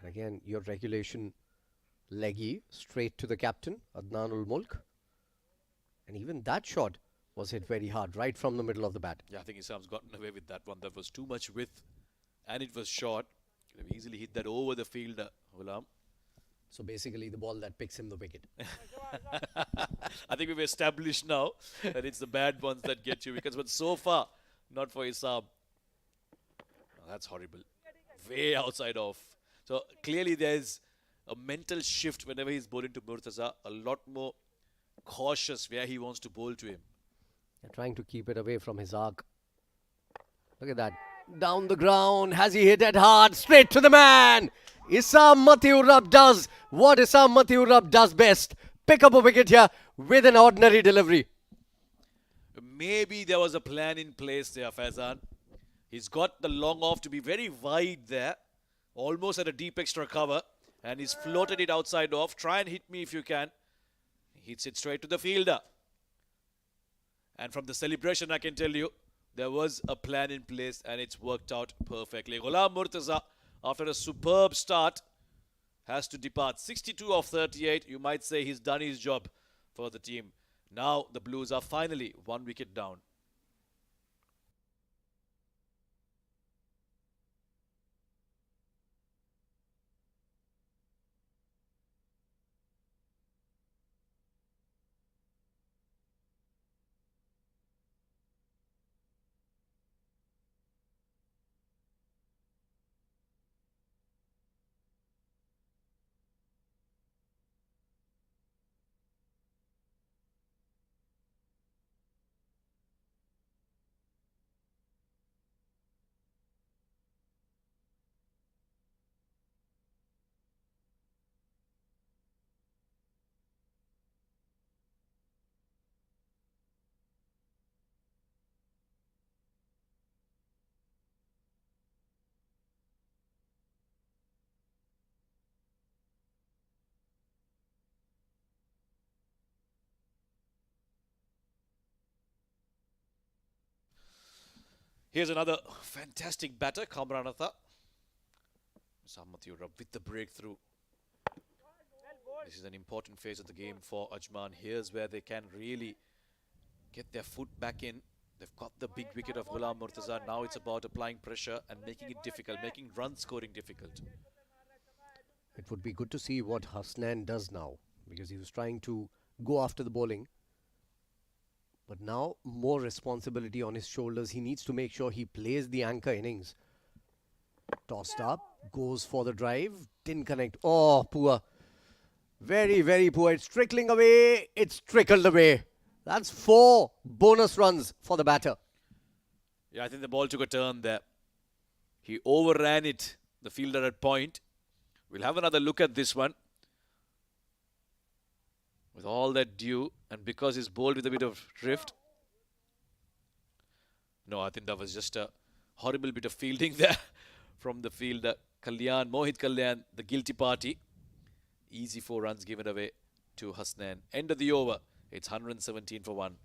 And again, your regulation leggy straight to the captain, Adnan ul Mulk. And even that shot was hit very hard, right from the middle of the bat. Yeah, I think Isam's gotten away with that one. That was too much width, and it was short. Could have easily hit that over the fielder, Ghulam. So basically the ball that picks him the wicket. I think we've established now that it's the bad ones that get you wickets, but so far, not for Isam. Oh, that's horrible. Way outside off. So clearly there's a mental shift whenever he's bowling to Murtaza. A lot more cautious where he wants to bowl to him. They're trying to keep it away from his arc. Look at that. Down the ground. Has he hit it hard? Straight to the man. Issam Matiurab does what Issam Matiurab does best. Pick up a wicket here with an ordinary delivery. Maybe there was a plan in place there, Faizan. He's got the long off to be very wide there, almost at a deep extra cover, and he's floated it outside off. Try and hit me if you can. He hits it straight to the fielder. And from the celebration, I can tell you, there was a plan in place and it's worked out perfectly. Ghulam Murtaza, after a superb start, has to depart. 62 of 38. You might say he's done his job for the team. Now the Blues are finally 1 wicket down. Here's another fantastic batter, Kamranatha. Samathiurab with the breakthrough. This is an important phase of the game for Ajman. Here's where they can really get their foot back in. They've got the big wicket of Ghulam Murtaza. Now it's about applying pressure and making it difficult, making run scoring difficult. It would be good to see what Hasnain does now, because he was trying to go after the bowling. But now more responsibility on his shoulders. He needs to make sure he plays the anchor innings. Tossed up, goes for the drive, didn't connect. Oh, poor. Very, very poor. It's trickling away. It's trickled away. That's 4 bonus runs for the batter. Yeah, I think the ball took a turn there. He overran it, the fielder at point. We'll have another look at this one. With all that dew, and because he's bowled with a bit of drift. No, I think that was just a horrible bit of fielding there from the fielder. Kalyan, Mohit Kalyan, the guilty party. Easy 4 runs given away to Hasnain. End of the over. It's 117 for 1.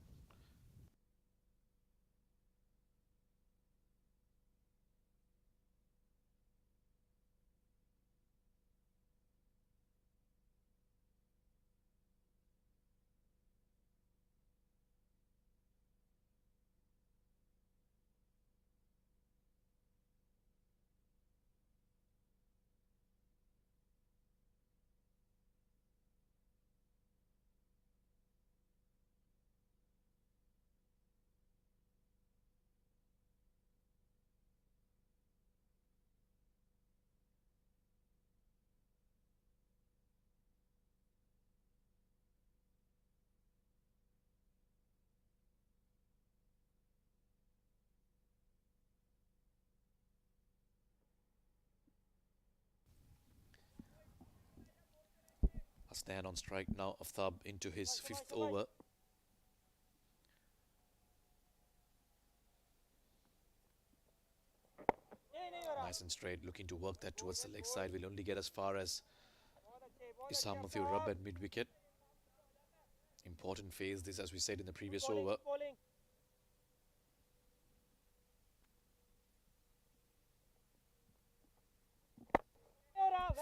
Hasnain on strike now. Aftab into his 5th over. Nice and straight, looking to work that towards the leg side. Will only get as far as Issam Matiurab at mid-wicket. Important phase this, as we said in the previous over.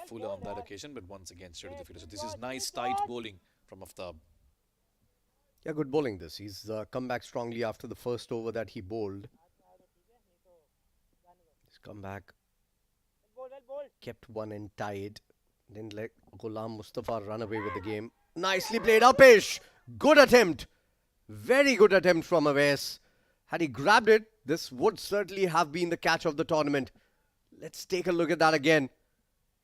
Fuller on that occasion, but once again straight to the fielder. So this is nice tight bowling from Aftab. Yeah, good bowling this. He's come back strongly after the first over that he bowled. He's come back, kept one and tied. Didn't let Ghulam Mustafa run away with the game. Nicely played, Upish. Good attempt. Very good attempt from Awais. Had he grabbed it, this would certainly have been the catch of the tournament. Let's take a look at that again.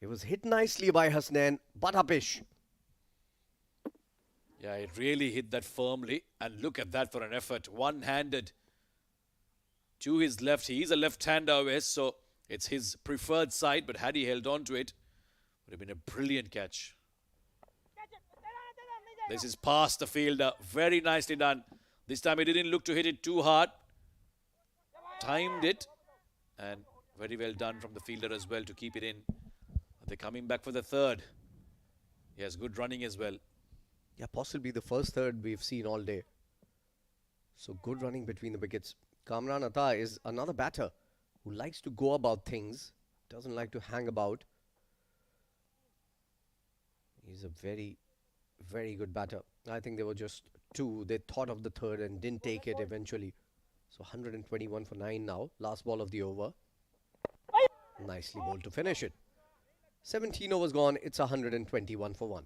It was hit nicely by Hasnain, but Upish. Yeah, it really hit that firmly. And look at that for an effort. One-handed to his left. He is a left-hander, West, so it's his preferred side. But had he held on to it, would have been a brilliant catch. This is past the fielder. Very nicely done. This time he didn't look to hit it too hard. Timed it. And very well done from the fielder as well to keep it in. They're coming back for the third. He has good running as well. Yeah, possibly the first third we've seen all day. So good running between the wickets. Kamran Atta is another batter who likes to go about things. Doesn't like to hang about. He's a very, very good batter. I think there were just two. They thought of the third and didn't take it eventually. So 121 for 9 now. Last ball of the over. Nicely bowled to finish it. 17 overs gone. It's 121 for 1.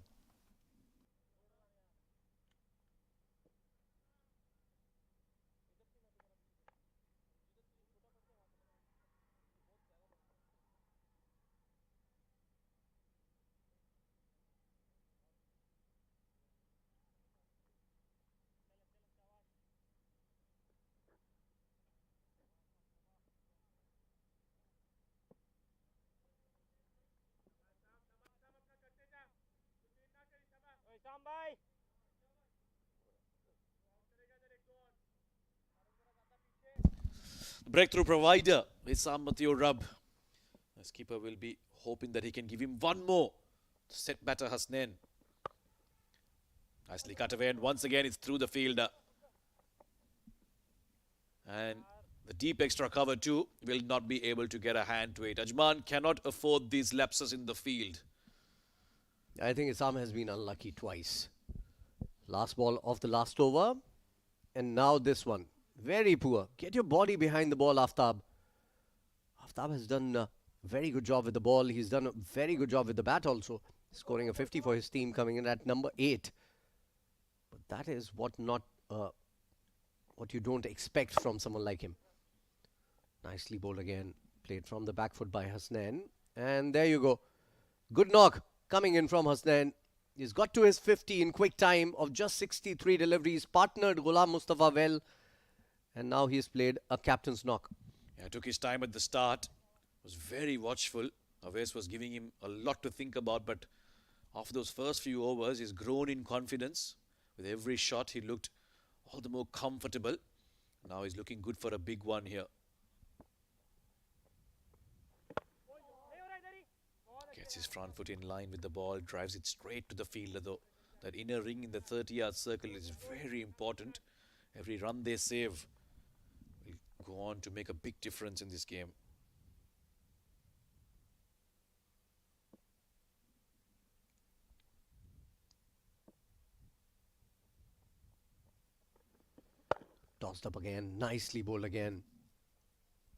Breakthrough provider is Mathew Rubb. The skipper will be hoping that he can give him one more to set batter Hasnain. Nicely cut away, and once again it's through the fielder. And the deep extra cover too will not be able to get a hand to it. Ajman cannot afford these lapses in the field. I think Isam has been unlucky twice. Last ball of the last over. And now this one. Very poor. Get your body behind the ball, Aftab. Aftab has done a very good job with the ball. He's done a very good job with the bat also. Scoring a 50 for his team, coming in at number 8. But that is what you don't expect from someone like him. Nicely bowled again. Played from the back foot by Hasnain. And there you go. Good knock coming in from Hasnain. He's got to his 50 in quick time of just 63 deliveries. Partnered Ghulam Mustafa well. And now he's played a captain's knock. Yeah, took his time at the start. Was very watchful. Awais was giving him a lot to think about. But after those first few overs, he's grown in confidence. With every shot, he looked all the more comfortable. Now he's looking good for a big one here. Gets his front foot in line with the ball. Drives it straight to the fielder though. That inner ring in the 30-yard circle is very important. Every run they save will go on to make a big difference in this game. Tossed up again. Nicely bowled again.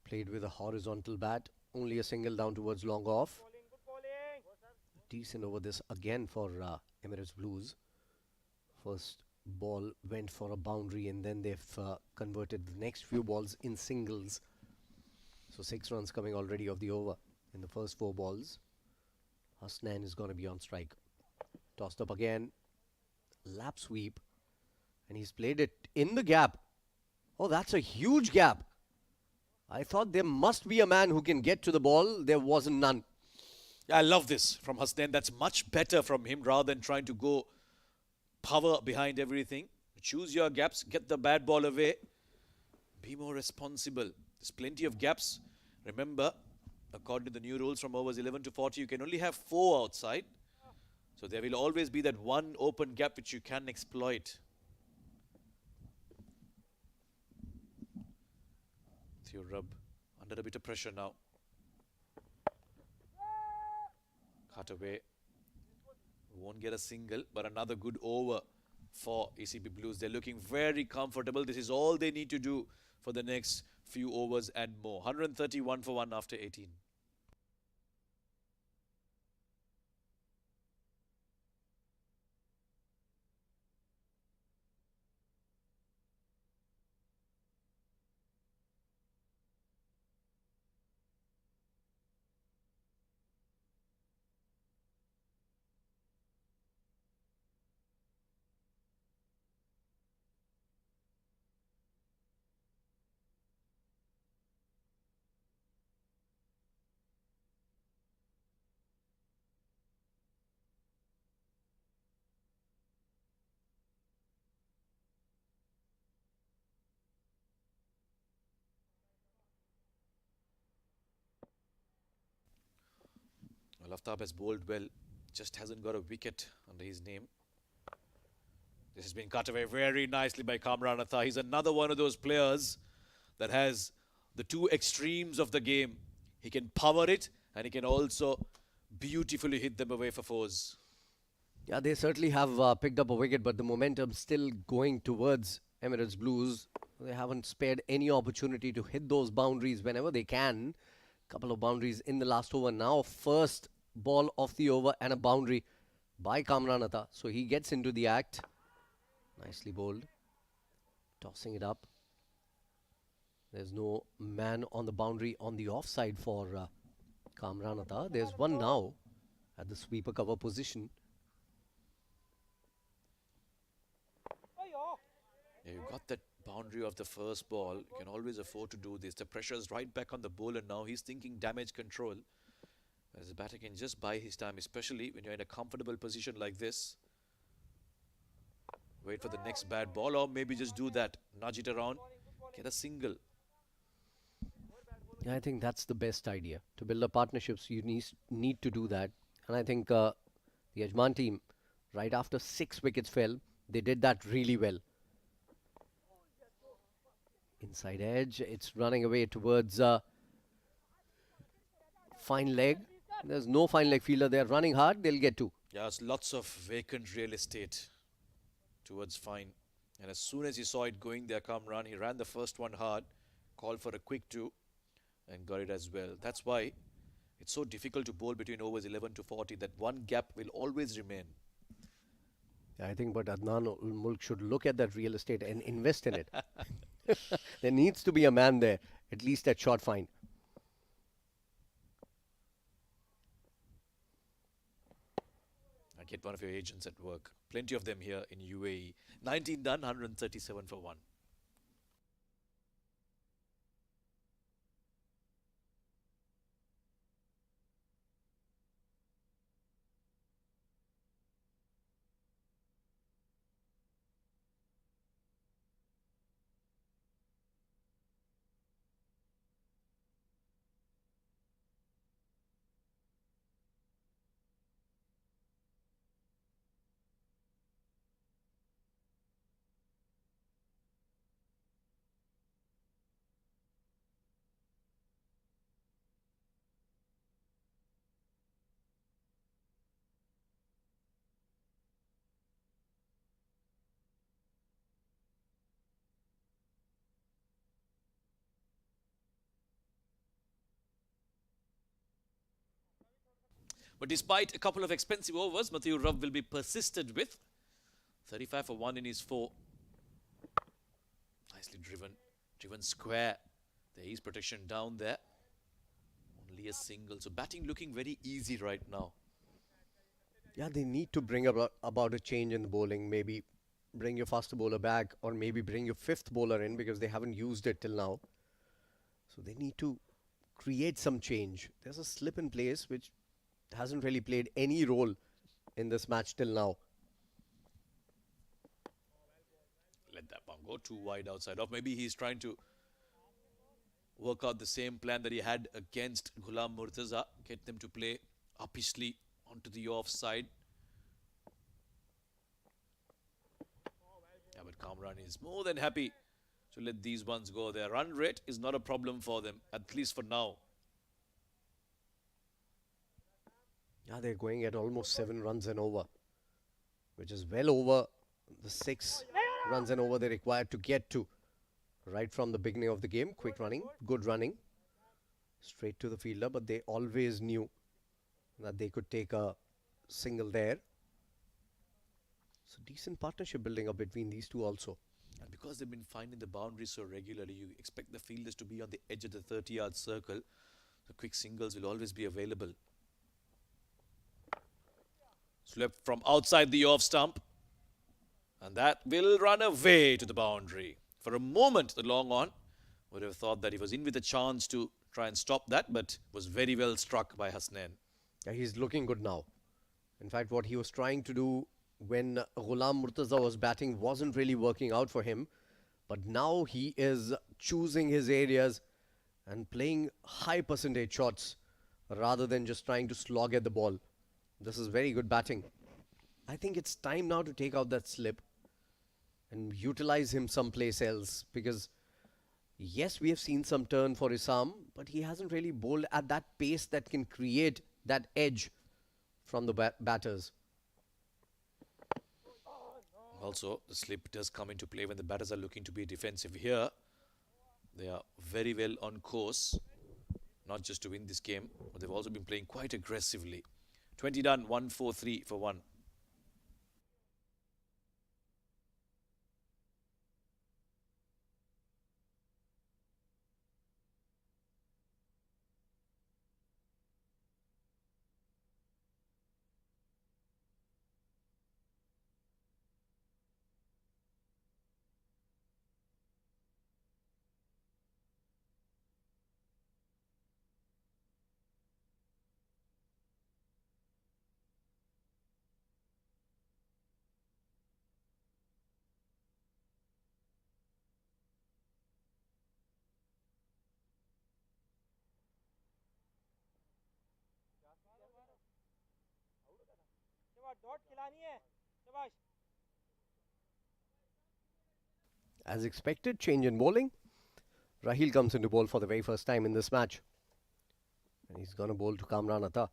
Played with a horizontal bat. Only a single down towards long off. Decent over this again for Emirates Blues. First ball went for a boundary and then they've converted the next few balls in singles. So 6 runs coming already of the over in the first 4 balls. Hasnain is going to be on strike. Tossed up again. Lap sweep. And he's played it in the gap. Oh, that's a huge gap. I thought there must be a man who can get to the ball. There wasn't none. Yeah, I love this from Hasnain. That's much better from him rather than trying to go power behind everything. Choose your gaps, get the bad ball away. Be more responsible. There's plenty of gaps. Remember, according to the new rules from overs 11 to 40, you can only have 4 outside. So there will always be that one open gap which you can exploit. Theo Rubb under a bit of pressure now. Cut away. Won't get a single, but another good over for ECB Blues. They're looking very comfortable. This is all they need to do for the next few overs and more. 131 for 1 after 18. Aftab has bowled well, just hasn't got a wicket under his name. This has been cut away very nicely by Kamran Atta. He's another one of those players that has the two extremes of the game. He can power it and he can also beautifully hit them away for fours. Yeah, they certainly have picked up a wicket, but the momentum still going towards Emirates Blues. They haven't spared any opportunity to hit those boundaries whenever they can. Couple of boundaries in the last over now. First ball of the over and a boundary by Kamran Atta. So he gets into the act. Nicely bowled. Tossing it up. There's no man on the boundary on the offside for Kamran Atta. There's one now at the sweeper cover position. Yeah, you got that boundary of the first ball. You can always afford to do this. The pressure is right back on the bowler now. He's thinking damage control. As the batter can just buy his time, especially when you're in a comfortable position like this. Wait for the next bad ball, or maybe just do that. Nudge it around. Get a single. Yeah, I think that's the best idea. To build up partnerships, you need to do that. And I think the Ajman team, right after 6 wickets fell, they did that really well. Inside edge, it's running away towards fine leg. There's no fine leg fielder there. Running hard, they'll get two. Yeah, it's lots of vacant real estate towards fine. And as soon as he saw it going there, Kamran, he ran the first one hard, called for a quick two, and got it as well. That's why it's so difficult to bowl between overs 11 to 40. That one gap will always remain. I think, but Adnan ul Mulk should look at that real estate and invest in it. There needs to be a man there, at least at short fine. I get one of your agents at work. Plenty of them here in UAE. 19 done, 137 for 1. But despite a couple of expensive overs, Mathiur Rav will be persisted with. 35 for 1 in his 4. Nicely driven. Driven square. There is protection down there. Only a single. So batting looking very easy right now. Yeah, they need to bring about a change in the bowling. Maybe bring your faster bowler back, or maybe bring your fifth bowler in, because they haven't used it till now. So they need to create some change. There's a slip in place which hasn't really played any role in this match till now. Let that one go too wide outside off. Maybe he's trying to work out the same plan that he had against Ghulam Murtaza. Get them to play uppishly onto the offside. Yeah, but Kamran is more than happy to let these ones go. Their run rate is not a problem for them, at least for now. Yeah, they're going at almost 7 runs and over, which is well over the 6 runs and over they required to get to right from the beginning of the game. Quick running, good running, straight to the fielder, but they always knew that they could take a single there. So decent partnership building up between these two also. And because they've been finding the boundaries so regularly, you expect the fielders to be on the edge of the 30-yard circle. So quick singles will always be available. Swept from outside the off stump. And that will run away to the boundary. For a moment, the long on would have thought that he was in with a chance to try and stop that, but was very well struck by Hasnain. Yeah, he's looking good now. In fact, what he was trying to do when Ghulam Murtaza was batting wasn't really working out for him. But now he is choosing his areas and playing high percentage shots rather than just trying to slog at the ball. This is very good batting. I think it's time now to take out that slip and utilize him someplace else, because yes, we have seen some turn for Isam, but he hasn't really bowled at that pace that can create that edge from the batters. Also, the slip does come into play when the batters are looking to be defensive. Here, they are very well on course, not just to win this game, but they've also been playing quite aggressively. 20 done, 1-4-3 for 1. शाबाश dot खिलानी है शाबाश As expected, change in bowling. Raheel comes into bowl for the very first time in this match. And he's going to bowl to Kamran Atta.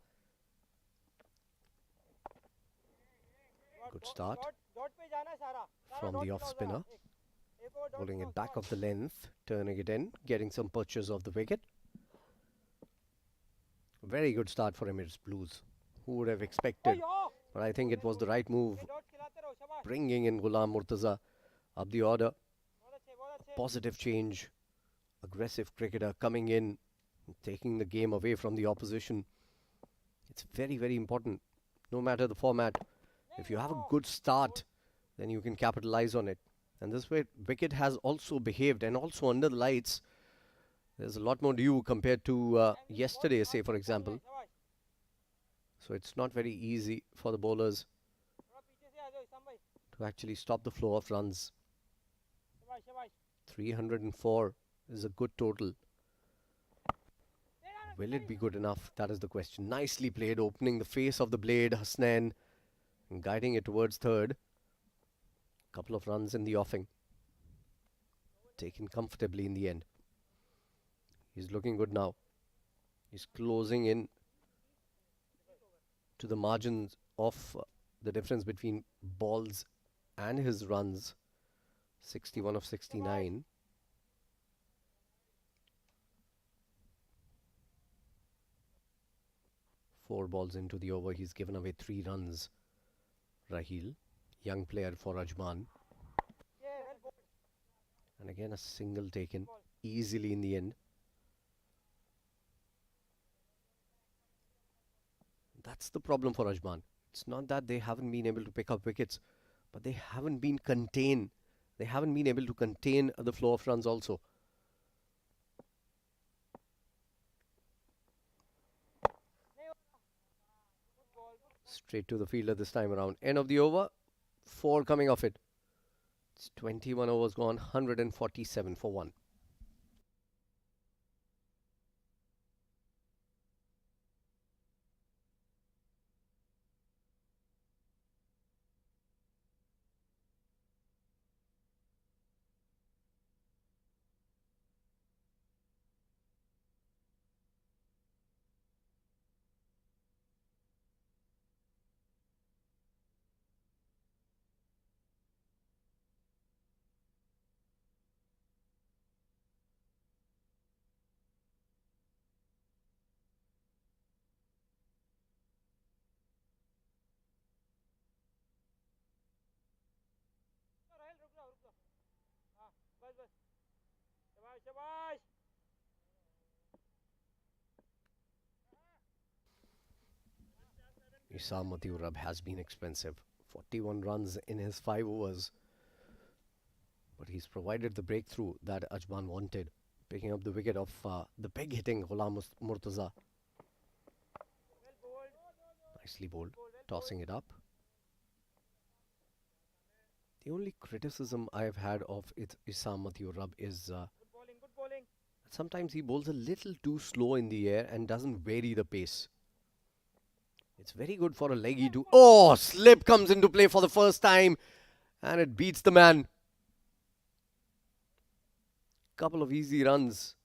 Good start dot पे जाना है सारा from the off spinner. Bowling it back of the length, turning it in, getting some purchase of the wicket. Very good start for Emirates Blues. Who would have expected? But I think it was the right move, bringing in Ghulam Murtaza up the order. Positive change, aggressive cricketer coming in, taking the game away from the opposition. It's very, very important. No matter the format, if you have a good start, then you can capitalize on it. And this way, wicket has also behaved, and also under the lights, there's a lot more dew compared to yesterday, say for example. So it's not very easy for the bowlers to actually stop the flow of runs. 304 is a good total. Will it be good enough? That is the question. Nicely played, opening the face of the blade, Hasnain, and guiding it towards third. Couple of runs in the offing. Taken comfortably in the end. He's looking good now. He's closing in to the margins of the difference between balls and his runs. 61 of 69. Four balls into the over, he's given away 3 runs. Raheel, young player for Ajman. And again a single taken easily in the end. That's the problem for Ajman. It's not that they haven't been able to pick up wickets, but they haven't been contained. They haven't been able to contain the flow of runs also. Straight to the fielder this time around. End of the over. 4 coming off it. It's 21 overs gone. 147 for 1. हाँ बस बस शाबाश शाबाश Isam Matiurab has been expensive. 41 runs in his 5 overs. But he's provided the breakthrough that Ajman wanted. Picking up the wicket of the big hitting Ghulam Murtaza. Nicely bowled. Tossing it up. The only criticism I have had of Isam Matiurab is, good bowling Sometimes he bowls a little too slow in the air and doesn't vary the pace. It's very good for a leggy too. Oh, slip comes into play for the first time and it beats the man. Couple of easy runs.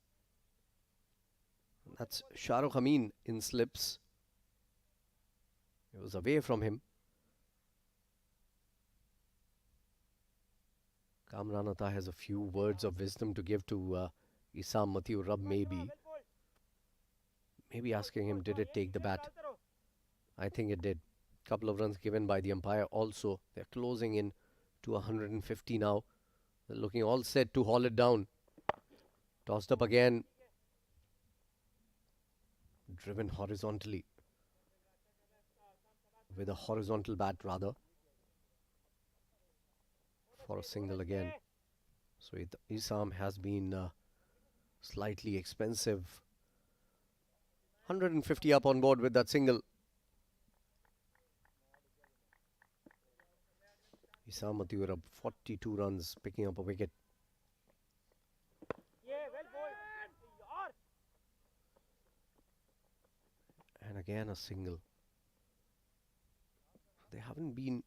That's Shahrukh Amin in slips. It was away from him. Kamran Atta has a few words of wisdom to give to Isam Matiur Rab, maybe asking him, did it take the bat? I think it did. Couple of runs given by the umpire also. They're closing in to 150 now. They're looking all set to haul it down. Tossed up again. Driven horizontally. With a horizontal bat rather. For a single again. So Isam has been slightly expensive. 150 up on board with that single. Isam Matiur 42 runs, picking up a wicket. And again a single. They haven't been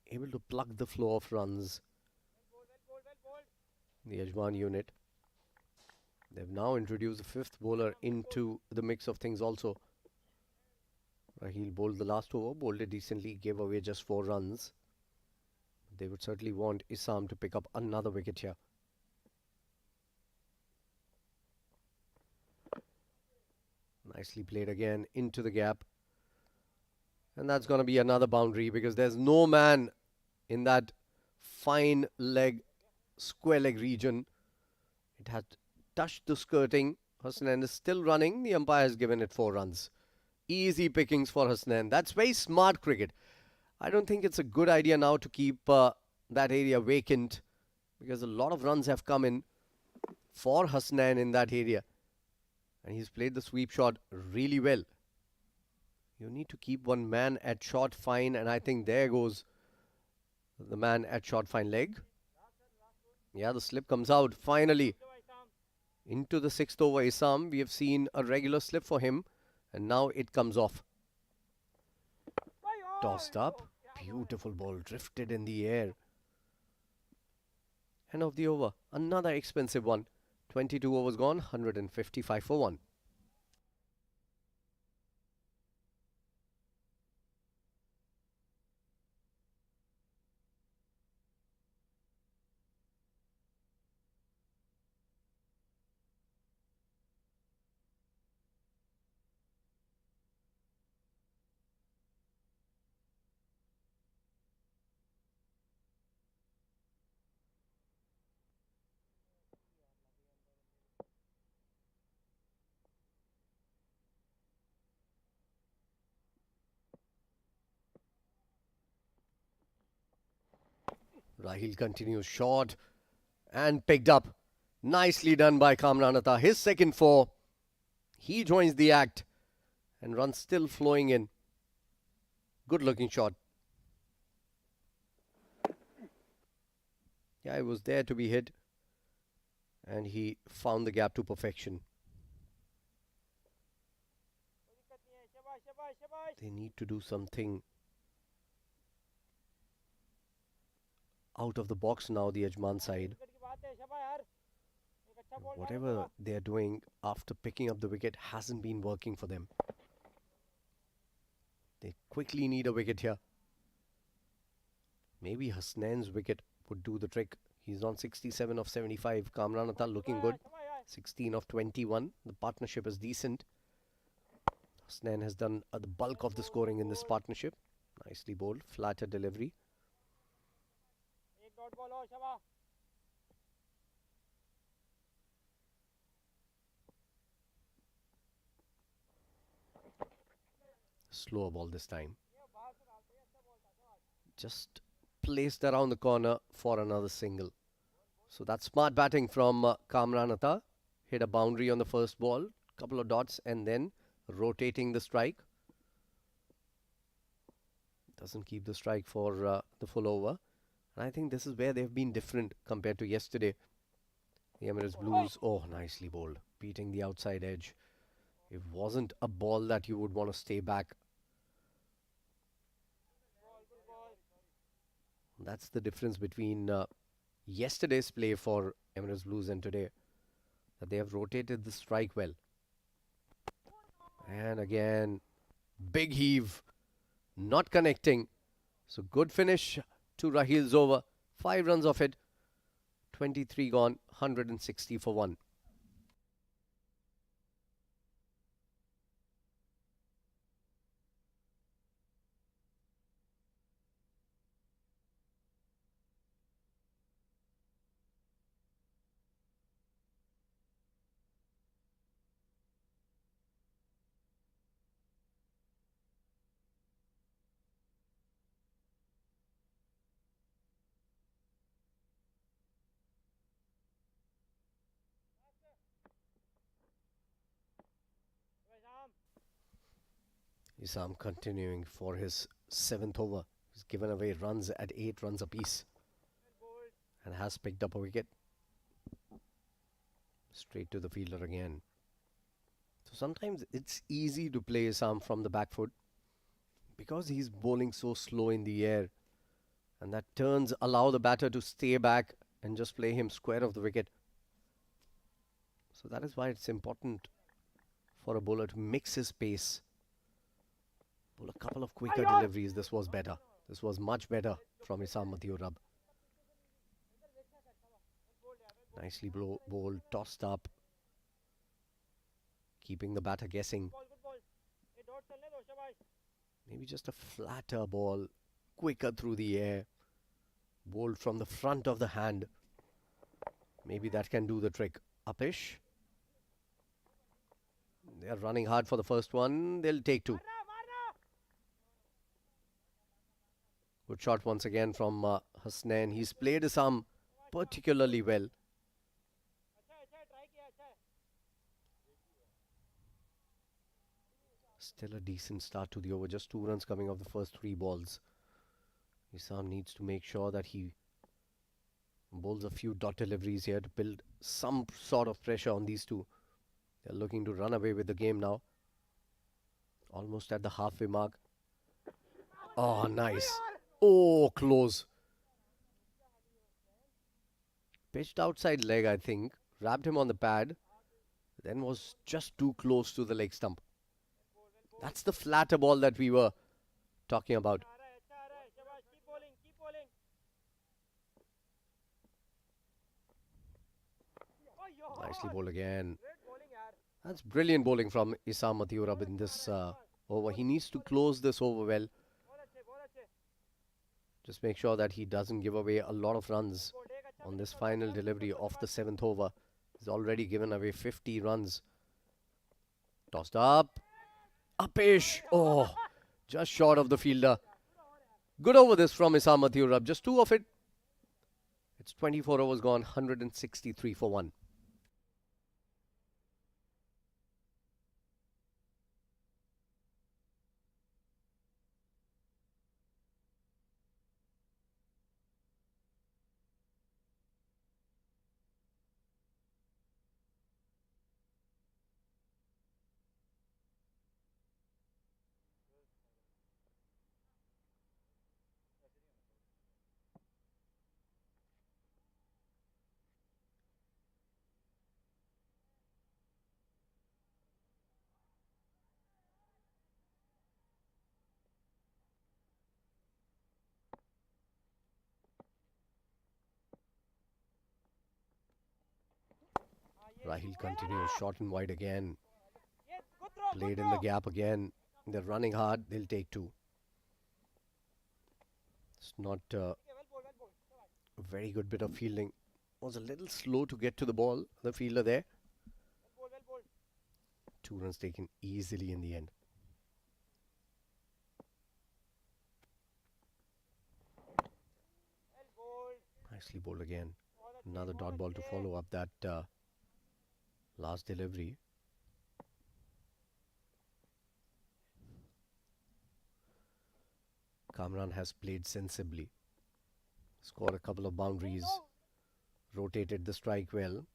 able to plug the flow of runs. The Ajman unit. They've now introduced a fifth bowler into the mix of things also. Raheel bowled the last over, bowled it decently, gave away just 4 runs. They would certainly want Isam to pick up another wicket here. Nicely played again into the gap. And that's going to be another boundary because there's no man in that fine leg, square leg region. It had touched the skirting. Hasnain is still running. The umpire has given it 4 runs. Easy pickings for Hasnain. That's very smart cricket. I don't think it's a good idea now to keep that area vacant because a lot of runs have come in for Hasnain in that area. And he's played the sweep shot really well. You need to keep one man at short fine, and I think there goes the man at short fine leg. Yeah, the slip comes out finally. Into the 6th over Isam. We have seen a regular slip for him, and now it comes off. Tossed up. Beautiful ball. Drifted in the air. End of the over. Another expensive one. 22 overs gone. 155 for 1. Raheel continues short and picked up. Nicely done by Kamran Atta. His second 4. He joins the act and runs still flowing in. Good looking shot. Yeah, it was there to be hit. And he found the gap to perfection. They need to do something out of the box now, the Ajman side. Whatever they're doing after picking up the wicket hasn't been working for them. They quickly need a wicket here. Maybe Hasnain's wicket would do the trick. He's on 67 of 75. Kamran Atta looking good. 16 of 21. The partnership is decent. Hasnain has done the bulk of the scoring in this partnership. Nicely bowled. Flatter delivery. Slower ball this time. Just placed around the corner for another single. So that's smart batting from Kamran Atta. Hit a boundary on the first ball. Couple of dots and then rotating the strike. Doesn't keep the strike for the full over. And I think this is where they've been different compared to yesterday. The Emirates Blues, oh, nicely bowled, beating the outside edge. It wasn't a ball that you would want to stay back. That's the difference between yesterday's play for Emirates Blues and today, that they have rotated the strike well. And again, big heave, not connecting. So good finish to Rahil's over. 5 runs off it. 23 gone, 160 for 1. Isam continuing for his 7th over. He's given away runs at 8 runs apiece and has picked up a wicket. Straight to the fielder again. So sometimes it's easy to play Isam from the back foot because he's bowling so slow in the air, and that turns allow the batter to stay back and just play him square of the wicket. So that is why it's important for a bowler to mix his pace. Bowl a couple of quicker deliveries. This was better. This was much better from Isam Mathiurab. Nicely bowled, tossed up, keeping the batter guessing. Maybe just a flatter ball, quicker through the air, bowled from the front of the hand. Maybe that can do the trick. Upish. They are running hard for the first one. They'll take 2. Good shot once again from Hasnain. He's played Isam particularly well. Still a decent start to the over. Just 2 runs coming off the first 3 balls. Isam needs to make sure that he bowls a few dot deliveries here to build some sort of pressure on these two. They're looking to run away with the game now. Almost at the halfway mark. Oh, nice. Oh, close. Pitched outside leg, I think. Wrapped him on the pad. Then was just too close to the leg stump. That's the flatter ball that we were talking about. Nicely bowled again. That's brilliant bowling from Isam Mathiurab in this over. He needs to close this over well. Just make sure that he doesn't give away a lot of runs on this final delivery of the 7th over. He's already given away 50 runs. Tossed up. Upish. Oh, just short of the fielder. Good over this from Isam Mathiurab. Just 2 of it. It's 24 overs gone, 163 for 1. Rahil continues short and wide again. Played in the gap again. They're running hard. They'll take 2. It's not a very good bit of fielding. Was a little slow to get to the ball, the fielder there. 2 runs taken easily in the end. Nicely bowled again. Another dot ball to follow up that last delivery. Kamran has played sensibly. Scored a couple of boundaries. Rotated the strike well.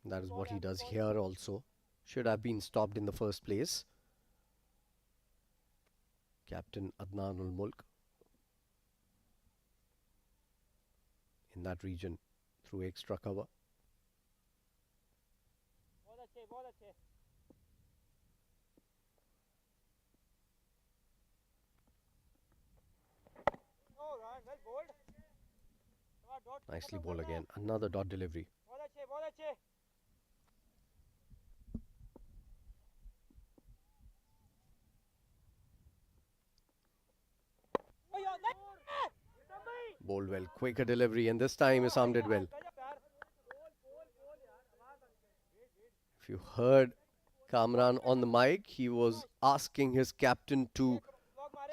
That is what he does here also. Should have been stopped in the first place. Captain Adnan ul Mulk in that region through extra cover. बहुत अच्छे बहुत अच्छे oh right well bowled Nicely bowled again. Another dot delivery. बहुत अच्छे बहुत अच्छे Bowled well. Quicker delivery, and this time Isam did well. If you heard Kamran on the mic, he was asking his captain to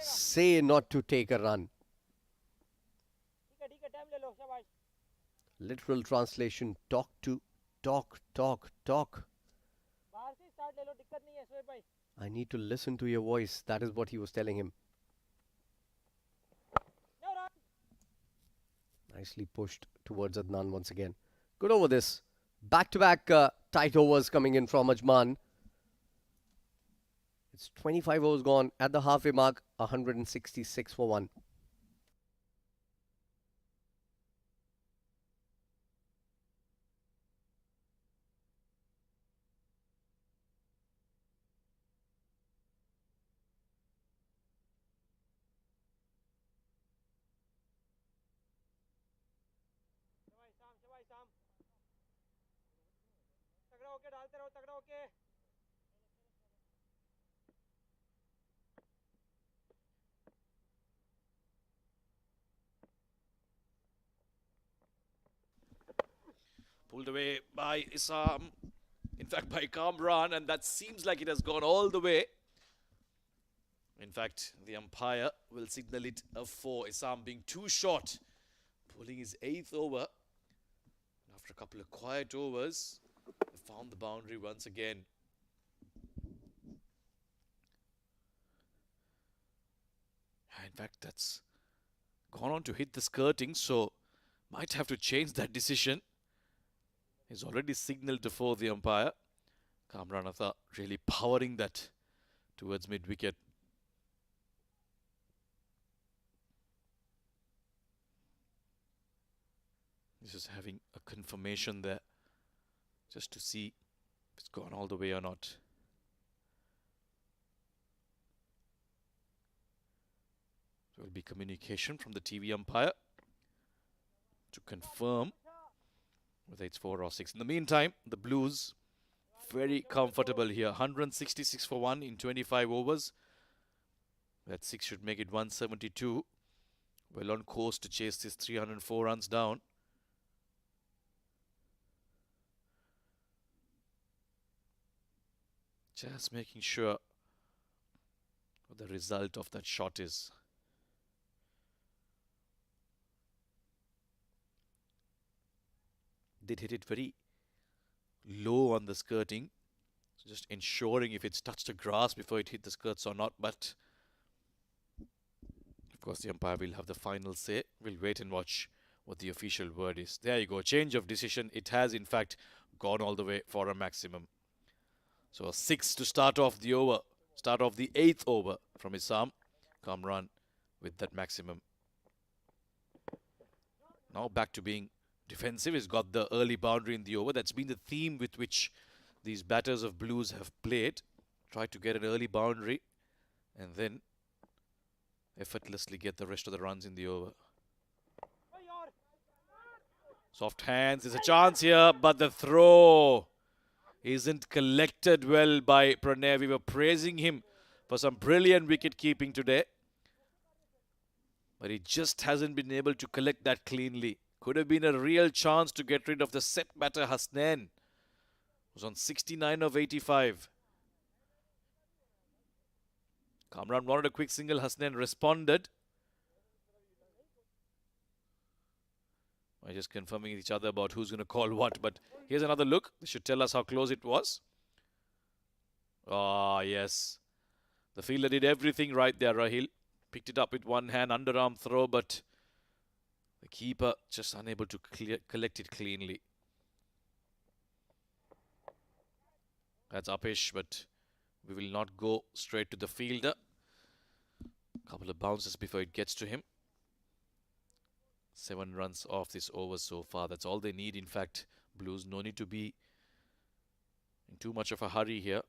say not to take a run. ठीक है time ले लो शाबाश Literal translation, talk to, talk. बाहर से start ले लो दिक्कत नहीं है सोए भाई I need to listen to your voice. That is what he was telling him. No run Nicely pushed towards Adnan once again. Good over this. Back-to-back tight overs coming in from Ajman. It's 25 overs gone at the halfway mark. 166 for 1. शाबाश शाम तगड़ा होके डालते रहो तगड़ा होके Pulled away by Isam. In fact, by Kamran, and that seems like it has gone all the way. In fact, the umpire will signal it a 4. Isam being too short, pulling his 8th over. After a couple of quiet overs, they found the boundary once again. In fact, that's gone on to hit the skirting, so might have to change that decision. He's already signalled for the umpire. Kamran Atha really powering that towards mid-wicket. This is having a confirmation there, just to see if it's gone all the way or not. There will be communication from the TV umpire to confirm whether it's 4 or 6. In the meantime, the Blues very comfortable here. 166 for 1 in 25 overs. That 6 should make it 172. Well on course to chase this 304 runs down. Just making sure what the result of that shot is. Did hit it very low on the skirting. So just ensuring if it's touched the grass before it hit the skirts or not. But of course the umpire will have the final say. We'll wait and watch what the official word is. There you go. Change of decision. It has in fact gone all the way for a maximum. So a 6 to start off the over. Start off the 8th over from Isam. Kamran with that maximum. Now back to being defensive. He's got the early boundary in the over. That's been the theme with which these batters of Blues have played. Try to get an early boundary and then effortlessly get the rest of the runs in the over. Soft hands. There's a chance here, but the throw isn't collected well by Pranay. We were praising him for some brilliant wicket keeping today, but he just hasn't been able to collect that cleanly. Could have been a real chance to get rid of the set batter Hasnain. Was on 69 of 85. Kamran wanted a quick single. Hasnain responded. We're just confirming each other about who's going to call what. But here's another look. This should tell us how close it was. Ah, yes. The fielder did everything right there, Rahil. Picked it up with one hand, underarm throw, but the keeper just unable to collect it cleanly. That's uppish, but we will not go straight to the fielder. Couple of bounces before it gets to him. 7 runs off this over so far. That's all they need. In fact, Blues no need to be in too much of a hurry here.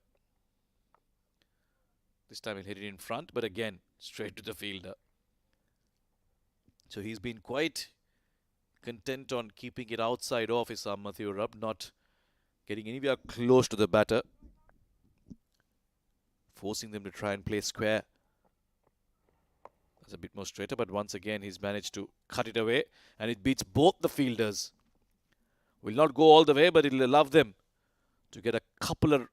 This time he'll hit it in front, but again, straight to the fielder. So he's been quite content on keeping it outside off Isam Mathiurab, not getting anywhere close to the batter, forcing them to try and play square. That's a bit more straighter, but once again he's managed to cut it away, and it beats both the fielders. Will not go all the way, but it'll allow them to get a couple of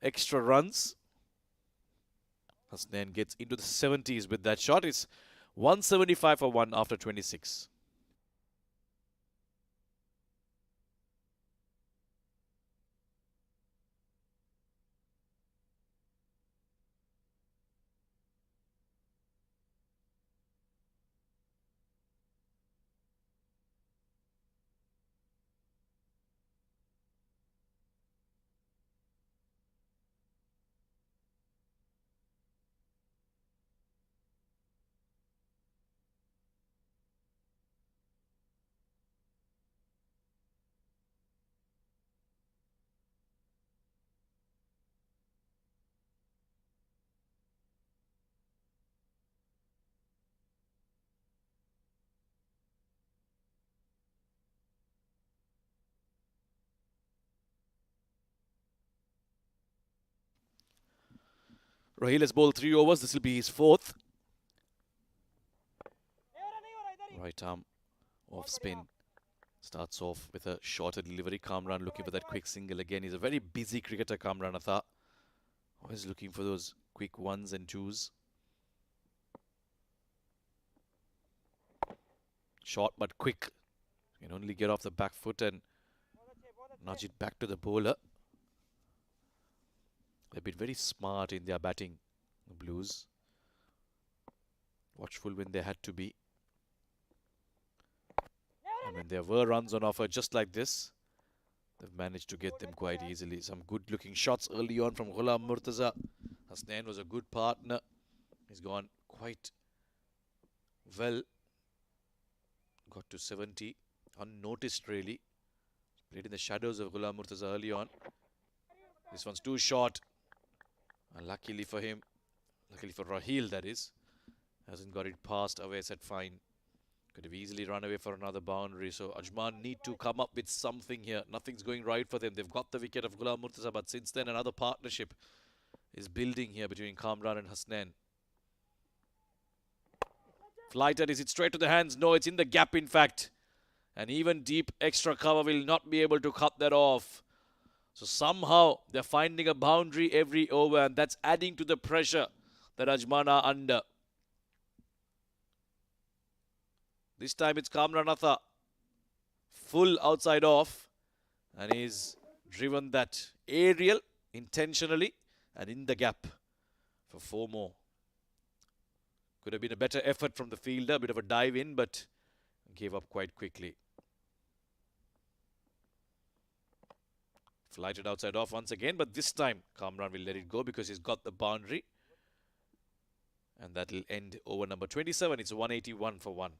extra runs. Hasnain gets into the 70s with that shot. It's 175 for 1 after 26. Raheel has bowled 3 overs. This will be his 4th. Right arm off spin. Starts off with a shorter delivery. Kamran looking for that quick single again. He's a very busy cricketer, Kamran Atha. Always looking for those quick 1s and 2s. Short but quick. You can only get off the back foot and nudge it back to the bowler. They've been very smart in their batting, the Blues. Watchful when they had to be. And when there were runs on offer just like this, they've managed to get them quite easily. Some good looking shots early on from Ghulam Murtaza. Hasnain was a good partner. He's gone quite well. Got to 70, unnoticed really. Played in the shadows of Ghulam Murtaza early on. This one's too short. And luckily for him, luckily for Raheel that is, hasn't got it past away, said fine. Could have easily run away for another boundary. So Ajman need to come up with something here. Nothing's going right for them. They've got the wicket of Ghulam Murtaza, but since then another partnership is building here between Kamran and Hasnain. Flighted, is it straight to the hands? No, it's in the gap in fact. And even deep extra cover will not be able to cut that off. So somehow they're finding a boundary every over, and that's adding to the pressure that Ajman are under. This time it's Kamran Atha. Full outside off. And he's driven that aerial intentionally and in the gap for 4 more. Could have been a better effort from the fielder. A bit of a dive in, but gave up quite quickly. Flighted outside off once again, but this time Kamran will let it go because he's got the boundary. And that will end over number 27. It's 181 for 1.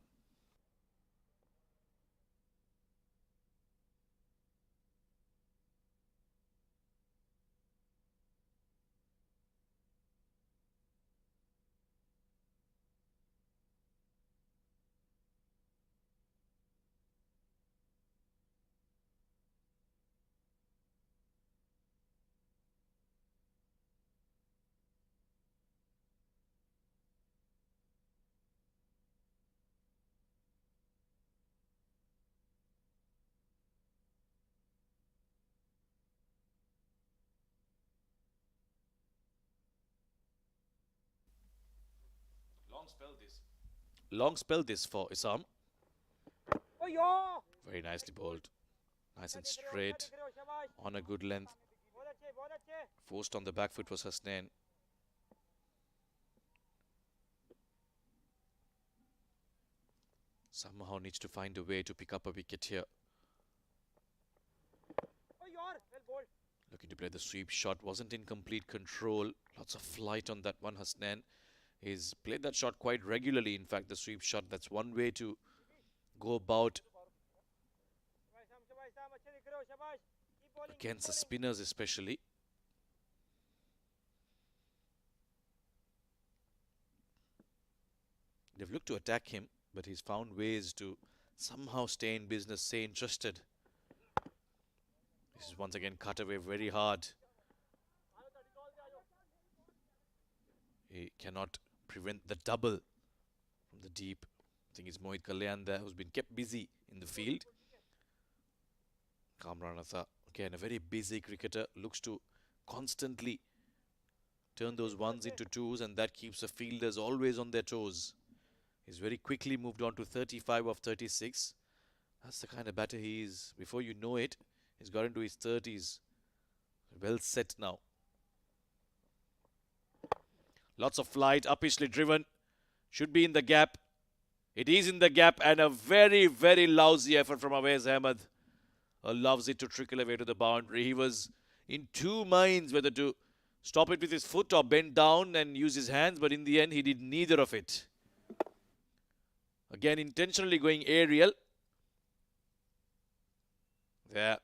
Long spell this for Isam. Very nicely bowled. Nice and straight. On a good length. Forced on the back foot was Hasnain. Somehow needs to find a way to pick up a wicket here. Looking to play the sweep shot, wasn't in complete control. Lots of flight on that one. Hasnan he's played that shot quite regularly. In fact, the sweep shot, that's one way to go about शाबाश शाम अच्छे दिख रहे हो शाबाश keep bowling against the spinners especially. They've looked to attack him, but he's found ways to somehow stay in business, stay interested. This is once again cut away very hard. He cannot prevent the double from the deep. I think it's Mohit Kalyan there who's been kept busy in the field. Kamran Atha, again a very busy cricketer, looks to constantly turn those ones into twos, and that keeps the fielders always on their toes. He's very quickly moved on to 35 of 36. That's the kind of batter he is. Before you know it, he's got into his 30s. Well set now. Lots of flight, uppishly driven. Should be in the gap. It is in the gap, and a very, very lousy effort from Awais Ahmed. Loves it to trickle away to the boundary. He was in two minds whether to stop it with his foot or bend down and use his hands, but in the end he did neither of it. Again, intentionally going aerial. There.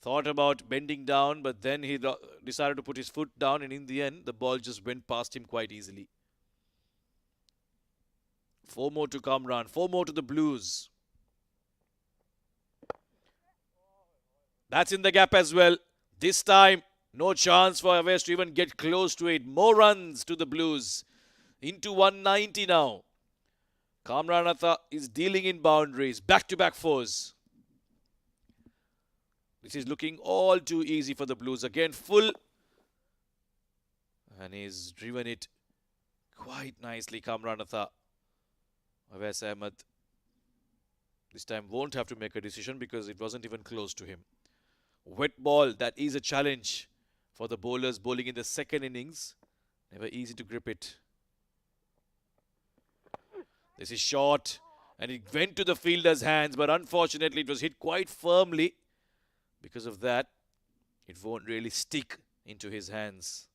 Thought about bending down, but then he decided to put his foot down, and in the end, the ball just went past him quite easily. 4 more to Kamran, 4 more to the Blues. That's in the gap as well. This time, no chance for Awais to even get close to it. More runs to the Blues. Into 190 now. Kamran Atha is dealing in boundaries. Back-to-back fours. This is looking all too easy for the Blues. Again, full. And he's driven it quite nicely, Kamran Atha. Awais Ahmed this time won't have to make a decision because it wasn't even close to him. Wet ball, that is a challenge for the bowlers bowling in the second innings. Never easy to grip it. This is short, and it went to the fielder's hands, but unfortunately it was hit quite firmly. Because of that, it won't really stick into his hands.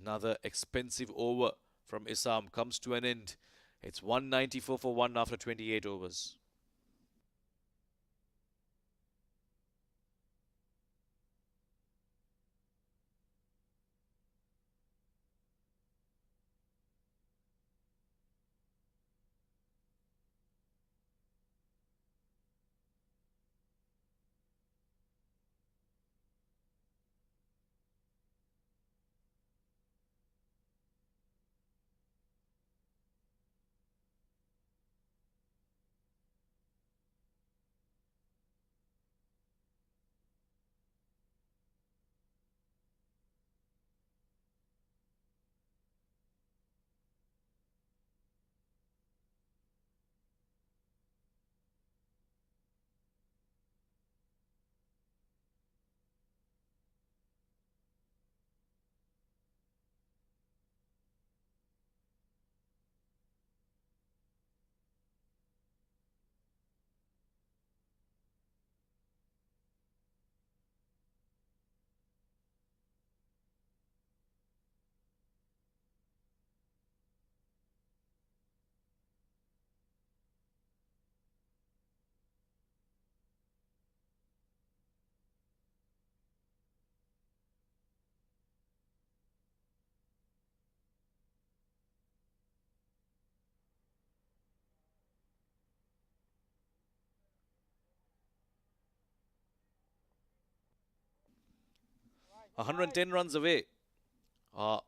Another expensive over from Isam comes to an end. It's 194 for 1 after 28 overs. शाबाश 110 runs away are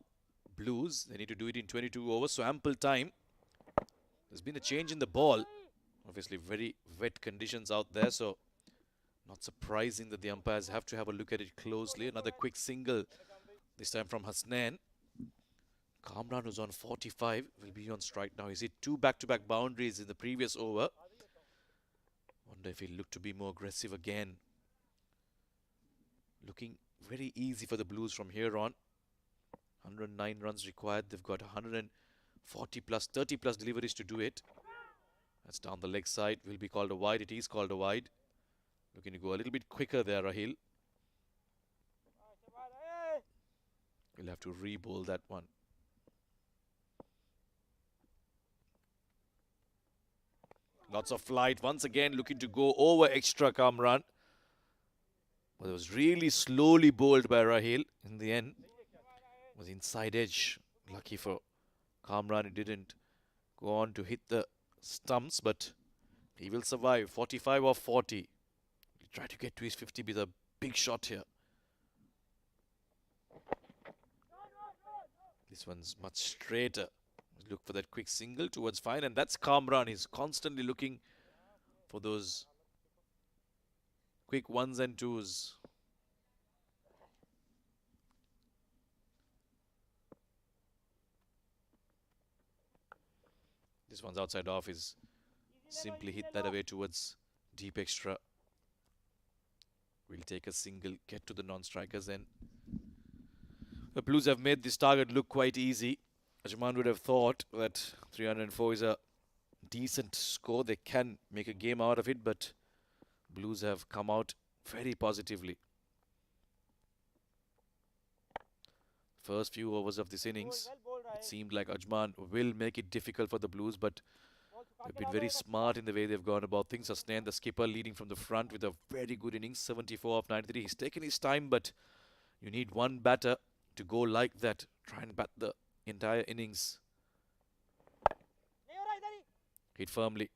Blues. They need to do it in 22 overs, so ample time. There's been a change in the ball. Obviously, very wet conditions out there, so not surprising that the umpires have to have a look at it closely. Another quick single, this time from Hasnan. Kamran, who's on 45, will be on strike now. He's hit 2 back-to-back boundaries in the previous over. Wonder if he'll look to be more aggressive again. Looking very easy for the Blues from here on. 109 runs required. They've got 140 plus, 30 plus deliveries to do it. That's down the leg side. Will be called a wide. It is called a wide. Looking to go a little bit quicker there, Rahil. We'll have to re-bowl that one. Lots of flight. Once again, looking to go over extra Kamran. But it was really slowly bowled by Rahil in the end. It was inside edge. Lucky for Kamran, it didn't go on to hit the stumps, but he will survive. 45 off 40. He'll try to get to his 50 with a big shot here. This one's much straighter. Look for that quick single towards fine, and that's Kamran. He's constantly looking for those quick ones and twos. This one's outside off. He's simply hit that away towards deep extra. We'll take a single, get to the non-strikers, and the Blues have made this target look quite easy. Ajman would have thought that 304 is a decent score. They can make a game out of it, but Blues have come out very positively. First few overs of this innings, it seemed like Ajman will make it difficult for the Blues, but they've been very smart in the way they've gone about things. Hasnain, the skipper, leading from the front with a very good innings, 74 of 93. He's taken his time, but you need one batter to go like that. Try and bat the entire innings. Hit firmly.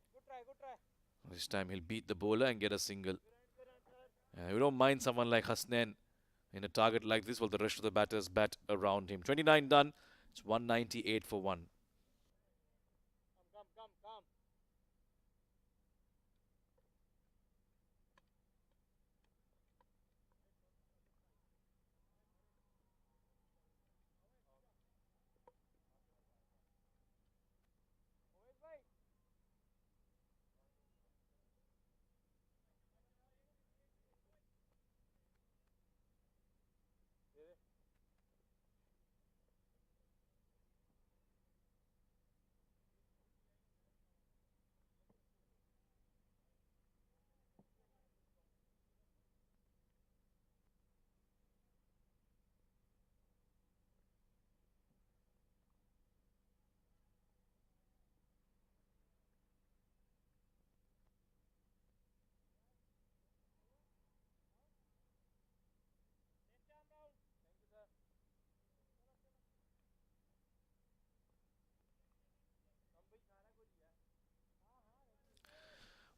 This time he'll beat the bowler and get a single. We don't mind someone like Hasnain in a target like this while the rest of the batters bat around him. 29 done. It's 198 for 1.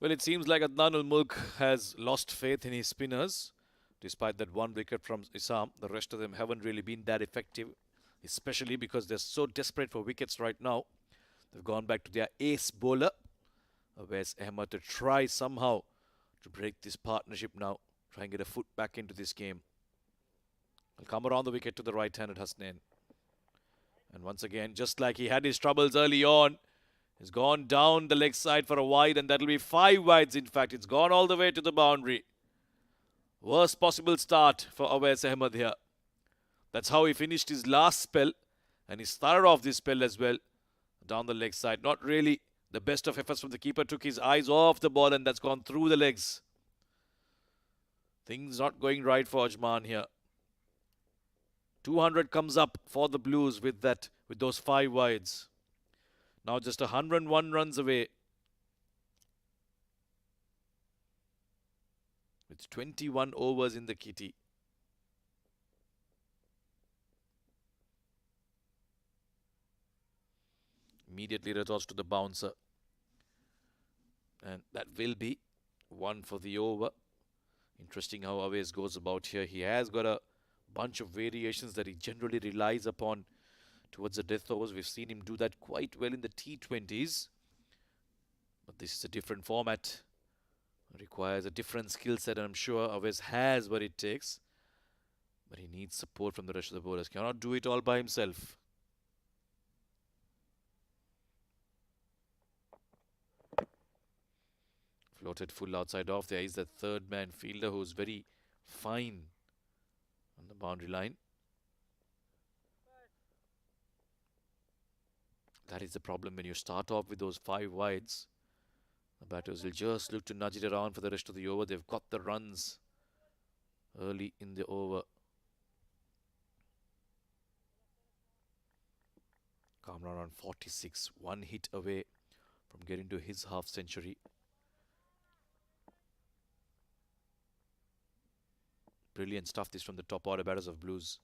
Well, it seems like Adnan ul-Mulk has lost faith in his spinners. Despite that one wicket from Isam, the rest of them haven't really been that effective, especially because they're so desperate for wickets right now. They've gone back to their ace bowler, Awais Ahmed, to try somehow to break this partnership now. Try and get a foot back into this game. He'll come around the wicket to the right-handed Hasnain. And once again, just like he had his troubles early on, he's gone down the leg side for a wide, and that'll be 5 wides. In fact, it's gone all the way to the boundary. Worst possible start for Awais Ahmed here. That's how he finished his last spell, and he started off this spell as well. Down the leg side. Not really the best of efforts from the keeper. Took his eyes off the ball, and that's gone through the legs. Things not going right for Ajman here. 200 comes up for the Blues with those 5 wides. Now just 101 runs away. With 21 overs in the kitty. Immediately retorts to the bouncer. And that will be 1 for the over. Interesting how Awais goes about here. He has got a bunch of variations that he generally relies upon towards the death overs. We've seen him do that quite well in the T20s. But this is a different format. It requires a different skill set, and I'm sure Awais has what it takes. But he needs support from the rest of the bowlers. Cannot do it all by himself. Floated full outside off. There is the third man fielder who's very fine on the boundary line. That is the problem when you start off with those 5 wides. The batters will just look to nudge it around for the rest of the over. They've got the runs early in the over. Kamran on 46, one hit away from getting to his half century. Brilliant stuff this from the top order batters of Blues.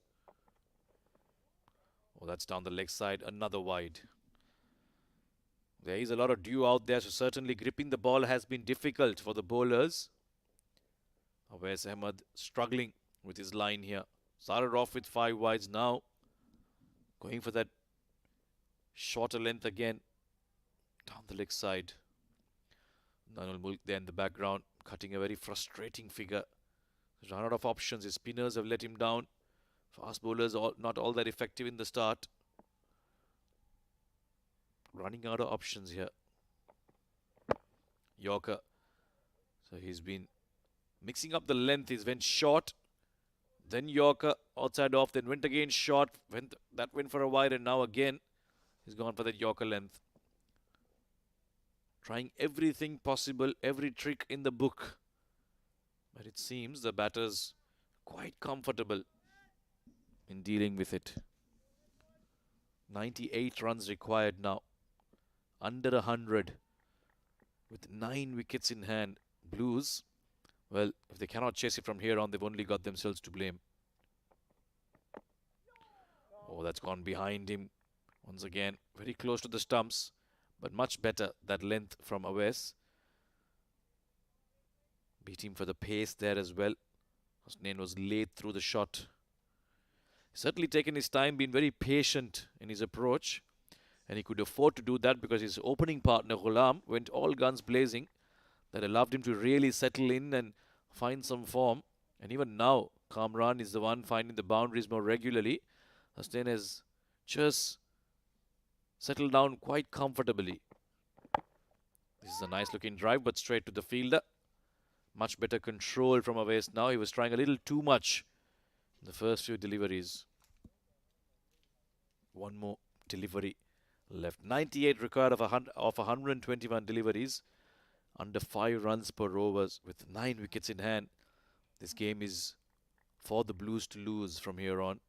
Oh, that's down the leg side, another wide. There is a lot of dew out there, so certainly gripping the ball has bin difficult for the bowlers. Awais Ahmed struggling with his line here. Started off with 5 wides, now going for that shorter length again. Down the leg side. Nanul Mulk there in the background, cutting a very frustrating figure. Run out of options. His spinners have let him down. Fast bowlers not all that effective in the start. Running out of options here. Yorker. So he's been mixing up the length. He's went short. Then Yorker outside off. Then went again short. That went for a wide. And now again he's gone for that Yorker length. Trying everything possible. Every trick in the book. But it seems the batter's quite comfortable in dealing with it. 98 runs required now. Under 100. With 9 wickets in hand. Blues, well, if they cannot chase it from here on, they've only got themselves to blame. Oh, that's gone behind him. Once again, very close to the stumps. But much better, that length from Awais. Beat him for the pace there as well. Hosnain was late through the shot. Certainly taken his time, been very patient in his approach. And he could afford to do that because his opening partner, Ghulam, went all guns blazing. That allowed him to really settle in and find some form. And even now, Kamran is the one finding the boundaries more regularly. Hosnain has just settled down quite comfortably. This is a nice looking drive, but straight to the fielder. Much better control from Awais now. He was trying a little too much in the first few deliveries. One more delivery left. 98 required of 121 deliveries. Under 5 runs per overs with 9 wickets in hand. This game is for the Blues to lose from here on.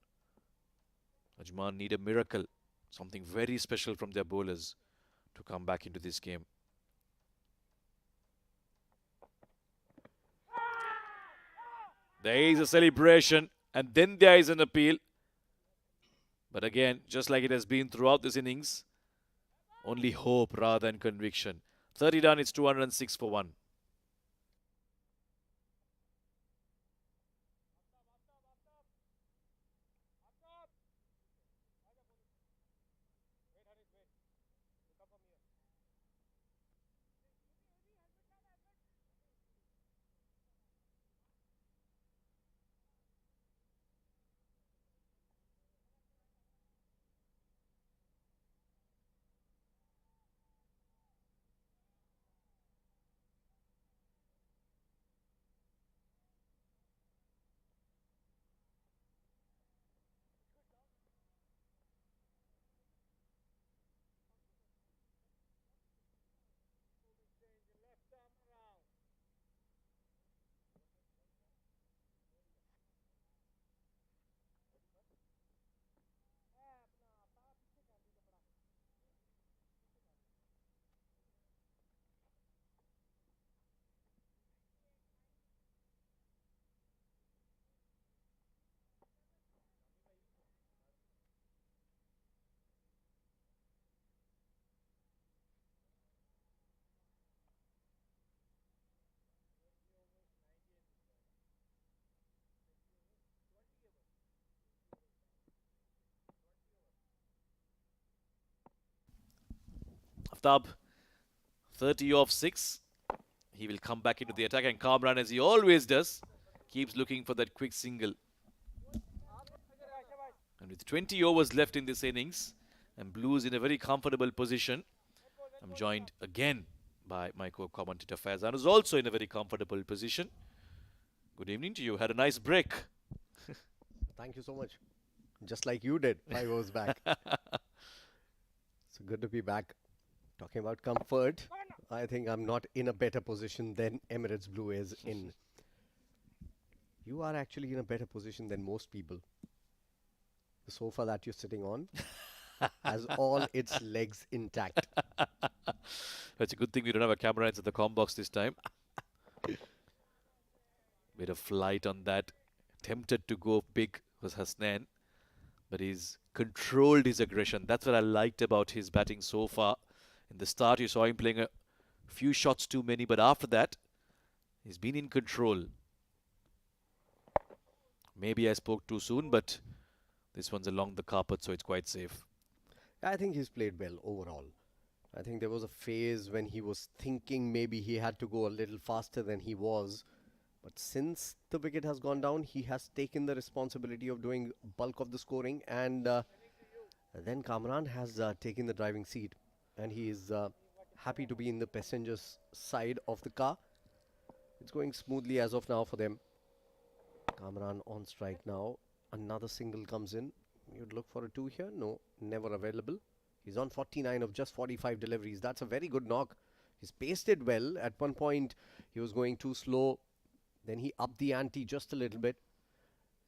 Ajman need a miracle. Something very special from their bowlers to come back into this game. There is a celebration and then there is an appeal. But again, just like it has been throughout this innings, only hope rather than conviction. 30 done, it's 206 for 1. Aftab, 30 off 6. He will come back into the attack and Kamran, as he always does, keeps looking for that quick single. And with 20 overs left in this innings and Blues in a very comfortable position, I'm joined again by my co-commentator Faizan, who's also in a very comfortable position. Good evening to you. Had a nice break. Thank you so much. Just like you did 5 hours back. So good to be back. Talking about comfort, I think I'm not in a better position than Emirates Blue is in. You are actually in a better position than most people. The sofa that you're sitting on, has all its legs intact. That's a good thing we don't have a camera inside the comm box this time. Bit of flight on that. Tempted to go big was Hasnan, but he's controlled his aggression. That's what I liked about his batting so far. In the start, you saw him playing a few shots too many, but after that, he's been in control. Maybe I spoke too soon, but this one's along the carpet, so it's quite safe. I think he's played well overall. I think there was a phase when he was thinking maybe he had to go a little faster than he was. But since the wicket has gone down, he has taken the responsibility of doing bulk of the scoring. And then Kamran has taken the driving seat. And he is happy to be in the passenger's side of the car. It's going smoothly as of now for them. Kamran on strike now. Another single comes in. You'd look for a 2 here. No, never available. He's on 49 of just 45 deliveries. That's a very good knock. He's paced it well. At one point, he was going too slow. Then he upped the ante just a little bit.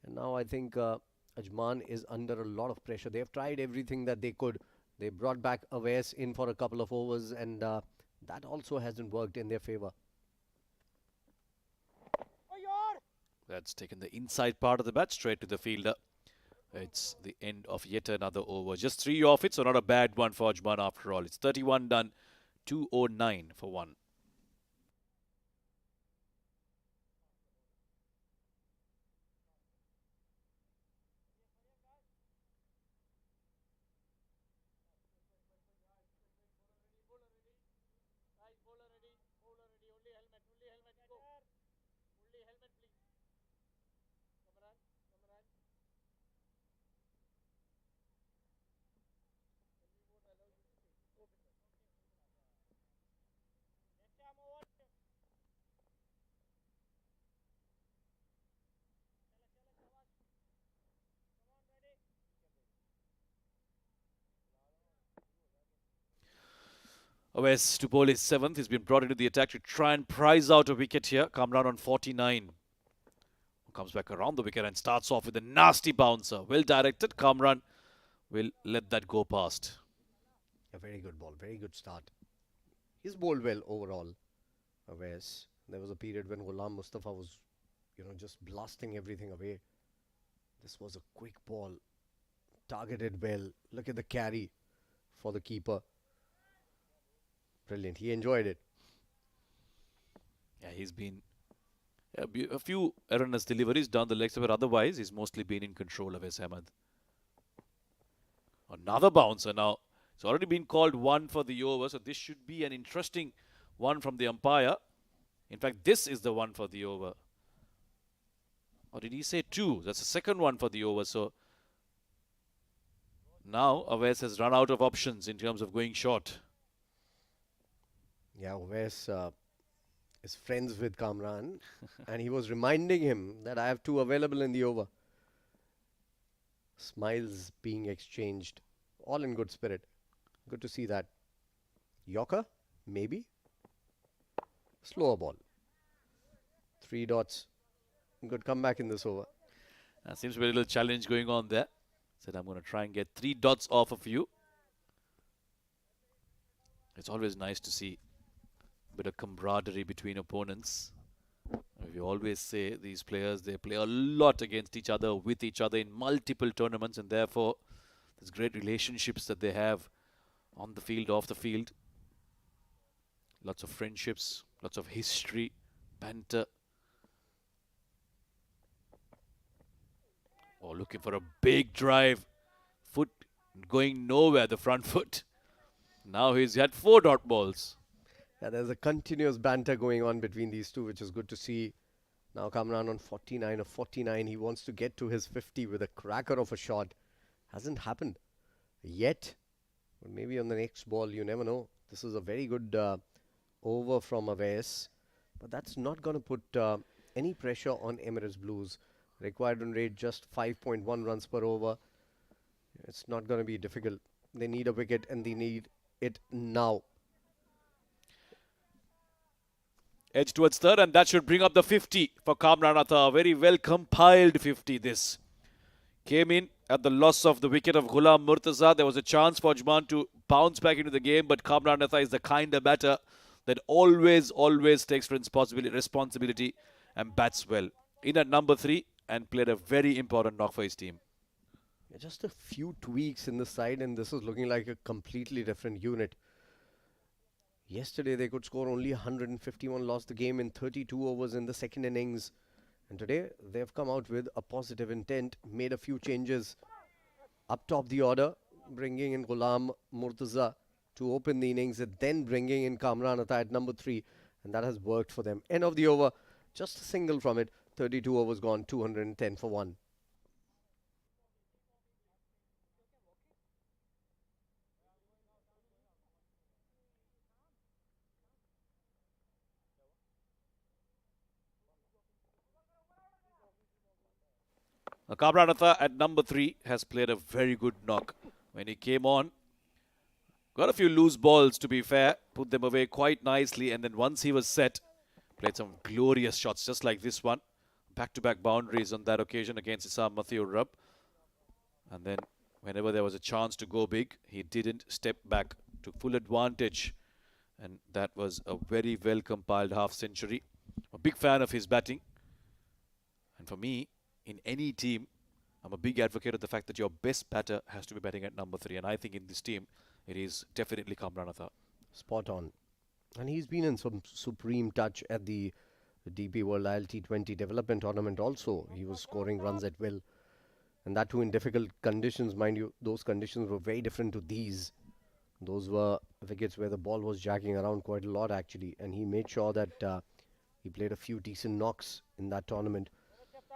And now I think Ajman is under a lot of pressure. They've tried everything that they could. They brought back Awais in for a couple of overs, and that also hasn't worked in their favor. That's taken the inside part of the bat straight to the fielder. It's the end of yet another over. Just 3 off it, so not a bad one for Ajman after all. It's 31 done, 209 for 1. Awais to bowl his 7th. He's been brought into the attack to try and prize out a wicket here. Kamran on 49. Comes back around the wicket and starts off with a nasty bouncer. Well directed. Kamran will let that go past. A very good ball. Very good start. He's bowled well overall. Awais. There was a period when Ghulam Mustafa was, just blasting everything away. This was a quick ball. Targeted well. Look at the carry for the keeper. Brilliant. He enjoyed it. Yeah, he's been a few erroneous deliveries down the legs, but otherwise he's mostly been in control of Awais Ahmed. Another bouncer now. It's already been called 1 for the over, so this should be an interesting one from the umpire. In fact, this is the one for the over. Or did he say 2? That's the second one for the over. So now Awais has run out of options in terms of going short. Yeah, Awais is friends with Kamran and he was reminding him that I have 2 available in the over. Smiles being exchanged. All in good spirit. Good to see that. Yorker? Maybe. Slower ball. 3 dots. Good comeback in this over. Seems to be a little challenge going on there. Said I'm going to try and get 3 dots off of you. It's always nice to see a bit of camaraderie between opponents. We always say these players, they play a lot against each other, with each other in multiple tournaments, and therefore there's great relationships that they have on the field, off the field. Lots of friendships, lots of history, banter. Oh, looking for a big drive. Foot going nowhere, the front foot. Now he's had 4 dot balls. Yeah, there's a continuous banter going on between these two, which is good to see. Now Kamran on 49 of 49. He wants to get to his 50 with a cracker of a shot. Hasn't happened yet. But maybe on the next ball, you never know. This is a very good over from Awais. But that's not going to put any pressure on Emirates Blues. Required run rate just 5.1 runs per over. It's not going to be difficult. They need a wicket and they need it now. Edge towards third, and that should bring up the 50 for Kamran Atta. Very well compiled 50 this. Came in at the loss of the wicket of Ghulam Murtaza. There was a chance for Ajman to bounce back into the game, but Kamran Natha is the kind of batter that always takes responsibility and bats well. In at number 3 and played a very important knock for his team. Just a few tweaks in the side, and this is looking like a completely different unit. Yesterday they could score only 151, lost the game in 32 overs in the second innings. And today they've come out with a positive intent, made a few changes up top the order, bringing in Ghulam Murtaza to open the innings, and then bringing in Kamran Atta at number 3, and that has worked for them. End of the over, just a single from it, 32 overs gone, 210 for 1. Kamran Natha at number 3 has played a very good knock. When he came on, got a few loose balls to be fair, put them away quite nicely, and then once he was set, played some glorious shots just like this one. Back-to-back boundaries on that occasion against Issam Mathiur Rab. And then whenever there was a chance to go big, he didn't step back, took full advantage. And that was a very well compiled half century. A big fan of his batting. And for me, in any team, I'm a big advocate of the fact that your best batter has to be batting at number 3. And I think in this team, it is definitely Kamran Natha. Spot on. And he's been in some supreme touch at the DP World ILT20 development tournament also. He was scoring runs at will. And that too in difficult conditions, mind you. Those conditions were very different to these. Those were wickets where the ball was jagging around quite a lot actually. And he made sure that he played a few decent knocks in that tournament.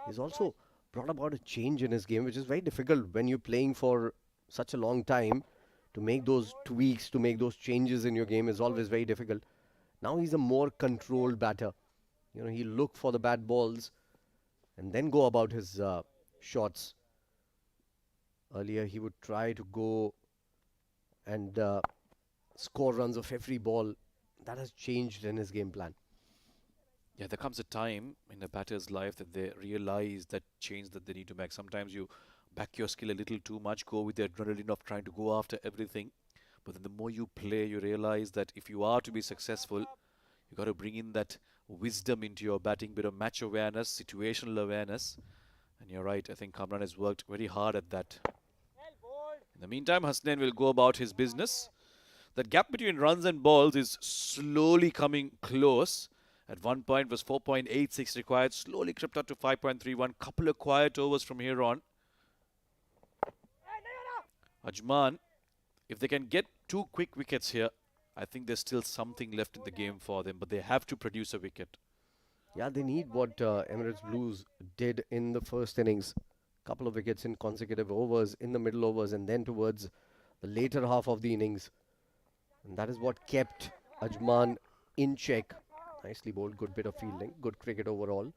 He's also brought about a change in his game, which is very difficult when you're playing for such a long time. To make those tweaks, to make those changes in your game is always very difficult. Now he's a more controlled batter. You know, he'll look for the bad balls and then go about his shots. Earlier he would try to go and score runs of every ball. That has changed in his game plan. Yeah, there comes a time in a batter's life that they realize that change that they need to make. Sometimes you back your skill a little too much, go with the adrenaline of trying to go after everything. But then the more you play, you realize that if you are to be successful, you got to bring in that wisdom into your batting, bit of match awareness, situational awareness. And you're right, I think Kamran has worked very hard at that. In the meantime, Hasnain will go about his business. That gap between runs and balls is slowly coming close. At one point was 4.86 required, slowly crept up to 5.31. Couple of quiet overs from here on. Ajman, if they can get 2 quick wickets here, I think there's still something left in the game for them, but they have to produce a wicket. Yeah, they need what Emirates Blues did in the first innings. Couple of wickets in consecutive overs, in the middle overs, and then towards the later half of the innings. And that is what kept Ajman in check. Nicely bowled, good bit of fielding, good cricket overall.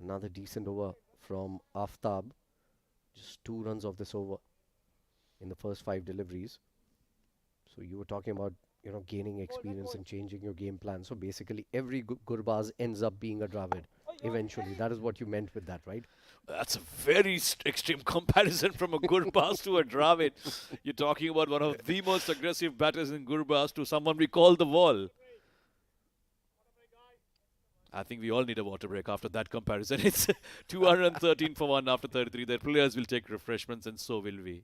Another decent over from Aftab. Just 2 runs off this over in the first 5 deliveries. So you were talking about, you know, gaining experience and changing your game plan. So basically every Gurbaz ends up being a Dravid eventually. That is what you meant with that, right? That's a very extreme comparison from a Gurbaz to a Dravid. You're talking about one of the most aggressive batters in Gurbaz to someone we call the wall. I think we all need a water break after that comparison. It's 213 for 1 after 33. Their players will take refreshments and so will we.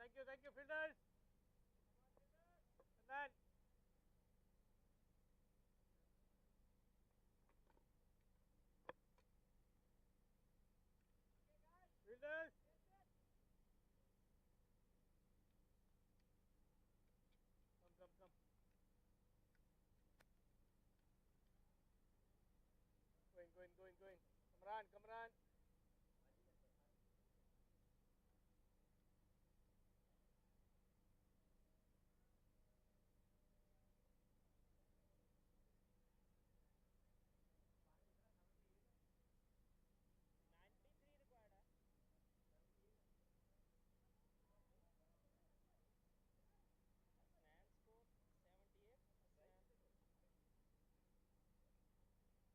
Thank you, fielders. And then fielders. Come. Going. Kamran. 93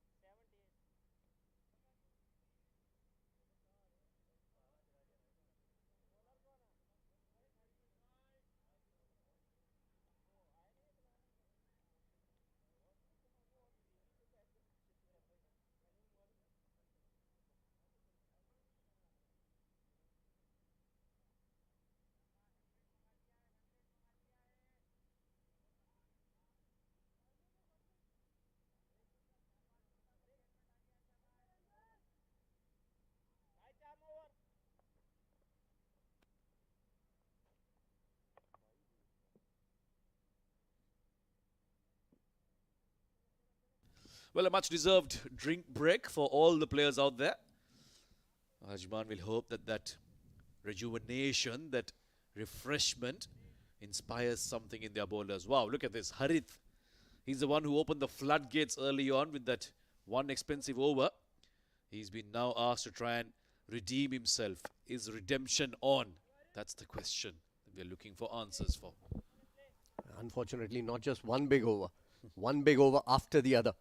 required. Man score 78. 78. Bowler कौन है? Right arm over. Well, a much deserved drink break for all the players out there. Ajman will hope that that rejuvenation, that refreshment inspires something in their bowlers. Wow, look at this. Harith, he's the one who opened the floodgates early on with that one expensive over. He's been now asked to try and redeem himself. Is redemption on? That's the question that we're looking for answers for. Unfortunately, not just one big over. One big over after the other.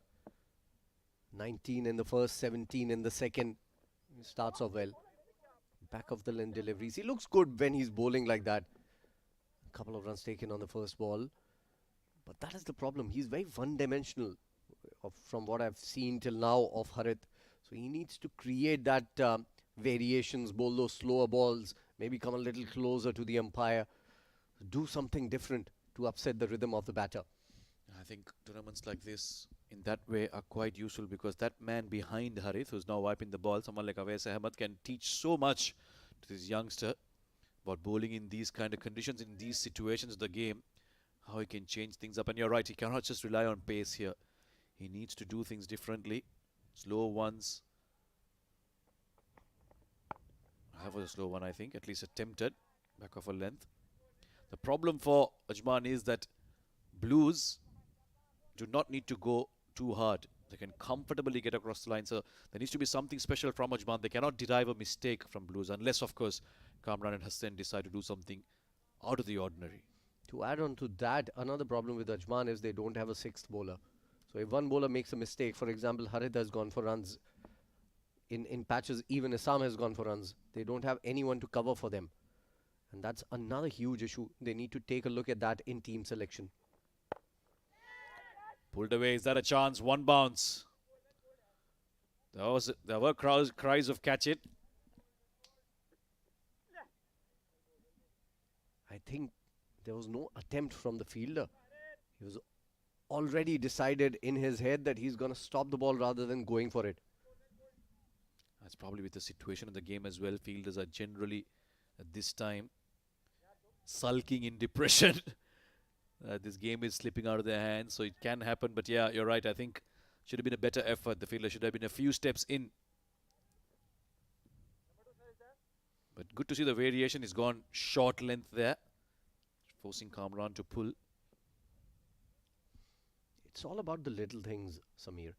19 in the first, 17 in the second. He starts off well. Back of the line deliveries. He looks good when he's bowling like that. A couple of runs taken on the first ball. But that is the problem. He's very one-dimensional from what I've seen till now of Harith. So he needs to create that variations, bowl those slower balls, maybe come a little closer to the umpire. Do something different to upset the rhythm of the batter. I think tournaments like this, in that way, are quite useful because that man behind Harith, who's now wiping the ball, someone like Awais Ahmed, can teach so much to this youngster about bowling in these kind of conditions, in these situations of the game, how he can change things up. And you're right, he cannot just rely on pace here. He needs to do things differently. Slow ones. Have a slow one, I think, at least attempted. Back of a length. The problem for Ajman is that Blues do not need to go too hard. They can comfortably get across the line. So there needs to be something special from Ajman. They cannot derive a mistake from Blues unless, of course, Kamran and Hassan decide to do something out of the ordinary. To add on to that, another problem with Ajman is they don't have a sixth bowler. So if one bowler makes a mistake, for example, Harith has gone for runs. In patches, even Assam has gone for runs. They don't have anyone to cover for them. And that's another huge issue. They need to take a look at that in team selection. Pulled away. Is that a chance? One bounce. There were cries of catch it. I think there was no attempt from the fielder. He was already decided in his head that he's going to stop the ball rather than going for it. That's probably with the situation of the game as well. Fielders are generally, at this time, sulking in depression. This game is slipping out of their hands, so it can happen. But yeah, you're right. I think should have been a better effort. The fielder should have been a few steps in. But good to see the variation. He's gone short length there, forcing Kamran to pull. It's all about the little things, Samir.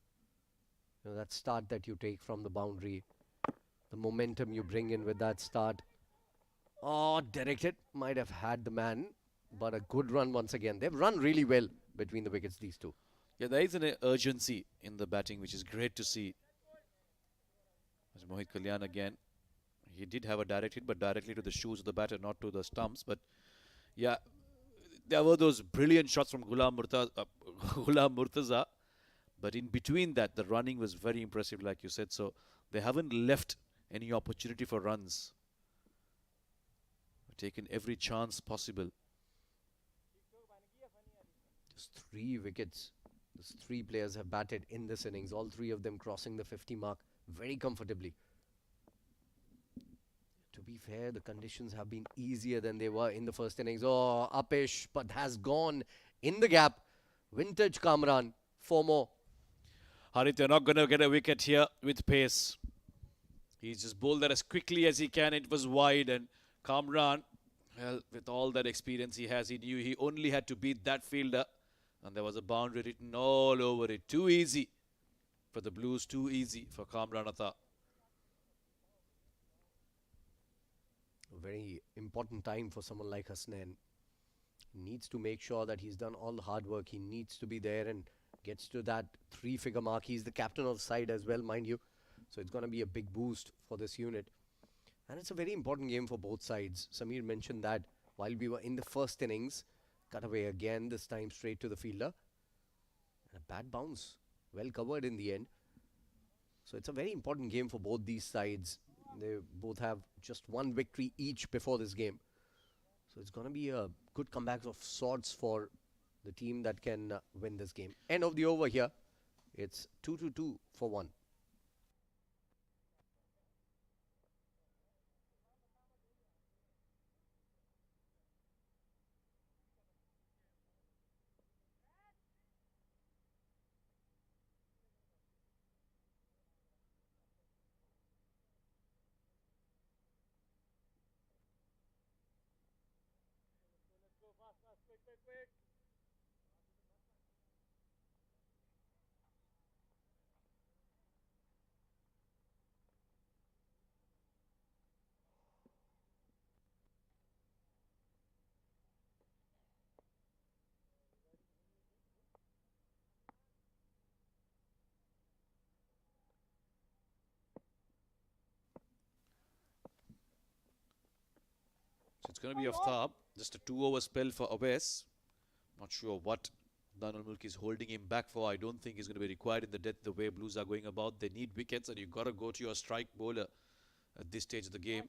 You know, that start that you take from the boundary, the momentum you bring in with that start. Oh, directed. Might have had the man, but a good run once again. They've run really well between the wickets, these two. Yeah, there is an urgency in the batting, which is great to see. As Mohit Kalyan again. He did have a direct hit, but directly to the shoes of the batter, not to the stumps. But yeah, there were those brilliant shots from Ghulam Murtaza. But in between that, the running was very impressive, like you said. So they haven't left any opportunity for runs. taken every chance possible. Just 3 wickets. These 3 players have batted in this innings, all 3 of them crossing the 50 mark very comfortably. To be fair, the conditions have been easier than they were in the first innings. Oh, Upish, but has gone in the gap. Vintage Kamran, 4 more. Harit, you're not going to get a wicket here with pace. He's just bowled that as quickly as he can. It was wide, and Kamran, well, with all that experience he has, he knew he only had to beat that fielder. And there was a boundary written all over it. Too easy for the Blues, too easy for Kamran Atta. A very important time for someone like Hasnain. He needs to make sure that he's done all the hard work. He needs to be there and gets to that 3-figure mark. He's the captain of the side as well, mind you. So it's going to be a big boost for this unit. And it's a very important game for both sides. Samir mentioned that while we were in the first innings. Cut away again, this time straight to the fielder. And a bad bounce. Well covered in the end. So it's a very important game for both these sides. They both have just 1 victory each before this game. So it's going to be a good comeback of sorts for the team that can win this game. End of the over here. It's 2-2 for 1. Quick. So it's going to be off top. Just a 2-over spell for Awais. Not sure what Danul Mulk is holding him back for. I don't think he's going to be required in the death the way Blues are going about. They need wickets, and you've got to go to your strike bowler at this stage of the game.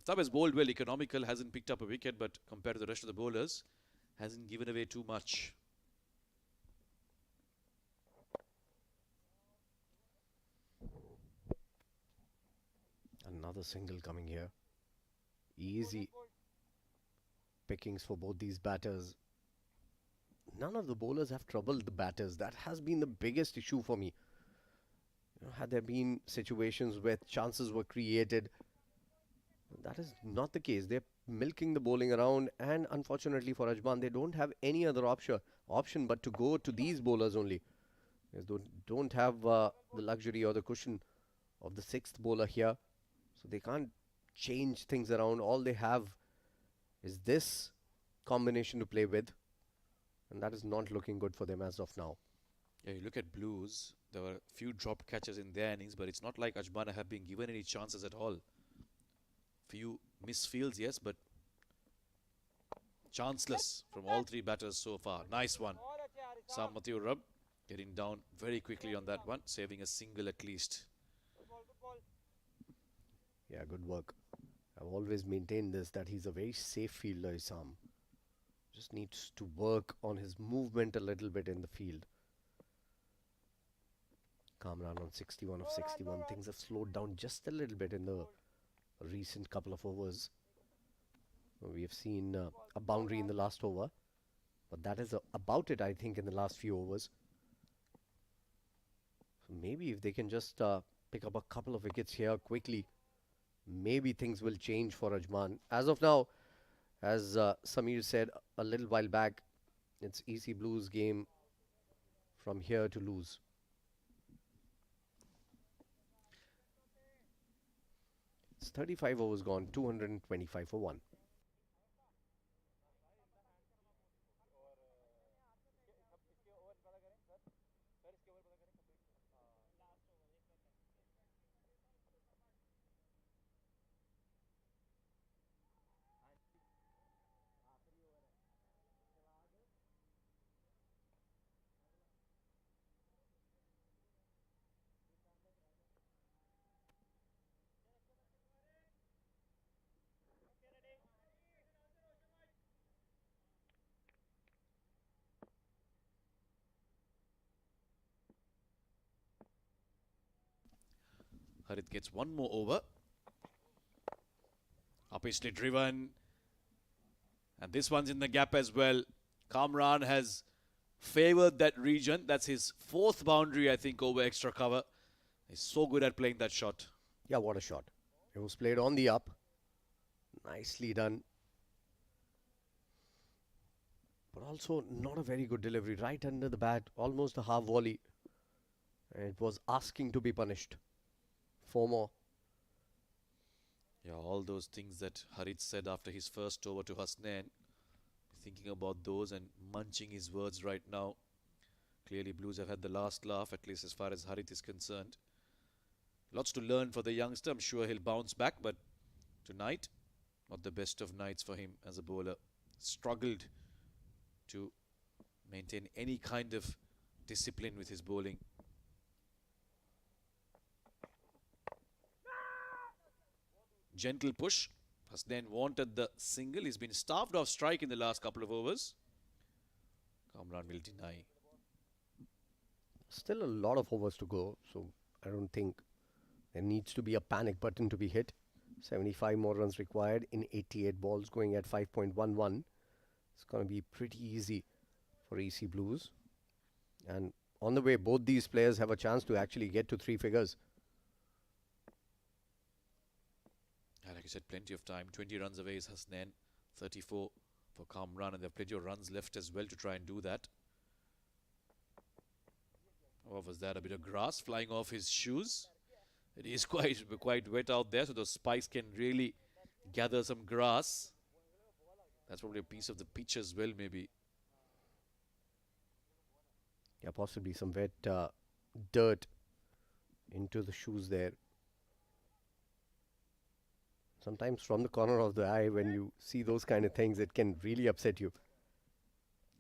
Aftab has bowled well. Economical hasn't picked up a wicket, but compared to the rest of the bowlers, hasn't given away too much. Another single coming here. Easy pickings for both these batters. None of the bowlers have troubled the batters. That has been the biggest issue for me. Had there been situations where chances were created, that is not the case. They're milking the bowling around, and unfortunately for Ajman, they don't have any other option but to go to these bowlers only. They don't have the luxury or the cushion of the 6th bowler here, so they can't change things around. All they have is this combination to play with, and that is not looking good for them as of now. Yeah, you look at Blues, there were a few drop catches in their innings, but it's not like Ajman have been given any chances at all. Few misfields, yes, but chanceless from all 3 batters so far. Nice one. Sam Mathew Rub getting down very quickly on that one, saving a single at least. Yeah, good work. I've always maintained this, that he's a very safe fielder, Sam. Just needs to work on his movement a little bit in the field. Kamran on 61 of 61. Things have slowed down just a little bit in the recent couple of overs. We have seen a boundary in the last over, but that is about it, I think, in the last few overs. So maybe if they can just pick up a couple of wickets here quickly, maybe things will change for Ajman. As of now, as Samir said a little while back, it's easy Blues game from here to lose. It's 35 overs gone, 225 for 1. Harit gets one more over. Obviously driven. And this one's in the gap as well. Kamran has favored that region. That's his fourth boundary, I think, over extra cover. He's so good at playing that shot. Yeah, what a shot. It was played on the up. Nicely done. But also not a very good delivery. Right under the bat, almost a half volley. And it was asking to be punished. 4 more. Yeah, all those things that Harit said after his first over to Hasnain. Thinking about those and munching his words right now. Clearly, Blues have had the last laugh, at least as far as Harit is concerned. Lots to learn for the youngster. I'm sure he'll bounce back, but tonight, not the best of nights for him as a bowler. Struggled to maintain any kind of discipline with his bowling. Gentle push. Hasnain wanted the single. He's been starved of strike in the last couple of overs. Kamran will deny. Still a lot of overs to go, so I don't think there needs to be a panic button to be hit. 75 more runs required in 88 balls, going at 5.11. It's going to be pretty easy for EC Blues. And on the way, both these players have a chance to actually get to 3 figures. Like I said, plenty of time. 20 runs away is Hasnain. 34 for Kamran, and there are plenty of runs left as well to try and do that. What was that? A bit of grass flying off his shoes. It is quite wet out there, so those spikes can really gather some grass. That's probably a piece of the pitch as well, maybe. Yeah, possibly some wet dirt into the shoes there. Sometimes from the corner of the eye, when you see those kind of things, it can really upset you.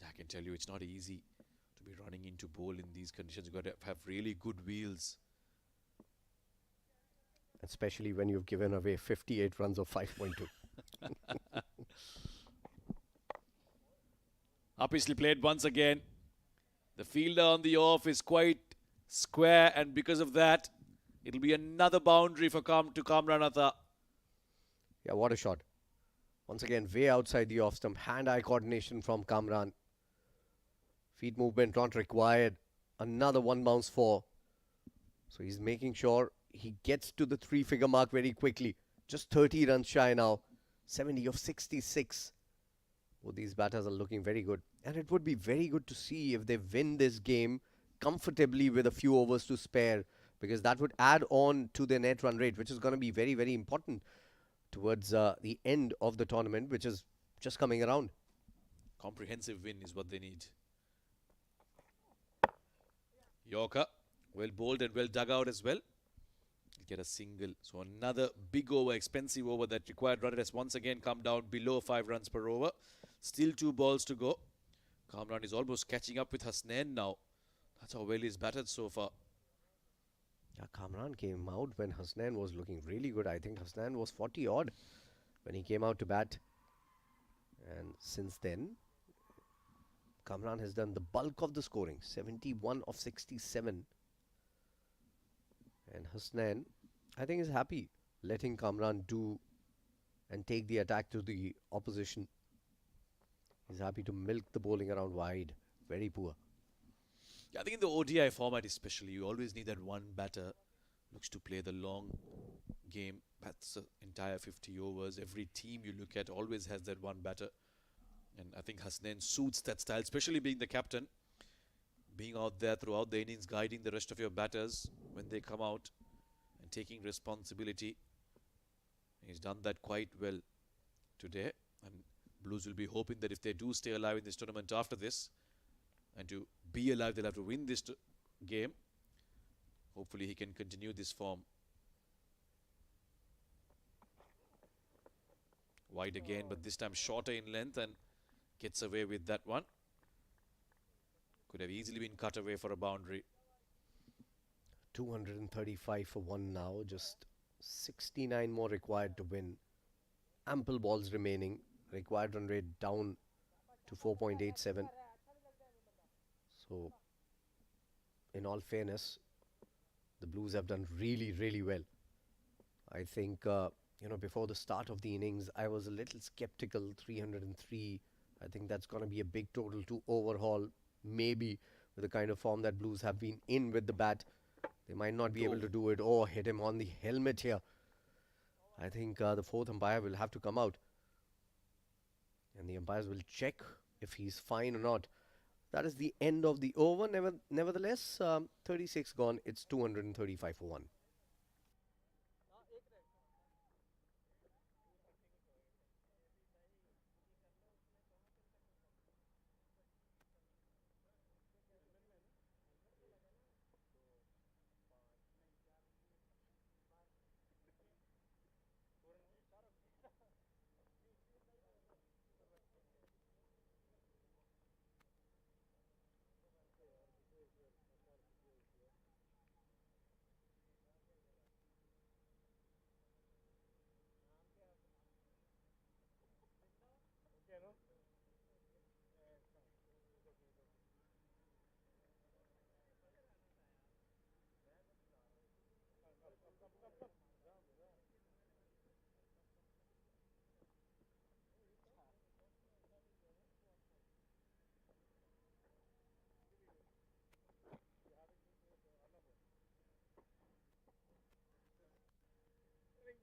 I can tell you it's not easy to be running into bowl in these conditions. You've got to have really good wheels. Especially when you've given away 58 runs of 5.2. Obviously played once again. The fielder on the off is quite square, and because of that, it'll be another boundary for Kamran Atta. Yeah, what a shot. Once again, way outside the off stump. Hand-eye coordination from Kamran. Feet movement not required. Another one bounce 4. So he's making sure he gets to the 3-figure mark very quickly. Just 30 runs shy now. 70 of 66. Both these batters are looking very good. And it would be very good to see if they win this game comfortably with a few overs to spare. Because that would add on to their net run rate, which is going to be very, very important towards the end of the tournament, which is just coming around. Comprehensive win is what they need. Yorker, well bowled and well dug out as well. He'll get a single. So another big over, expensive over that required run has once again come down below 5 runs per over. Still 2 balls to go. Kamran is almost catching up with Hasnain now. That's how well he's batted so far. Yeah, Kamran came out when Hasnain was looking really good. I think Hasnain was 40 odd when he came out to bat. And since then, Kamran has done the bulk of the scoring. 71 of 67. And Hasnain, I think, is happy letting Kamran do and take the attack to the opposition. He's happy to milk the bowling around wide. Very poor. Yeah, I think in the ODI format especially, you always need that one batter looks to play the long game. That's the entire 50 overs. Every team you look at always has that one batter. And I think Hasnain suits that style, especially being the captain. Being out there throughout the innings, guiding the rest of your batters when they come out and taking responsibility. He's done that quite well today. And Blues will be hoping that if they do stay alive in this tournament after this, and to be alive, they'll have to win this game. Hopefully he can continue this form. Wide again, but this time shorter in length and gets away with that one. Could have easily been cut away for a boundary. 235 for 1 now. Just 69 more required to win. Ample balls remaining. Required run rate down to 4.87. So, in all fairness, the Blues have done really, really well. I think, before the start of the innings, I was a little skeptical. 303, I think that's going to be a big total to overhaul. Maybe with the kind of form that Blues have been in with the bat, they might not be able to do it. Oh, hit him on the helmet here. I think the fourth umpire will have to come out. And the umpires will check if he's fine or not. That is the end of the over. Nevertheless, 36 gone. It's 235 for 1.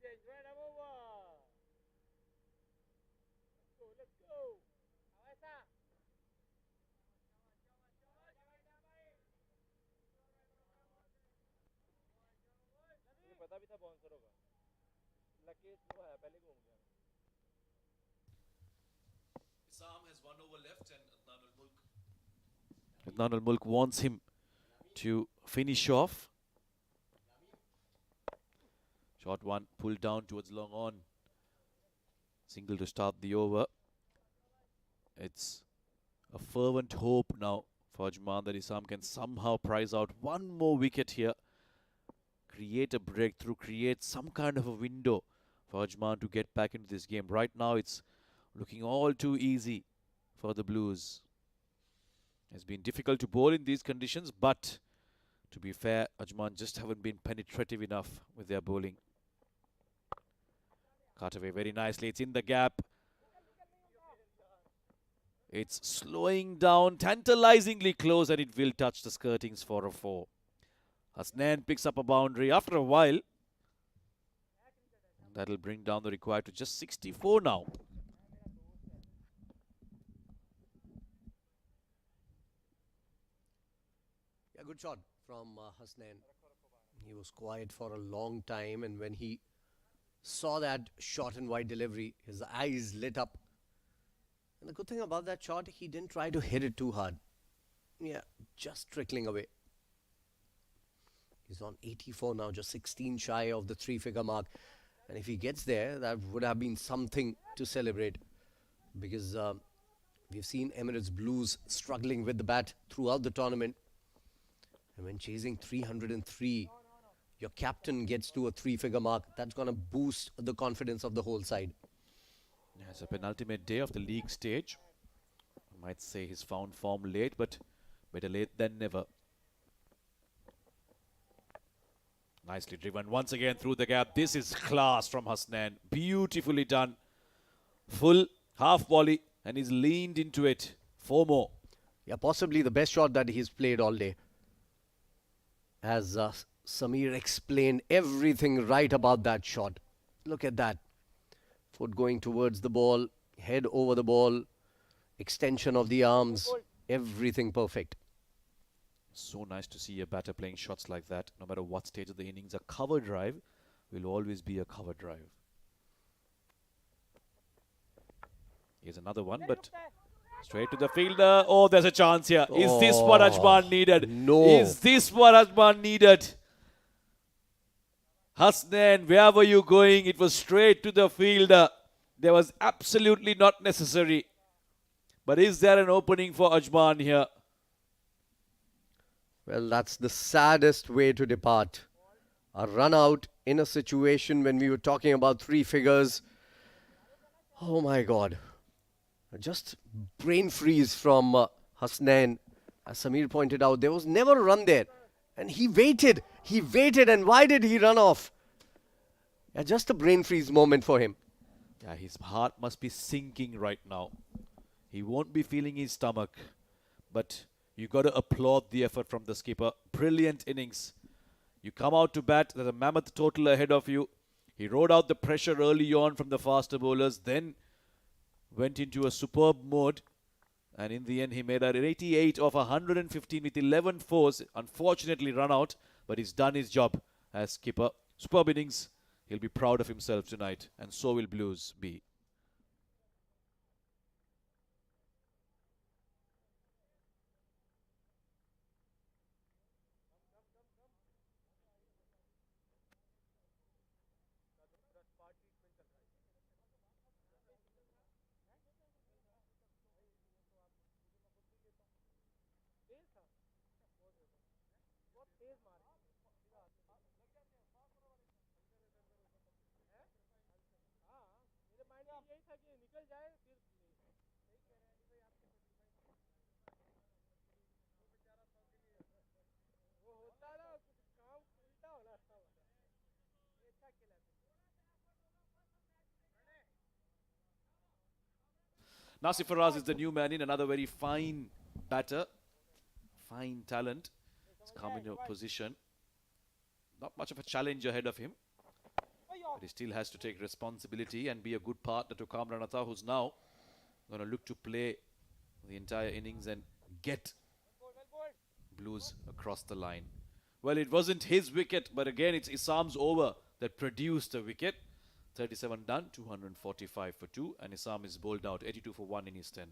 Change, right, I'm over. Let's go. Avanza. मुझे पता भी था bouncer होगा lucky slow है पहले घूम गया Sam has one over left and Adnan Al Mulk wants him to finish off. Short one, pulled down towards long on. Single to start the over. It's a fervent hope now for Ajman that Isam can somehow prize out one more wicket here. Create a breakthrough, create some kind of a window for Ajman to get back into this game. Right now it's looking all too easy for the Blues. It's been difficult to bowl in these conditions, but to be fair, Ajman just haven't been penetrative enough with their bowling. Cut away very nicely. It's in the gap. It's slowing down, tantalizingly close, and it will touch the skirtings for a 4. Hasnain picks up a boundary after a while. That'll bring down the required to just 64 now. Yeah, good shot from Hasnain. He was quiet for a long time, and when he saw that short and wide delivery, his eyes lit up. And the good thing about that shot, he didn't try to hit it too hard. Yeah, just trickling away. He's on 84 now, just 16 shy of the 3-figure mark. And if he gets there, that would have been something to celebrate. Because we've seen Emirates Blues struggling with the bat throughout the tournament. And when chasing 303, your captain gets to a 3-figure mark, that's going to boost the confidence of the whole side. Yeah, it's a penultimate day of the league stage. I might say he's found form late, but better late than never. Nicely driven once again through the gap. This is class from Hasnain. Beautifully done. Full half volley, and he's leaned into it. 4 more. Yeah, possibly the best shot that he's played all day. As Samir explained everything right about that shot. Look at that. Foot going towards the ball, head over the ball, extension of the arms, everything perfect. So nice to see a batter playing shots like that. No matter what stage of the innings, a cover drive will always be a cover drive. Here's another one, but straight to the fielder. Oh, there's a chance here. Is this what Ajman needed? No. Is this what Ajman needed? Hasnain, where were you going? It was straight to the fielder. There was absolutely not necessary. But is there an opening for Ajman here? Well, that's the saddest way to depart. A run out in a situation when we were talking about 3 figures. Oh my God. Just brain freeze from Hasnain. As Samir pointed out, there was never a run there. And he waited. He waited. And why did he run off? Yeah, just a brain freeze moment for him. Yeah, his heart must be sinking right now. He won't be feeling his stomach. But you got to applaud the effort from the skipper. Brilliant innings. You come out to bat, there's a mammoth total ahead of you. He rode out the pressure early on from the faster bowlers, then went into a superb mode. And in the end, he made an 88 of 115 with 11 fours. Unfortunately, run out, but he's done his job as skipper. Superb innings. He'll be proud of himself tonight, and so will Blues be. तेज था बहुत तेज मारे हैं? हाँ मेरे mind में यही था कि निकल जाए फिर सही कह रहे हैं अली भाई आपके वो होता ना कुछ काम उल्टा होना था ये अच्छा खेला Nasif Faraz is the new man in, another very fine batter, fine talent. He's come into a position. Not much of a challenge ahead of him, but he still has to take responsibility and be a good partner to Kamran Atta, who's now going to look to play the entire innings and get Blues across the line. Well, it wasn't his wicket, but again, it's Isam's over that produced a wicket. 37 done, 245 for 2, and Isam is bowled out 82 for 1 in his 10.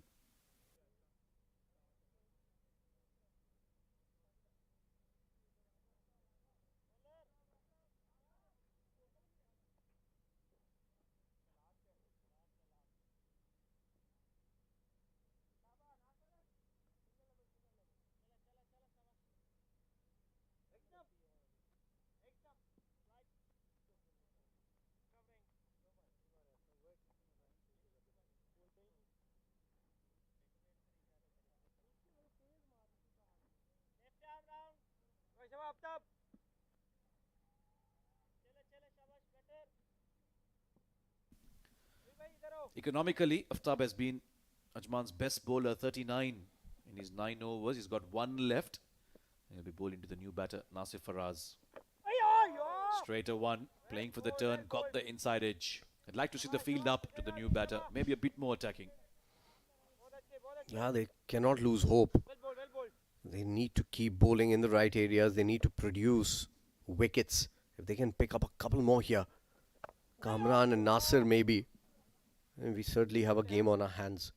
Economically, Aftab has been Ajman's best bowler, 39 in his 9 overs. He's got 1 left. He'll be bowling to the new batter, Nasif Faraz. Straight a 1, playing for the turn, got the inside edge. I'd like to see the field up to the new batter, maybe a bit more attacking. Yeah, they cannot lose hope. They need to keep bowling in the right areas. They need to produce wickets. If they can pick up a couple more here, Kamran and Nasir maybe, and we certainly have a game on our hands.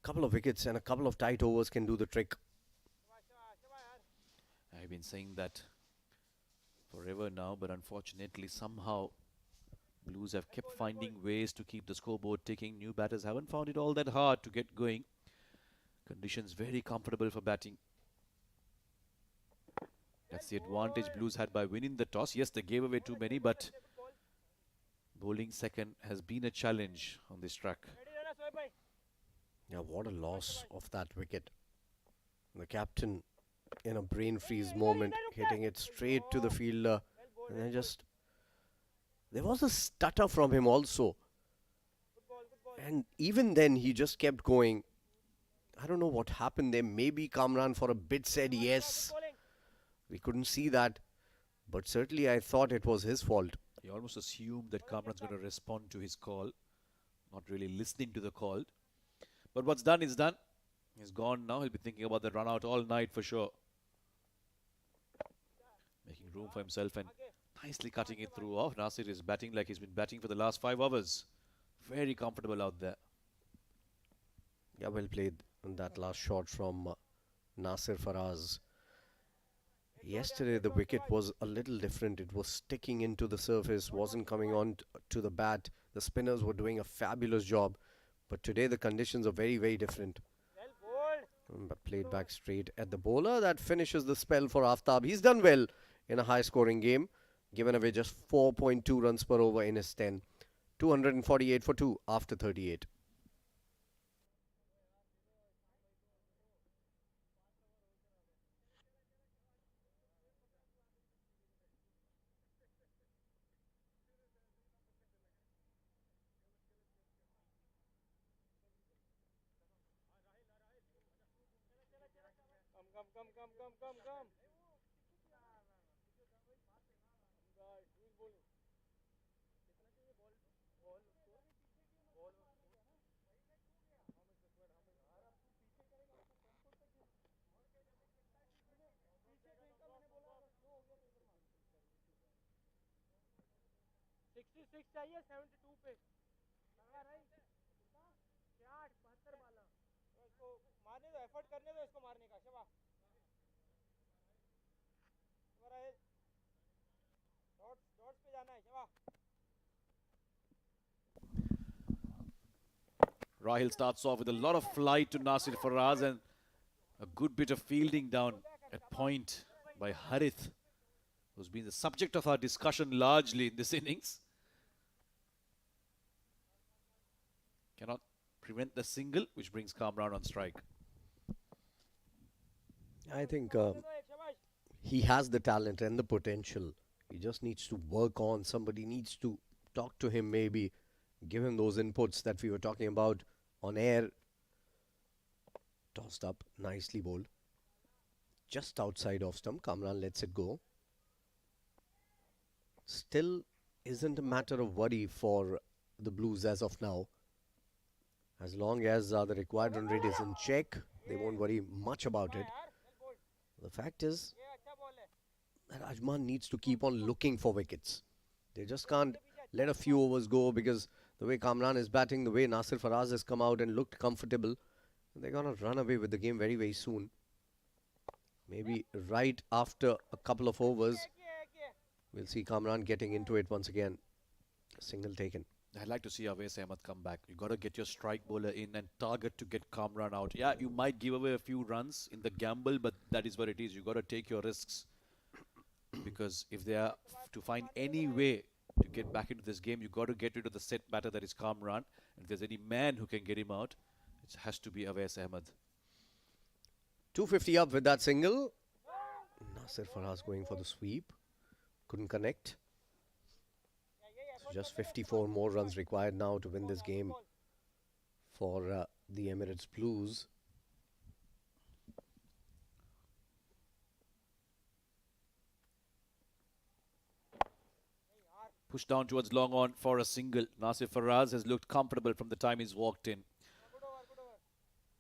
Couple of wickets and a couple of tight overs can do the trick. I've been saying that forever now, but unfortunately somehow Blues have kept finding ways to keep the scoreboard ticking. New batters haven't found it all that hard to get going. Conditions very comfortable for batting. That's the advantage Blues had by winning the toss. Yes, they gave away too many, but bowling second has been a challenge on this track. Yeah, what a loss of that wicket. The captain in a brain freeze moment, hitting it straight to the fielder. And then there was a stutter from him also. And even then, he just kept going. I don't know what happened there. Maybe Kamran for a bit said yes. We couldn't see that. But certainly I thought it was his fault. He almost assumed that Kamran's going to respond to his call. Not really listening to the call. But what's done is done. He's gone now. He'll be thinking about the run out all night for sure. Making room for himself and nicely cutting it through off. Nasir is batting like he's been batting for the last 5 overs. Very comfortable out there. Yeah, well played. And that last shot from Nasir Faraz. Yesterday the wicket was a little different. It was sticking into the surface, wasn't coming on to the bat. The spinners were doing a fabulous job. But today the conditions are very, very different. Played back straight at the bowler. That finishes the spell for Aftab. He's done well in a high-scoring game. Given away just 4.2 runs per over in his 10. 248 for 2 after 38. come, come, come, come, come. Guys, who is bowling? कितना चाहिए ball to? Ball उसको? Ball उसको? How much required? How much? यार अब तू पीछे करेगा उसको Fancode तक खेल. पीछे फेंका मैंने बोला स्लो हो गया तो इधर मार. 66 चाहिए 72 पे. लगा रही. क्या 72 वाला. इसको मारने दो, एफर्ट करने दो इसको मारने का. शबा डॉट्स डॉट्स पे जाना है. Shaba Rahil starts off with a lot of flight to Nasir Faraz and a good bit of fielding down at point by Harith, who's been the subject of our discussion largely in this innings. Cannot prevent the single, which brings Kamran on strike. I think he has the talent and the potential. He just needs to work on. Somebody needs to talk to him, maybe give him those inputs that we were talking about on air. Tossed up, nicely bowled. Just outside off stump. Kamran lets it go. Still isn't a matter of worry for the Blues as of now. As long as the required run rate is in check, they won't worry much about it. The fact is that Ajman needs to keep on looking for wickets. They just can't let a few overs go, because the way Kamran is batting, the way Nasir Faraz has come out and looked comfortable, they're going to run away with the game very, very soon. Maybe right after a couple of overs, we'll see Kamran getting into it once again. A single taken. I'd like to see Awais Ahmed come back. You got to get your strike bowler in and target to get Kamran out. Yeah, you might give away a few runs in the gamble, but that is what it is. You got to take your risks, because if they are to find any way to get back into this game, you got to get rid of the set batter that is Kamran. And if there's any man who can get him out, it has to be Awais Ahmed. 250 up with that single. Nasir Faraz going for the sweep. Couldn't connect. So just 54 more runs required now to win this game for the Emirates Blues. Pushed down towards long on for a single. Nasir Faraz has looked comfortable from the time he's walked in.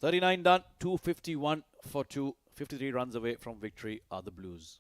39 done, 251 for 2. 53 runs away from victory are the Blues.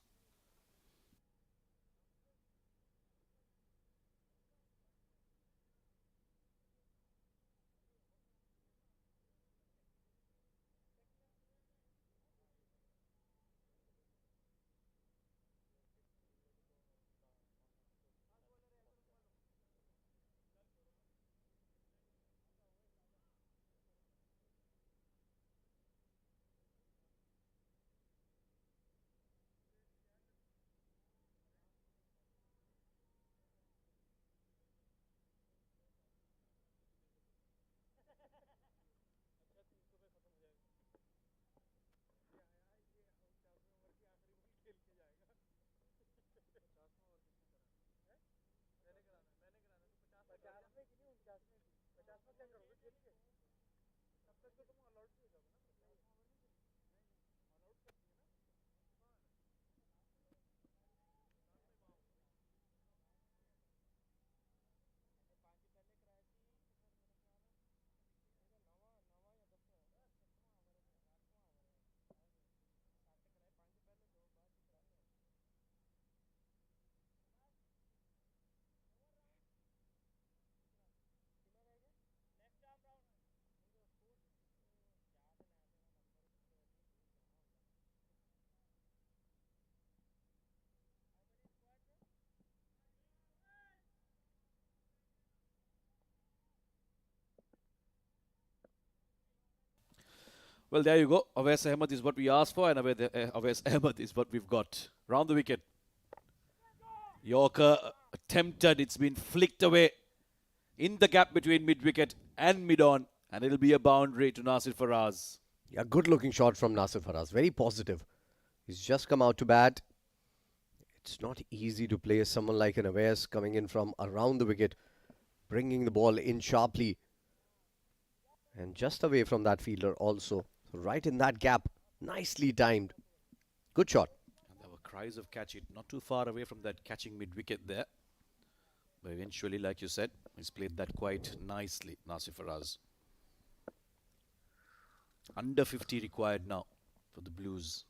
Well, there you go. Awais Ahmed is what we asked for, and Awais Ahmed is what we've got. Round the wicket. Yorker attempted. It's been flicked away in the gap between mid-wicket and mid-on, and it'll be a boundary to Nasir Faraz. Yeah, good looking shot from Nasir Faraz. Very positive. He's just come out to bat. It's not easy to play someone like an Awais coming in from around the wicket, bringing the ball in sharply. And just away from that fielder also. So right in that gap. Nicely timed. Good shot. And there were cries of catch it, not too far away from that catching mid-wicket there. But eventually, like you said, he's played that quite nicely, Nasir Faraz. Under 50 required now for the Blues.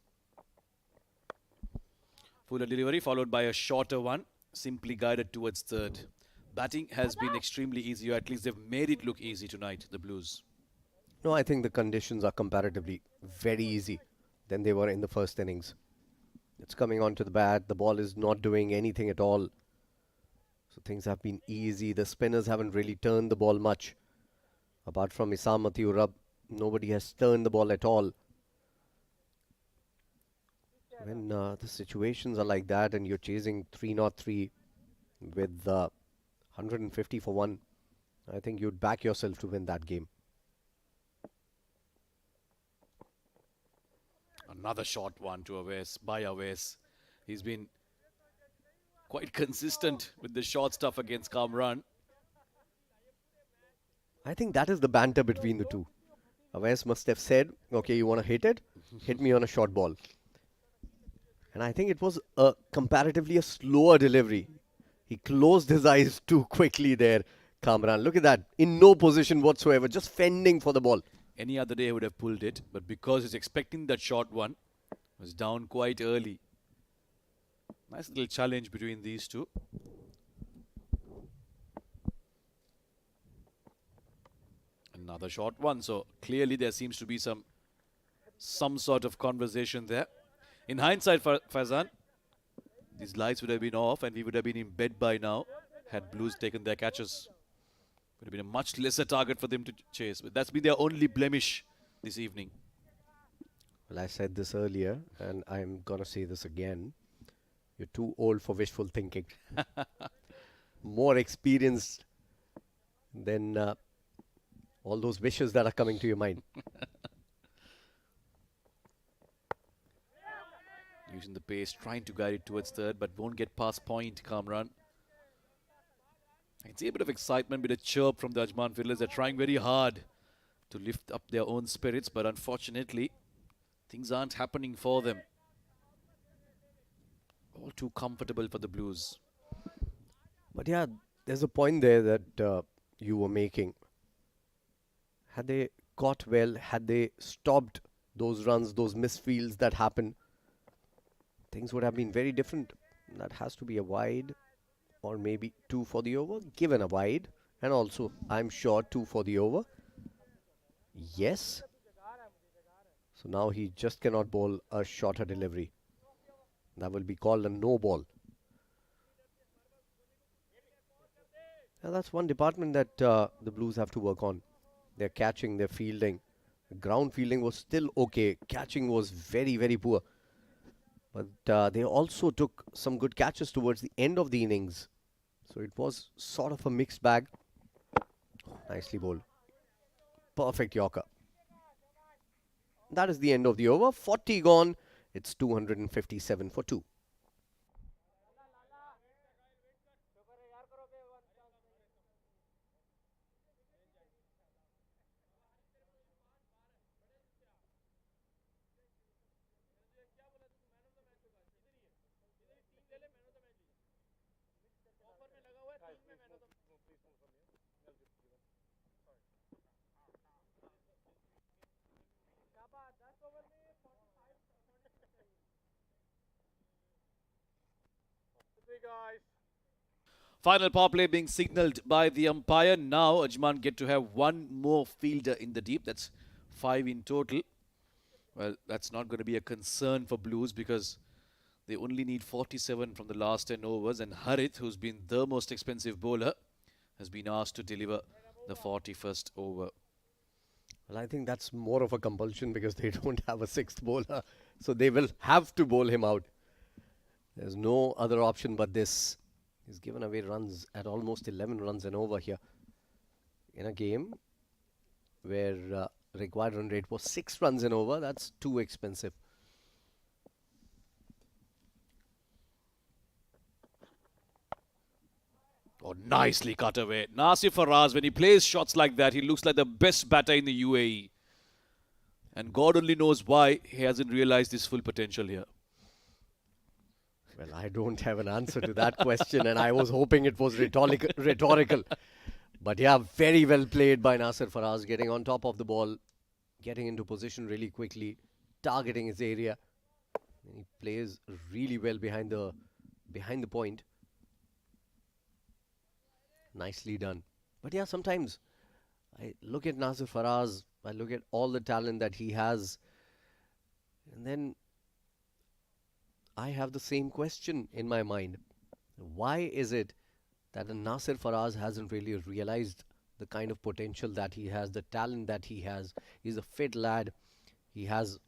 Fuller delivery followed by a shorter one, simply guided towards third. Batting has been extremely easy, or at least they've made it look easy tonight, the Blues. No, I think the conditions are comparatively very easy than they were in the first innings. It's coming onto the bat. The ball is not doing anything at all. So things have been easy. The spinners haven't really turned the ball much. Apart from Isam Matiurab, nobody has turned the ball at all. When the situations are like that and you're chasing 303 with 150 for one, I think you'd back yourself to win that game. Another short one to Awais, by Awais. He's been quite consistent with the short stuff against Kamran. I think that is the banter between the two. Awais must have said, okay, you want to hit it? Hit me on a short ball. And I think it was comparatively a slower delivery. He closed his eyes too quickly there, Kamran. Look at that. In no position whatsoever, just fending for the ball. Any other day would have pulled it, but because he's expecting that short one, was down quite early. Nice little challenge between these two. Another short one, so clearly there seems to be some sort of conversation there. In hindsight, Faizan, these lights would have been off and we would have been in bed by now had Blues taken their catches. Would have been a much lesser target for them to chase. But that's been their only blemish this evening. Well, I said this earlier, and I'm going to say this again. You're too old for wishful thinking. More experienced than all those wishes that are coming to your mind. Using the pace, trying to guide it towards third, but won't get past point, Kamran. I can see a bit of excitement, bit of chirp from the Ajman fielders. They're trying very hard to lift up their own spirits, but unfortunately, things aren't happening for them. All too comfortable for the Blues. But yeah, there's a point there that you were making. Had they caught well, had they stopped those runs, those misfields that happened, things would have been very different. That has to be a wide or maybe 2 for the over. Given a wide, and also I'm sure 2 for the over. Yes. So now he just cannot bowl a shorter delivery. That will be called a no ball. Now that's one department that the Blues have to work on. Their catching, their fielding. The ground fielding was still okay. Catching was very, very poor. But they also took some good catches towards the end of the innings. So it was sort of a mixed bag. Nicely bowled. Perfect Yorker. That is the end of the over. 40 gone. It's 257 for 2. Final power play being signalled by the umpire. Now Ajman get to have one more fielder in the deep. That's 5 in total. Well, that's not going to be a concern for Blues because they only need 47 from the last 10 overs. And Harith, who's been the most expensive bowler, has been asked to deliver the 41st over. Well, I think that's more of a compulsion because they don't have a 6th bowler. So they will have to bowl him out. There's no other option but this. He's given away runs at almost 11 runs and over here. In a game where required run rate was 6 runs and over, that's too expensive. Oh, nicely cut away. Nasir Faraz, when he plays shots like that, he looks like the best batter in the UAE. And God only knows why he hasn't realized his full potential here. Well, I don't have an answer to that question, and I was hoping it was rhetorical. But yeah, very well played by Nasir Faraz, getting on top of the ball, getting into position really quickly, targeting his area. And he plays really well behind the point. Nicely done. But yeah, sometimes I look at Nasir Faraz, I look at all the talent that he has, and then I have the same question in my mind. Why is it that a Nasir Faraz hasn't really realized the kind of potential that he has, the talent that he has? He's a fit lad. He has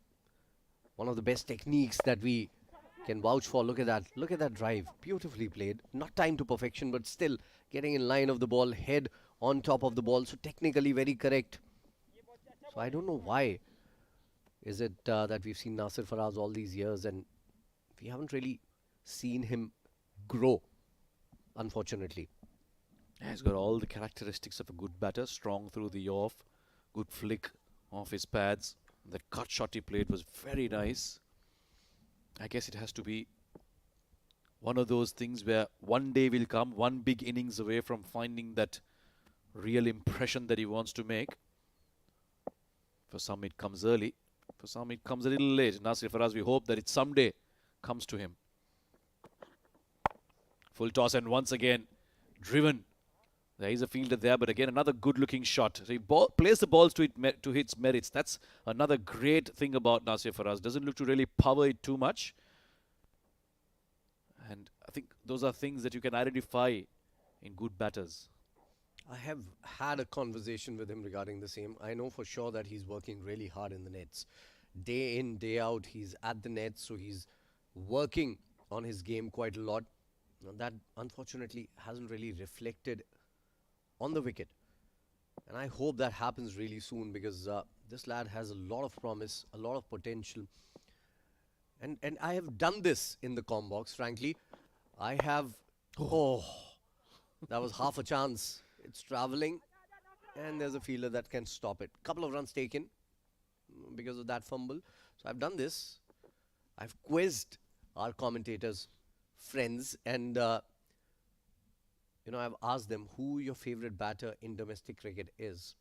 one of the best techniques that we can vouch for. Look at that. Look at that drive. Beautifully played. Not timed to perfection, but still getting in line of the ball, head on top of the ball. So technically very correct. So I don't know why is it that we've seen Nasir Faraz all these years and we haven't really seen him grow, unfortunately. Yeah, he's got all the characteristics of a good batter, strong through the off, good flick off his pads. The cut shot he played was very nice. I guess it has to be one of those things where one day will come, one big innings away from finding that real impression that he wants to make. For some it comes early, for some it comes a little late. Nasir Faraz, we hope that it someday comes to him. Full toss and once again driven. There is a fielder there, but again another good-looking shot. So he plays the balls to its merits. That's another great thing about Nasir Faraz. Doesn't look to really power it too much. And I think those are things that you can identify in good batters. I have had a conversation with him regarding the same. I know for sure that he's working really hard in the nets. Day in, day out, he's at the nets, so he's working on his game quite a lot. Now, that unfortunately hasn't really reflected on the wicket. And I hope that happens really soon because this lad has a lot of promise, a lot of potential. And I have done this in the com box, frankly. I have. Oh, that was half a chance. It's traveling, and there's a fielder that can stop it. Couple of runs taken because of that fumble. So I've done this. I've quizzed our commentators, friends, and I've asked them who your favorite batter in domestic cricket is.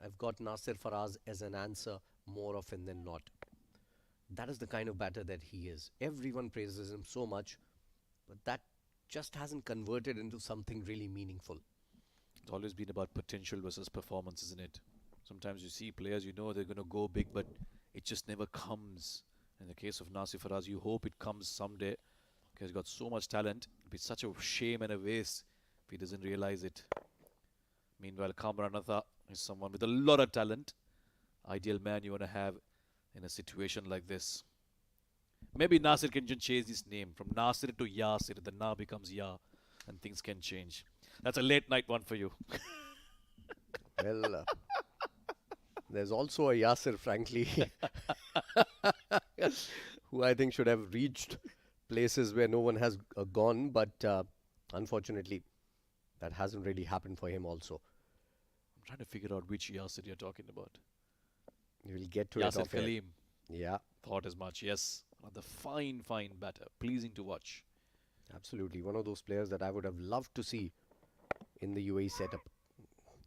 I've got Nasir Faraz as an answer more often than not. That is the kind of batter that he is. Everyone praises him so much, but that just hasn't converted into something really meaningful. It's always been about potential versus performance, isn't it? Sometimes you see players, they're going to go big, but it just never comes. In the case of Nasir Faraz, you hope it comes someday because he's got so much talent. It'd be such a shame and a waste if he doesn't realize it. Meanwhile, Kamranatha is someone with a lot of talent. Ideal man you want to have in a situation like this. Maybe Nasir can just change his name from Nasir to Yasir. The Na becomes Ya and things can change. That's a late night one for you. Well, there's also a Yasir, frankly, who I think should have reached places where no one has gone, but unfortunately, that hasn't really happened for him also. I'm trying to figure out which Yasir you're talking about. We'll get to it Yasir off air. Kaleem. Yeah, Thought as much, yes. Another fine batter. Pleasing to watch. absolutely. One of those players that I would have loved to see in the UAE setup.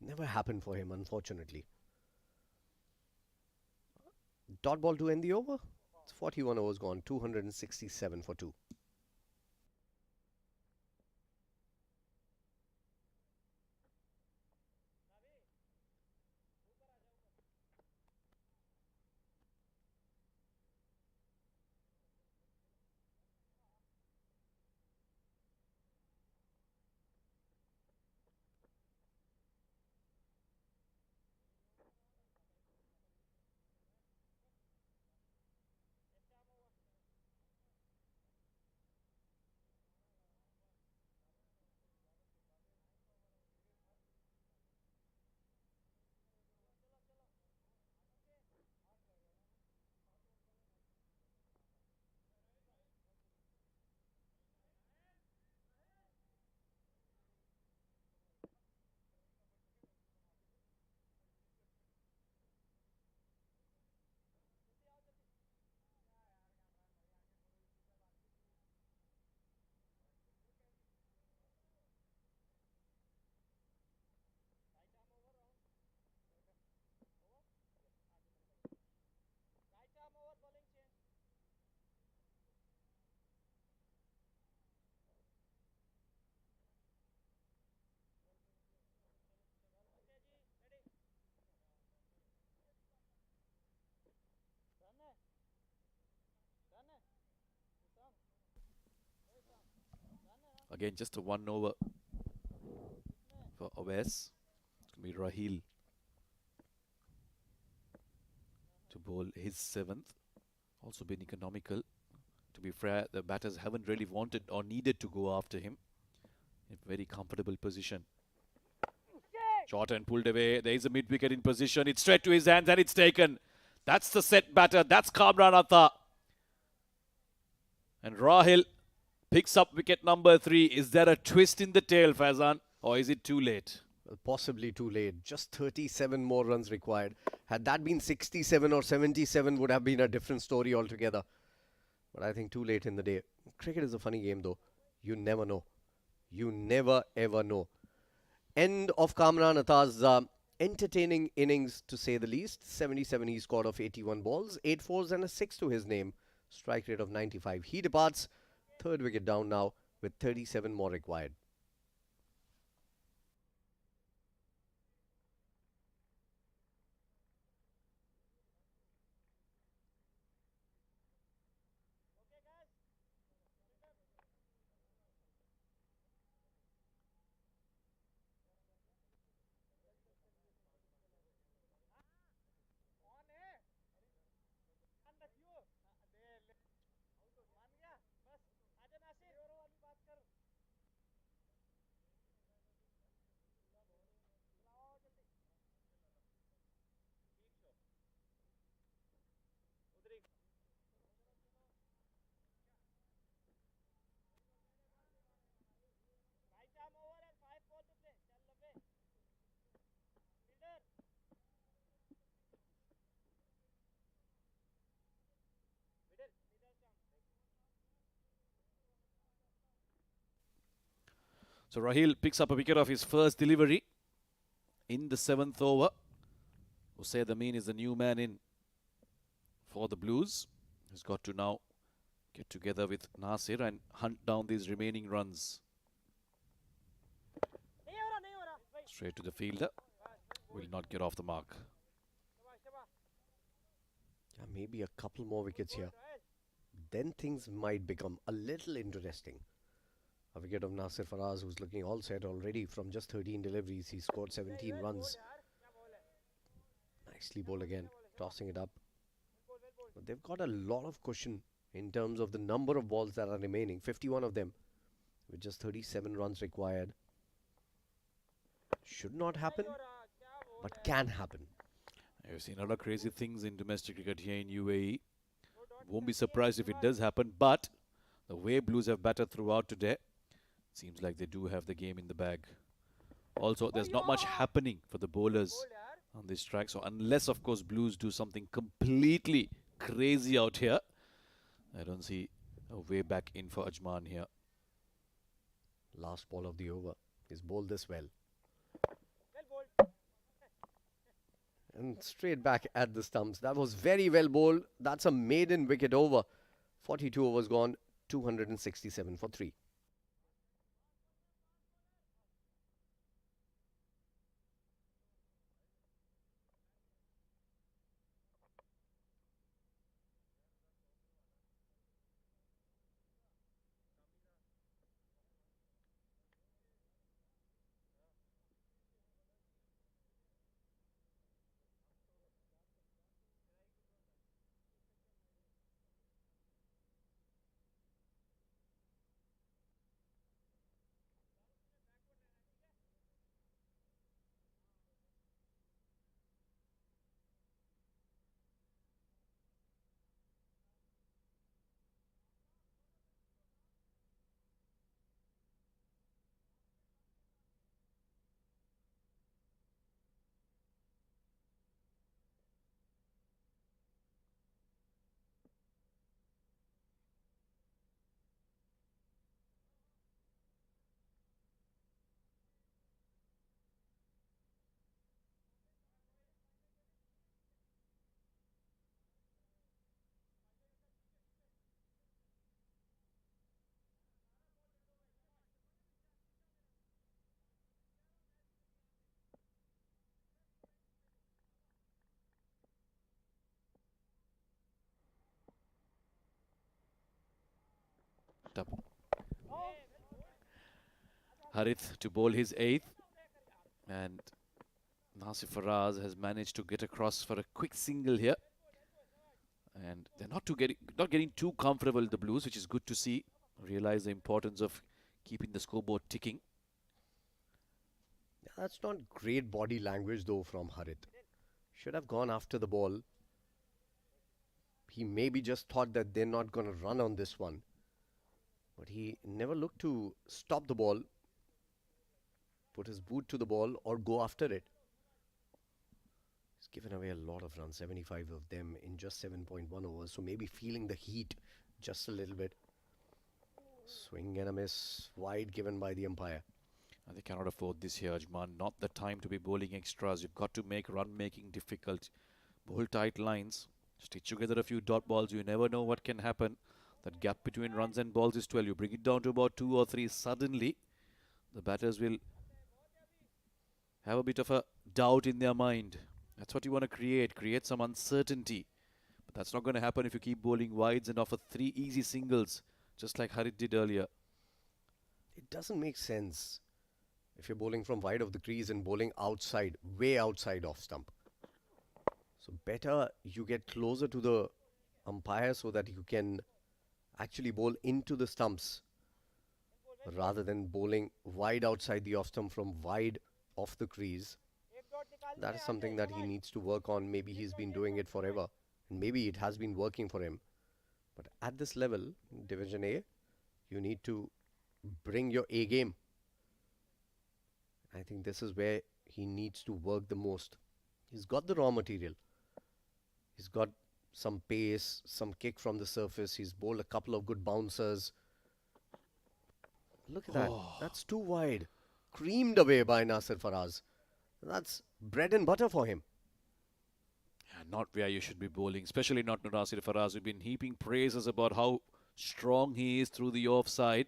Never happened for him, unfortunately. Dot ball to end the over. It's 41 overs gone, 267 for 2. Again, just a 1 over for Awais. It's going to be Rahil to bowl his 7th. Also been economical. To be fair, the batters haven't really wanted or needed to go after him. In very comfortable position. Shot and pulled away. There is a mid-wicket in position. It's straight to his hands and it's taken. That's the set batter. That's Kamran Atta. And Rahil picks up wicket number 3. Is there a twist in the tail, Faizan? Or is it too late? Well, possibly too late. Just 37 more runs required. Had that been 67 or 77 would have been a different story altogether. But I think too late in the day. Cricket is a funny game though. You never know. You never ever know. End of Kamran Atta's entertaining innings to say the least. 77 he scored off 81 balls. 8 fours and a 6 to his name. Strike rate of 95. He departs. 3rd wicket down now with 37 more required. So Rahil picks up a wicket of his first delivery in the 7th over. Usaid Amin is the new man in for the Blues. He's got to now get together with Nasir and hunt down these remaining runs. Straight to the fielder. Will not get off the mark. Yeah, maybe a couple more wickets here. Then things might become a little interesting. A wicket of Nasir Faraz, who's looking all set already from just 13 deliveries. He scored 17 runs. Nicely bowled again, tossing it up. But they've got a lot of cushion in terms of the number of balls that are remaining. 51 of them with just 37 runs required. Should not happen, but can happen. I've seen a lot of crazy things in domestic cricket here in UAE. Won't be surprised if it does happen, but the way Blues have batted throughout today, seems like they do have the game in the bag. Also, there's not much happening for the bowlers on this track. So unless, of course, Blues do something completely crazy out here, I don't see a way back in for Ajman here. Last ball of the over is bowled this well. And straight back at the stumps. That was very well bowled. That's a maiden wicket over. 42 overs gone, 267 for 3. Harith to bowl his 8th. And Nasir Faraz has managed to get across for a quick single here. And they're not getting too comfortable, the Blues, which is good to see. Realize the importance of keeping the scoreboard ticking. That's not great body language though from Harith. Should have gone after the ball. He maybe just thought that they're not going to run on this one. But he never looked to stop the ball, put his boot to the ball or go after it. He's given away a lot of runs, 75 of them in just 7.1 overs. So maybe feeling the heat just a little bit. Swing and a miss, wide given by the umpire. And they cannot afford this here, Ajman. Not the time to be bowling extras. You've got to make run-making difficult. Bowl tight lines. Stitch together a few dot balls. You never know what can happen. That gap between runs and balls is 12. You bring it down to about 2 or 3. Suddenly, the batters will have a bit of a doubt in their mind. That's what you want to create. Create some uncertainty. But that's not going to happen if you keep bowling wides and offer 3 easy singles, just like Harith did earlier. It doesn't make sense if you're bowling from wide of the crease and bowling outside, way outside off stump. So better you get closer to the umpire so that you can actually bowl into the stumps rather than bowling wide outside the off stump from wide off the crease. That is something that he needs to work on. Maybe he's been doing it forever and maybe it has been working for him. But at this level, Division A, you need to bring your A game. I think this is where he needs to work the most. He's got the raw material. He's got some pace, some kick from the surface. He's bowled a couple of good bouncers. Look at that. That's too wide. Creamed away by Nasir Faraz. That's bread and butter for him. Yeah, not where you should be bowling, especially not to Nasir Faraz. We've been heaping praises about how strong he is through the offside.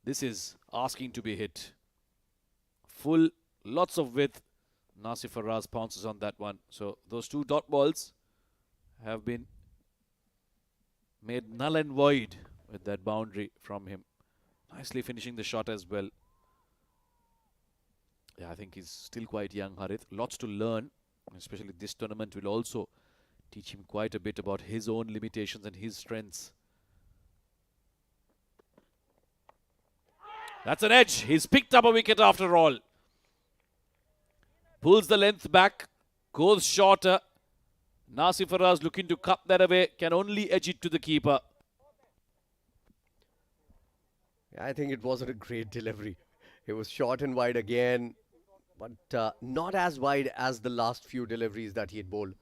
This is asking to be hit. Full, lots of width. Nasir Faraz pounces on that one. So those 2 dot balls have been made null and void with that boundary from him. Nicely finishing the shot as well. Yeah, I think he's still quite young, Harith. Lots to learn, especially this tournament will also teach him quite a bit about his own limitations and his strengths. That's an edge. He's picked up a wicket after all. Pulls the length back, goes shorter. Nasir Faraz looking to cut that away, can only edge it to the keeper. I think it wasn't a great delivery. It was short and wide again, but not as wide as the last few deliveries that he had bowled.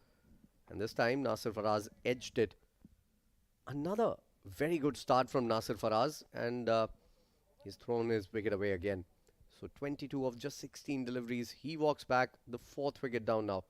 And this time, Nasir Faraz edged it. Another very good start from Nasir Faraz, and he's thrown his wicket away again. So 22 of just 16 deliveries. He walks back, the 4th wicket down now.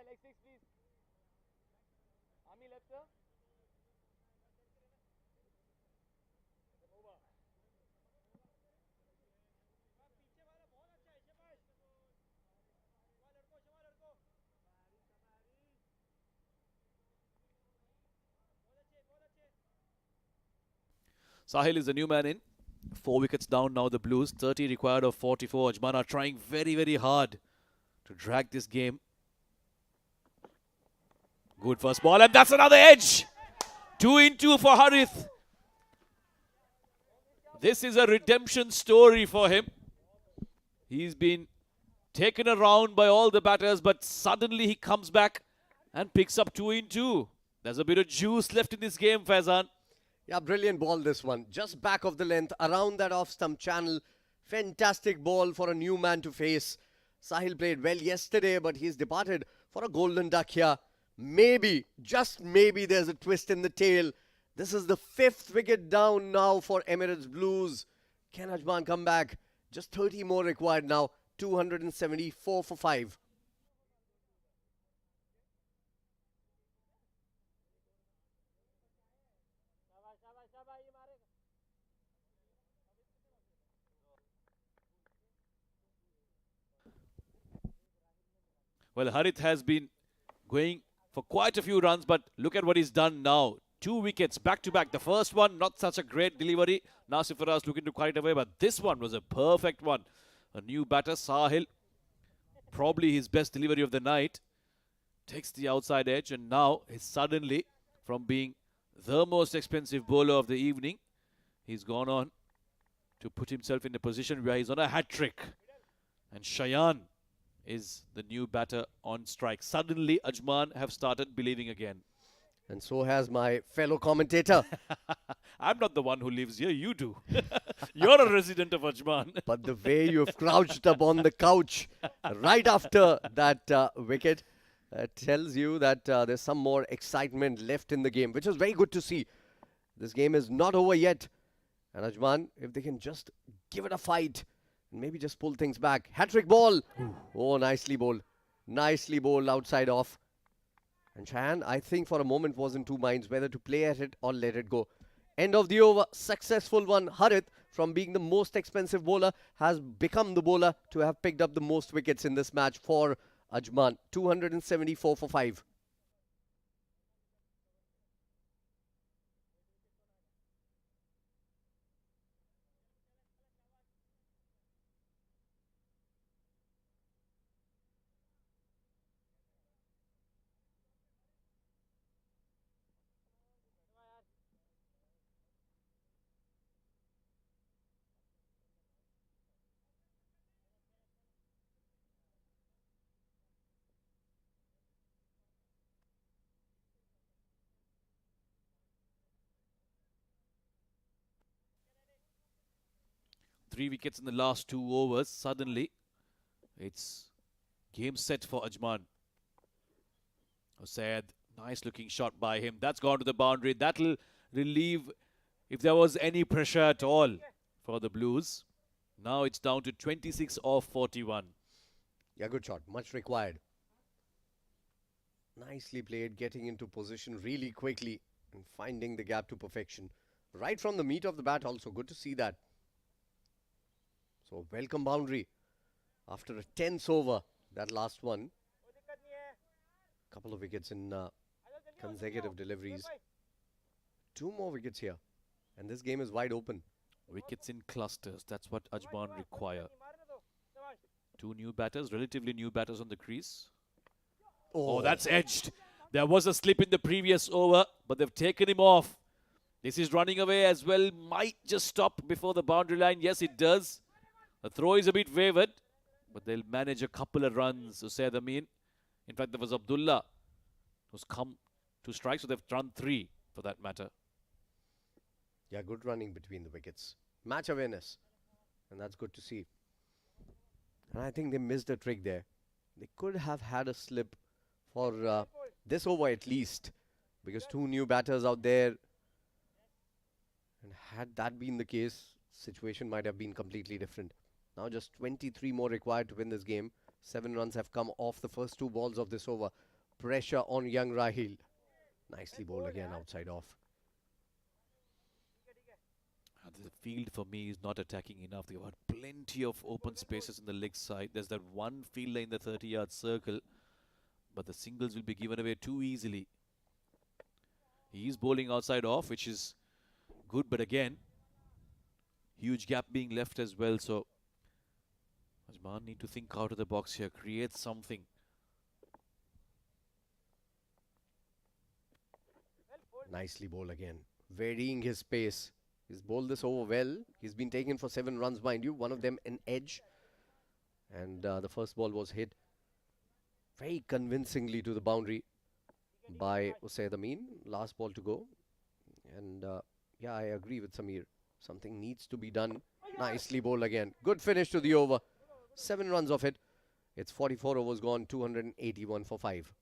Leg 6, please. Army left, sir. Sahil is the new man in. 4 wickets down now, the Blues. 30 required of 44. Ajman are trying very, very hard to drag this game. Good first ball, and that's another edge. 2 in 2 for Harith. This is a redemption story for him. He's been taken around by all the batters, but suddenly he comes back and picks up 2 in 2. There's a bit of juice left in this game, Faizan. Yeah, brilliant ball this one. Just back of the length, around that off-stump channel. Fantastic ball for a new man to face. Sahil played well yesterday, but he's departed for a golden duck here. Maybe, just maybe, there's a twist in the tail. This is the 5th wicket down now for Emirates Blues. Can Ajman come back? Just 30 more required now. 274 for 5. शाबाश शाबाश शाबाश ये मारेगा Well, Harith has been going for quite a few runs, but look at what he's done now. 2 wickets back to back. The first one, not such a great delivery. Nasif Faraz looking to kite away, but this one was a perfect one. A new batter, Sahil, probably his best delivery of the night, takes the outside edge, and now is suddenly, from being the most expensive bowler of the evening, he's gone on to put himself in a position where he's on a hat-trick. And Shayan is the new batter on strike. Suddenly, Ajman have started believing again. And so has my fellow commentator. I'm not the one who lives here, you do. You're a resident of Ajman. But the way you've crouched up on the couch right after that wicket tells you that there's some more excitement left in the game, which is very good to see. This game is not over yet. And Ajman, if they can just give it a fight, and maybe just pull things back. Hat-trick ball. Oh, nicely bowled. Nicely bowled outside off. And Shayan, I think for a moment was in two minds whether to play at it or let it go. End of the over. Successful one. Harith, from being the most expensive bowler, has become the bowler to have picked up the most wickets in this match for Ajman. 274 for 5. Three wickets in the last 2 overs. Suddenly, it's game set for Ajman. Hussain, nice looking shot by him. That's gone to the boundary. That'll relieve if there was any pressure at all for the Blues. Now it's down to 26 off 41. Yeah, good shot. Much required. Nicely played, getting into position really quickly and finding the gap to perfection. Right from the meat of the bat also. Good to see that. So, welcome boundary after a tense over, that last one. कोई दिक्कत नहीं है Couple of wickets in आ जाओ जल्दी आओ, consecutive जल्दी आओ। deliveries. भाई, 2 more wickets here. And this game is wide open. Wickets in clusters. That's what Ajman require. मारने दो शाबाश 2 new batters, relatively new batters on the crease. Oh, Oh, that's edged. There was a slip in the previous over, but they've taken him off. This is running away as well. Might just stop before the boundary line. Yes, it does. The throw is a bit wavered, but they'll manage a couple of runs, Hussain Amin. In fact, there was Abdullah who's come to strike, so they've run 3 for that matter. Yeah, good running between the wickets. Match awareness. And that's good to see. And I think they missed a trick there. They could have had a slip for this over at least. Because 2 new batters out there. And had that been the case, situation might have been completely different. Now just 23 more required to win this game. 7 runs have come off the first 2 balls of this over. Pressure on young Rahil. Nicely bowled again outside off. The field for me is not attacking enough. They've got plenty of open spaces in the leg side. There's that one fielder in the 30-yard circle, but the singles will be given away too easily. He's bowling outside off, which is good, but again, huge gap being left as well. So Ajman need to think out of the box here, create something. Nicely bowled again. Varying his pace. He's bowled this over well. He's been taken for 7 runs, mind you. One of them an edge. And the first ball was hit very convincingly to the boundary by Hussain Amin. Last ball to go. And yeah, I agree with Samir. Something needs to be done. Nicely bowled again. Good finish to the over. 7 runs off it. It's 44 overs gone, 281 for 5.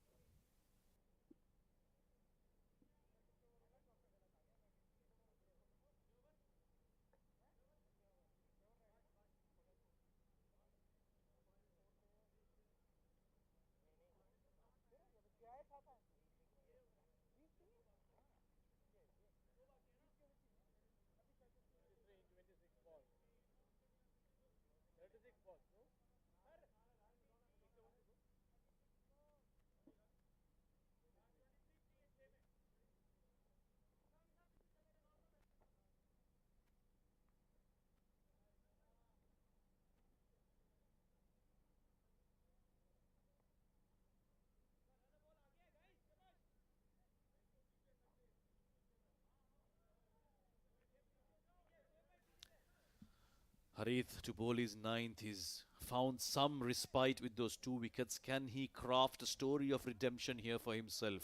Harith to bowl his ninth. He's found some respite with those 2 wickets. Can he craft a story of redemption here for himself?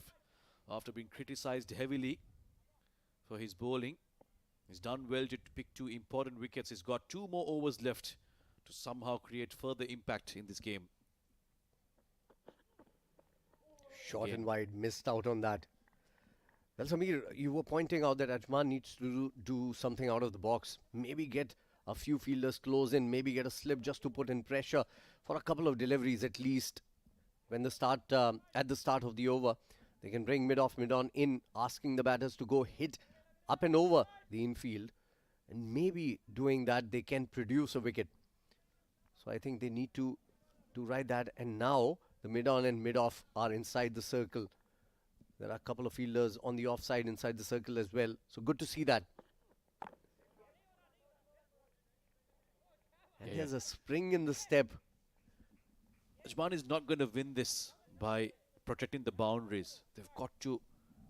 After being criticized heavily for his bowling, he's done well to pick 2 important wickets. He's got 2 more overs left to somehow create further impact in this game. Short Again. and wide, missed out on that. Well, Samir, you were pointing out that Ajman needs to do something out of the box. Maybe get a few fielders close in, maybe get a slip just to put in pressure for a couple of deliveries at least. When the start at the start of the over, they can bring mid-off, mid-on in, asking the batters to go hit up and over the infield, and maybe doing that they can produce a wicket. So I think they need to ride that. And now the mid-on and mid-off are inside the circle. There are a couple of fielders on the offside inside the circle as well. So good to see that. And Yeah. there's a spring in the step. Ajman is not going to win this by protecting the boundaries. They've got to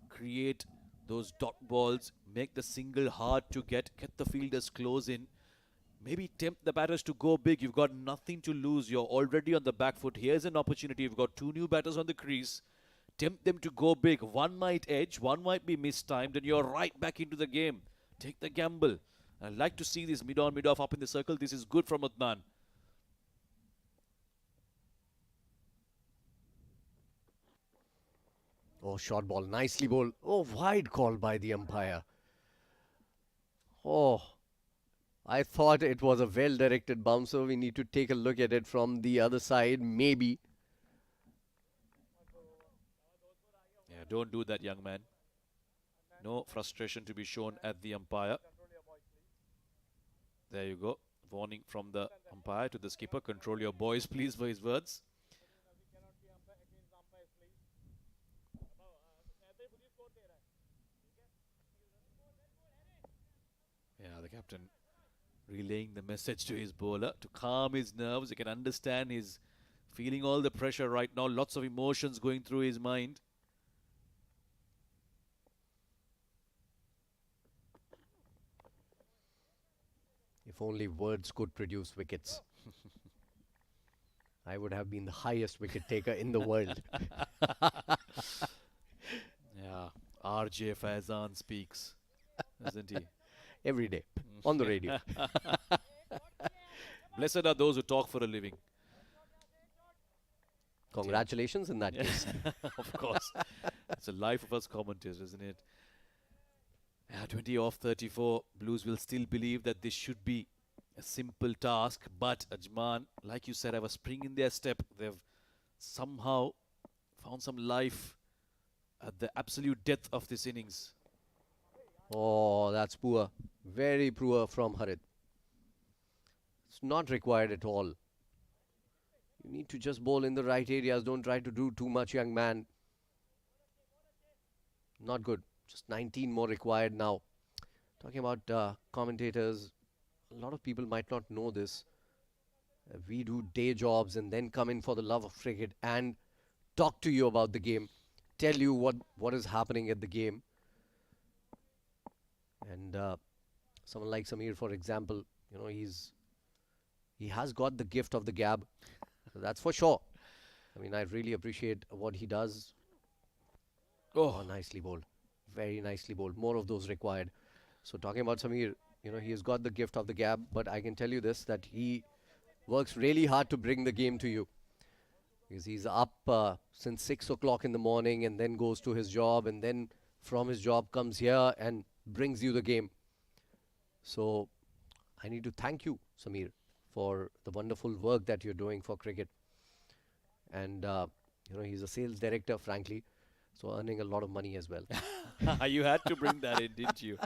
create those dot balls, make the single hard to get the fielders close in. Maybe tempt the batters to go big. You've got nothing to lose. You're already on the back foot. Here's an opportunity. You've got 2 new batters on the crease. Tempt them to go big. One might edge, one might be mistimed, and you're right back into the game. Take the gamble. I'd like to see this mid-on, mid-off up in the circle. This is good from Adnan. Oh, short ball, nicely bowled. Oh, wide call by the umpire. Oh, I thought it was a well-directed bouncer. We need to take a look at it from the other side, maybe. Yeah, don't do that, young man. No frustration to be shown at the umpire. There you go. Warning from the umpire to the skipper. Control your boys, please, for his words. Yeah, the captain relaying the message to his bowler to calm his nerves. You can understand he's feeling all the pressure right now. Lots of emotions going through his mind. If only words could produce wickets. I would have been the highest wicket taker in the world. Yeah, RJ Faizan speaks, isn't he? Every day on the radio. Blessed are those who talk for a living. Congratulations in that case. Of course. It's a life of us commentators, isn't it? Yeah, 20 off 34. Blues will still believe that this should be a simple task. But Ajman, like you said, have a spring in their step. They've somehow found some life at the absolute depth of this innings. Oh, that's poor. Very poor from Harit. It's not required at all. You need to just bowl in the right areas. Don't try to do too much, young man. Not good. Just 19 more required now. Talking about commentators, a lot of people might not know this. We do day jobs and then come in for the love of cricket and talk to you about the game, tell you what is happening at the game. And someone like Samir, for example, you know, he has got the gift of the gab. So that's for sure. I mean, I really appreciate what he does. Oh, nicely bowled. Very nicely bowled. More of those required. So talking about Samir, you know, he has got the gift of the gab, but I can tell you this, that he works really hard to bring the game to you. because he's up since 6 o'clock in the morning and then goes to his job, and then from his job comes here and brings you the game. So I need to thank you, Samir, for the wonderful work that you're doing for cricket. And he's a sales director, frankly, so earning a lot of money as well. You had to bring that in, didn't you?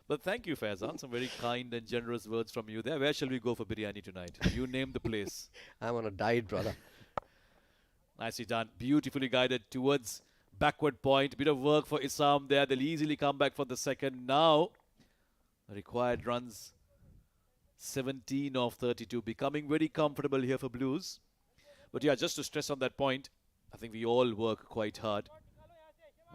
But thank you, Faizan. Some very kind and generous words from you there. Where shall we go for biryani tonight? You name the place. I'm on a diet, brother. Nicely done. Beautifully guided towards backward point. Bit of work for Isam there. They'll easily come back for the second. Now, required runs 17 of 32. Becoming very comfortable here for Blues. But yeah, just to stress on that point, I think we all work quite hard.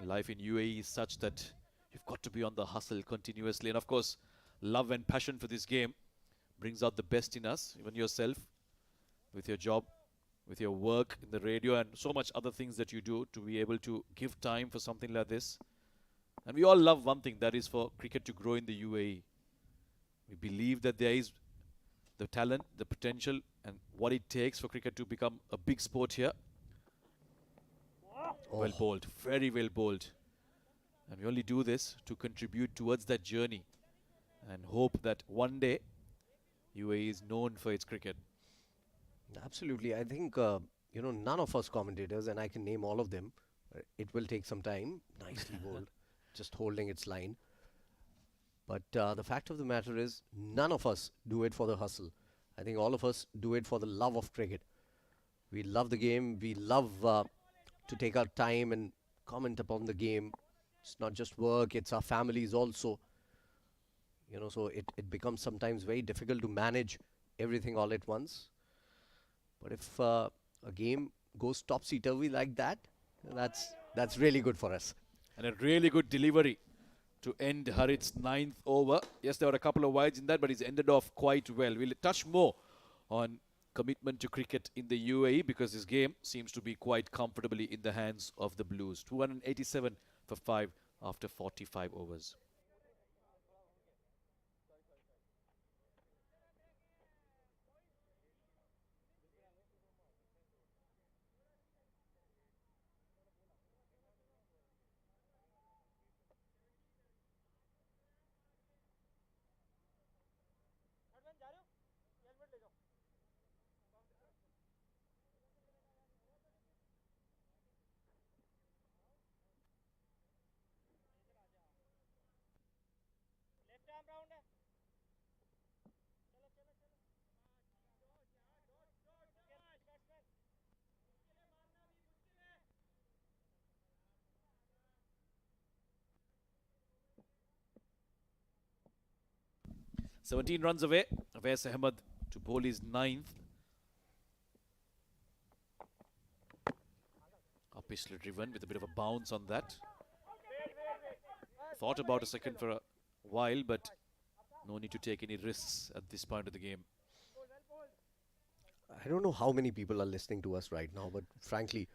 Life in UAE is such that you've got to be on the hustle continuously. And of course, love and passion for this game brings out the best in us, even yourself, with your job, with your work in the radio, and so much other things that you do to be able to give time for something like this. And we all love one thing, that is for cricket to grow in the UAE. We believe that there is the talent, the potential, and what it takes for cricket to become a big sport here. Well bowled, very well bowled. And we only do this to contribute towards that journey and hope that one day UAE is known for its cricket. Absolutely. I think, none of us commentators, and I can name all of them, it will take some time. Nicely bowled, just holding its line. But the fact of the matter is, none of us do it for the hustle. I think all of us do it for the love of cricket. We love the game. We love to take our time and comment upon the game. It's not just work, it's our families also. So it becomes sometimes very difficult to manage everything all at once. But if a game goes topsy-turvy like that, that's really good for us. And a really good delivery to end Harit's ninth over. Yes, there were a couple of wides in that, but he's ended off quite well. We'll touch more on commitment to cricket in the UAE because this game seems to be quite comfortably in the hands of the Blues. 287 for 5 after 45 overs. Ajman, जा रहे हो? Helmet ले जाओ. 17 runs away. Awais Ahmed to bowl his ninth. Upishly driven with a bit of a bounce on that. Thought about a second for a while, but no need to take any risks at this point of the game. I don't know how many people are listening to us right now, but frankly,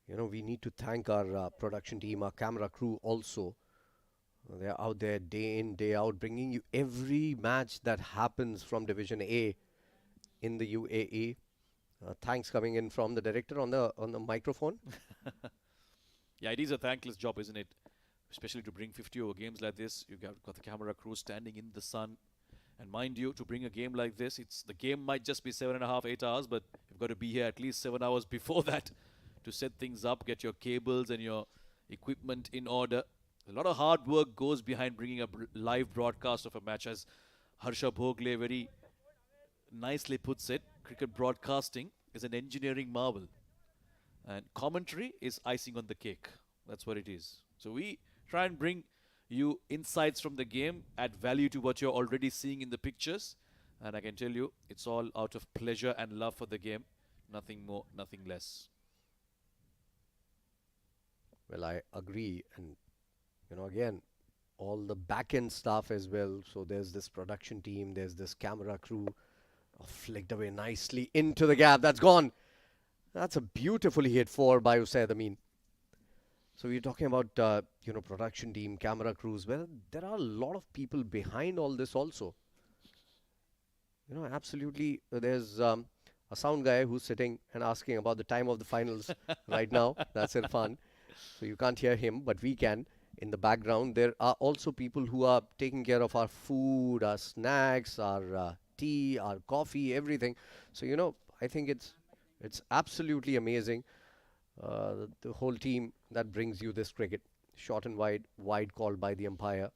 we need to thank our production team, our camera crew also. They're out there day in, day out, bringing you every match that happens from Division A in the UAE. Thanks coming in from the director on the microphone. Yeah, it is a thankless job, isn't it? Especially to bring 50 over games like this. You've got the camera crew standing in the sun. And mind you, to bring a game like this, the game might just be 7.5, 8 hours, but you've got to be here at least 7 hours before that to set things up, get your cables and your equipment in order. A lot of hard work goes behind bringing a live broadcast of a match, as Harsha Bhogle very nicely puts it. Cricket broadcasting is an engineering marvel, and commentary is icing on the cake. That's what it is. So we try and bring you insights from the game, add value to what you're already seeing in the pictures, and I can tell you it's all out of pleasure and love for the game. Nothing more, nothing less. Well, I agree. And, again, all the back end staff as well. So there's this production team, there's this camera crew. Oh, flicked away nicely into the gap. That's gone. That's a beautifully hit four by Usaid Amin. So we're talking about, production team, camera crews. Well, there are a lot of people behind all this also. Absolutely. There's a a sound guy who's sitting and asking about the time of the finals right now. That's Irfan. So you can't hear him, but we can. In the background, there are also people who are taking care of our food, our snacks, our tea, our coffee, everything. So I think it's absolutely amazing. The whole team that brings you this cricket, short and wide, wide called by the umpire.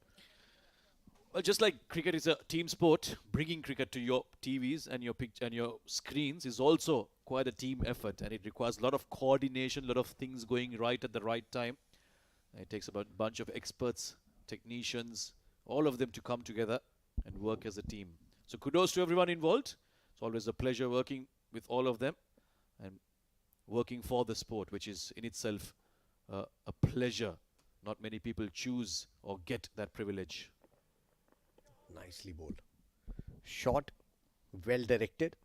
Well, just like cricket is a team sport, bringing cricket to your TVs and your screens is also quite a team effort, and it requires a lot of coordination, a lot of things going right at the right time. It takes about a bunch of experts, technicians, all of them to come together and work as a team. So kudos to everyone involved. It's always a pleasure working with all of them and working for the sport, which is in itself a pleasure. Not many people choose or get that privilege. Nicely bowled. Short, well directed,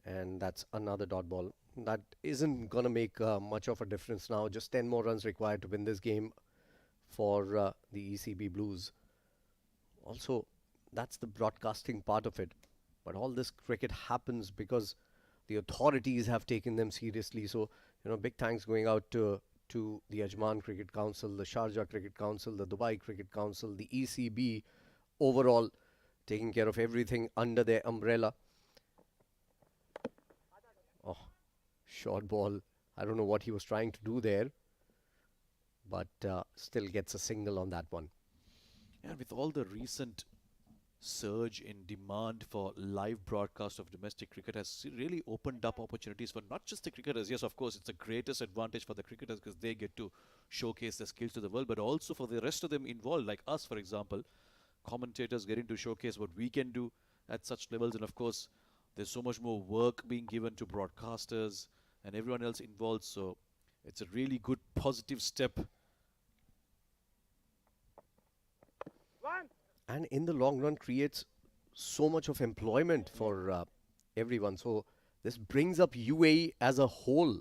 and that's another dot ball. That isn't going to make much of a difference now. Just 10 more runs required to win this game for the ECB Blues. Also, that's the broadcasting part of it. But all this cricket happens because the authorities have taken them seriously. So, big thanks going out to the Ajman Cricket Council, the Sharjah Cricket Council, the Dubai Cricket Council, the ECB, overall taking care of everything under their umbrella. Oh, short ball. I don't know what he was trying to do there, but still gets a single on that one. And with all the recent surge in demand for live broadcast of domestic cricket has really opened up opportunities for not just the cricketers. Yes, of course, it's the greatest advantage for the cricketers because they get to showcase their skills to the world, but also for the rest of them involved, like us, for example, commentators getting to showcase what we can do at such levels. And of course, there's so much more work being given to broadcasters and everyone else involved. So it's a really good positive step. And in the long run creates so much of employment for everyone. So this brings up UAE as a whole.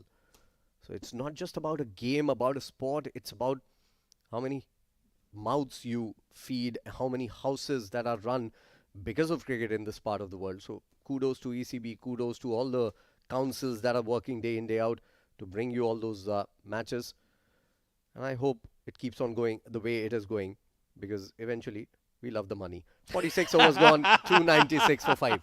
So it's not just about a game, about a sport. It's about how many mouths you feed, how many houses that are run because of cricket in this part of the world. So kudos to ECB, kudos to all the councils that are working day in, day out to bring you all those matches. And I hope it keeps on going the way it is going because eventually we love the money. 46 overs gone, 296 for 5.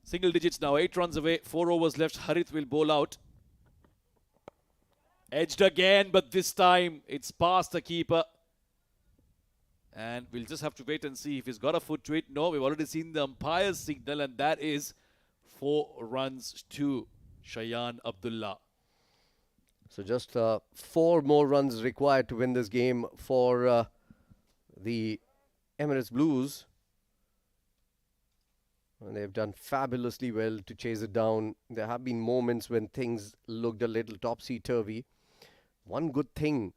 Single digits now, 8 runs away, 4 overs left. Harith will bowl out. Edged again, but this time it's past the keeper. And we'll just have to wait and see if he's got a foot to it. No, we've already seen the umpire's signal, and that is 4 runs to Shayan Abdullah. So just 4 more runs required to win this game for the Emirates Blues. And they've done fabulously well to chase it down. There have been moments when things looked a little topsy-turvy. One good thing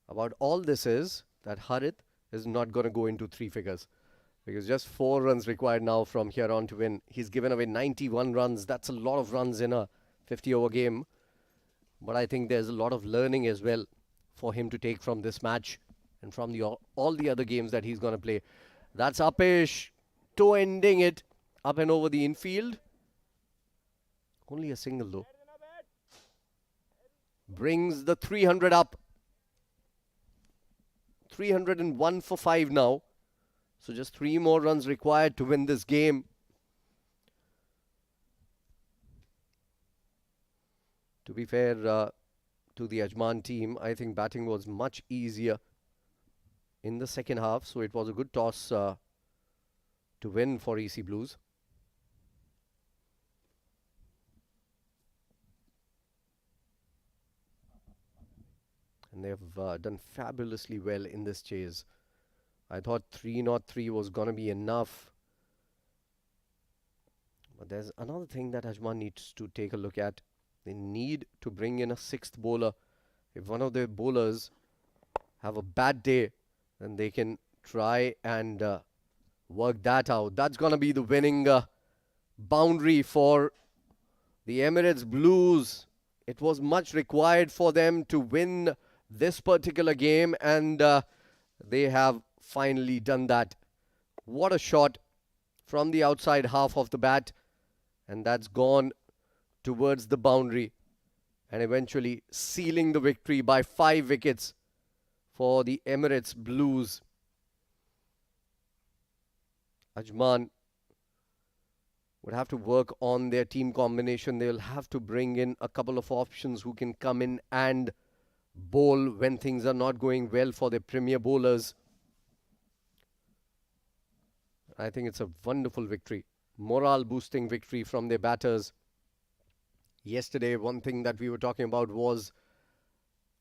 about all this is that Harith is not going to go into 3 figures. Because just 4 runs required now from here on to win. He's given away 91 runs. That's a lot of runs in a 50-over game. But I think there's a lot of learning as well for him to take from this match and from all the other games that he's going to play. That's Upish, toe ending it up and over the infield. Only a single though. Brings the 300 up. 301 for 5 now. So just 3 more runs required to win this game. To be fair to the Ajman team, I think batting was much easier in the second half. So it was a good toss to win for EC Blues. And they have done fabulously well in this chase. I thought 303 was going to be enough. But there's another thing that Ajman needs to take a look at. They need to bring in a sixth bowler. If one of their bowlers have a bad day, then they can try and work that out. That's going to be the winning boundary for the Emirates Blues. It was much required for them to win this particular game, and they have finally done that. What a shot from the outside half of the bat, and that's gone towards the boundary and eventually sealing the victory by 5 wickets for the Emirates Blues. Ajman would have to work on their team combination. They'll have to bring in a couple of options who can come in and bowl when things are not going well for their premier bowlers. I think it's a wonderful victory, morale boosting victory from their batters. Yesterday, one thing that we were talking about was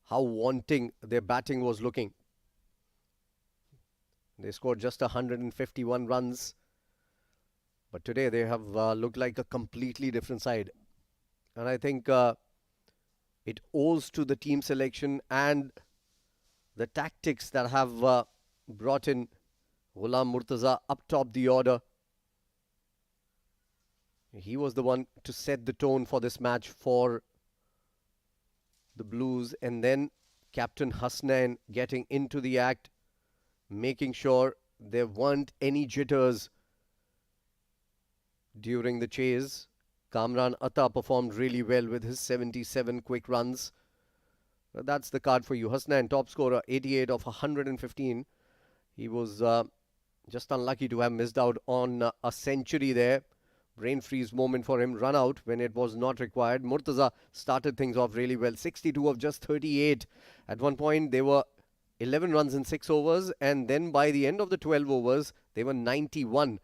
how wanting their batting was looking. They scored just 151 runs. But today they have looked like a completely different side. And I think it owes to the team selection and the tactics that have brought in Ghulam Murtaza up top the order. He was the one to set the tone for this match for the Blues. And then Captain Hasnain getting into the act, making sure there weren't any jitters during the chase. Kamran Atta performed really well with his 77 quick runs. That's the card for you. Hasnain, top scorer, 88 of 115. He was just unlucky to have missed out on a century there. Brain freeze moment for him. Run out when it was not required. Murtaza started things off really well. 62 of just 38. At one point, they were 11 runs in 6 overs. And then by the end of the 12 overs, they were 91.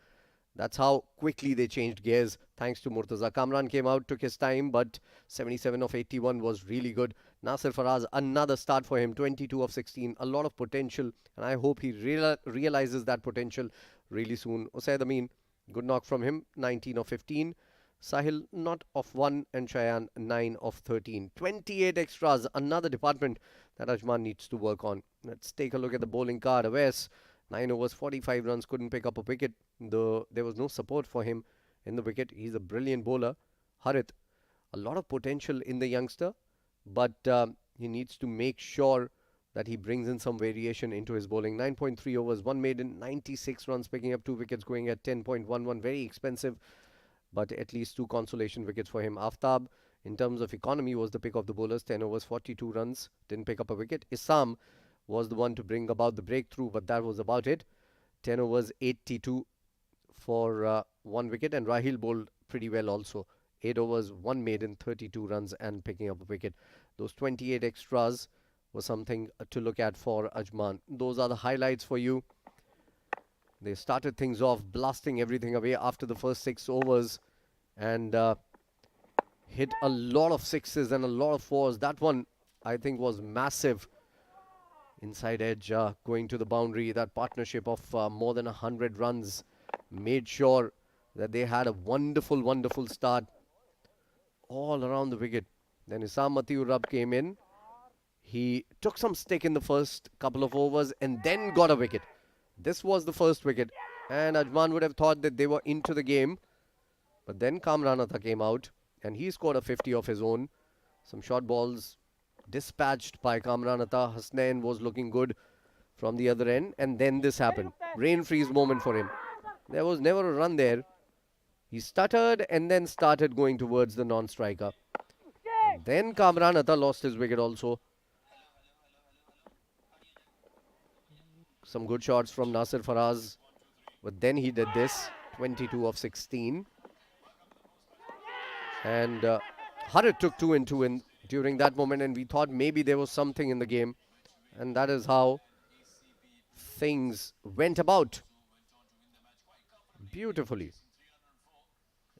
That's how quickly they changed gears, thanks to Murtaza. Kamran came out, took his time, but 77 of 81 was really good. Nasir Faraz, another start for him, 22 of 16. A lot of potential, and I hope he realizes that potential really soon. Usaid Amin, good knock from him, 19 of 15. Sahil, not of 1, and Shayan, 9 of 13. 28 extras, another department that Ajman needs to work on. Let's take a look at the bowling card. Awais, 9 overs, 45 runs, couldn't pick up a wicket. There was no support for him in the wicket. He's a brilliant bowler. Harith, a lot of potential in the youngster, but he needs to make sure that he brings in some variation into his bowling. 9.3 overs, 1 maiden, 96 runs, picking up 2 wickets, going at 10.11. Very expensive, but at least 2 consolation wickets for him. Aftab, in terms of economy, was the pick of the bowlers. 10 overs, 42 runs, didn't pick up a wicket. Isam was the one to bring about the breakthrough, but that was about it. 10 overs, 82 for 1 wicket, and Rahil bowled pretty well also. 8 overs, 1 maiden, 32 runs, and picking up a wicket. Those 28 extras were something to look at for Ajman. Those are the highlights for you. They started things off, blasting everything away after the first 6 overs, and hit a lot of sixes and a lot of fours. That one, I think, was massive. Inside edge, going to the boundary. That partnership of more than 100 runs made sure that they had a wonderful, wonderful start all around the wicket. Then Isam Matiur Rab came in. He took some stick in the first couple of overs and then got a wicket. This was the first wicket, and Ajman would have thought that they were into the game. But then Kamran Atta came out and he scored a 50 of his own. Some short balls dispatched by Kamran Atta. Hasnain was looking good from the other end, and then this happened. Brain freeze moment for him. There was never a run there. He stuttered and then started going towards the non-striker. Then Kamran Atta lost his wicket also. Some good shots from Nasir Faraz, but then he did this. 22 of 16. And Harith took 2 and 2 in during that moment, and we thought maybe there was something in the game, and that is how things went about beautifully.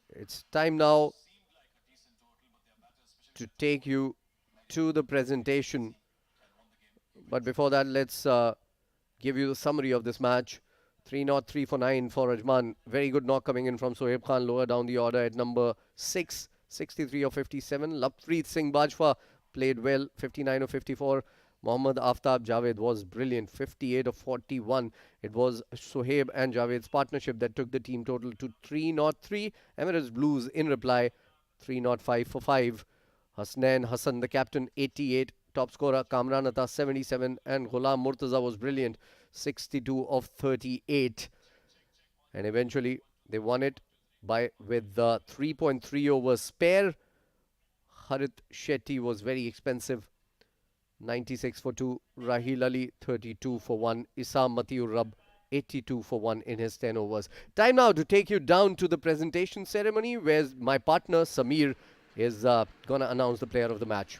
It's time now to take you to the presentation, but before that, let's give you the summary of this match. 3 not 3 for 9 for Ajman. Very good knock coming in from Sohaib Khan, lower down the order at number 6, 63 of 57. Lappreet Singh Bajwa played well, 59 of 54. Mohammad Aftab Javed was brilliant, 58 of 41. It was Sohaib and Javed's partnership that took the team total to 3 not 3. Emirates Blues in reply, 3 not 5 for 5. Hasnain Hassan, the captain, 88. Top scorer Kamran Atta, 77. And Ghulam Murtaza was brilliant, 62 of 38. And eventually they won it by with the 3.3 overs spare. Harit Shetty was very expensive, 96 for 2. Rahil Ali, 32 for 1. Issam Matiur Rab, 82 for 1 in his 10 overs. Time now to take you down to the presentation ceremony where my partner Samir is going to announce the player of the match.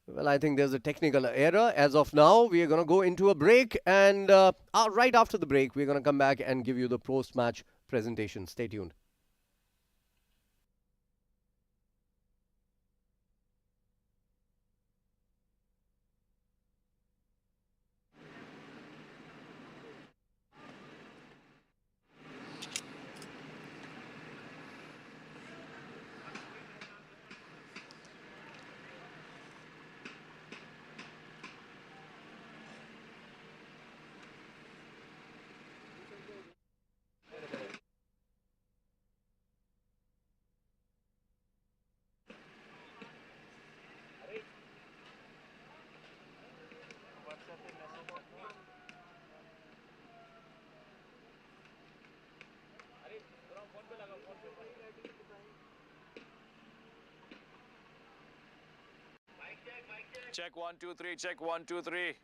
Well, I think there's a technical error. As of now, we are going to go into a break. And right after the break, we're going to come back and give you the post-match presentation. Stay tuned. Check 1 2 3. Check 1 2 3.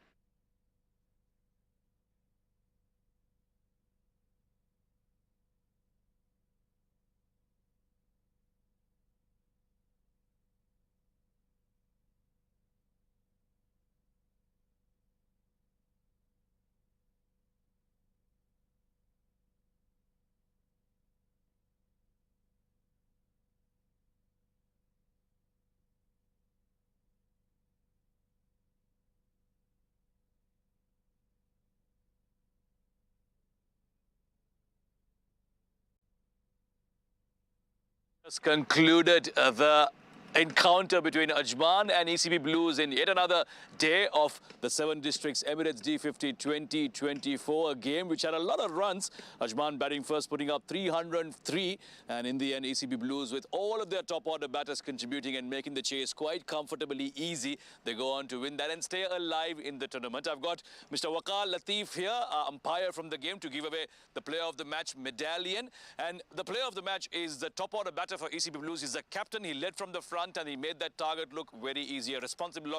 Has concluded the encounter between Ajman and ECB Blues in yet another day of the 7 Districts Emirates D50 2024, a game which had a lot of runs. Ajman batting first, putting up 303, and in the end ECB Blues, with all of their top order batters contributing and making the chase quite comfortably easy, they go on to win that and stay alive in the tournament. I've got Mr. Waqar Latif here, umpire from the game, to give away the player of the match medallion. And the player of the match is the top order batter for ECB Blues. He's the captain. He led from the front and he made that target look very easy. A responsible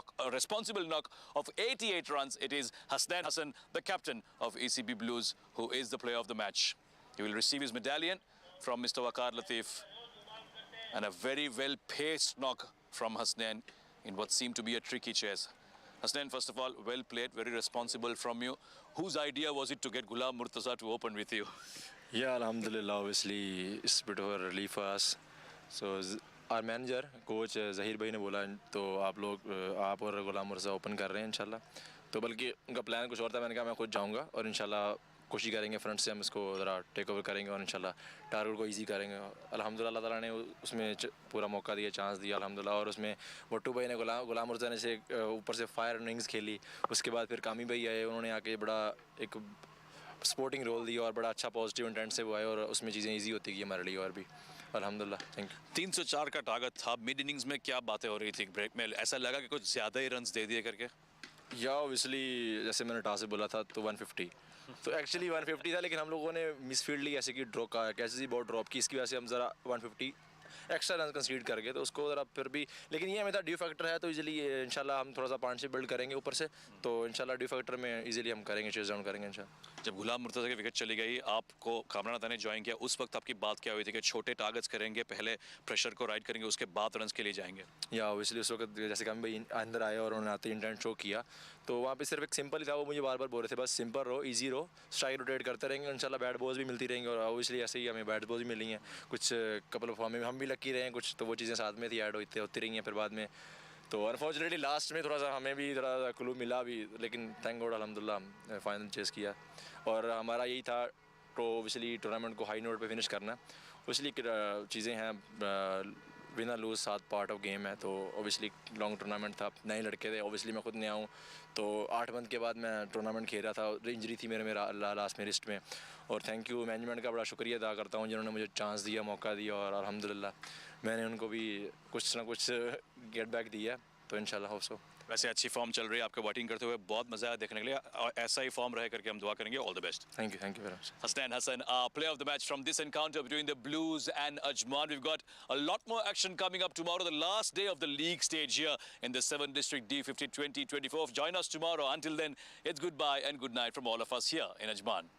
knock of 88 runs. It is Hasnain Hassan, the captain of ECB Blues, who is the player of the match. He will receive his medallion from Mr. Waqar Latif. And a very well-paced knock from Hasnain in what seemed to be a tricky chase. Hasnain, first of all, well played, very responsible from you. Whose idea was it to get Ghulam Murtaza to open with you? Yeah, Alhamdulillah, obviously it's a bit of a relief for us. So our manager, coach Zahir bhai ने बोला तो आप और गुलाम Murtaza open कर रहे हैं इंशाल्लाह. तो बल्कि उनका प्लान कुछ और था. मैंने कहा मैं खुद जाऊंगा और इंशाल्लाह कोशिश करेंगे फ्रंट से हम इसको ज़रा टेक ओवर करेंगे और इंशाल्लाह टारगेट को इजी करेंगे. अल्हम्दुलिल्लाह अल्लाह ताला ने उसमें पूरा मौका दिया, चांस दिया अल्हम्दुलिल्लाह. और उसमें वट्टू भाई ने गुलाम मुर्तज़ा ने से ऊपर से फायर इनिंग्स खेली. उसके बाद फिर कामी भाई आए, उन्होंने आके बड़ा एक स्पोर्टिंग रोल दिया और बड़ा अच्छा पॉजिटिव इंटेंट से वो आए और उसमें चीज़ें ईजी होती गई हमारे लिए. और भी अल्हम्दुलिल्लाह, थैंक यू. 304 का टारगेट था. मिड इनिंग्स में क्या बातें हो रही थी ब्रेक में? ऐसा लगा कि कुछ ज्यादा ही रन्स दे दिए करके? या ऑब्वियसली जैसे मैंने टॉस से बोला था तो 150, तो एक्चुअली 150 था, लेकिन हम लोगों ने मिसफील्ड ली ऐसे कि ड्रॉप का कैसे सी बॉल ड्रॉप की, इसकी वजह से हम ज़रा 150 एक्स्ट्रा रन कंसीड कर गए, तो उसको ज़रा फिर भी, लेकिन ये हमें था ड्यू फैक्टर है, तो इजीली इंशाल्लाह हम थोड़ा सा पार्टनरशिप बिल्ड करेंगे ऊपर से, तो इंशाल्लाह ड्यू फैक्टर में इजीली हम करेंगे, चेज डाउन करेंगे इंशाल्लाह। जब गुलाम मुर्तज़ा की विकेट चली गई, आपको कामरान अता ने ज्वाइन किया, उस वक्त आपकी बात क्या हुई थी कि छोटे टारगेट्स करेंगे, पहले प्रेशर को राइड करेंगे, उसके बाद रन के लिए जाएंगे? या ऑब्वियसली उस वक्त जैसे कि हम भाई अंदर आए और उन्होंने आते ही इंटेंट शो किया, तो वहाँ पे सिर्फ एक सिंपल ही था, वो मुझे बार बार बोल रहे थे बस सिंपल रहो, इजी रहो, स्ट्राइक रोटेट करते रहेंगे, इंशाल्लाह बैट बॉल्स भी मिलती रहेंगी, और ऑब्वियसली ऐसे ही हमें बैट बॉल्स भी मिली हैं, कुछ कपल ऑफ फॉर्म में हम भी लकी रहे हैं कुछ, तो वो चीज़ें साथ में थी ऐड होती रही हैं फिर बाद में, तो अनफॉर्चुनेटली लास्ट में थोड़ा सा हमें भी थोड़ा सा क्लू मिला भी, लेकिन थैंक गॉड अल्हम्दुलिल्लाह फाइनल चेस किया, और हमारा यही था तो ऑब्वियसली टूर्नामेंट को हाई नोट पे फिनिश करना, इसलिए चीज़ें हैं, विनर लूज साथ पार्ट ऑफ गेम है, तो ऑब्वियसली लॉन्ग टूर्नामेंट था, नए लड़के थे, ऑब्वियसली मैं खुद नया हूँ, तो 8 मंथ के बाद मैं टूर्नामेंट खेल रहा था, इंजरी थी मेरे लास्ट में रिस्ट में, और थैंक यू मैनेजमेंट का बड़ा शुक्रिया अदा करता हूँ जिन्होंने मुझे चांस दिया, मौका दिया, और अल्हम्दुलिल्लाह मैंने उनको भी कुछ ना कुछ गेट बैक दिया, तो इंशाल्लाह होप सो। वैसे अच्छी फॉर्म चल रही है आपको, बैटिंग करते हुए बहुत मजा आया देखने के लिए, और ऐसा ही फॉर्म रहे करके हम दुआ करेंगे। All the best. Thank you very much. Hasnain Hassan, player of the match from this encounter between the Blues and Ajman. We've got a lot more action coming up tomorrow, the last day of the league stage here in the 7th District D50 2024. Join us tomorrow. Until then, it's goodbye and good night from all of us here in Ajman.